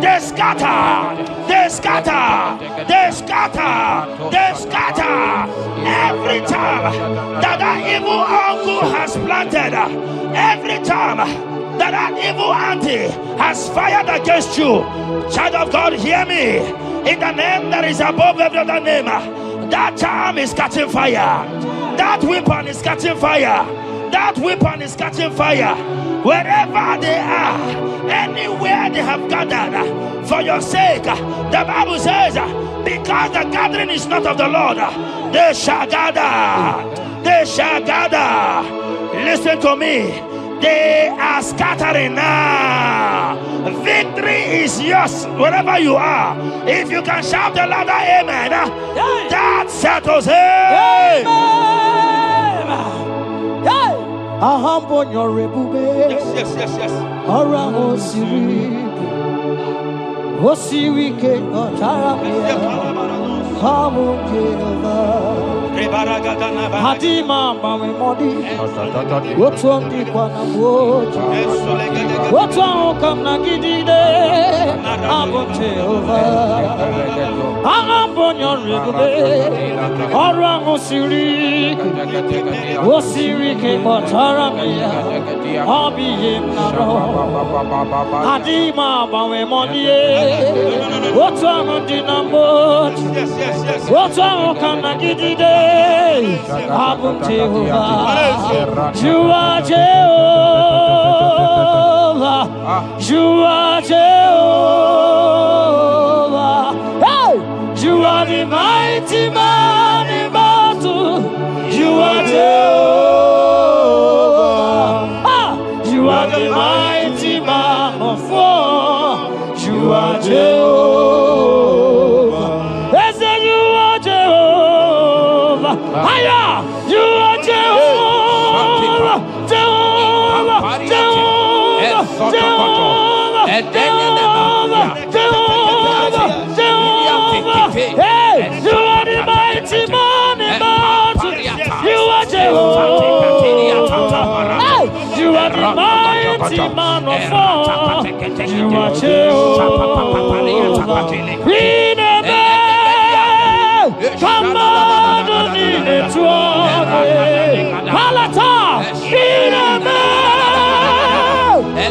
They scatter, they scatter, they scatter, they scatter. Every time that evil uncle has planted, every time that evil auntie has fired against you, child of God, hear me. In the name that is above every other name, that charm is catching fire. That weapon is catching fire. That weapon is catching fire. Wherever they are, anywhere they have gathered for your sake, the Bible says, because the gathering is not of the Lord, they shall gather. They shall gather. Listen to me. They are scattering now. Victory is yours wherever you are. If you can shout the louder amen, that settles it. Yes. Hadima mami modi, wotong di kwana moji, wotong kam na gidide, abon Jehovah, abon your Orang Osirik, Osirik, Motaramia, Hobby Naro, Adima, Bawe Monie, what's on Dinamo, what's on Kanagidi Day, Abu Jehovah, you are Jehovah, you are Jehovah, hey, you are the mighty man in battle, you are Jehovah, you are the mighty man of war, you are Jehovah, yes, you are Jehovah, hiya, you are Jehovah, Jehovah, Jehovah, Jehovah, Jehovah, Jehovah, hey, you are the mighty man in battle, you are Jehovah, hey, you are the mighty man of war, you are Jehovah, in a man, come on, in a truck, Palata, in a man,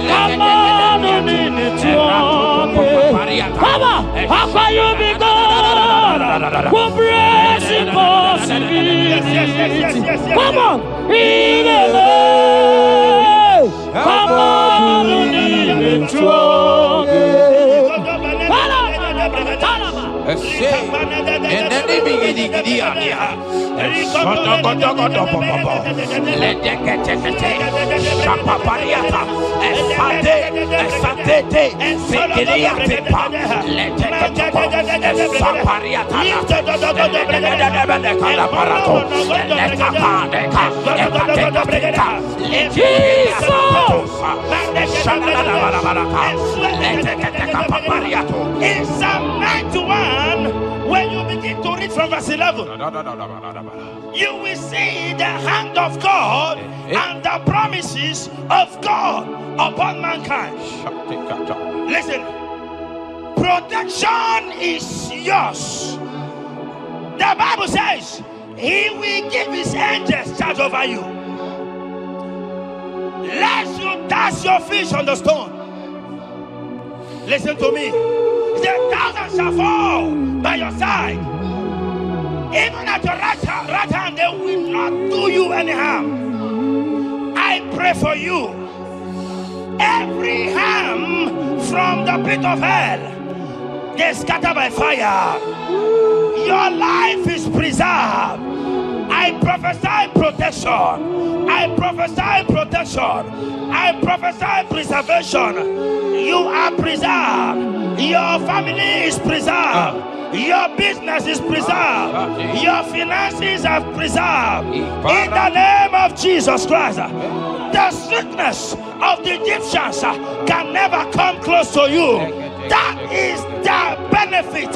come on, in a truck, Papa, Papa, you be God, who breaks impossibility, come on, in a man, come on, in a truck, in Psalm 91, when you begin to read from verse 11, you will see the hand of God and the promises of God upon mankind. Listen, protection is yours. The Bible says He will give His angels charge over you, lest you dash your fish on the stone. Listen to me. The thousands shall fall by your side, even at your right hand, they will not do you any harm. I pray for you. Every harm from the pit of hell, they scatter by fire. Your life is preserved. I prophesy protection. I prophesy protection. I prophesy preservation. You are preserved. Your family is preserved. Your business is preserved. Your finances are preserved. In the name of Jesus Christ. The sickness of the Egyptians can never come close to you. That is the benefit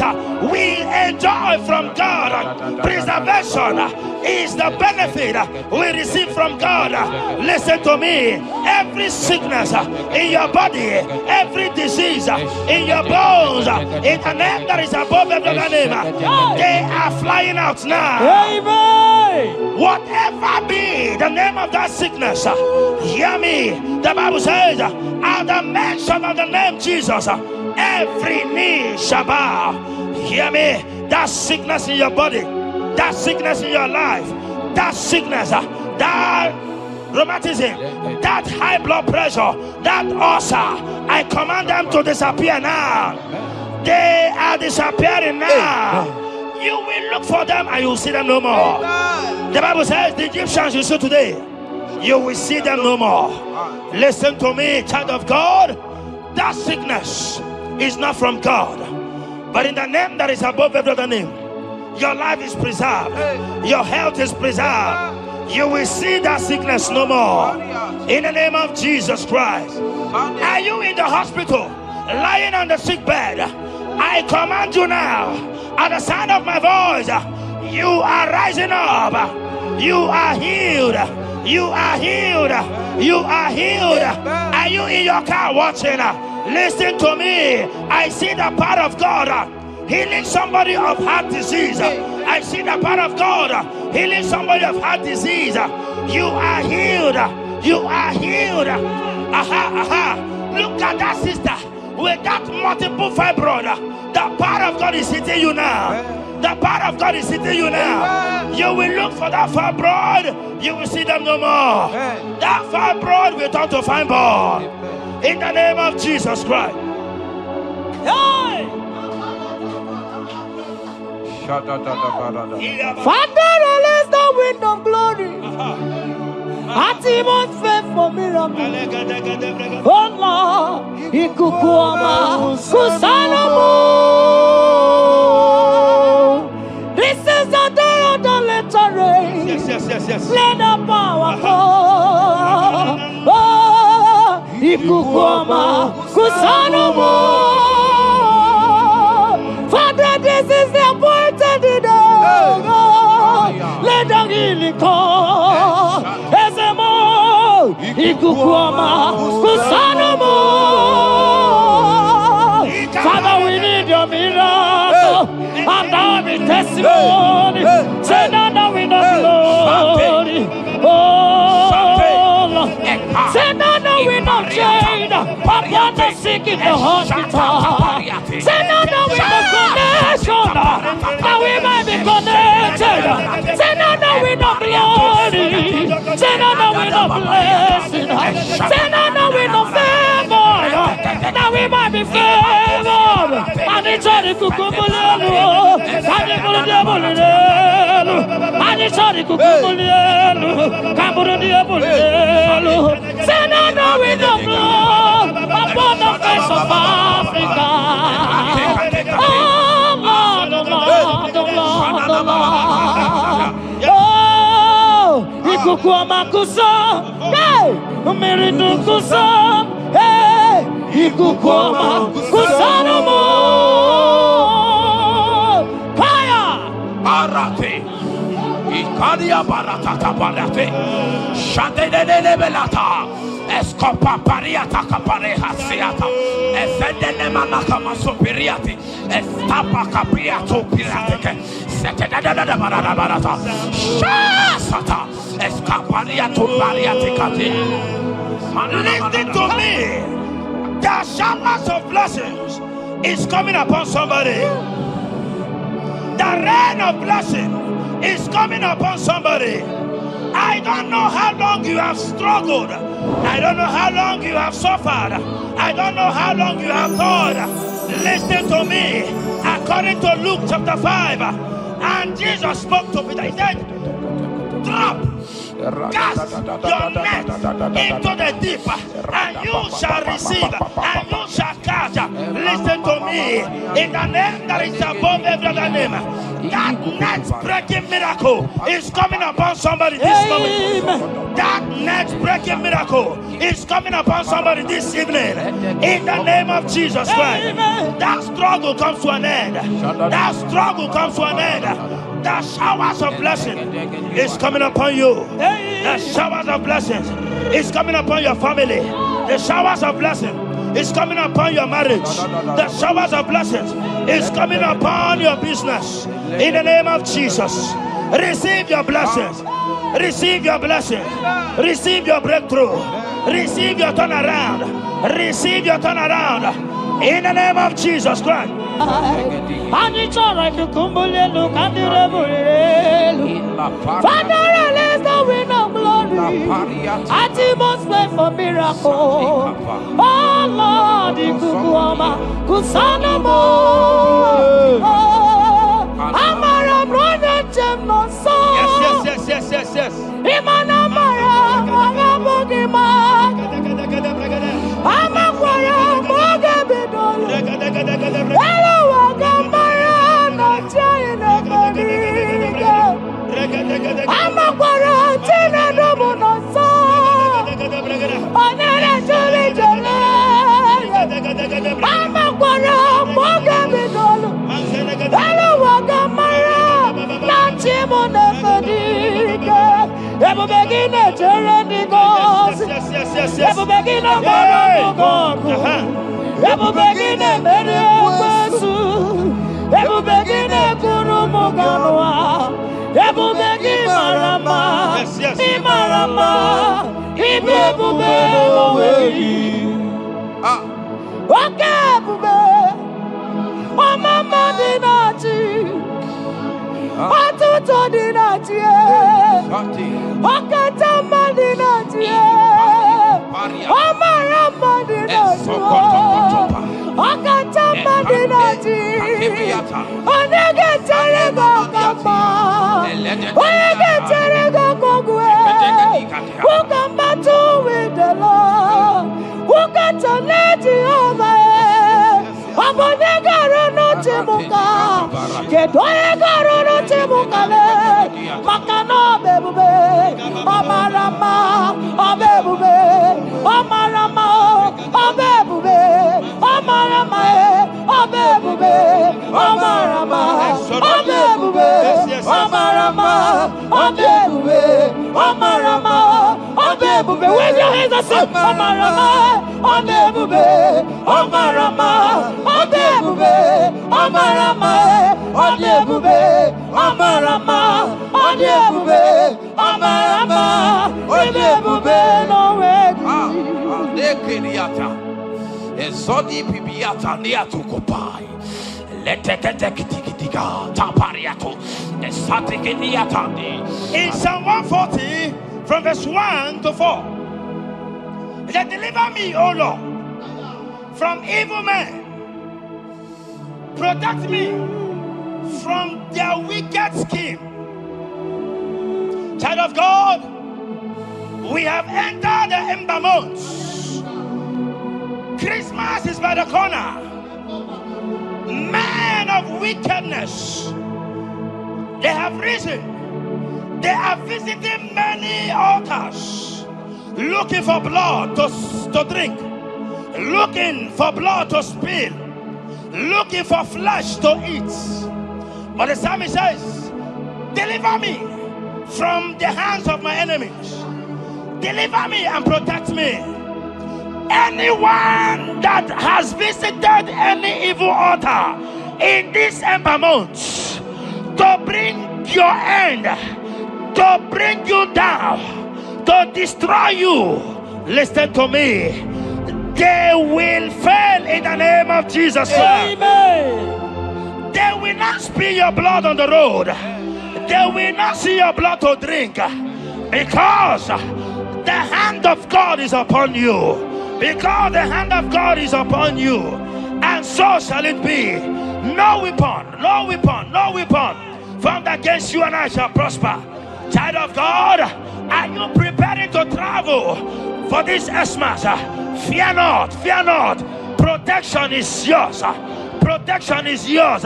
we enjoy from God. Preservation is the benefit we receive from God. Listen to me. Every sickness in your body, every disease in your bones, in the name that is above every other name, they are flying out now. Amen. Whatever be the name of that sickness, hear me. The Bible says, at the mention of the name Jesus, every knee shall bow. Hear me. That sickness in your body, that sickness in your life, that sickness, that rheumatism, that high blood pressure, that ulcer, I command them to disappear now. They are disappearing now. You will look for them and you will see them no more. The Bible says the Egyptians you see today, you will see them no more. Listen to me, child of God. That sickness is not from God, but in the name that is above every other name, your life is preserved. Your health is preserved. You will see that sickness no more. In the name of Jesus Christ. Are you in the hospital, lying on the sick bed? I command you now, at the sound of my voice, you are rising up. You are healed. You are healed. You are healed. Are you in your car watching? Listen to me. I see the power of God healing somebody of heart disease. I see the power of God healing somebody of heart disease. You are healed. You are healed. Look at that sister with that multiple fibroid. The power of God is hitting you now. The power of God is hitting you now. You will look for that fibroid. You will see them no more. That fibroid will turn to fine ball. In the name of Jesus Christ. Hey! Father, release the wind of glory. Atimost faith for miracle. Oh Lord, ikukuama kusanomo. This is the day of the letter rain. Yes. Let the power come. Oh, ikukuama kusanomo. Father, this is the appointed day. Let the healing come. Ezemo, ikukuama kusanomo. Father, we need your miracle. And now we testimony. Say now we know glory. Oh, Lord. Say now we know change. Upon the sick in the hospital. Say now we know connection. Now we might be connected. Say now we know glory. Say now we know blessing. Say now we know favor. Now we might be favored. And it's only kukumulelu. And it's only diabulelu. And it's only kukumulelu. Kaburu diabulelu. Say now we know blood upon the face of Africa. Oh Lord, oh Lord, oh Lord, oh Lord. Oh, ikukuama kusa, hey, umiridu kusa, hey, ikukuama kusa no more. Fire, Arate. Ikadia baratata barate. Shadene belata. Escopa pariata capareha seata. Efendene manaka masopiriati. Estapa capriato pirate. Setedada barata. Shasata. Escapariato bariate cati. Listen to me. The showers of blessings is coming upon somebody. The rain of blessing is coming upon somebody. I don't know how long you have struggled. I don't know how long you have suffered. I don't know how long you have thought. Listen to me. According to Luke chapter 5, and Jesus spoke to Peter. He said, drop, cast your net into the deep, and you shall receive, and you shall catch. Listen to me. In the name that is above every other name, that net breaking miracle is coming upon somebody this moment. That net breaking miracle is coming upon somebody this evening. In the name of Jesus Christ. That struggle comes to an end. That struggle comes to an end. The showers of blessing is coming upon you. The showers of blessings is coming upon your family. The showers of blessing is coming upon your marriage. The showers of blessings is coming upon your business. In the name of Jesus, receive your blessings. Receive your blessings. Receive your breakthrough. Receive your turnaround. Receive your turnaround. In the name of Jesus Christ. Father, release the wind of glory. Atimost faith for miracle. Oh Lord, ikukuama kusanomo. Amara brother chem no so. Yes. Imana mara magabugima. Amakwara mogabidolo. Hello wagamara no chaina bodiga. Amakwara tina domo no so. Onere jole jole. Amakwara mogabidolo. Hello wagamara no chimo no bodiga. Ebu begine jereni gosi. Ebu begine gono gogo. Ebu begine mere kwesu. Ebubegine Kurumoganwa, Ebubegi Marama, Imarama, Ibebube, Wakebube, Mama Dinati, Atuto Dinati, Wakatama Dinati, Amarama Dinati, Wakatama Dinati, Onegeterego Kama, Onegeterego Kogwe, who can battle with the Lord, who can turn Jehovah. Abonegaro no temuka, Kedoegaro no temuka le, Makano bebube, Amarama, Abebube, Amarama, Abebube, Amarama, Abebube, Amarama, Abebube, Amarama, Abebube, Amarama, Abebube. Wave your hands and say, Amarama, Abebube, Amarama. Adebube, Amarama, Adebube, Amarama, Adebube, Amarama, Adebube, no way. Nekiriata, Ezodi Pibiata, Niatukopai, Leteketekitikitika, Tapariato, Esatikiniatandi. In Psalm 140, from verse 1 to 4, it said, deliver me, O Lord, from evil men. Protect me from their wicked scheme. Child of God, we have entered the ember months. Christmas is by the corner. Men of wickedness, they have risen. They are visiting many altars, looking for blood to drink, looking for blood to spill, looking for flesh to eat. But the psalmist says, deliver me from the hands of my enemies. Deliver me and protect me. Anyone that has visited any evil altar in this ember month to bring your end, to bring you down, to destroy you, listen to me, they will fail in the name of Jesus. Amen. They will not spill your blood on the road. They will not see your blood to drink, because the hand of God is upon you. Because the hand of God is upon you, and so shall it be. No weapon, no weapon, no weapon formed against you and I shall prosper. Child of God, are you preparing to travel for this Xmas? Fear not, fear not. Protection is yours. Protection is yours.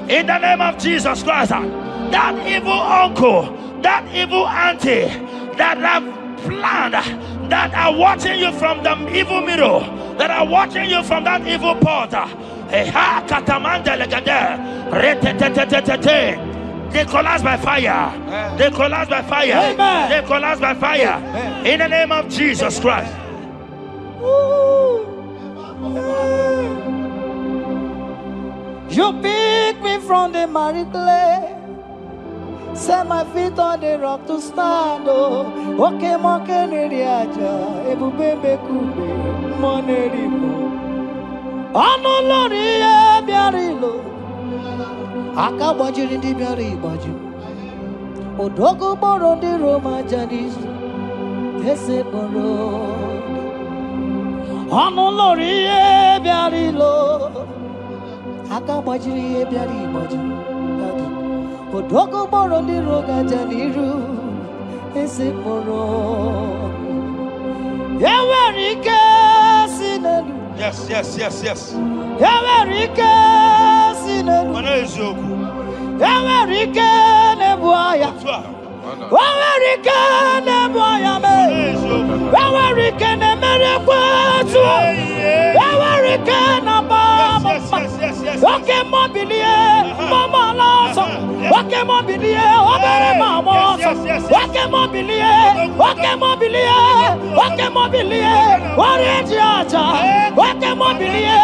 In the name of Jesus Christ. That evil uncle, that evil auntie that have planned, that are watching you from the evil mirror, that are watching you from that evil portal, they collapse by fire. They collapse by fire. Amen. They collapse by fire. Amen. In the name of Jesus Christ. You pick me from the miry clay, set my feet on the rock to stand. Okay, monkey neriaja, ebubebe kube, monerimo. Anolori e biarilo, akabajiri di biari baju. Odogo boro di Roma janis, ese boro. Anolori e biarilo, akabajiri e biari baju. Odogo boro di Roga janiru, ese boro. Yawerike sinelu. Yes, yes, yes, yes. Yawerike sinelu. Yawerike nebuaya. Yawerike nebuaya me. Yawerike nemerekwetu. Yawerike nabama. Okay, mobilie, mama laso. Okay, mobilie, obere mama. Okay, mobilie, okay, mobilie, okay, mobilie. Warrior, okay, mobilie.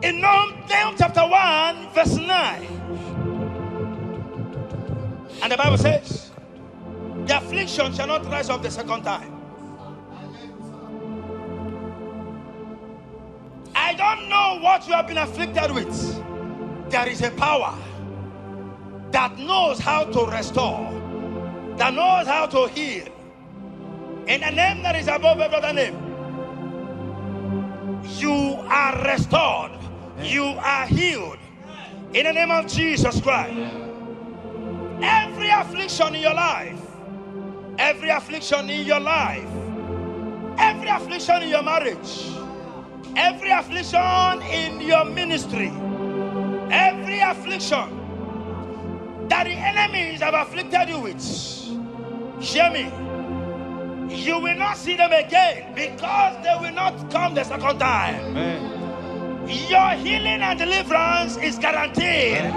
In Nahum chapter 1, verse 9. And the Bible says, the affliction shall not rise up the second time. I don't know what you have been afflicted with. There is a power that knows how to restore, that knows how to heal. In a name that is above every other name, you are restored. You are healed. In the name of Jesus Christ. Every affliction in your life, every affliction in your life, every affliction in your marriage, every affliction in your ministry, every affliction that the enemies have afflicted you with, hear me, you will not see them again, because they will not come the second time. Amen. Your healing and deliverance is guaranteed,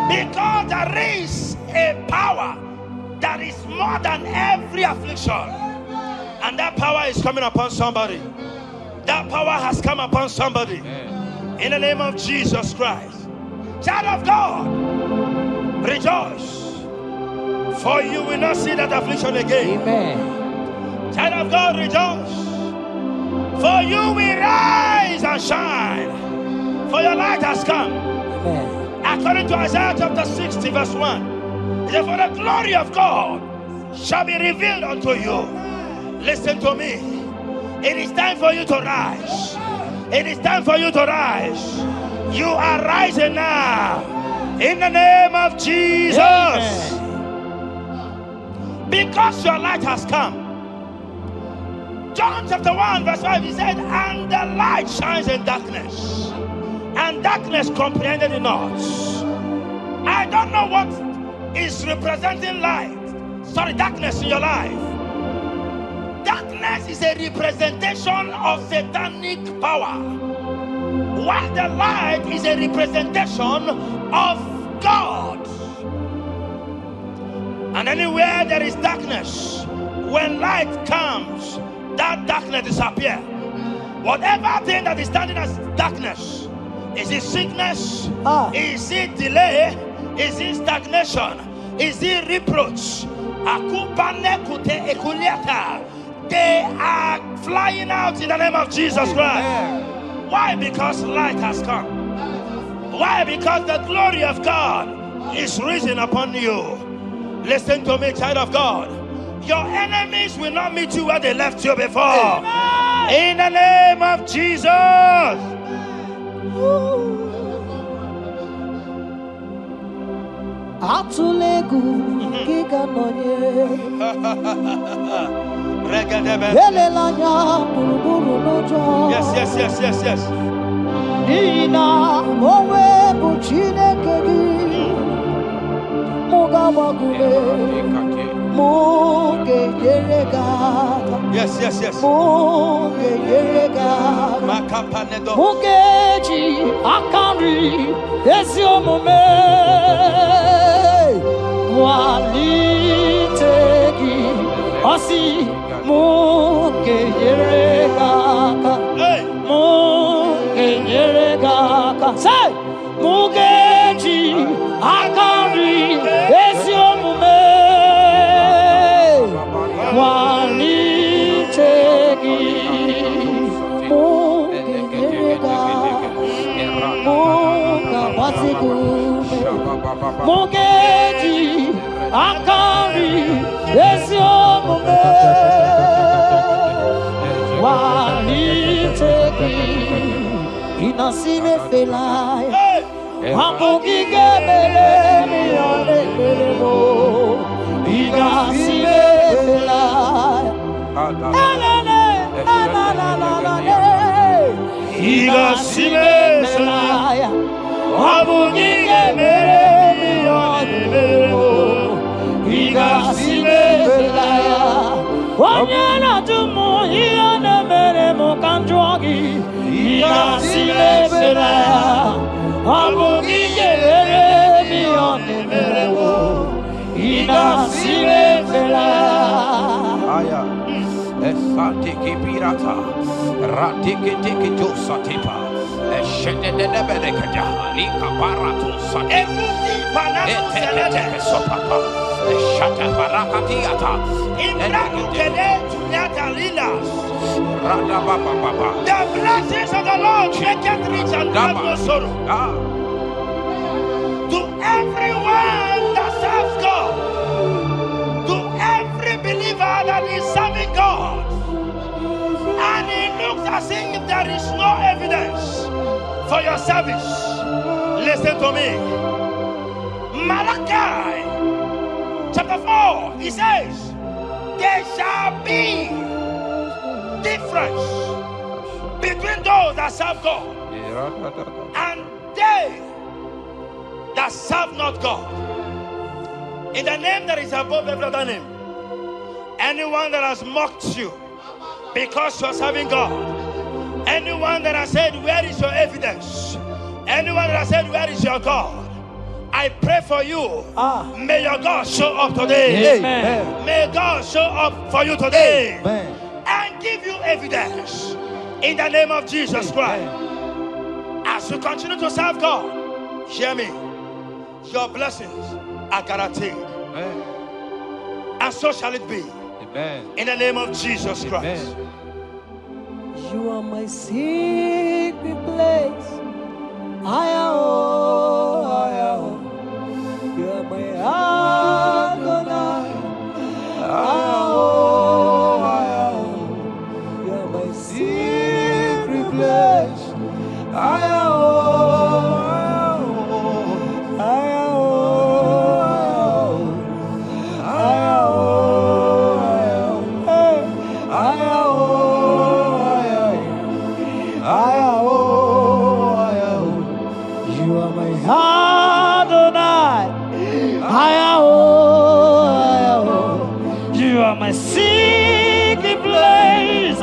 because there is a power that is more than every affliction, and that power is coming upon somebody. That power has come upon somebody. In the name of Jesus Christ. Child of God, rejoice, for you will not see that affliction again. Amen. Child of God, rejoice, for you will rise and shine, for your light has come. Amen. According to Isaiah chapter 60 verse 1, it says, for the glory of God shall be revealed unto you. Listen to me. It is time for you to rise. It is time for you to rise. You are rising now. In the name of Jesus. Amen. Because your light has come. John chapter 1 verse 5, he said, and the light shines in darkness, and darkness comprehended it not. I don't know what is representing light. Sorry, darkness in your life. Darkness is a representation of satanic power, while the light is a representation of God. And anywhere there is darkness, when light comes, that darkness disappears. Whatever thing that is standing as darkness, is it sickness? Is it delay? Is it stagnation? Is it reproach? They are flying out in the name of Jesus Christ. Why? Because light has come. Why? Because the glory of God is risen upon you. Listen to me, child of God. Your enemies will not meet you where they left you before. Amen. In the name of Jesus. Atulegu giga nonye Yes. Nina mowe buchineke gi Mugawagule Muge yeregata. Yes. Muge yeregata. Mugeji akari esiomume walitegi osi muge yeregata. Muge yeregata. Say mugeji akari esiomume walitegi Mugeji akari esiomume walitegi inasime felaya Hamugige bele mione belemo inasime felaya Inasime felaya Hamugige bele mione belemo Igasile Belaya. Wanyana Dumo, Iana Meremo Kandrogi. Igasile Belaya. Abugi Geremi on the Meremo. Igasile Belaya. Esatiki pirata, ratiki tiki josatipa, eshedede berekada, lika barato satipa, eteke sopapa, eshata barakatiata, Imbraku kede tunyata lilas. rada baba baba. The blessings of the Lord make it rich and add no sorrow. To everyone that serves God, to every believer that is serving God, and it looks as if there is no evidence for your service, listen to me. Malachi chapter 4, he says, there shall be difference between those that serve God and they that serve not God. In the name that is above every other name, anyone that has mocked you because you are serving God, anyone that has said, where is your evidence? Anyone that has said, where is your God? I pray for you. May your God show up today. Amen. May God show up for you today. Amen. And give you evidence in the name of Jesus Christ. As you continue to serve God, hear me, your blessings are guaranteed. And so shall it be. In the name of Jesus Christ. You are my secret place. You are my Adonai. You are my secret place. You are my Adonai. You are my secret place.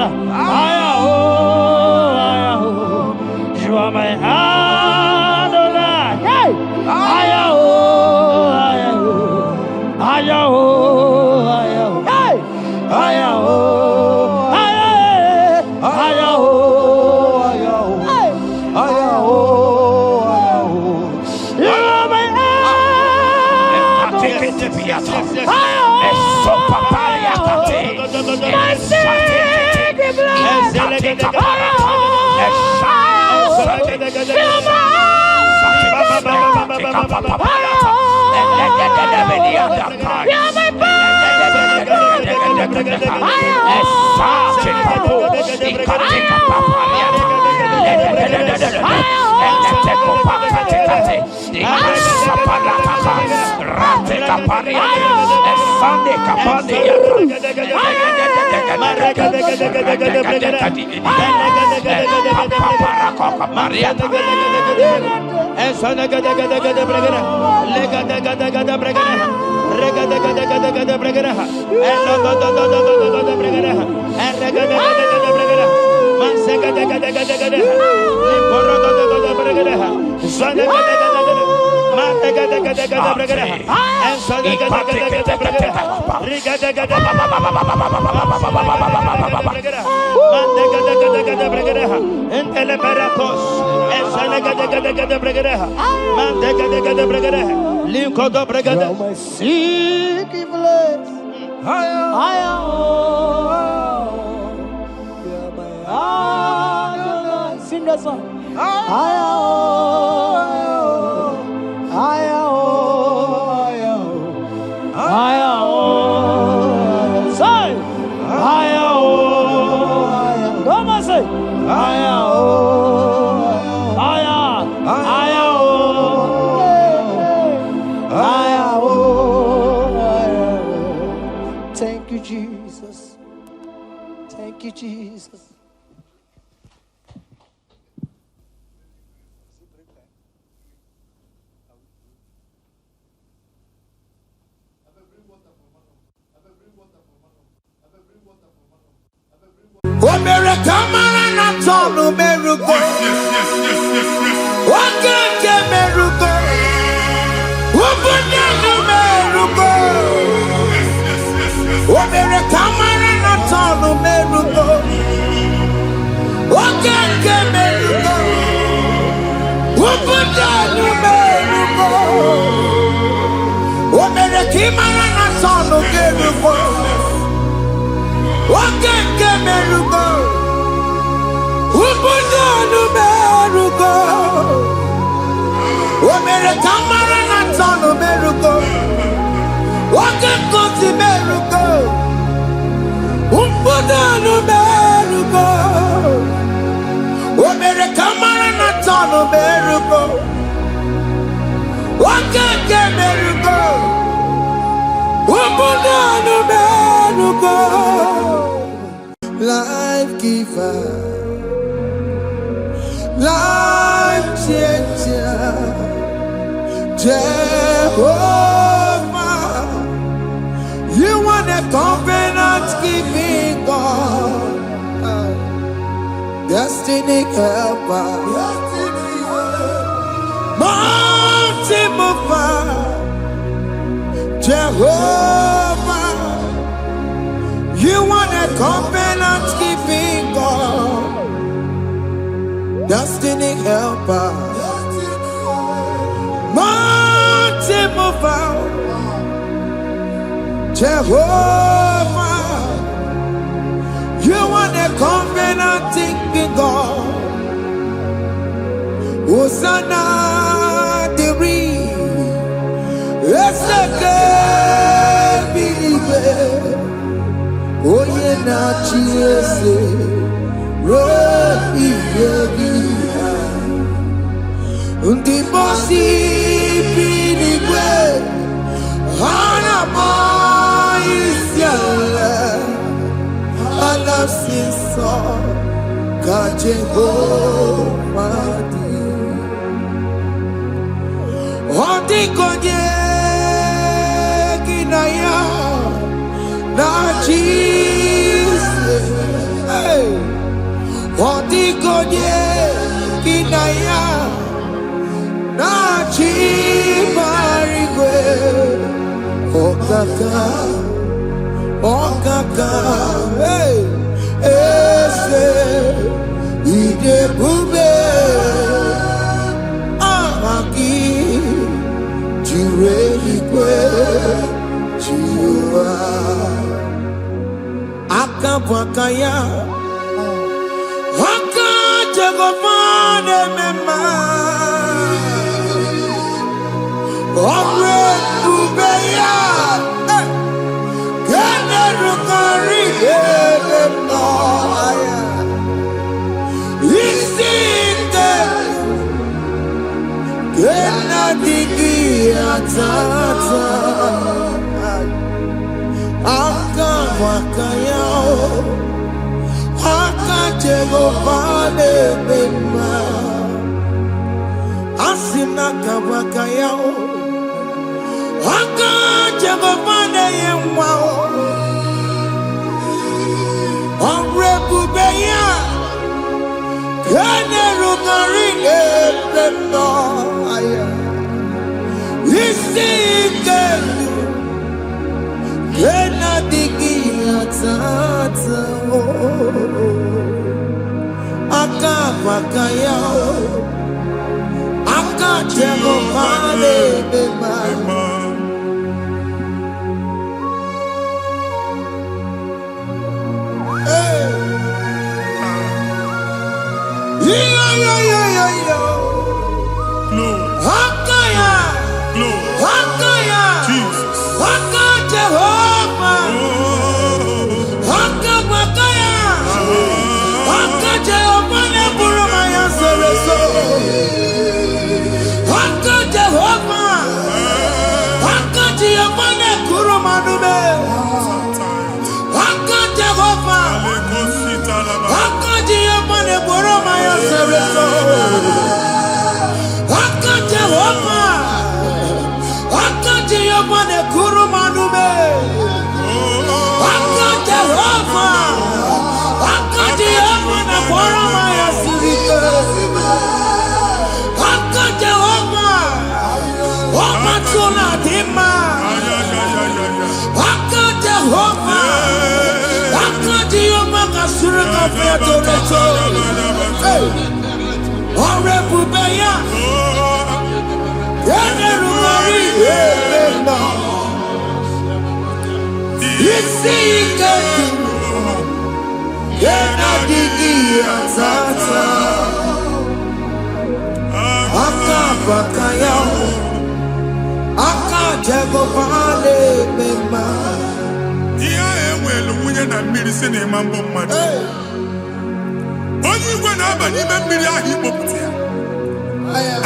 You are my Adonai. Hey! My secret place. You're my Adonai. Sing that song. Say, come on, say, thank you, Jesus. Thank you, Jesus. Bring water for Imarana Tano Gerugo. Wakeke Merugo. Ubudanu Merugo. Omere Kamarana Tano Merugo. Wakekoti Merugo. Ubudanu Merugo. Omere Kamarana Tano Merugo. Wakeke Merugo. Life giver, life changer, Jehovah, you want a covenant keeping God, destiny helper, mountain mover, Jehovah, you want a covenant keeping God, destiny helper, mountain mover, Jehovah, you want a covenant keeping God, Hosanna, the Let's believe. Oh, yeah, not Jesus. Rocky, the bossy believe. Hana boy is your love since so. Jehovah. Oh, the God, na Jesus, hey, Odigonye kinaya na chimarigwe, okaka, hey, ese idebube, amaki, jireligwe. Akabwakaya Akajagopane mema Omre Ubeya Generukari Emaya Isite Genadiki Atata Akabwakaya Akajagopane mema Asina kabwakaya Akajagopane yemwa Omrebubeya Generukari Emaya Isike Kena digi atata Akabakaya Akajagopane mema Hey Yo Hakaya Hakaya Jesus. Jehovah, Hakabakaya, Jehovah, Neburaya Sereso, Jehovah, Jehovah, Nekurumanume, Jehovah, Jehovah, Neburaya Sereso, Jehovah. Jehovah ne kurumanume, Jehovah, Jehovah ne korama yasirike, Jehovah, Omatuna dima, Jehovah, Jehovah kasurika fiatoleto, Orebubeya. Isika Yena Didi Azata Aka Bakaya Aka Jago Pale Mema Iya ewelu nwunye na mmiri si na ịma mbọ mmadụ. Onye igwe na-aba n'ime mmiri ahụ ikpopụta ya.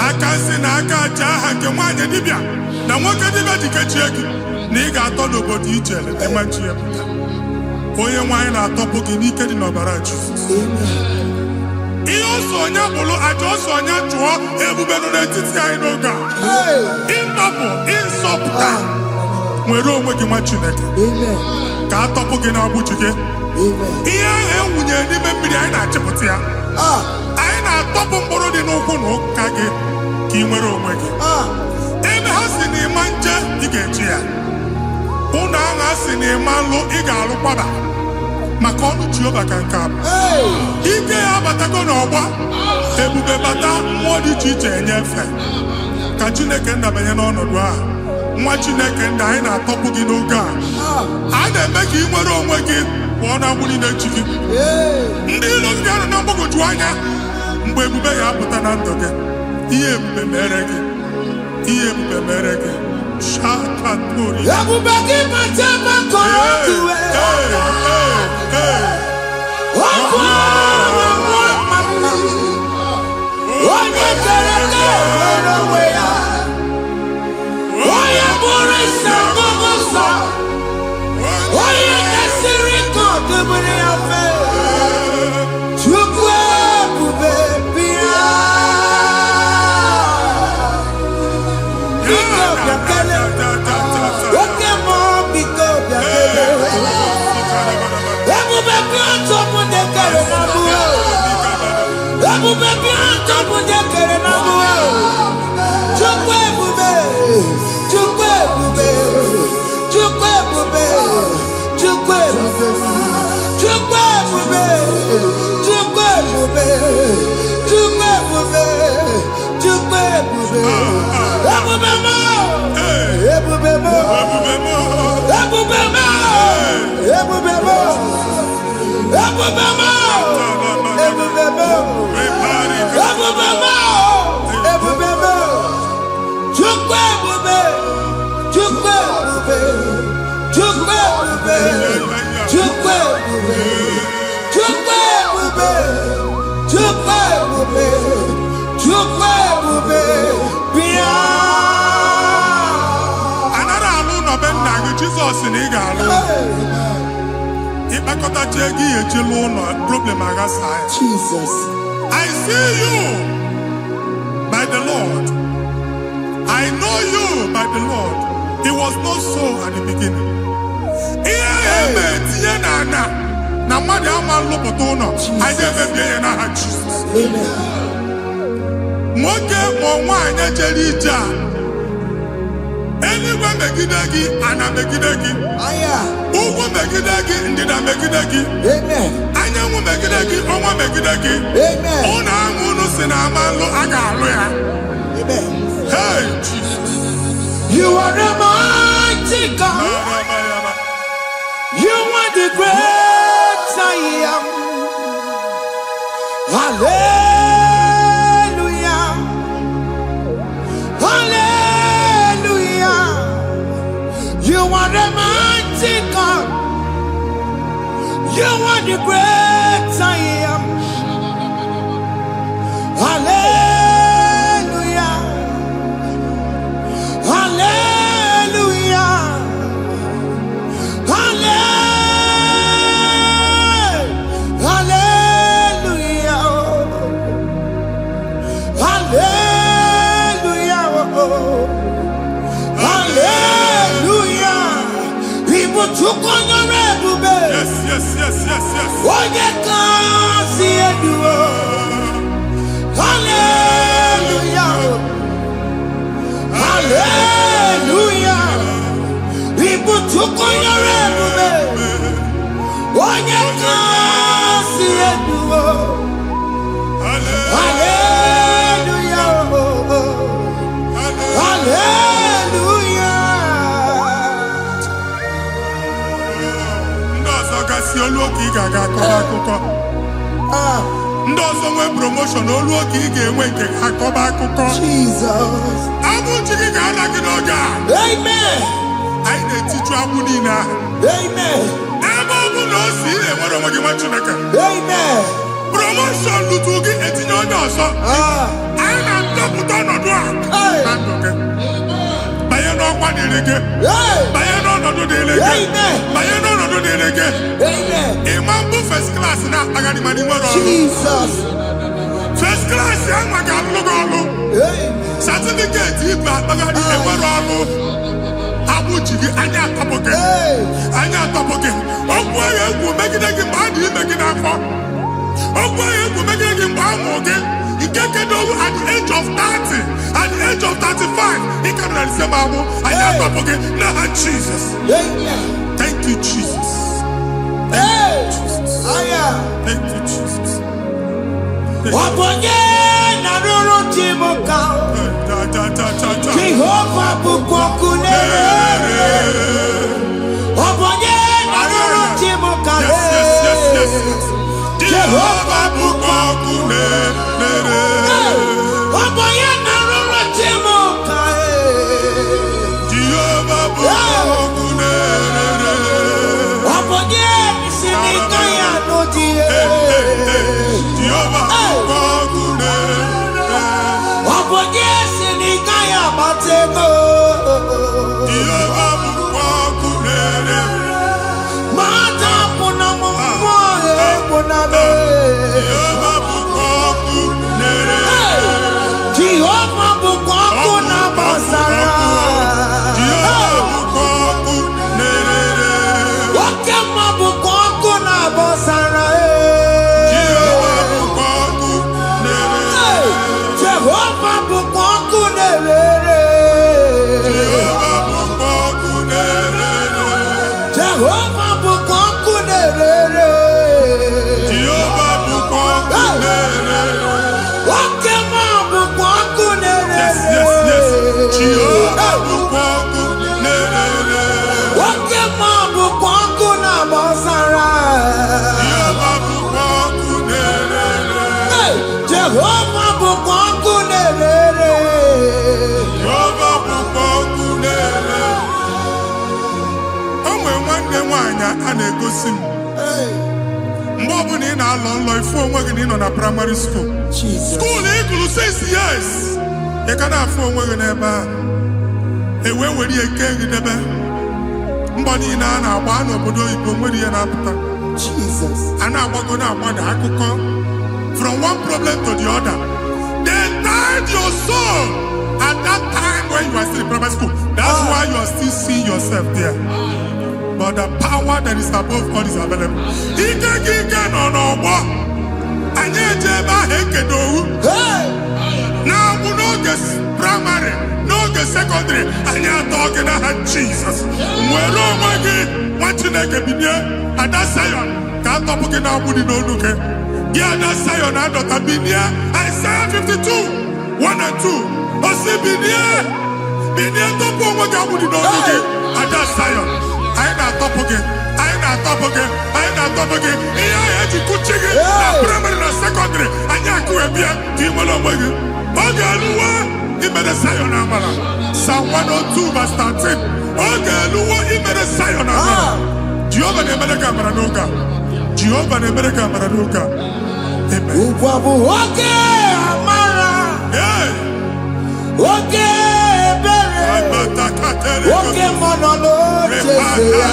Aka nsị na aka aja aha nke nwaanyị dibịa na nwoke dibịa jikechie gị na ị ga-atọ n'obodo ijele ịmachi ya pụta. Onye nwaanyị na-atọpụ gị n'ike dị n'ọbara Jizọs. Ihe ọsọ onye bụrụ aja ọsọ onye chụọ ebube nọ n'etiti anyị n'oge a. Ịtọpụ ịsọpụta nwere onwe gị nwa Chineke ka a tọpụ gị n'agbụchi gị. Ihe ahụ ewunye n'ime mmiri anyị na-achịpụta ya. Anyị na-atọpụ mkpụrụ dị n'ụkwụ na ụka gị ka ị nwere onwe gị. Ebe ha si na ịma nje ị ga-eji ya. Ụnụ ahụ ha si na ịma nlụ ị ga-alụkwaba maka ọnụ Jehova ka nke a bụ. Ike ya abatago n'ọgba ebube bata mmụọ dị iche iche enyefe ka Chineke ndabanye n'ọnọdụ ahụ. Nwa Chineke ndị anyị na-atọpụ gị n'oge a. A na-eme ka ị nwere onwe gị pụọ na agbụ niile chi gị. Ndị ilo gị ga-anọ na mgbagwoju anya mgbe ebube ya apụta na ndụ gị. Ihe ebube mere gị. Ihe ebube mere gị. Shakatori. Ebube gị mata makọrọ iwe. Onye kere ka nwere onwe ya. Onye bụrụ isi ọgụgụ nsọ. Onye kesịrị ka ọ dịbụrụ ya mfe. Chukwu ebube bịa. Biko bịakele. Oke mmụọ biko bịakele. Ebube bịa ntọpụ ndị kere na mụọ. Ebube bịa ntọpụ ndị kere na mụọ. Chukwu ebube. Chukwu ebube. Chukwu ebube. Chukwu ebube. Chukwu ebube. Chukwu ebube. Chukwu ebube. Chukwu ebube. Ebube mo. Ebube mo. Ebube mo. Ebube mo. Ebube mo. Ebube mo. Ebube mo. Ebube mo. Ebube mo. Chukwu ebube. Chukwu ebube. Chukwu ebube. Chukwu ebube. Chukwu ebube. Chukwu ebube. Chukwu ebube. Bịa. Anara alụ nọ be nna gị Jizọs na ị ga-alụ. Ịkpakọtacha ego ihe ejelu ụlọ problem aghasa ya. Jesus. I see you by the Lord. I know you by the Lord. It was not so at the beginning. Ihe eme tinye na mmadụ ama nlụpụta ụlọ. Anyị emebie ya n'aha Jizọs. Nwoke ma nwaanyị jere ije a. Eluigwe megide gị, ana megide gị. Ugwu megide gị, ndịda megide gị. Anyanwụ megide gị, ọnwa megide gị. Ụnụ ahụ unu si na ama nlụ a ga-alụ ya. Hey, Jesus. You are the mighty God. You are the great I am. Hallelujah. Hallelujah. You are the mighty God. You are the great I am. Hallelujah. Hallelujah. Hallelujah. Hallelujah. Hallelujah. People took on your red. Yes, yes, yes, yes, yes. Onye can see you. Hallelujah. Hallelujah. People took on your red. Onye can see you. Hallelujah. Hallelujah. olu oke ị ga-aga akọba akụkọ. Ndị ọzọ nwee promotion olu oke ị ga-enwe nke akọba akụkọ. Jesus. Abụ chi gị ga-ada gị n'oge a. Amen. Anyị na-etiju agbụ niile ahụ. Amen. Ebe ọ bụ na o si enwere onwe gị nwa Chineke. Amen. Promotion lutu gị etinye onye ọzọ. Anyị na-adọpụta ọnọdụ a na ndụ gị. Banye n'ọkwa dịrị gị. Banye n'ọnọdụ dịrị gị. Banye n'ọnọdụ dịrị gị. Ịma mbụ first class na-akpagharị ma n'ime ọrụ. Jesus. First class ya nwa ga-alụ gị ọrụ. Certificate ibu akpagharị enwere ọrụ. Abụ ji gị anya atọpụ gị. Anya atọpụ gị. Okwu agha egwu megide gị mgbe a dị ime gị n'afọ. Okwu agha egwu megide gị mgbe a mụrụ gị. Ike kedu at the age of 30, at the age of 35, he can say, "Mamu, I am not forget." Nah, Jesus. Thank you, Jesus. Thank you, Jesus. Thank you, Jesus. Jehovah bukokune. Yes. Jehovah bukokune. A na-egosi m mgbe ọ bụla ị na-alọ nlọ ifu onwe gị na ị nọ na primary school school ịgụrụ 6 years ị ka na-afụ onwe gị n'ebe a ewe were ihe nke gị debe mbọ niile a na-agba n'obodo oyibo nwere ihe na-apụta a na-agbago na-agbada akụkọ from one problem to the other. They tied your soul at that time when you are still in primary school. That's why you are still seeing yourself there. But the power that is above all is available. Ike no n'ọgbọ. Anyị ejebe ahụ ekedowu. Na-abụ n'oge primary, n'oge secondary, anyị atọ gị n'aha Jesus. Nwere onwe gị, nwa Chineke binie, Ada Zion, ka atọpụ gị na-agbụ dị n'olu gị. Gị Ada Zion adọta binie, Isaiah 52, 1 and 2. Osi binie tọpụ onwe gị agbụ dị n'olu gị, Ada Zion. Anyị na-atọpụ gị. Ihe anyị eji kụchi gị na primary na secondary anyị akụghebie ka ị nwere onwe gị. Oge eluwe imere Zion amara. Psalm 102 verse 13. Oge eluwe imere Zion amara. Jehova na-emere gị amara n'oge a. Jehova na-emere gị amara n'oge a. Amen. Ugwa bụ oge amara. Oge oke mmanụ n'oche ya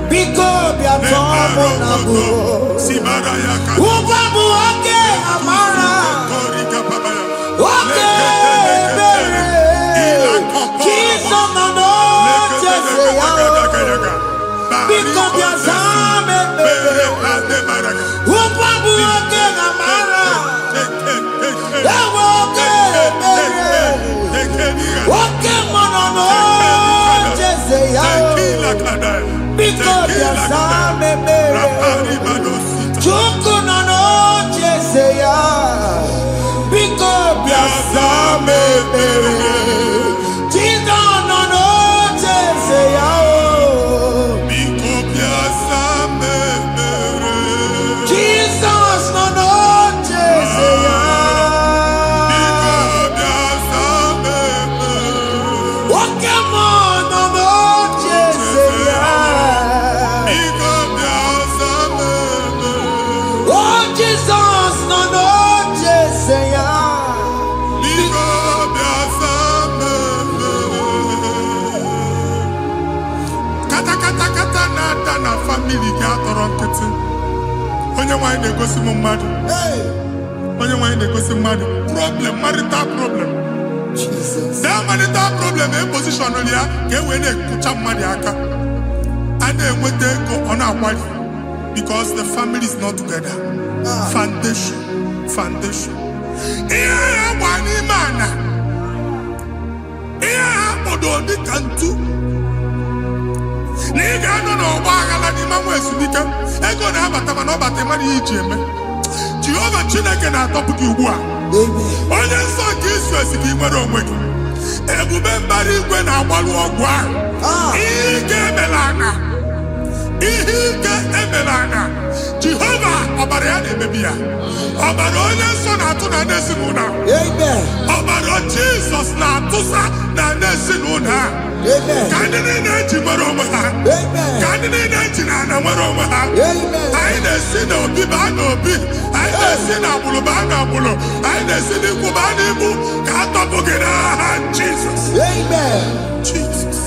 biko bịa tọọ mụ na bụ ụgwọ bụ oke amara oke ebere Jizọs nọ n'oche ya biko bịa zaa m ekpere ụgwọ bụ oke amara ewe oke ebere oke mmanụ n'oche ya biko bịa zaa m ekpere Chukwu nọ n'oche ya biko bịa zaa m ekpere Jizọs nọ n'oche ya biko bịa zaa m Oh Jesus, no no Jeseya. Kata na family ga atọrọ nkịtị. Onye nwanyị na-egosi m mmadụ. Onye nwanyị na-egosi mmadụ. Problem, marital problem. Jesus. That marital problem in position on ya ka wee na-ekucha mmadụ aka. A na-enweta ego ọ na-akwari because the family is not together. Foundation. Ihe ha gba n'ime ana. Ihe ha kpọdo dị ka ntu. Na ị ga-anọ n'ọgba aghara n'ime nwa ezumike. Ego na-abata mana ọ bata mmadụ ihe iji eme. Jehova Chineke na-atọpụ gị ugbu a. Onye nsọ nke Izrel si gị nwere onwe gị. Ebube mbara igwe na-agbalụ ọgwụ ahụ. Ihe ike emela ana. Jehova ọbara ya na-emebi ya. Ọbara onye nsọ na-atụ na ndị ezinụlọ ahụ. Ọbara Jizọs na-atụsa na ndị ezinụlọ ahụ. Ka ndị niile eji nwere onwe ha. Ka ndị niile eji na ana nwere onwe ha. Anyị na-esi n'obi baa n'obi. Anyị na-esi n'agbụrụ baa n'agbụrụ. Anyị na-esi n'ikwu baa n'ikwu. Ka a tọpụ gị n'aha Jizọs. Jesus.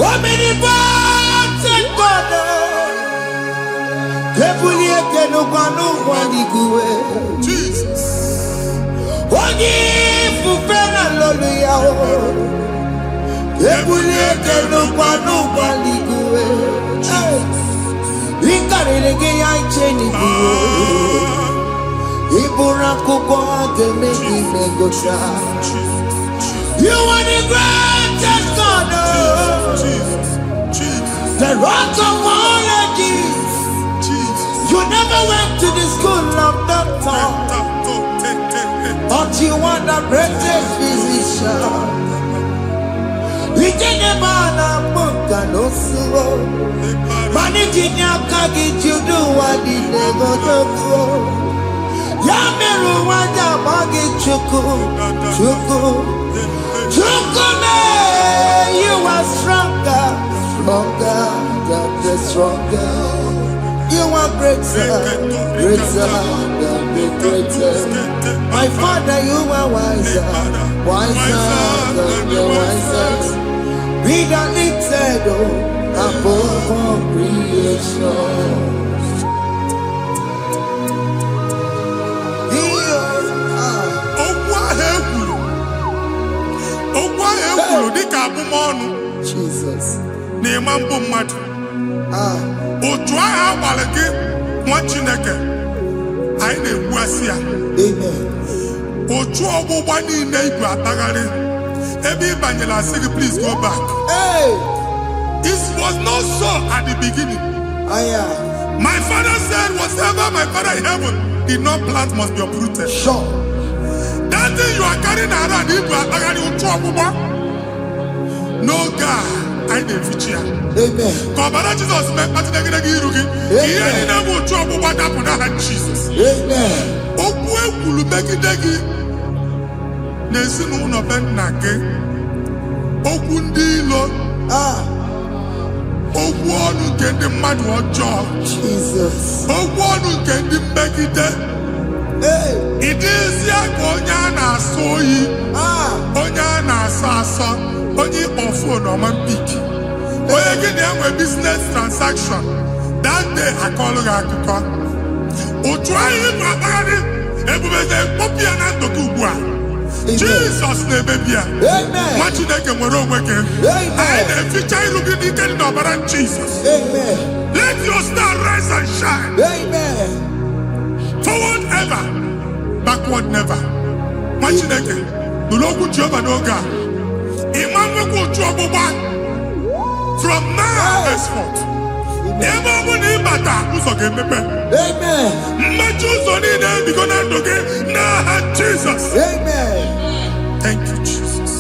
Omnipotent God. Jesus. Onye ifufe na hallelujah. Ebulite n'ụkwa n'ụgbaliguwe. Ịkarịrị gị ya iche n'igbuo. Ịbụrụ akwụkwọ ga-eme gị megota. You are the greatest God. The rock of all ages. You never went to the school of doctor. But you are the greatest physician. Ijenebana muka no suo. Manijinya kagi judu wadi negodogo. Ya meru wada magi chuku. Chukume, you are stronger than the stronger. You are greater than the greatest. My Father, you are wiser than the wisest. Be the lifted above all creation. Jesus. Na-ema mbụ mmadụ. Otu ahụ agbalị gị nwa Chineke anyị na-egbuasị ya. Otu ọgbụgba niile ibu atagharị ebe ị banyere asị gị please go back. It was not so at the beginning. My father said whatever my father in heaven did not plant must be uprooted. Sure. That thing you are carrying around ibu atagharị otu ọgbụgba. No God, I didn't feature. Amen. Kọbara Jizọs mee mkpatụ negidegi iru gị. Ihe niile bụ otu ọgbụgba dapụ n'aha Jizọs. Amen. Okwu ekwuru megide gị n'ezinụlọ be nna gị. Okwu ndị ilo. Okwu ọnụ nke ndị mmadụ ọjọọ. Jesus. Okwu ọnụ nke ndị mmegide. Ịdịzie ka onye a na-asọ oyi. Onye a na-asọ asọ. Onye ịkpọ phone ọma mpiki. Onye gị na-enwe business transaction. That day akọlụ gị akụkọ. Otu anyị bụ akpagharị ebube na-ekpọpụ ya na ndụ gị ugbu a. Jizọs na-emebi ya. Nwa Chineke nwere onwe gị. Anyị na-eficha iru gị n'ike dị n'ọbara Jizọs. Let your star rise and shine. Forward ever, backward never. Nwa Chineke nụrụ okwu Jehova n'oge a. From now henceforth, ebe ọ bụ na ịbata ụzọ ga-emepe. Mmechi ụzọ niile ebigo na ndụ gị n'aha Jizọs. Thank you, Jesus.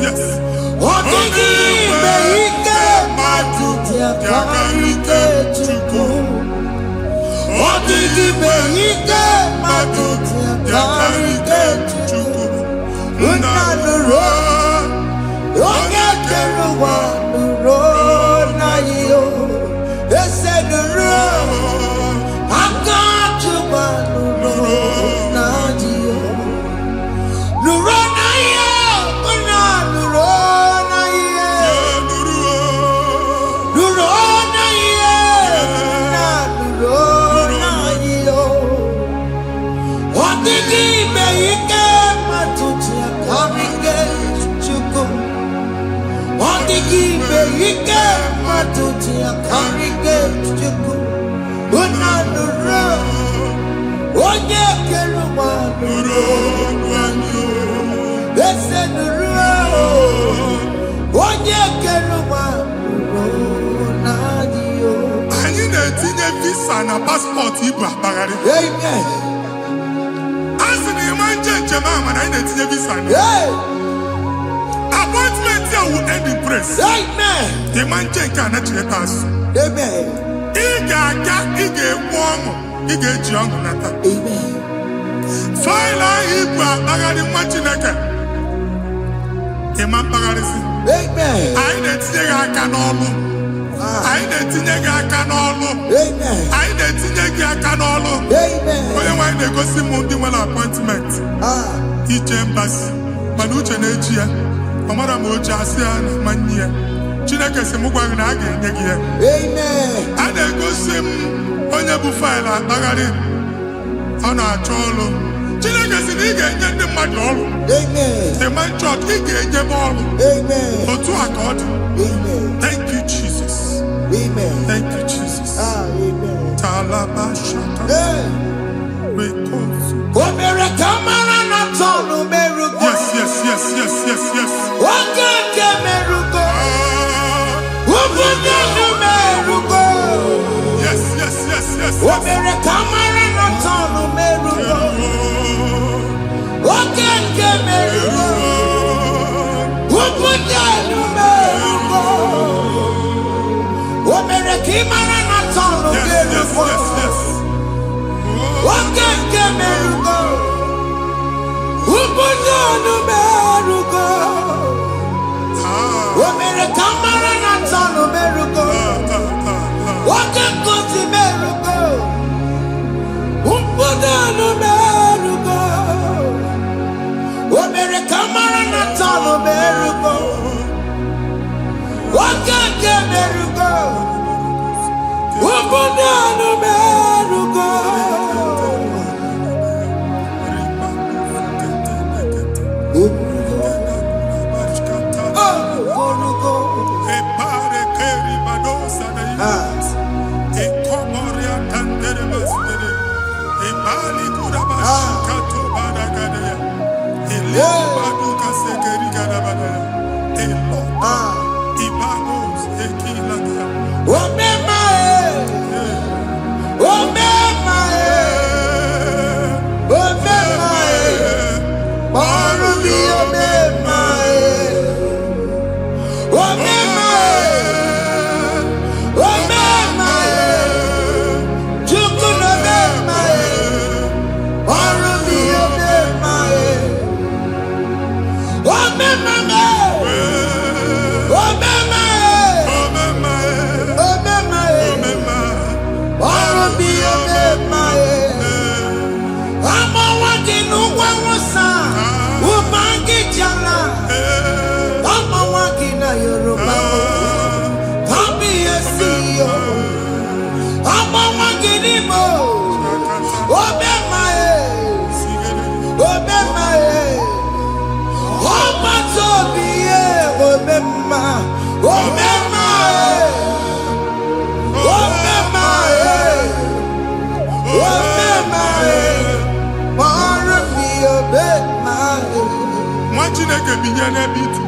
Yes. What did you make? ike matuti akarike chuko. Ondigi be ike matuti akarike chuko. Unanuro onye keluwa nuro wanyo. Ese nuro onye keluwa nuro nadio. Anyị na-etinye visa na paspọtụ Igbo akpagharị. Amen. Asị na ịma njem ama na anyị na-etinye visa na. Appointment here will end in praise. Amen. Ịma njem nke a na-echeta azụ. Amen. Ị ga-aga, ị ga-ekwu ọṅụ, ị ga-eji ọṅụ nata. Amen. Faịlụ ahụ Igbo akpagharị nwa Chineke. Ịma mkpagharịsị. Amen. Anyị na-etinye gị aka n'ọlụ. Anyị na-etinye gị aka n'ọlụ. Amen. Anyị na-etinye gị aka n'ọlụ. Amen. Onye nwaanyị na-egosi m ndị nwere apọịntment ije mbasi mana uche na-eji ya ọ mara ma oche asị ya na manye ya. Chineke sị m gwa gị na a ga-enye gị ya. Amen. A na-egosi m onye bụ faịlụ akpagharị ọ na-achọ ọrụ. Chineke sị na ị ga-enye ndị mmadụ ọrụ. Amen. Ịma chọọchị ị ga-enye m ọrụ. Amen. Otu a ka ọ dị. Amen. Thank you Jesus. Amen. Thank you Jesus. Amen. Talabashata. Hey. Rekosu. Omere kamara na tonu merugo. Yes, yes, yes, yes, yes, yes. Okeke merugo. Ubunenu merugo. Yes, yes, yes, yes. Omere kamara na tonu merugo. Okeke merugo. Ubunenu merugo. Omere kimara na tonu merugo. Okeke merugo. Ubunenu merugo. Omere kamara na tonu merugo. Okeke merugo. Ubunenu merugo. Omere kamara na tonu merugo. Okeke merugo. Ubunenu merugo. Chineke binye n'ebe itu.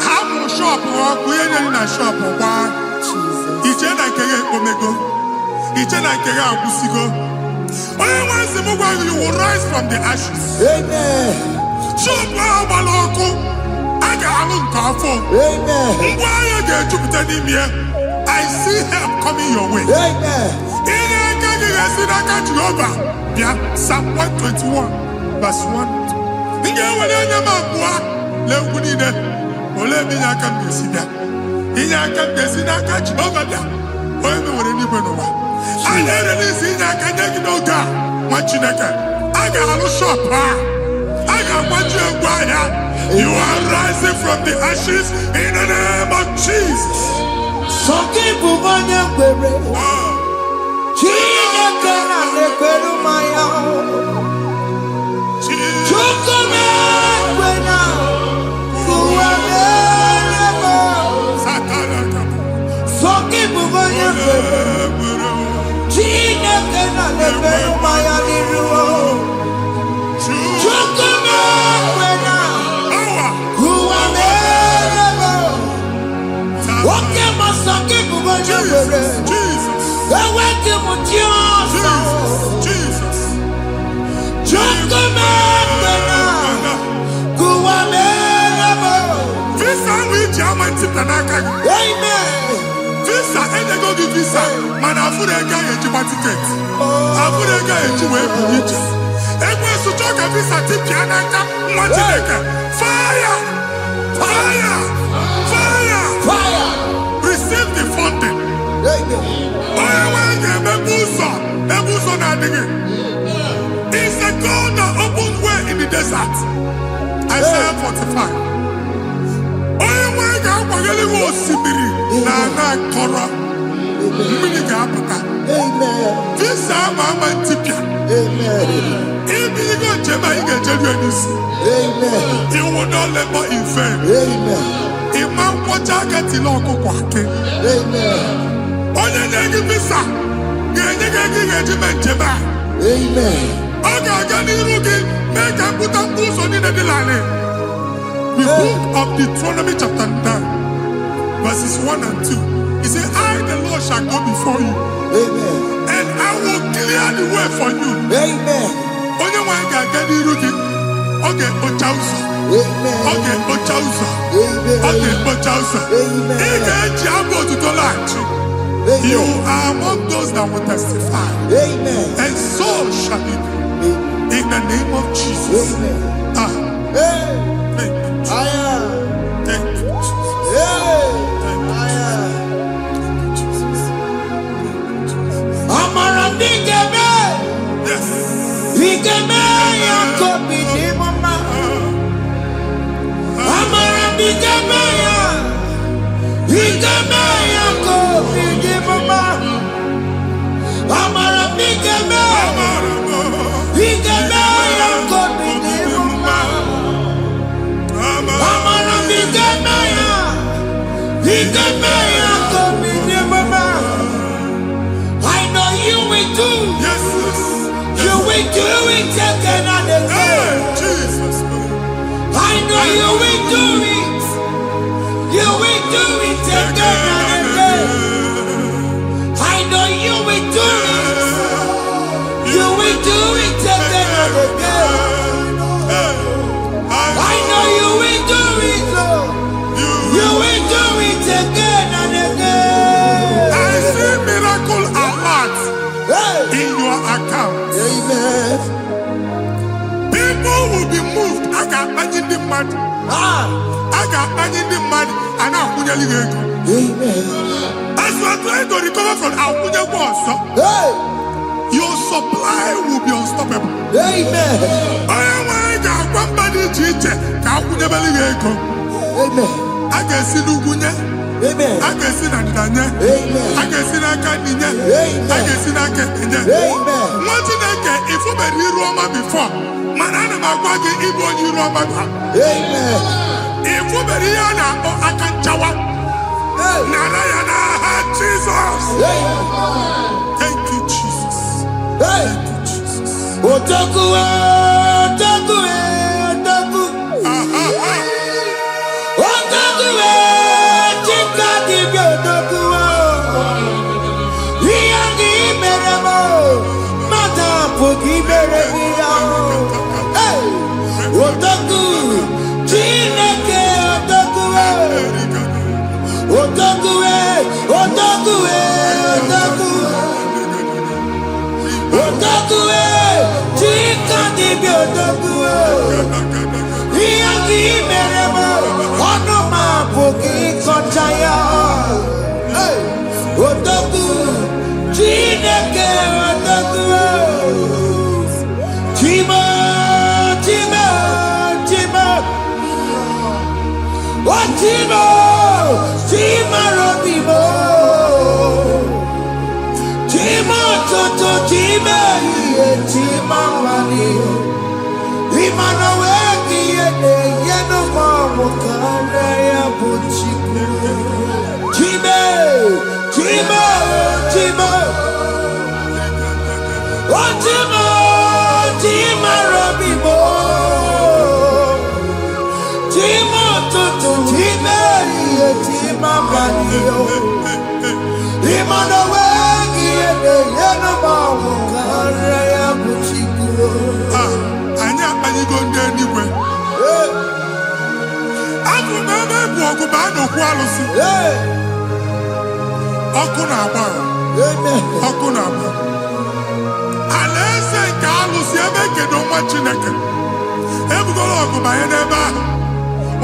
Ha mụ shọpụ ọkụ ihe nyere na shọpụ gbaa. Iche na nke ya ekpomego. Iche na nke ya agwụsigo. Onye nwe nsị m gwa you will rise from the ashes. Amen. Shọpụ ahụ gbara ọkụ. A ga-alụ nke afọ. Amen. Ngwa ahịa ga-ejupụta n'ime ya. I see help coming your way. Amen. Ihe aka gị ga-esi n'aka Jehova bịa. Psalm 121 verse 1. Ị ga-ewere anya m abụọ n'egwu niile. Olee ebe inye aka m ga-esi bịa? Inye aka m ga-esi n'aka Jehova bịa. Onye mewere n'igwe n'ụwa. A na-erele isi inye aka nye gị n'oge a, nwa Chineke. A ga-alụ shọpụ a. A ga-agbaji egwu ahịa. You are rising from the ashes in the name of Jesus. Sọkịbụ onye kwere. Chineke na-ekwere mmanya. Visa, and they go to visa. Man, I put a guy at your ticket. I put a guy at your way for you. And when you talk a visa, tip Yanaka, fire! Fire! Fire! Fire! Receive the funding. It's a God that opens way in the desert. Isaiah 45. This Mama Tipia. If you go to you will not labor in vain. Imam Wajagati Loko Kwake. Onye nyegi visa. Amen. The book of Deuteronomy chapter 9, verses 1 and 2. He said, I, the Lord, shall go before you. Amen. And I will clear the way for you. Amen. Onye wanga gani rugi. Okay, Ochausa. Amen. Okay, Ochausa. Amen. Okay, Ochausa. Amen. You are among those that will testify. Amen. And so shall it be. In the name of Jesus. Amen. Thank you, Jesus. Thank you, Jesus. Thank you, Jesus. Amara Bigame. Yes. Bigame Yakobi Mama. Amara Bigame. Bigame Yakobi Mama. Amara Bigame. Bigame Yakobi Mama. Amara Bigame. Bigame Yakobi Mama. I know you will do. Yes. You will do it again and again. Jesus. I know you will do it. You will do it again and again. I know you will do it. You will do it again and again. I know you will do it. You will do it again and again. I see miracle alert in your account. Amen. People will be moved. I got imagine the mad. I got imagine the mad. And now Amen. as you are trying to recover from Abuja Boss, your supply will be unstoppable. Amen. Amen. I can see Lugunya. Amen. I can see Nandanya. Amen. I can see Nakaninya. Amen. I can see Nakaninya. Amen. What did I get if you were in Roma before? Manana Magwagi, Igbo, you Roma. Amen. If you were in Akanchawa, Narayana, Jesus. Thank you, Jesus. Thank you, Jesus. Otaku, Otaku, Otaku. Otaku, Chika di Otaku. Iyangi meremo, mata poki meremia. Otaku, Chineke Otaku. Otaku, Otaku, Otaku. Otaku, Chika di Otaku. Iyangi meremo, onoma poki konchaya. Otaku, Chineke Otaku. Chima, Chima, Chima. Oh, Chima, Chima Robimo. Chima Toto, Chima, Chima Mani. Imana weki yeno mamu kanda ya buchiku. Chima, Chima, Chima. Oh, ọgụ baa n'okwu alụsị. Ọkụ na-agba. Ọkụ na-agba. Alaeze nke alụsị ebe ekedo nwa Chineke. Ebugoro ọgụ banye n'ebe ahụ.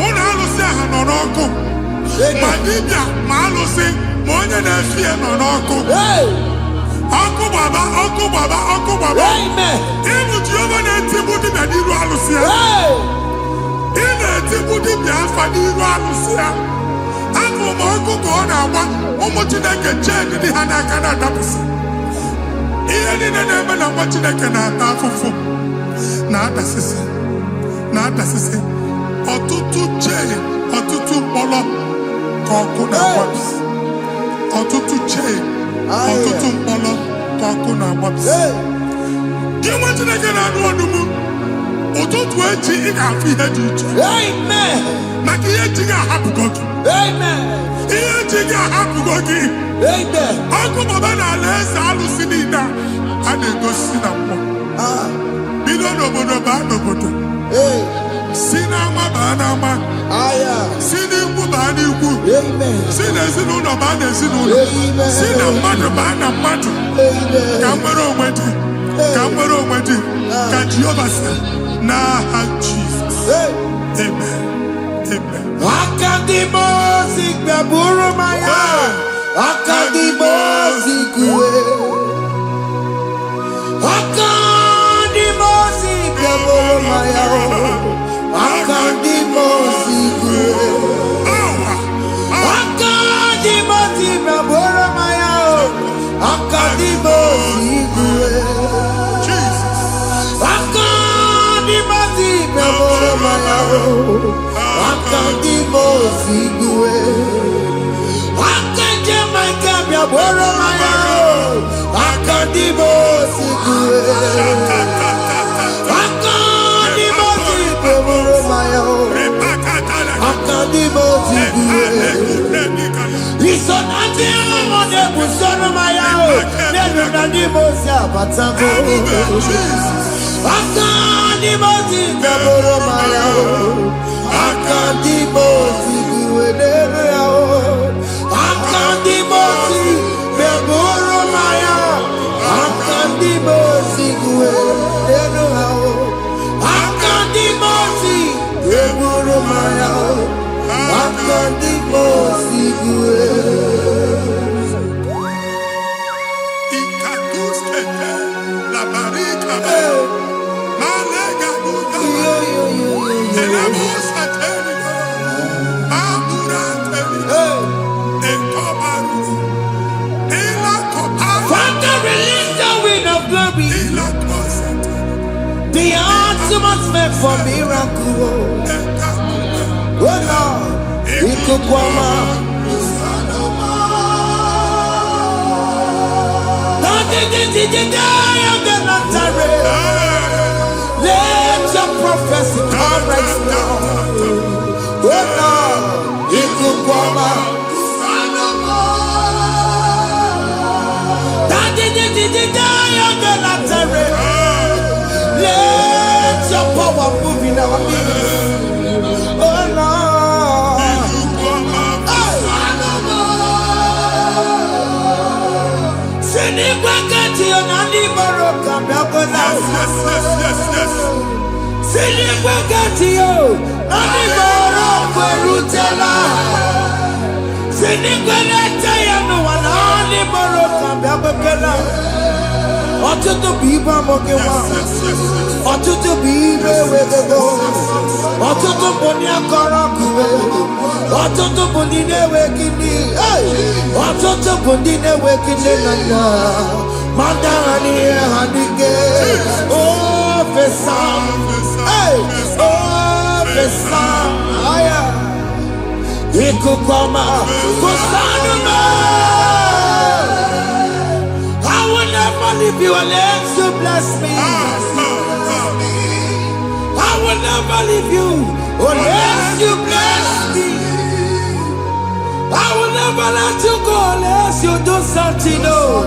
Ụlọ alụsị ahụ nọ n'ọkụ. Ma dibịa ma alụsị ma onye na-efi ya nọ n'ọkụ. Ọkụ gbaba, ọkụ gbaba, ọkụ gbaba. Ịbụ Jehova na-etigbu dibịa n'iru alụsị ya. Ị na-etigbu dibịa afa n'iru alụsị ya. Afọ ma ọkụ ka ọ na-agba ụmụ Chineke chee dị ha n'aka na-adapụsị. Ihe niile na-eme na nwa Chineke na-ata afụfụ na-adasịsị ọtụtụ chee, ọtụtụ mkpọrọ ka ọkụ na-agbapụsị. Ọtụtụ chee, ọtụtụ mkpọrọ ka ọkụ na-agbapụsị. Gị nwa Chineke na-anụ ọdụm, ụtụtụ echi ị ga-afụ ihe dị iche. Maka ihe echi ga-ahapụgo gị. Ihe echi ga-ahapụgo gị. Ọkụ baba na alaeze alụsị niile a na-egosi na mmụọ. Bido n'obodo baa n'obodo. Si n'ama baa n'ama. Si n'ikwu baa n'ikwu. Si n'ezinụlọ baa n'ezinụlọ. Si na mmadụ baa na mmadụ. Ka nwere onwe dị. Ka nwere onwe dị. Ka Jehova sị n'aha Jizọs. Amen. Amen. Akadimosi gbaburu maya. Akadimosi kuwe. Akadimosi gbaburu maya. Akadimosi kuwe. Akadimosi gbaburu maya. Akadimosi kuwe. Akadimosi gbaburu maya. Akadimosi kuwe. Akadimosi gbaburu maya. Akadimosi kuwe. Akadimosi gbaburu maya. Akadimosi kuwe. Isonati amone busono maya. Nenu nadimosi abatago. Akadimosi gbaburu maya. Akadimosi kuwe. Akadimosi gbaburu maya. Akadimosi kuwe. Akadimosi gbaburu maya. Akadimosi kuwe. Father, release the wind of glory. The atmosphere for miracle. Oh Lord, Ikukwama. Let your prophecy come right now. Oh Lord, Ikukwama. Let your power move in our midst. Oh Lord. Sinigwagati onani moroka biagola. Sinigwagati o nani moroka rutela. Sinigwagati yanu wanani moroka biagola. Ọtụtụ bụ ibe amụghị nwa. Ọtụtụ bụ ibe ewegego. Ọtụtụ bụ ndị akọrọ ọkụwe. Ọtụtụ bụ ndị na-enweghị nne. Ọtụtụ bụ ndị na-enweghị nne na nna. Ma dara n'ihe ha n'ike. Ofesa. Ofesa. Ikuku ọma. Kwụsanụ m. I will never leave you unless you bless me. I will never leave you unless you bless me. I will never let you go unless you do something. Oh,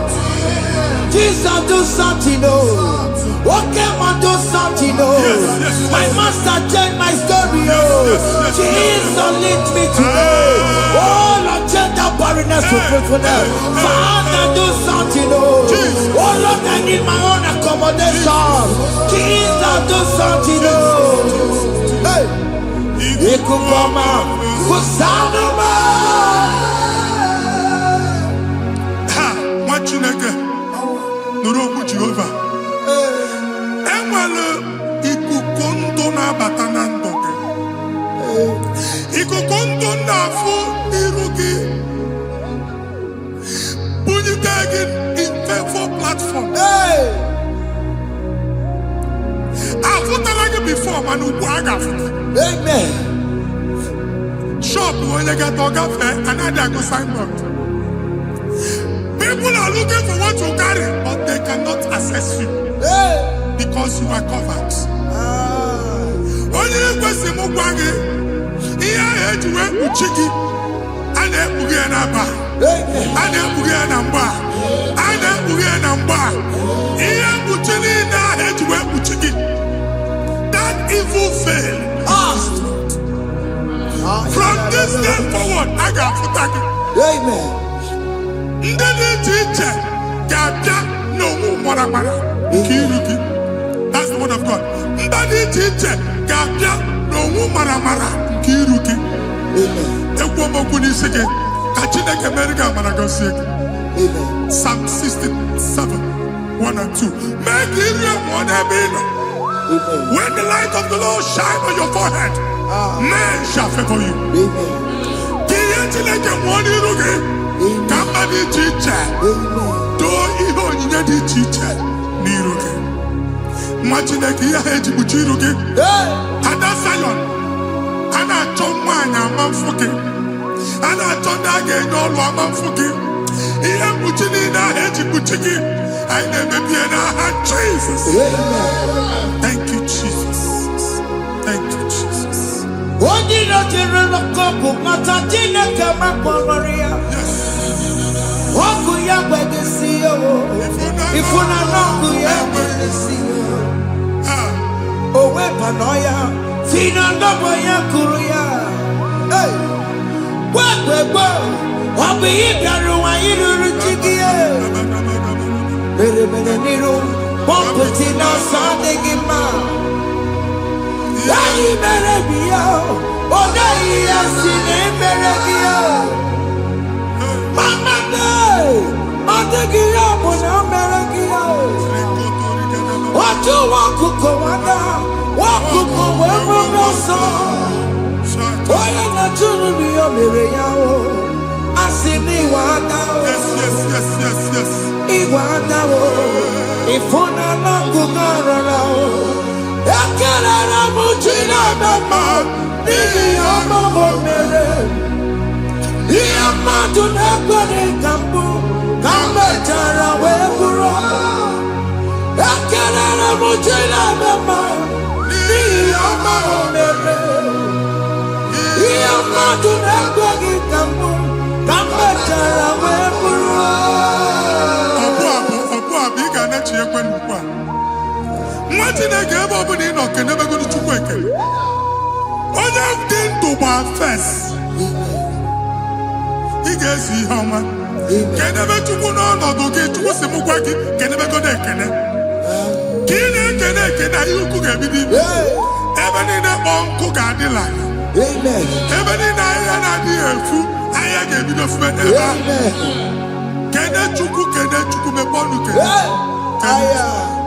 Jesus, do something. Oh, okay, man, do something. Oh, my master changed my story. Oh, Jesus, lead me today. faithfulness to faithfulness. Father, do something, oh. Oh Lord, I need my own accommodation. Jesus, do something, oh. Hey. Ikukoma, kusanuma. Ha, Machineke, Nuroku Jehovah. Enwale ikukondo na batanando. Ikukondo na fu irugi. Bunitagin in faithful platform. Hey. I've like before, man, who Amen. Shop when you get to another go signboard. People are looking for what you carry, but they cannot access you because you are covered. Only if you see Mugwagi, here head you went to Chiki, and then Bugianaba, and then Bugianamba, and then Bugianamba. Here Buchini, now head you went to Chiki. That evil veil. From this day forward, I got to thank you. Amen. That's the word of God. Psalm 67, 1 and 2. Make Israel one when the light of the Lord shine on your forehead, men shall favor you. Jesus. Thank you, Jesus. Thank you, Jesus.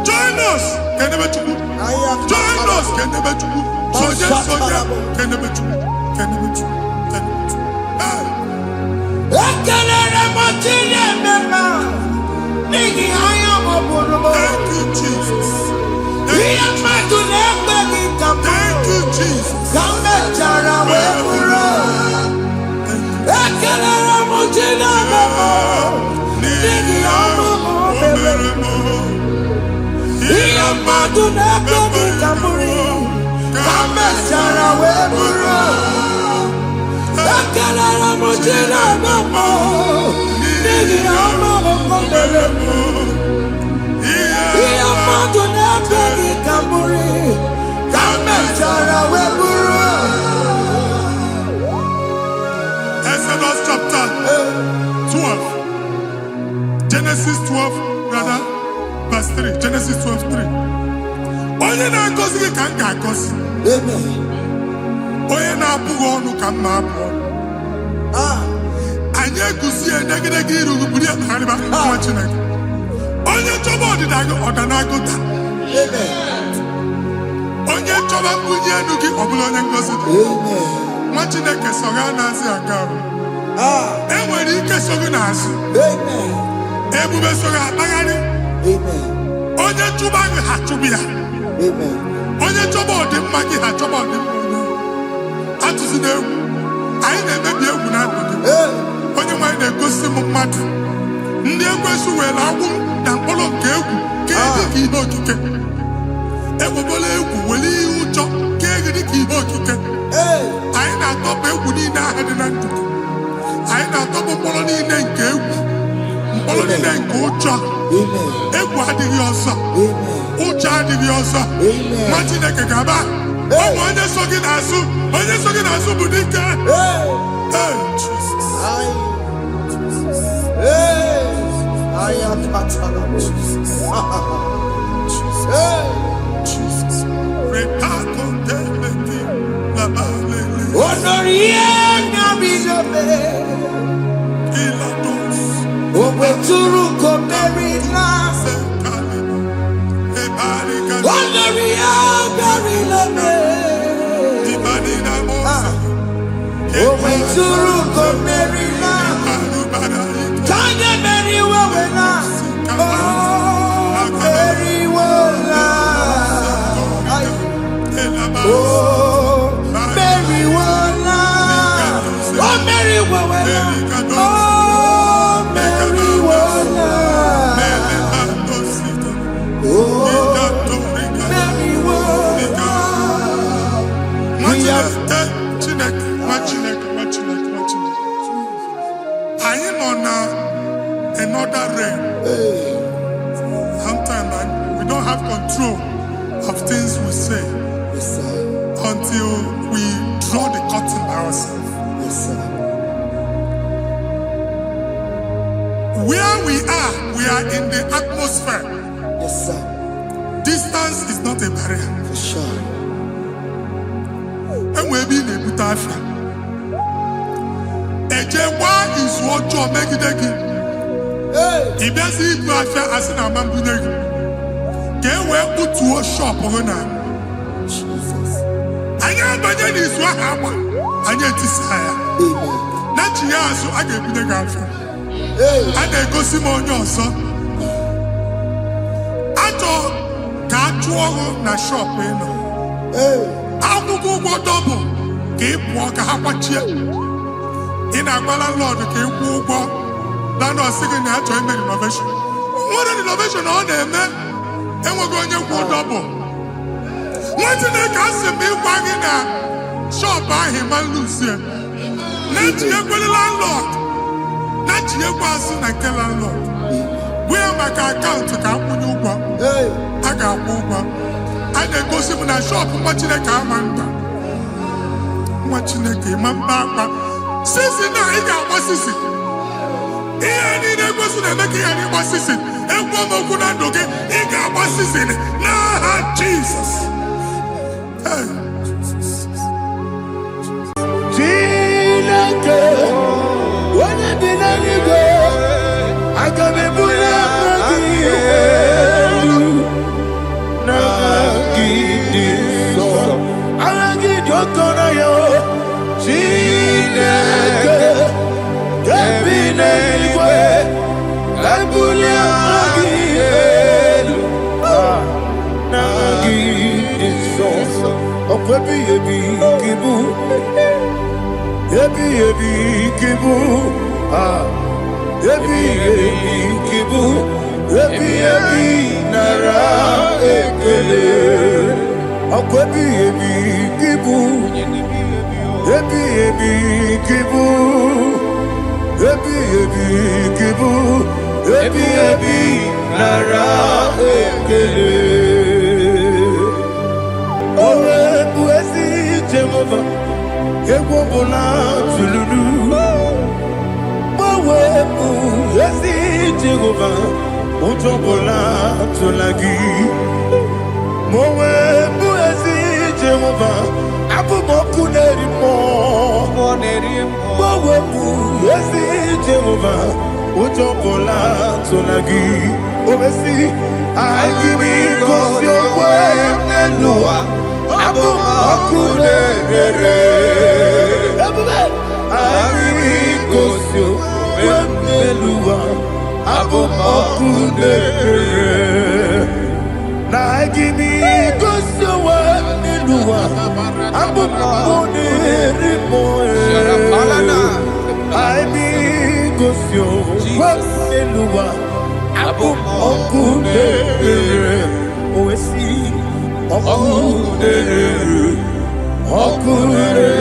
Join us. Exodus chapter Genesis 12, brother, verse 3. Genesis 12, 3. Onye na-agọzi gị ka m ga-agọzi. Onye na-abụghị ọnụ ka m na-abụ ọnụ. Anyị eguzie negedege iru buru ya kparịba nwa Chineke. Onye chọba ọdịda gị ọdanagụta. Onye chọba mbunye enu gị ọ bụla onye ngọzi dị. Nwa Chineke so ga na-azị aga ọrụ. Enwere ike so gị n'azụ. Ebube so gị akpagharị. Onye chụba gị ha chụbụ ya. Onye chọba ọdịmma gị ha chọba ọdịmma onye. Atụzina egwu. Anyị na-emebi egwu na ndụ gị. Onye nwanyị na-egosi m mmadụ. Ndị ekwensu were agwụ na mkpụrụ nke egwu kee dị ka ihe okike. Ekwebola egwu were ihe ụjọ kee gị dị ka ihe okike. Anyị na-atọpụ egwu niile ahụ dị na ndụ gị. Anyị na-atọpụ mkpụrụ niile nke egwu. Mkpụrụ niile nke ụjọ. Egwu adịghị ọzọ. Ụjọ adịghị ọzọ. Nwa Chineke ga-aba. Ọ bụ onye so gị n'azụ. Onye so gị n'azụ bụ dike. Another realm. Sometimes we don't have control of things we say until we draw the curtain by ourselves. Where we are in the atmosphere. Distance is not a barrier. For sure. And we'll be in a butafia. Ejewa is what you make it again. If there's a butafia as in a man, can we put to a shop over now? Jesus. I am the one is what happened. I get this higher. Not you, so I get the girlfriend. And they go Simon also. I told can't walk na shop, you know. I will go double. Keep walk a half a chair. In a landlord, keep walk. Now, no second I join the innovation. What an innovation on them, man. And we're going to go double. What's in the castle be wagging a shop by him and Lucia? Not you, landlord. Not you, person, and tell landlord. Where my account to come when you go? I got over. I then go see when I shop watching a commander. Watching a game, Mamba. Sissy, now he got what sissy. Here, I need a person and making any what sissy. And one more good and okay, he got what sissy. Now, Jesus. When I didn't go, I got me put up again. Now, give this song. I get your corner, yo. See that can't be anywhere. I put up again. Now, give this song. Oh, baby, give Yebi kibu, yebi kibu, yebi nara ekele. Akwebi yebi kibu, yebi kibu, yebi kibu, yebi nara ekele. Owe buesi Jehova. Egwobona tululu, Yesi Jehovah, Ujobola Tolagi. Mowe Yesi Jehovah, Abu Mokuneri Mo. Mowe Yesi Jehovah, Ujobola Tolagi. Obesi, I give you your way and Noah. Abu Mokuneri. I give you your Eluwa, Abu Mokunere. Na gimi gosowa Eluwa, Abu Mokunere moe. I be gosyo Eluwa, Abu Mokunere. Oesi Mokunere, Mokunere.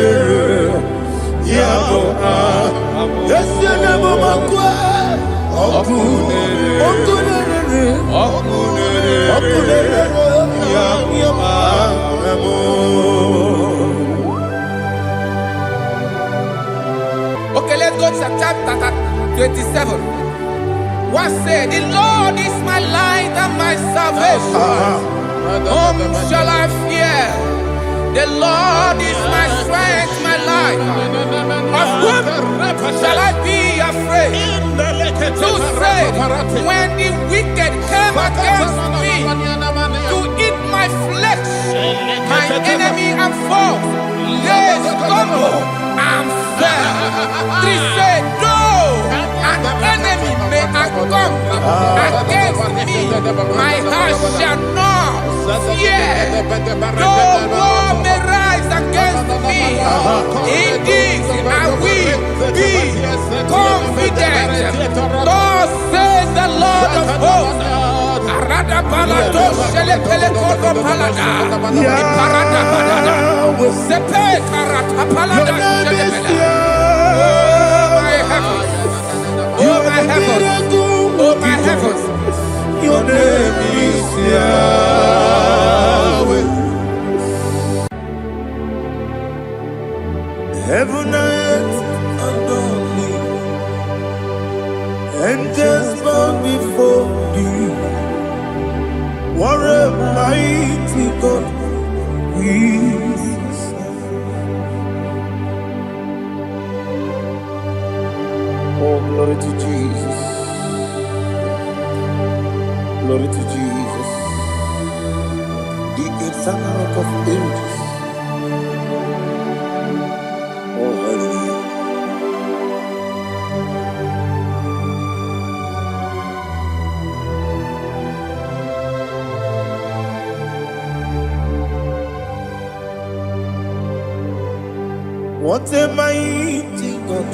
Yabo yes, you never makwa. Okay, let's go to chapter 27. What said? The Lord is my light and my salvation. Whom shall I fear? The Lord is my strength, my life. Of whom shall I be afraid? To say, when the wicked came against me to eat my flesh, my enemy and foe, they stumble and fell. Three said, though an enemy may come against me, my heart shall not fear. Though war may rise against me, in this I will be confident. Thus says the Lord of hosts. Arada palado shele pele kodo palada. Iparada palada. Sepe karata palada shele pele. Oh my heavens. Oh my heavens. Your name is Yahweh. Heaven and earth adore me, angels bow before thee. What a mighty God we serve. Oh, glory to Jesus. Glory to Jesus. The eternal rock of ages. Oh, hallelujah. What a mighty God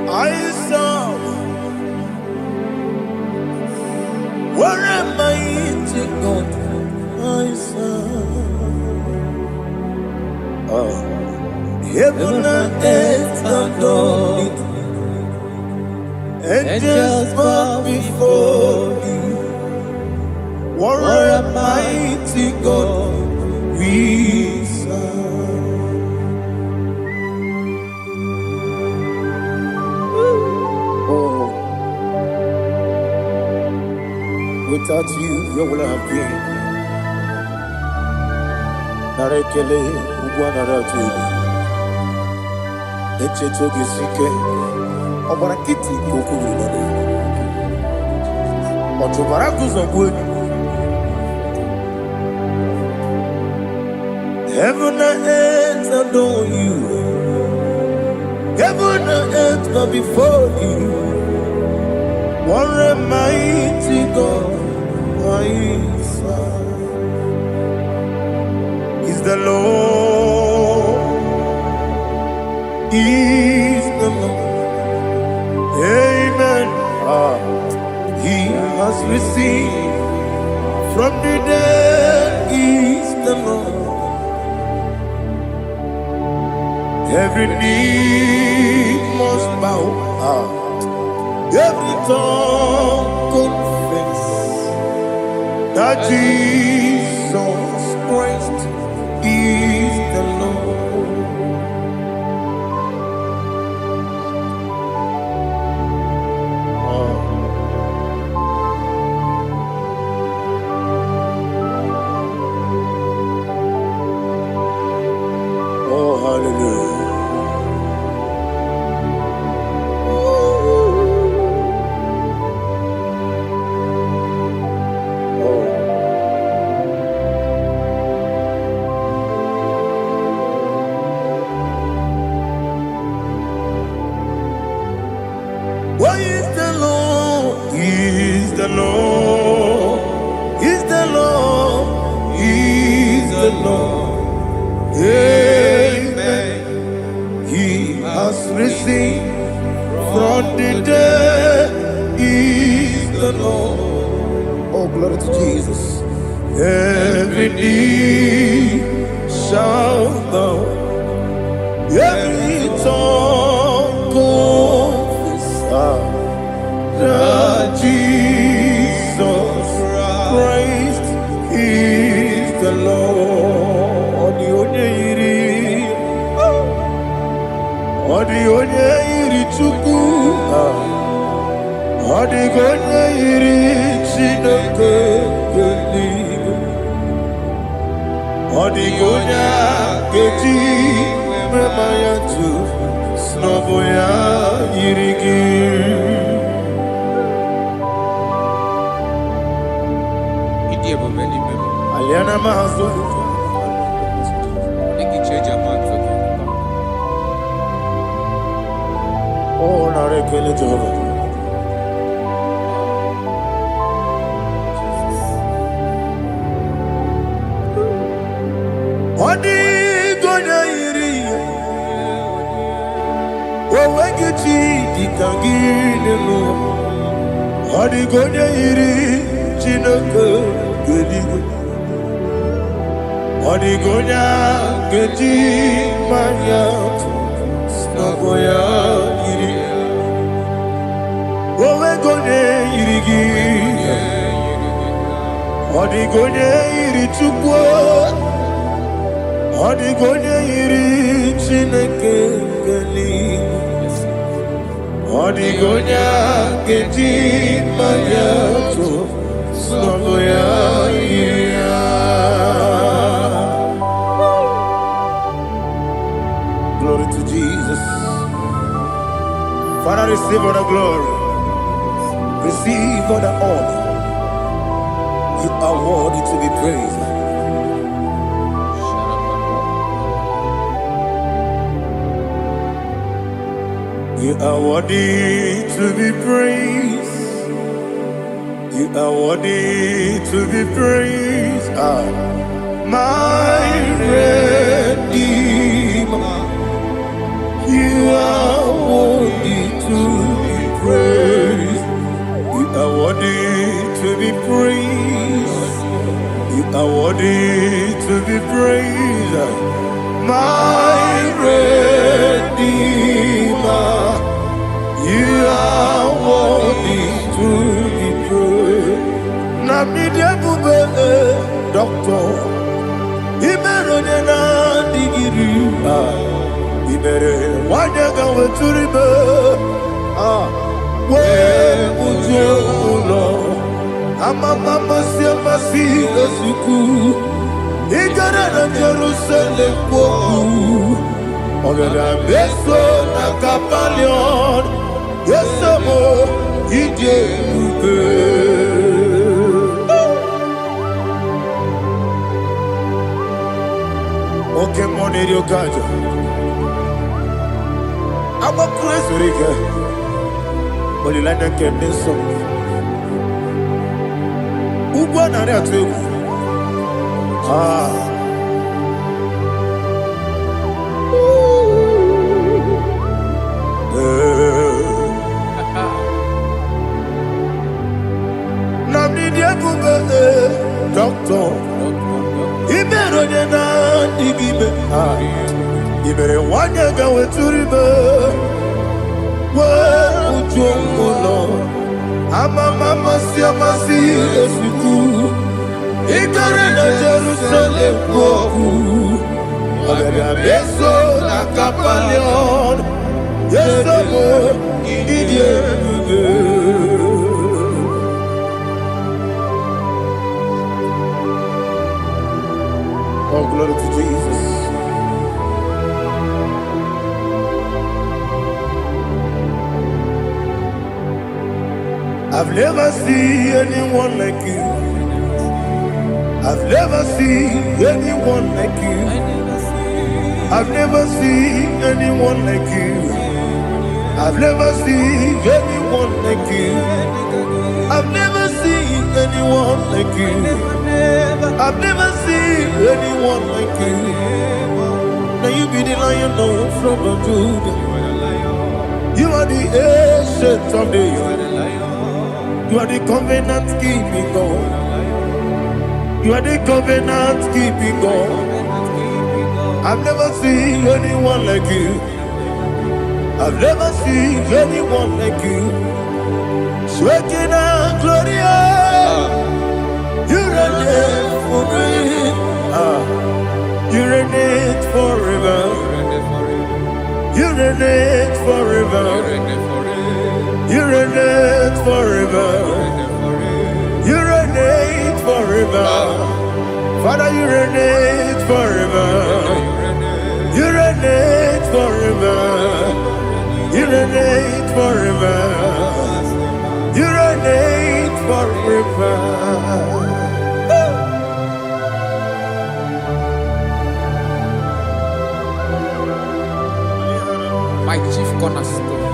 I serve. What a mighty God I serve. Oh. Heaven and earth adore it. Angels bow before thee. What a mighty God we serve. Oh, without you, where would I have been? Narekele, Ugwanaratu. Echetoge sike, ọgbara kiti kokuru nade. Ọtụbara guzogwe. Heaven and earth adore you. Heaven and earth bow before you. What a mighty God I serve. Is the Lord. Is the Lord. Amen. He has received from the dead. Is the Lord. Every knee must bow. Every tongue confess that Jesus Christ is the Lord. bow, every tongue confess that Jesus Christ is the Lord. Odi onye iri Chukwu, odi onye iri Chineke eluigwe, odi onye keji mema ya tu n'ọbụ ya yiri gị. Aliana mazo. Oh, narekele Jehovah. Odi gonya iri, owegiti dikagine mo. Odi gonya iri, Chineke gedigo. Odi gonya gedi maya, snaboya iri. Owegonya iri gi, odi gonya iri Chukwu. Odi gonya iri Chineke eluigwe, odi gonya gedi maya to snaboya iri. Glory to Jesus. Father, receive all the glory. Receive all the honor. You are worthy to be praised. You are worthy to be praised. You are worthy to be praised. My Redeemer. You are worthy to be praised. You are worthy to be praised. You are worthy to be praised. My Redeemer. You are worthy to be praised. Namidebube, Doctor. Imeronena digiri. Ibere wanyaga weturibe we ujo ulo amama masi esuku igara na Jerusalem kwoku ogara beso na kapalion yesemo ije ube oke moneri okajo. I'm a crazy rigger. Only like that can be so. Uba na ya tu. Namni dia bube doctor. Ibero na digibe. Ibere wanya gawe turibe. Ujongulo amama masi esuku igare na Jerusalem kwoku ogara beso na kapalion yesemo idie buge. Oh, glory to Jesus. I've never seen anyone like you. I've never seen anyone like you. I've never seen anyone like you. I've never seen anyone like you. I've never seen anyone like you. I've never seen anyone like you. Now you be the Lion from the Judah. You are the ancient of days. You are the covenant keeping God. You are the covenant keeping God. I've never seen anyone like you. I've never seen anyone like you. Shekinah Gloria, you reign for me. You reign forever. You reign forever. You reign forever. You reign forever. Father, you reign forever. You reign forever. You reign forever. You reign forever. My chief cornerstone.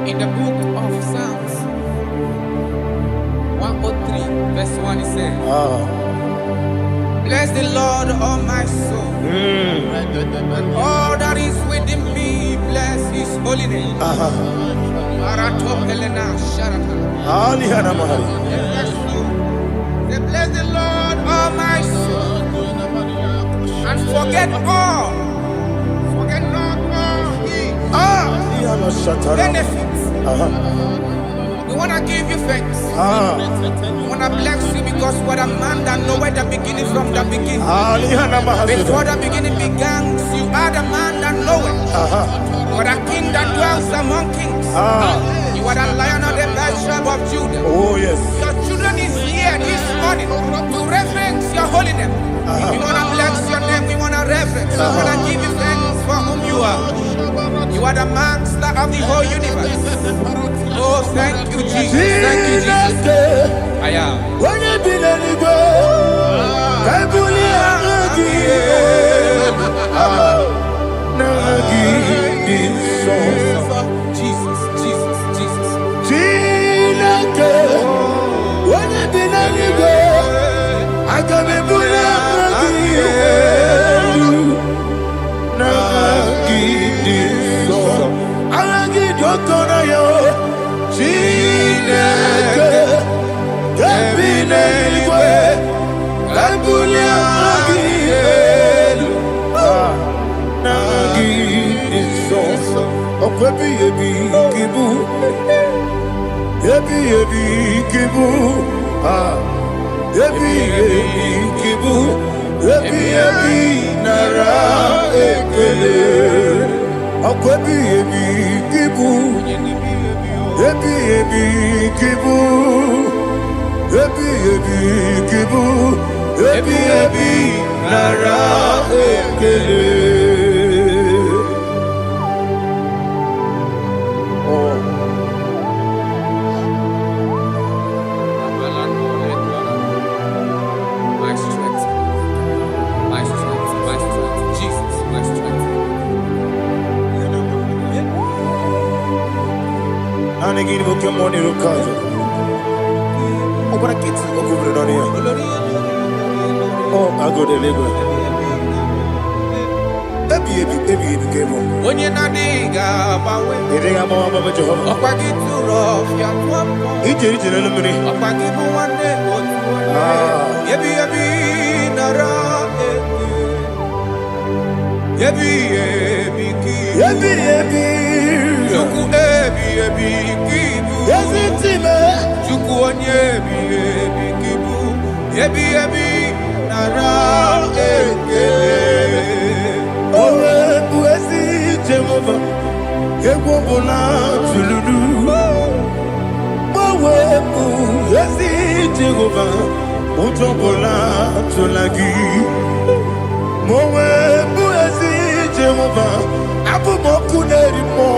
In the book of Psalms 103, verse 1, it says, bless the Lord, all my soul, and all that is within me, bless his holy name. Say, bless the Lord, all my soul, and forget not all his benefits. We want to give you thanks. We want to bless you because what a man that knoweth the beginning from the beginning. Before the beginning began, you are the man that knoweth. You are the king that dwells among kings. You are the lion of the tribe of Judah. Oh yes. Your children is here this morning to reverence your holiness. We want to bless your name. We want to reverence. We want to give you thanks for whom you are. You are the master of the whole universe. Oh, thank you, Jesus. Thank you, Jesus. I am. Jesus, Jesus, Jesus. My strength, my strength, my strength, Jesus, my strength. Anegini Pokemon Rukaja. Open a kit, over on here. Oh, I go to Lego. Baby, came on. When you're not digging, It ain't a mama, Jehovah. up I get too rough, you're He did it in a minute. up I give you one day, yebi, nara, yebi, Juku kibu. Yes, it's him. Juku onyebi kibu. Yebi nara ekele. Owe buesi Jehovah. Yegobola tululu. Owe buesi Jehovah. Utobola tulagi. Mowe buesi Jehovah. Abu moku nerimo.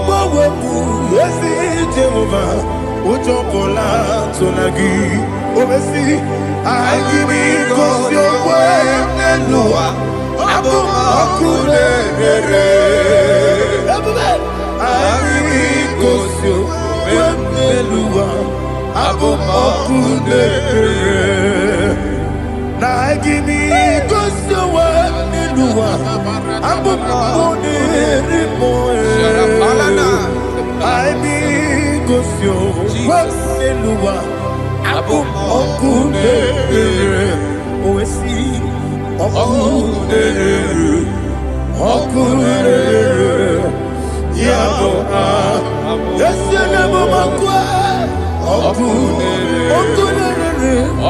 Mowe buesi Jehovah. Utobola tulagi. Obesi, I give it cause your way, Nelua. Abu Makule, I give it cause your way, Nelua. Abu Makule, I give it cause your way, Nelua. Abu Makule, I give it cause you. Hallelujah. Okune. Owesi. Okune. Okune. Yabo. Yes, you never makwa. Okune. Okune.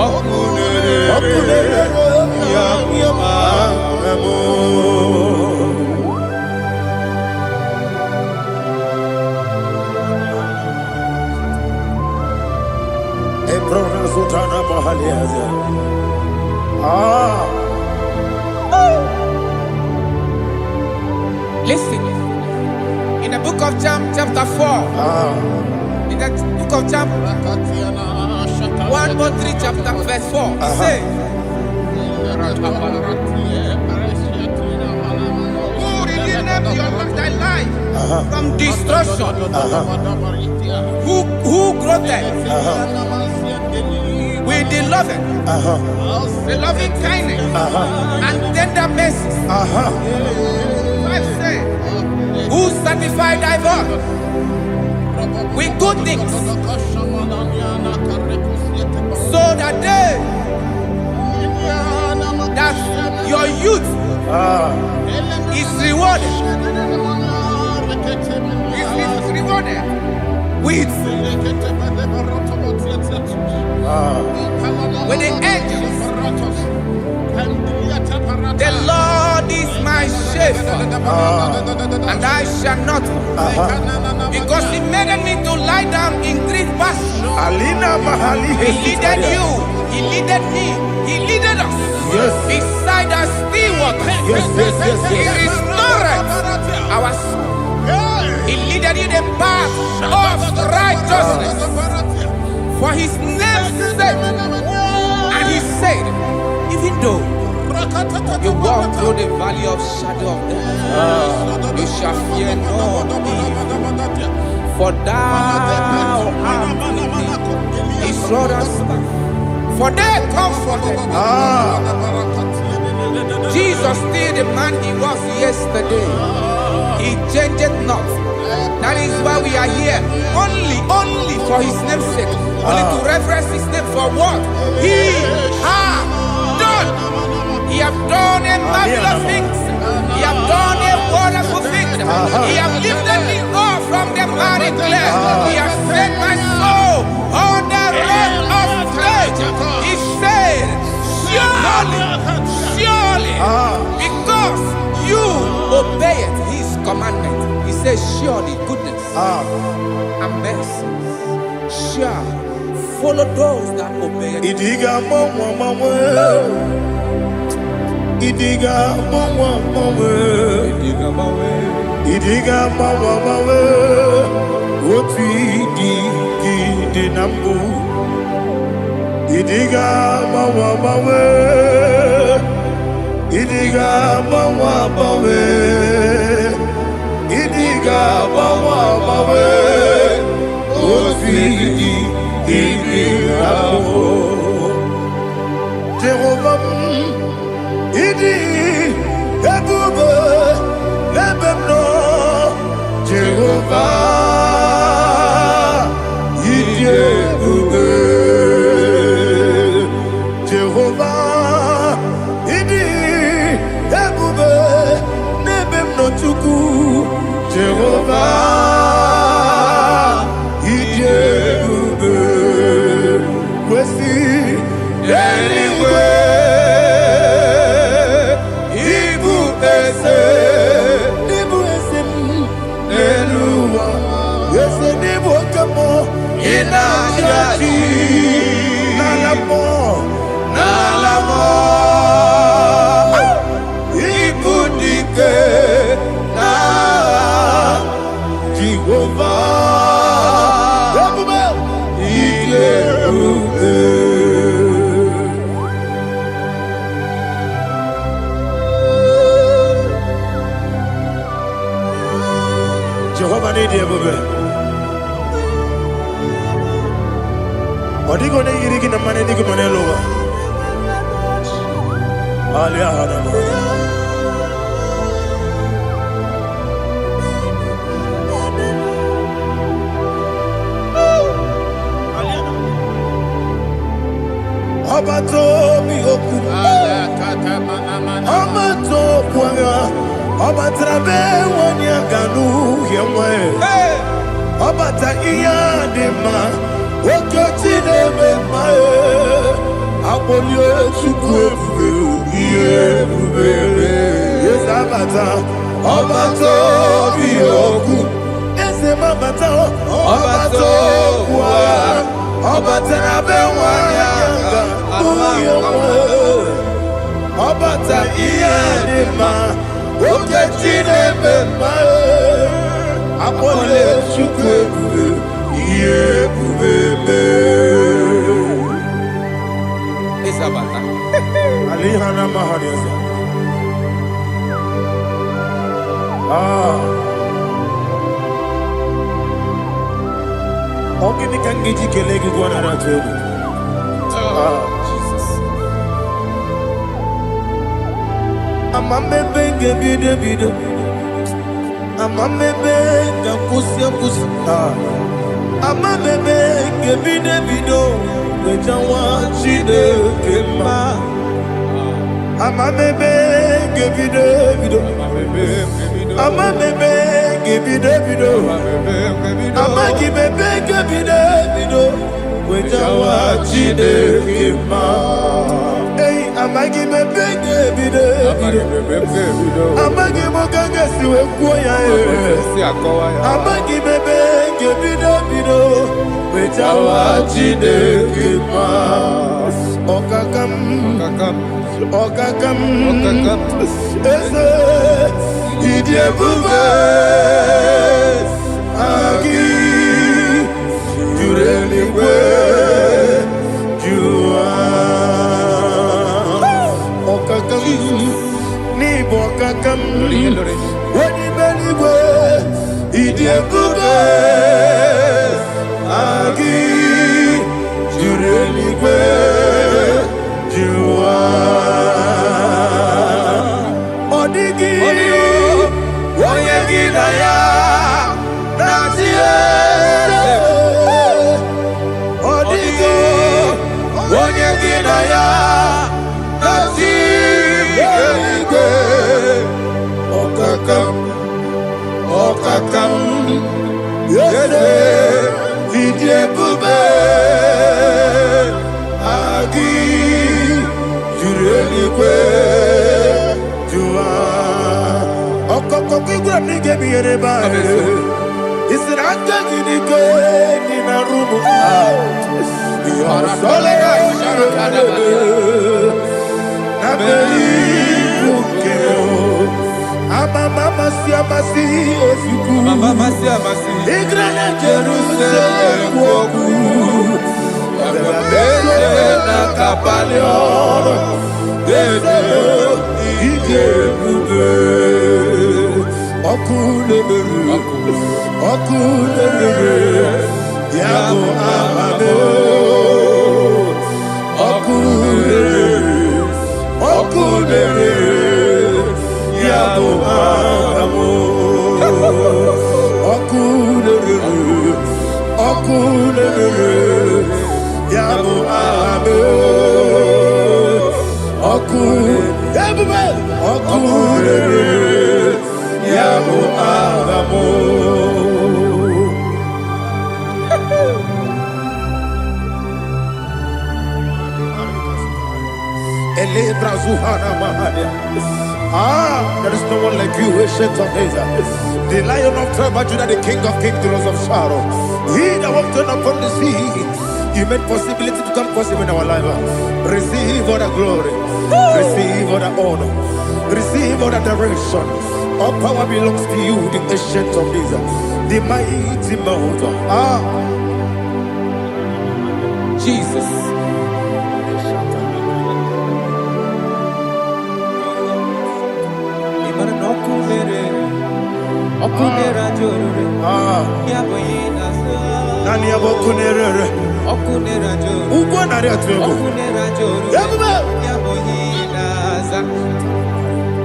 Okune. Okune. Yabo. Listen, in the book of John, chapter 4, in the book of John 1:3, chapter verse 4, it says, who redeemed thy life from destruction? Who groweth with the loving kindness and tender mercies? Who sanctify thy body with good things, so that your youth is rewarded. Is rewarded with the angels. The Lord is my shepherd, and I shall not want, because He made me to lie down in green pastures. He leaded you, He leaded me, He leaded us beside the still waters. He restored our soul. He leaded you the path of righteousness for His name's sake. And He said, even though you walk through the valley of shadow of death, you shall fear no evil, for thou art with me. His rod and staff, for they comforted me. Jesus still the man He was yesterday. He changed not. That is why we are here. Only for His name's sake. Only to reference His name for what He has done. He has done a marvelous things. He has done a wonderful thing. He has lifted me up from the miry clay. He has set my soul on the rock of faith. He said, surely, because you obeyed His commandment. He says, surely goodness and mercy shall follow those that obey Him. Idiga mawe, oti di nambu. Idiga mawe, idiga mawe, idiga mawe, oti di nambu. Jehovah. Idi ebube ebemno Jehovah. Idi ebube Jehovah. Idi ebube nebemno chuku Jehovah. Idi ebube wesi anyway. Nalamo, ibudike na Jehovah, Ileruke. Jehovah ni dia bebe. Odigo ne yiriki na mane digo mane lowa. Alia hada. Obato Bioku, Obato Puanga, Obatrabe, Wanya Ganu, Yamwe, Obata Iyadema, Okotine Mae, Apolio Chukwu, Yes, Abata, Obato Bioku, Ese Mabata, Obato Puanga, Obatrabe, Wanya Obata Iyadema, Okotine Mae, Apole Chukwu, Isabata. Alihana Mahariasa. Ogini Kangiji Kelegi Guanara Tobu. Jesus. Amame Benge Bido. Amame Benga Kusia Kusa. Amame Benge Bido. Wejawa Chide Kema. Amame Benge Bido. Amame Benge Bido. Amagi Benge Bido. Wejawa Chide Kema. Hey, Amagi Benge Bido. Amagi Moganga Siwe Kuya. Amagi Benge Bido. Wejawa Chide Kema. Okakam. Ese Idiebube Agi Jureligwe Jua Okakam Nibo Okakam Wadi Beligwe Idiebube Agi Jureligwe Jua Odigi Oyegi Naya Natie Odigi Oyegi Naya Natie Okakam Yese Idiebube Agi Jureligwe Jua Okokokigwa nige biyereba Isiraka gidike Nina rumu Yarasolega Nabeli Ukeo Mama siamasi osuku Igrana Jerusalem woku Bebe na kapalion Dede Ijebude Okulebere Yabo amamo Okulebere Yabo amamo Okulebere Yabo amamo Okulebere Yabo amamo There is no one like you, ancient of days. The Lion of tribe of Judah, the King of kings, the Rose of Sharon. He that walked upon the sea, you made possibility to come possible in our life. Receive all the glory, receive all the honor, receive all the direction. All power belongs to you, the ancient of days, the mighty mountain. Jesus. Nani abokunere ugwo nari atwego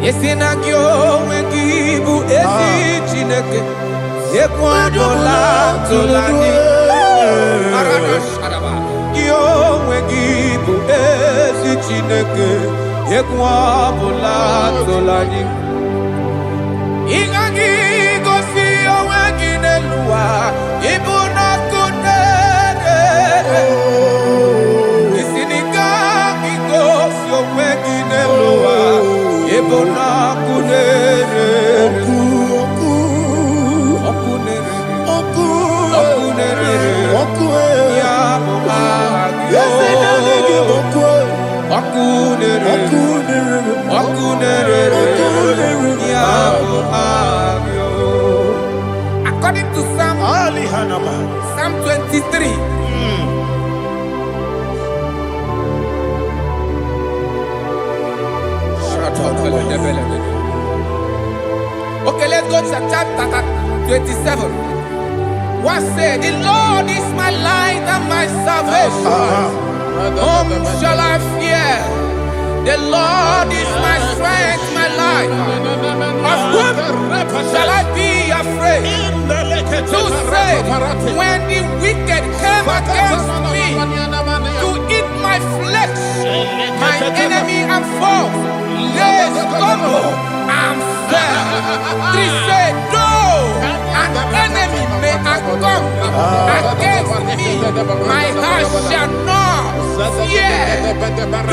Yesina kyo wengibu esi chineke Yekwadola tolani Arana sharaba Kyo wengibu Chineke egwu ọbụla tụlanyị ịgaghị gosi onwe gị n'elu ụwa ịbụ n'ọkụ na-ere isi n'ịgaghị gosi onwe gị n'elu ụwa ịbụ n'ọkụ na-ere ya bụ aha gị according to Psalm 23. Okay, let's go to chapter 27. What said? The Lord is my light and my salvation. Whom shall I fear? The Lord is my strength, my life. Of whom shall I be afraid? To say, when the wicked came against me to eat my flesh, my enemy and foe, they stumble and fell. 3 said, though an enemy may come against me, my heart shall not fear.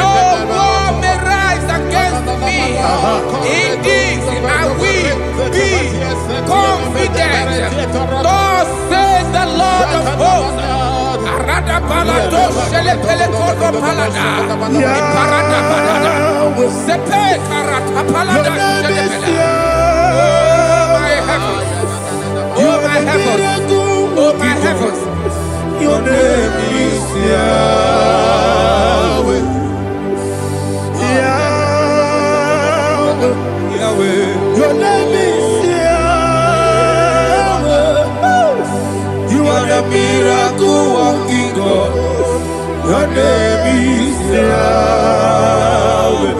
Though war may rise against me, in this I will be confident. Thus says the Lord of hosts. Arada palado shele pele kodo palada. Iparada palada. Sepe karata palada shele pele. Oh my heavens. Oh my heavens. Oh my heavens. Your name is Yahweh. Yahweh. Yahweh. Your name is Yahweh. You are the miracle working God. Your name is Yahweh.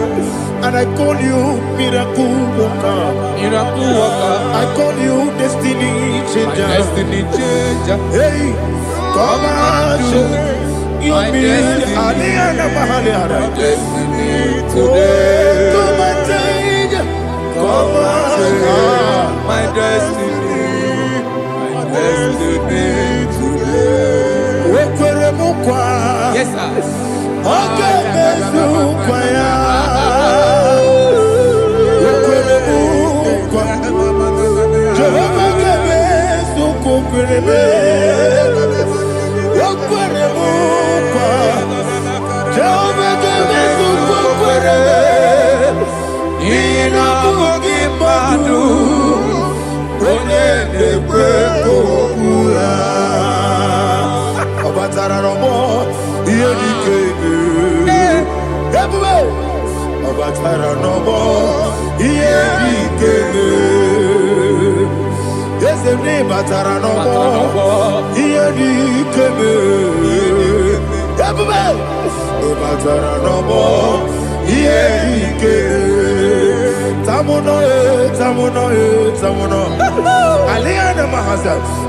And I call you miracle worker. Miracle worker. I call you destiny changer. Destiny changer. Hey, come on, show your destiny. My destiny today. Come and change. Come on, my destiny. My destiny today. Yes, sir. Okay,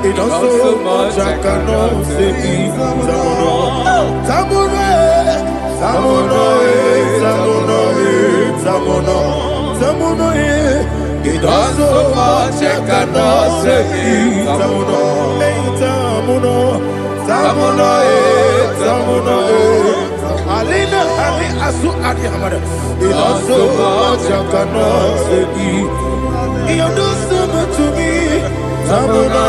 it also much I cannot say. It also much I cannot say. Alina Ali Asu Adi Hamada. It also much I cannot say. You do so much to me. Tamuno.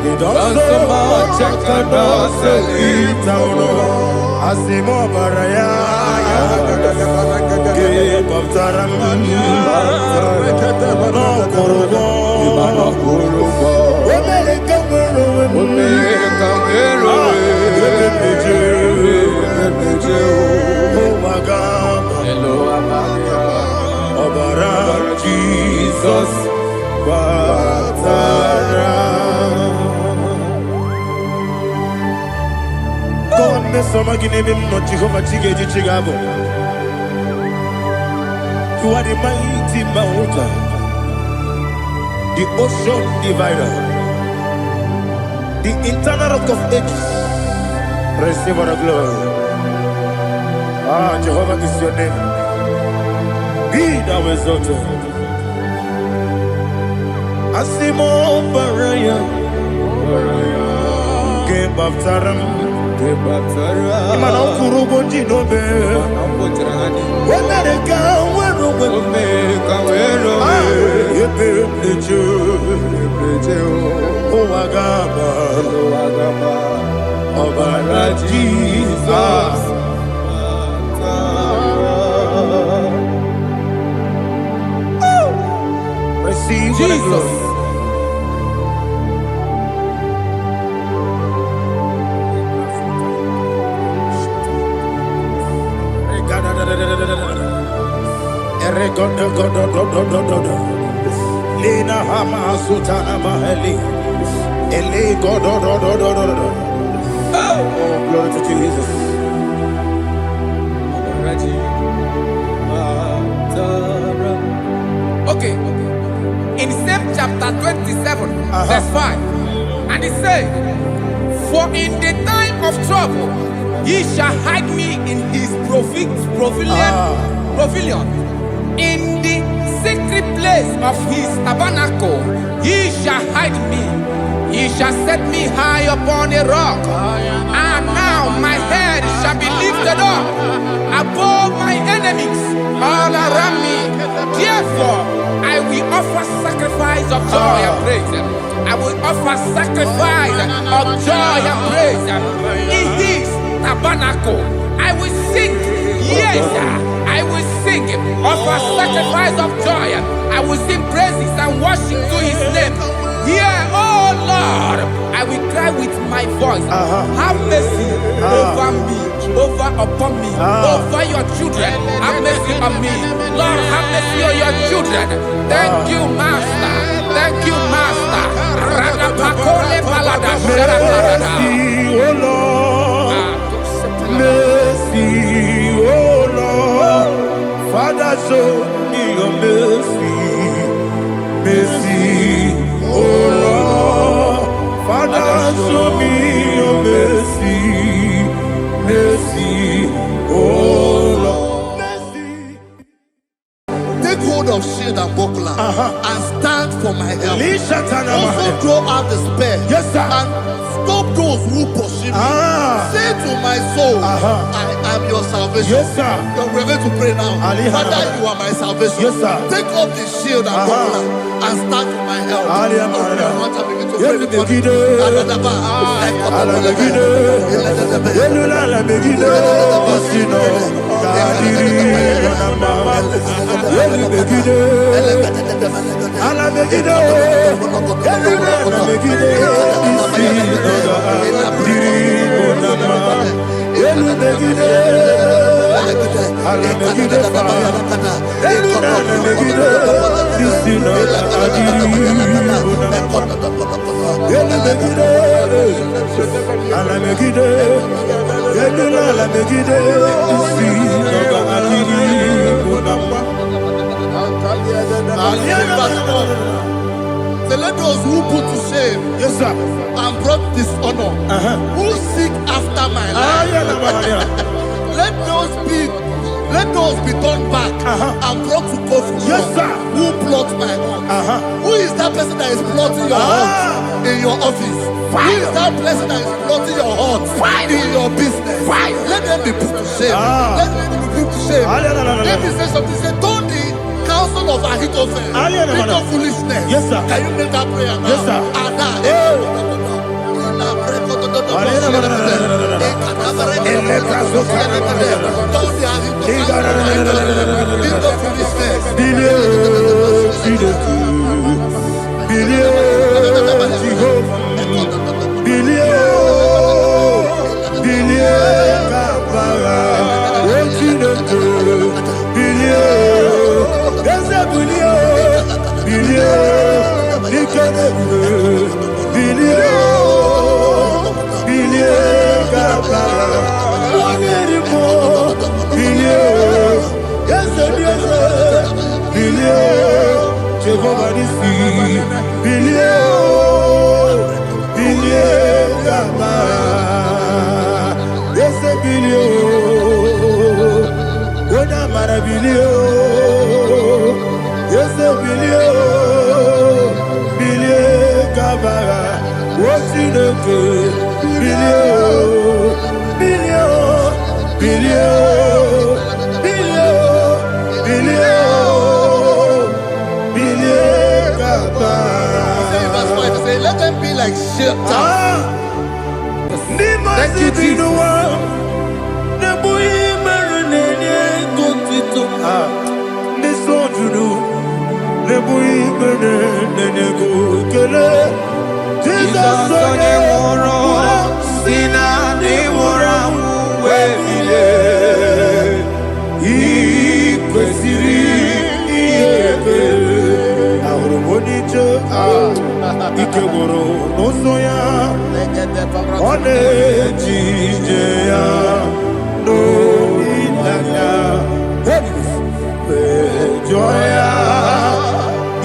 It also much I cannot say. Tamuno. Asimo Baraya. Give up Taramani. No Korogo. Oh my God. Hello, Obara Jesus. Batara. God, Messama Ginebim, not Jehovah Chigeti Chigabo. You are the mighty mountain, the ocean divider, the internal rock of ages, Receive the glory. Ah, Jehovah is your name. Be thou exalted. Asimo Baraya. Game of Taram. Imana Kurubo Dinobe. When I go, where Jesus. Receive Jesus. Lina Hama Sutana Maheli. Ele God. Oh, glory to Jesus. Okay. In same chapter 27, verse 5. And it says, for in the time of trouble, he shall hide me in his pavilion. In the secret place of his tabernacle, he shall hide me. He shall set me high upon a rock. And now my head shall be lifted up above my enemies all around me. Therefore, I will offer sacrifice of joy and praise. I will offer sacrifice of joy and praise. In his tabernacle, I will sing. Yes, I will sing. Offer sacrifice of joy. I will sing praises and worship to his name. Here, oh Lord, I will cry with my voice. Have mercy over me, upon me, over your children. Have mercy on me. Lord, have mercy on your children. Thank you, Master. Thank you, Master. Mercy, oh Lord. Father, show me your mercy. Mercy, oh Lord. Father, show me your mercy. Mercy, oh Lord. Mercy. Take hold of shield and buckler and stand for my help. Also throw out despair. Yes, sir. And stop those who pursue me. Say to my soul, I am your salvation. Yes, sir. We're going to pray now. Father, you are my salvation. Yes, sir. Take off the shield and buckler and stand for my help. Let those who put to shame, yes, sir, and brought dishonor, who seek after my life, let those be turned back and brought to confusion. Yes, sir. Who plot my heart? Who is that person that is plotting your heart in your office? Who is that person that is plotting your heart in your business? Let them be put to shame. Let them be put to shame. Let me say something. Say, don't the counsel of Ahithophel into foolishness. Yes, sir. Can you make that prayer now? Yes, sir. Jehovah Otineke, bilie, bilie, bilie, bilie, bilie, bilie, Kaba. Verse 5 say, let them be like shelter. Thank you, Jesus. Jesus onye nwụrụ si na ndị nwụrụ anwụ wee bilie. Ị kwesịrị ihe ekele. Ahụrụ m onye ije ike gwụrụ n'ụzọ ya, ọ na-eji ije ya n'olileanya, jụọ ya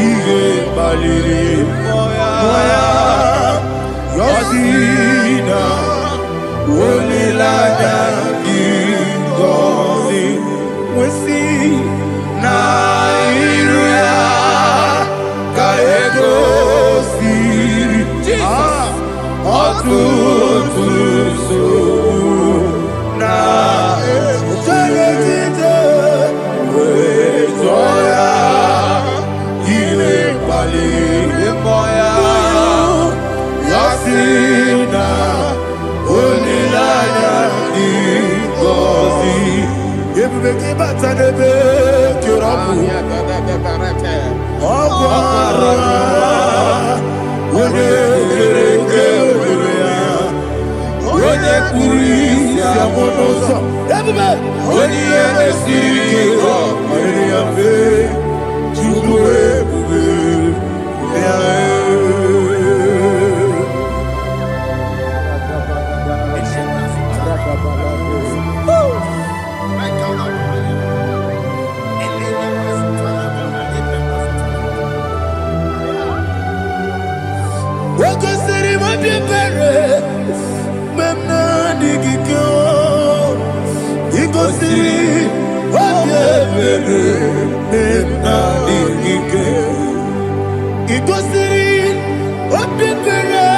ihe kpaliri mmụọ ya, yọsi na olileanya dị ngọzi nwesị na iru ya ka egosiri ọtụtụ nsogbu na ejegide wee jụọ ya ihe kpaliri mmụọ ya, ya si na olileanya dị ngọzi. Ebube gị bata n'ebe kere ọgwụ ara onye kere eke were ya, onye kpụrụ isi abụ n'ụzọ, ebube onye ihe na-esiri ike ọrịrị ya mfe, Chukwu ebube ya. Wakasiri mabibere memna digike, ikosiri mabibere memna digike, ikosiri mabibere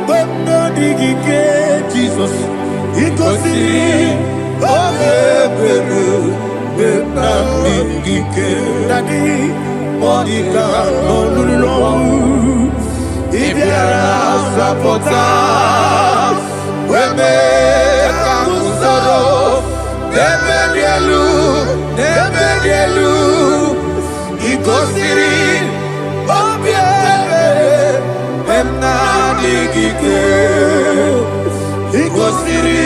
memna digike, Jesus, ikosiri mabibere memna digike, Daddy, Monica, Lulu. Ibiara sapota, weme kamusoro, nebedielu, ikosiri, obiere, memna digike, ikosiri,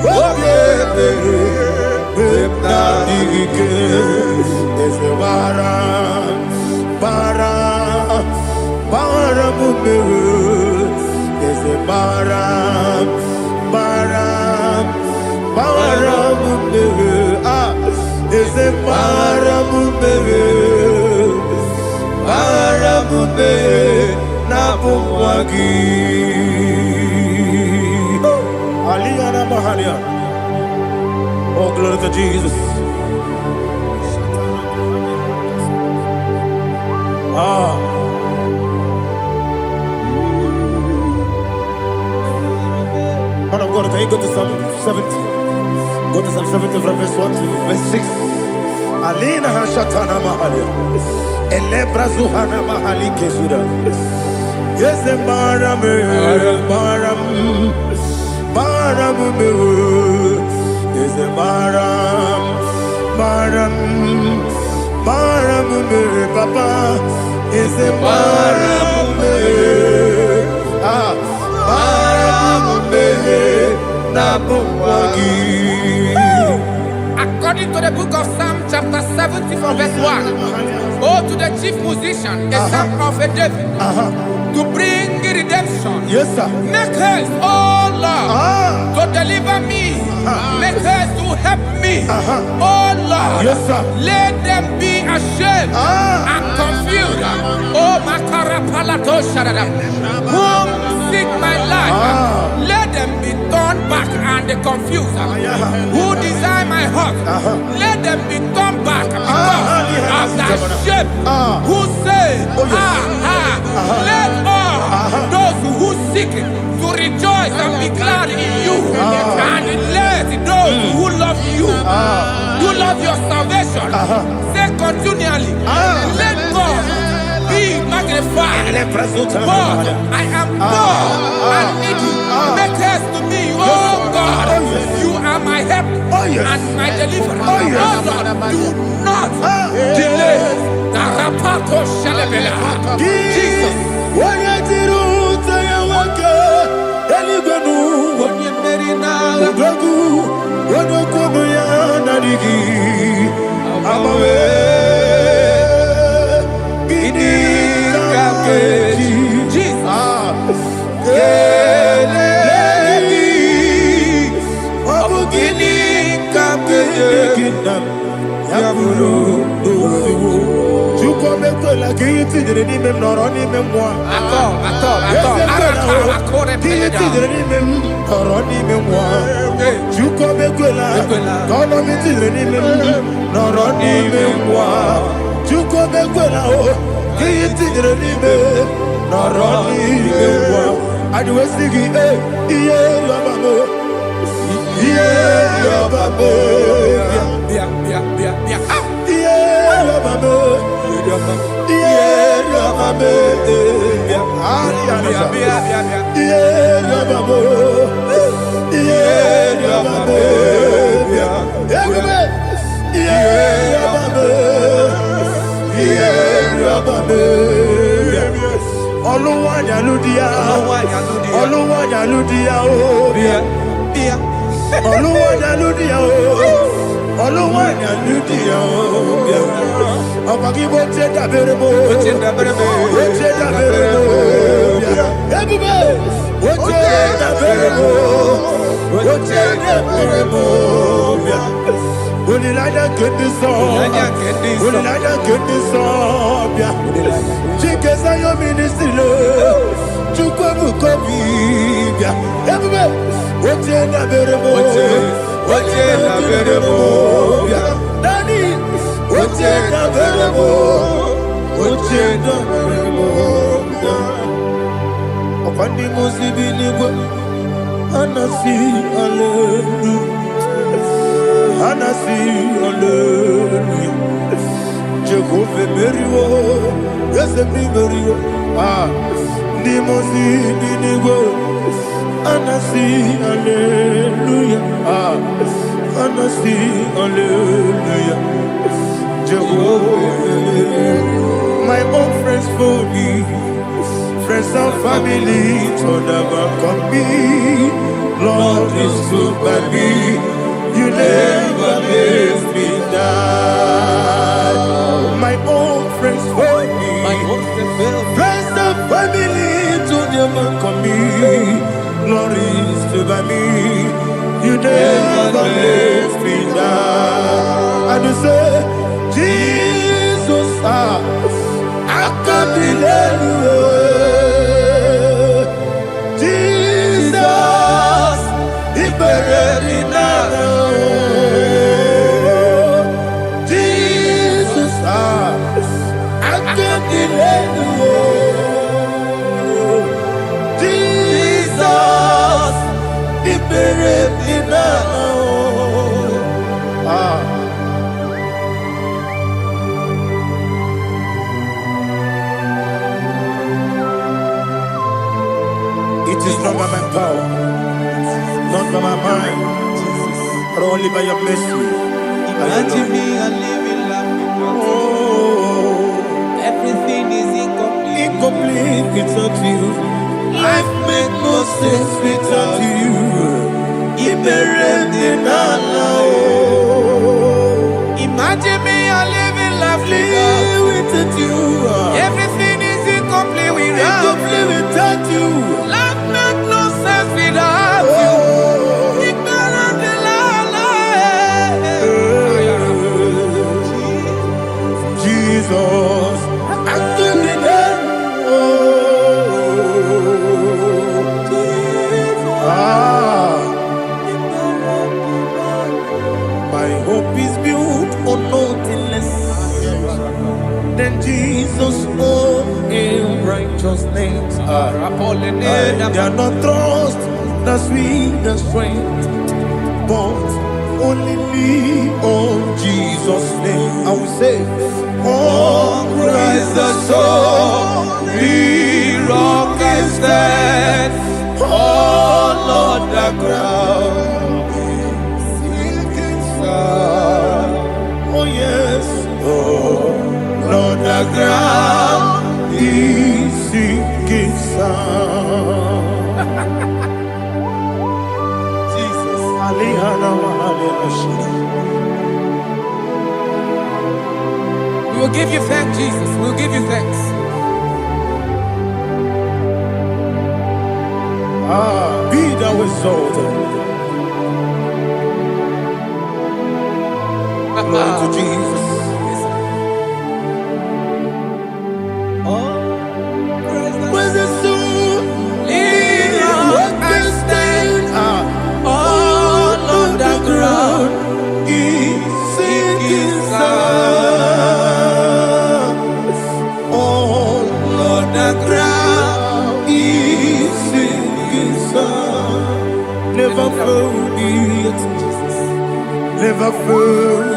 obiere, memna digike, ezewara, para mumere, eze para mumere, eze para mumere, na bumwagi. Aliyah na mahalia. Oh, glory to Jesus. Man of God, can you go to Psalm 70? Go to Psalm 70 from verse 1 to verse 6. Alina hashatana mahalia. Elebra zuhana mahali kesuda. Yes, maram me. Yes, maram me, papa. Yes, maram me. According to the book of Psalm chapter 70 from verse 1, oh, to the chief musician, a psalm of a David, to bring redemption. Yes, sir. Make haste, oh Lord, to deliver me. Make haste to help me. Oh Lord, yes, sir. Let them be ashamed and confused. Oh, Makarapalato Shadada, whom seek my life, let them be turned back and confused. Who desire my heart, let them be turned back because of that shape. Who say, let all those who weak to rejoice and be glad in you. And let those who love you, who love your salvation, say continually, let God be magnified. God, I am poor and needy. Make haste to me, oh God. You are my help and my deliverer. Oh Lord, do not delay. Jesus. My own friends for me, friends and family told never come me. Lord is good by me, you never let me die. My own friends for me, friends and family told never come me. Lord is good by me, you never let me die. And you say, Jesus, I can't believe you. Jesus, He buried me now. Jesus, I can't believe you. Jesus, He buried me now. It is not by my power, not by my mind, but only by your mercy. Imagine me and living life without you. Oh, Everything is incomplete. incomplete without you. Life makes no sense without you. Imagine me and living life without you. Everything is incomplete without you. Life makes no sense without you. Jesus, I couldn't my hope is built on nothing they are not trust the sweetest strength, but only lean on Jesus' name. I will say, oh, Christ the solid rock I stand. Oh, Lord, the ground is sinking sand. Oh, yes, oh, Lord, the ground is sinking sand. Jesus, We will give you thanks, Jesus. We will give you thanks. be thou exalted. Glory to Jesus. Praise the soul. What can stand? All on the ground is sinking sand. All on the ground is sinking sand. Never forget, never forget,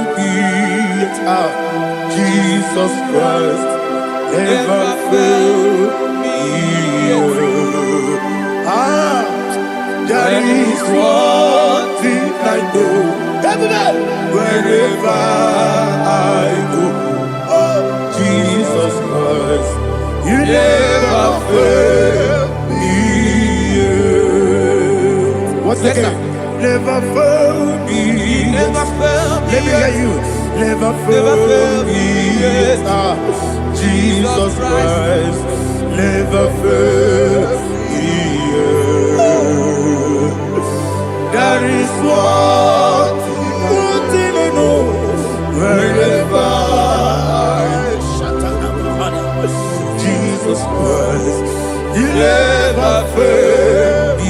Jesus Christ. Never fail me. There is one thing I know. Wherever I go, oh, Jesus Christ, you never fail me. What's the name? Never fail me. Never fail me. Let me hear you. Never fail me. Jesus Christ, never fail me. There is one thing I know. Wherever Jesus Christ, you never fail me.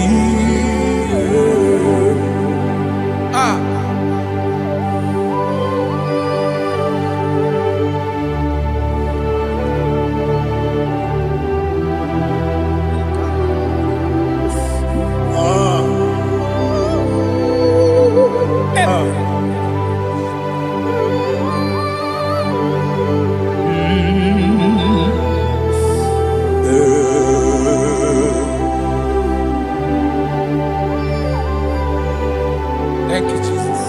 Thank you, Jesus.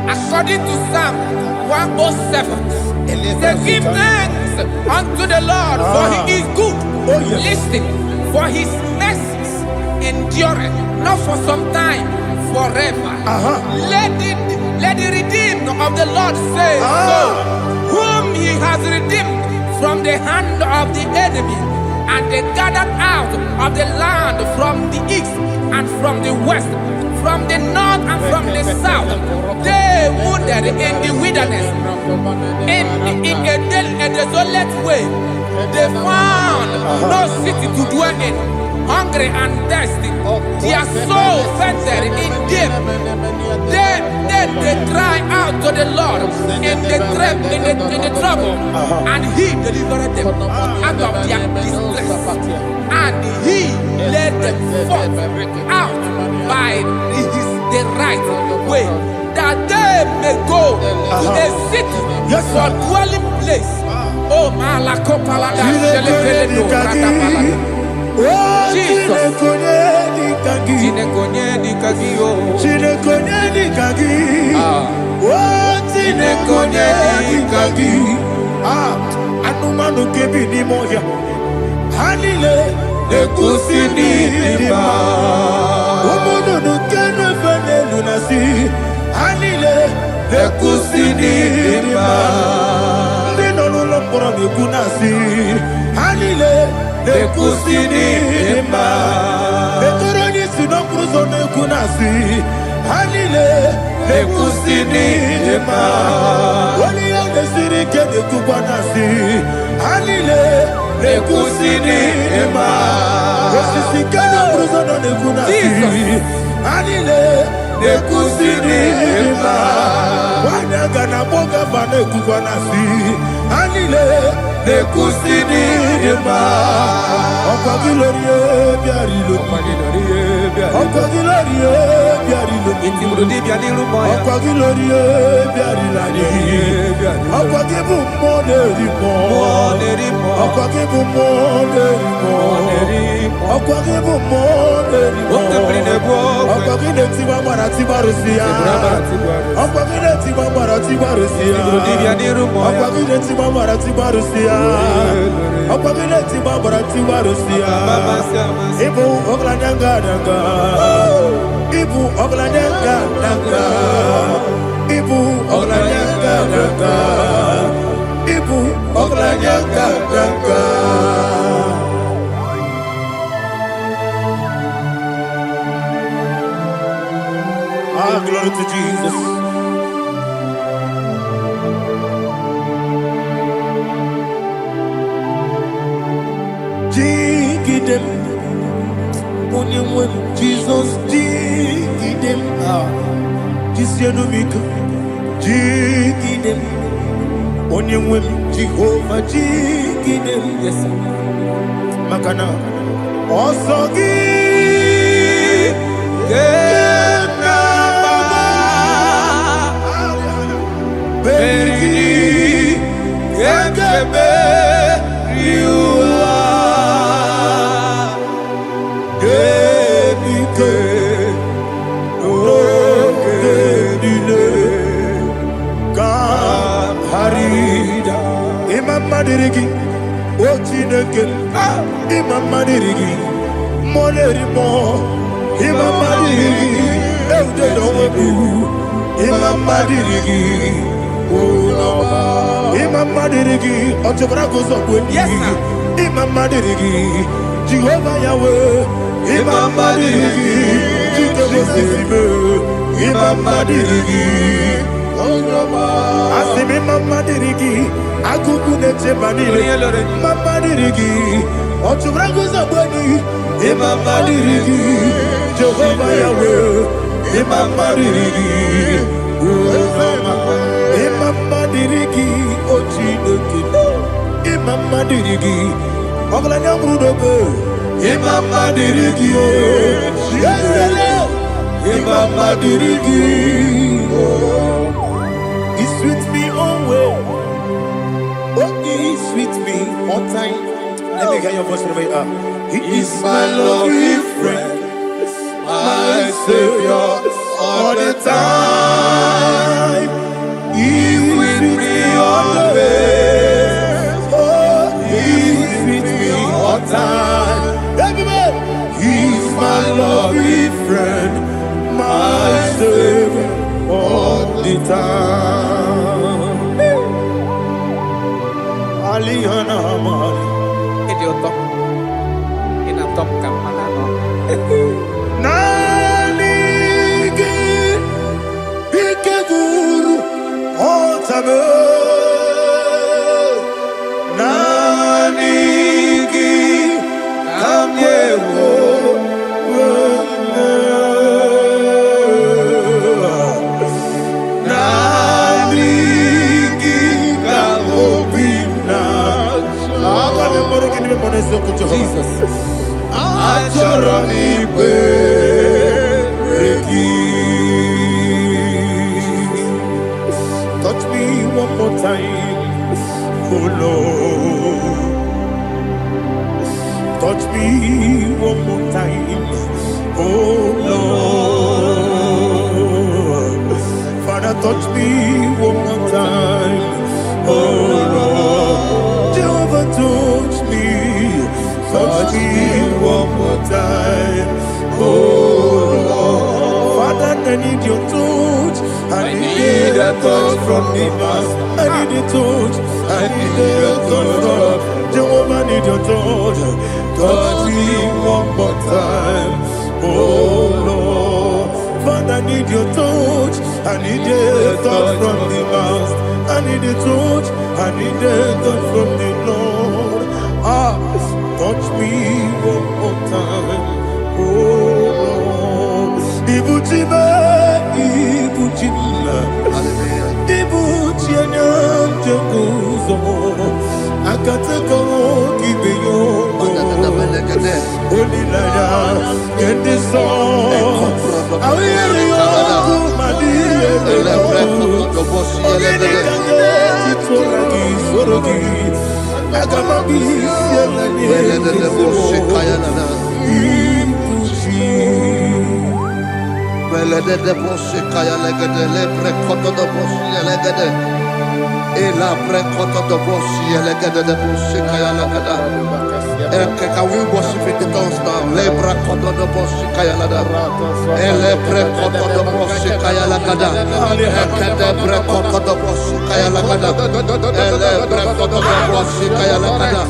According to Psalm 107, say, give thanks unto the Lord, for he is good. Oh, yes. Listen, for his mercies endureth, not for some time, forever. Let the redeemed of the Lord say so, whom he has redeemed from the hand of the enemy, and they gathered out of the land from the east and from the west, from the north and from the south. They wandered in the wilderness, in a desolate way. They found no city to dwell in, hungry and thirsty. Their soul fainted in deep. Then they cry out to the Lord in the trouble, and he delivered them out of their distress. And he led them forth out by the right way, that they may go to a city for dwelling place. Oh, Malakopalada, Jesus. Anumanu kebi ni moja Hanile Ekusini lima Umudu nukene fene lunasi Hanile Ekusini lima Lino lulambura mikunasi Hanile Ekusini lima Ekoroni sinokruzo mikunasi Hanile Ekusini lima Wali yane sirike mikubanasi Hanile Ekusini lima Wasisikana bruzo no nekunasi Hanile Ekusini lima Wanaga na boga bana kukwa na si anile ne kusini dema okwagilorie biarilo okwagilorie biarilo Intimbrudi biadiru moya. okwagilorie biarilani okwagibu moderimo okwagibu moderimo okwagibu moderimo okwagine tiwa mara tibarusia okwagine tiwa mara tibarusia okwagine tiwa mara tibarusia okwagine tiwa mara tibarusia ibu ogladanga danga ibu ogladanga danga ibu ogladanga danga ibu ogladanga danga. Ah, glory to Jesus. Jigidem, only Jesus, jigidem, Jisianomika, jigidem, only Jehovah, jigidem, yes, Makana, also Madirigi, Ochineke, Imam Madirigi, Molerimo, Imam Madirigi, Eudedowebu, Imam Madirigi, Imam Madirigi, Otobrago Zobweni, Imam Madirigi, Jehovah Yahweh, Imam Madirigi, Jitobosime, Imam Madirigi, Asimi Mama Dirigi, Akuku Neche Banile, Mama Dirigi, Otubrago Zabani, Imama Dirigi, Jehovah Yahweh, Imama Dirigi, Imama Dirigi, Ochineke, Imama Dirigi, Oglanya Brudobe, Imama Dirigi, Imama Dirigi. He's with me always. Oh, he's with me all time. Let me hear your voice from the way up. He is my loving friend, my Savior all the time. He's with me always. Oh, he's with me all time. Everybody, he's my loving friend, my Savior all the time. Aliana Mari. Idioto. Inatom kamanano. Nanigi Ikeguru Otame Nanigi Kamyewo Jesus. Touch me one more time, oh Lord. Touch me one more time, oh Lord. Father, touch me one more time, oh Lord. Jehovah, touch me. Touch me one more time, oh Lord. Father, I need your touch. I need a touch from the Master. I need a touch. I need a touch from Jehovah. I need your touch. Touch me one more time, oh Lord. Father, I need your touch. I need a touch from the Master. I need a touch. I need a touch from the Lord. Touch me one more time, oh Lord. Ibu Jima, Ibu Jima, Ibu Chianyam Janguzo, Akatako, Kibiyo, Olilaya, get this song. I hear you, Madia, Ela prekoto do boshi elegede de boshi kaya lagada. Can we worship in the tongues now? Le prekoto do boshi kaya lagada. Ele prekoto do boshi kaya lagada. Ekede prekoto do boshi kaya lagada. Ele prekoto do boshi kaya lagada.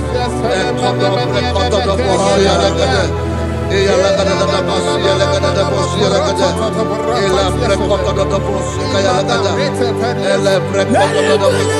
Ekodo prekoto do boshi lagada. Eya lagada da boshi lagada da boshi lagada. Ela prekoto do boshi kaya lagada. Ele prekoto do boshi.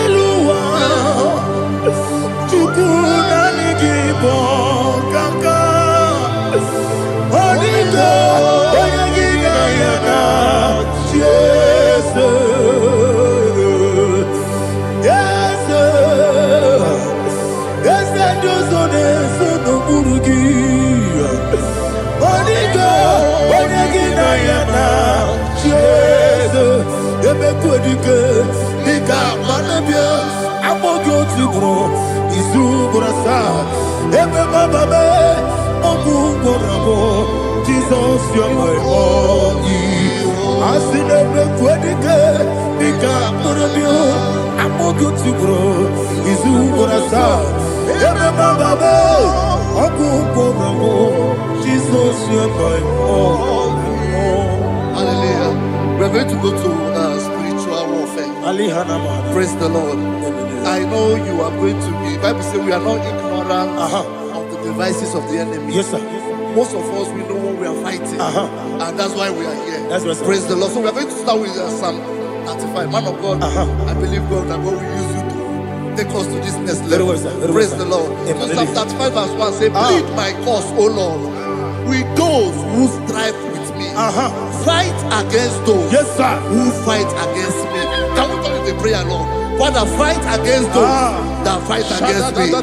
Jesus, you're my only. I see them quedike, Nika Murabio, I'm more good to grow. Izu Burasa, Ebaba, Abu Boramo, Jesus, you're my only. Hallelujah. We're going to go to spiritual warfare. Praise the Lord. I know you are going to be. Bible says we are not ignorant of the devices of the enemy. Yes, sir. Most of us, we know what we are fighting. And that's why we are here. That's right, sir. Praise the Lord. So we are going to start with Psalm 35. Man of God, I believe God that God will use you to take us to this next level. Very well, sir. Very Praise well, the Lord. Amen. So Psalm 35 verse 1 says, plead my cause, O Lord, with those who strive with me. Fight against those Yes, sir. who fight against me. Can we turn the prayer, Lord? Father, fight against those that fight against me.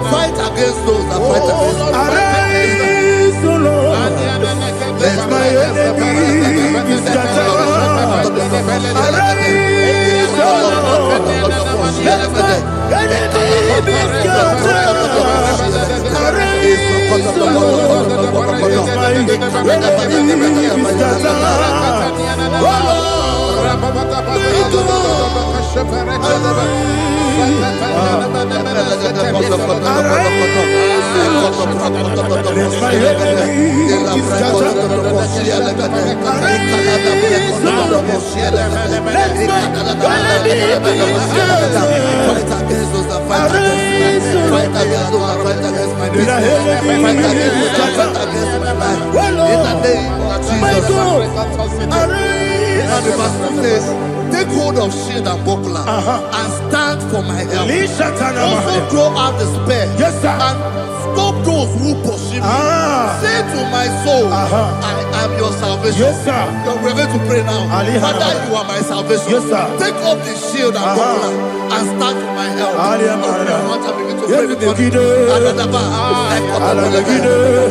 Fight against those that fight against me. Arise, O Lord. Let my enemy be scattered. Arise, O Lord. Let my enemy be scattered. Arise, O Lord. Let my enemy be scattered. Oh Lord. And the pastor says, take hold of shield and buckler and stand for my help. Also draw out the spear. Yes, sir. And stop those who pursue me. Say to my soul, I am your salvation. Yes, sir. We're going to pray now. Father, you are my salvation. Yes, sir. Take off the shield and buckler and stand for my help. I want to begin to pray.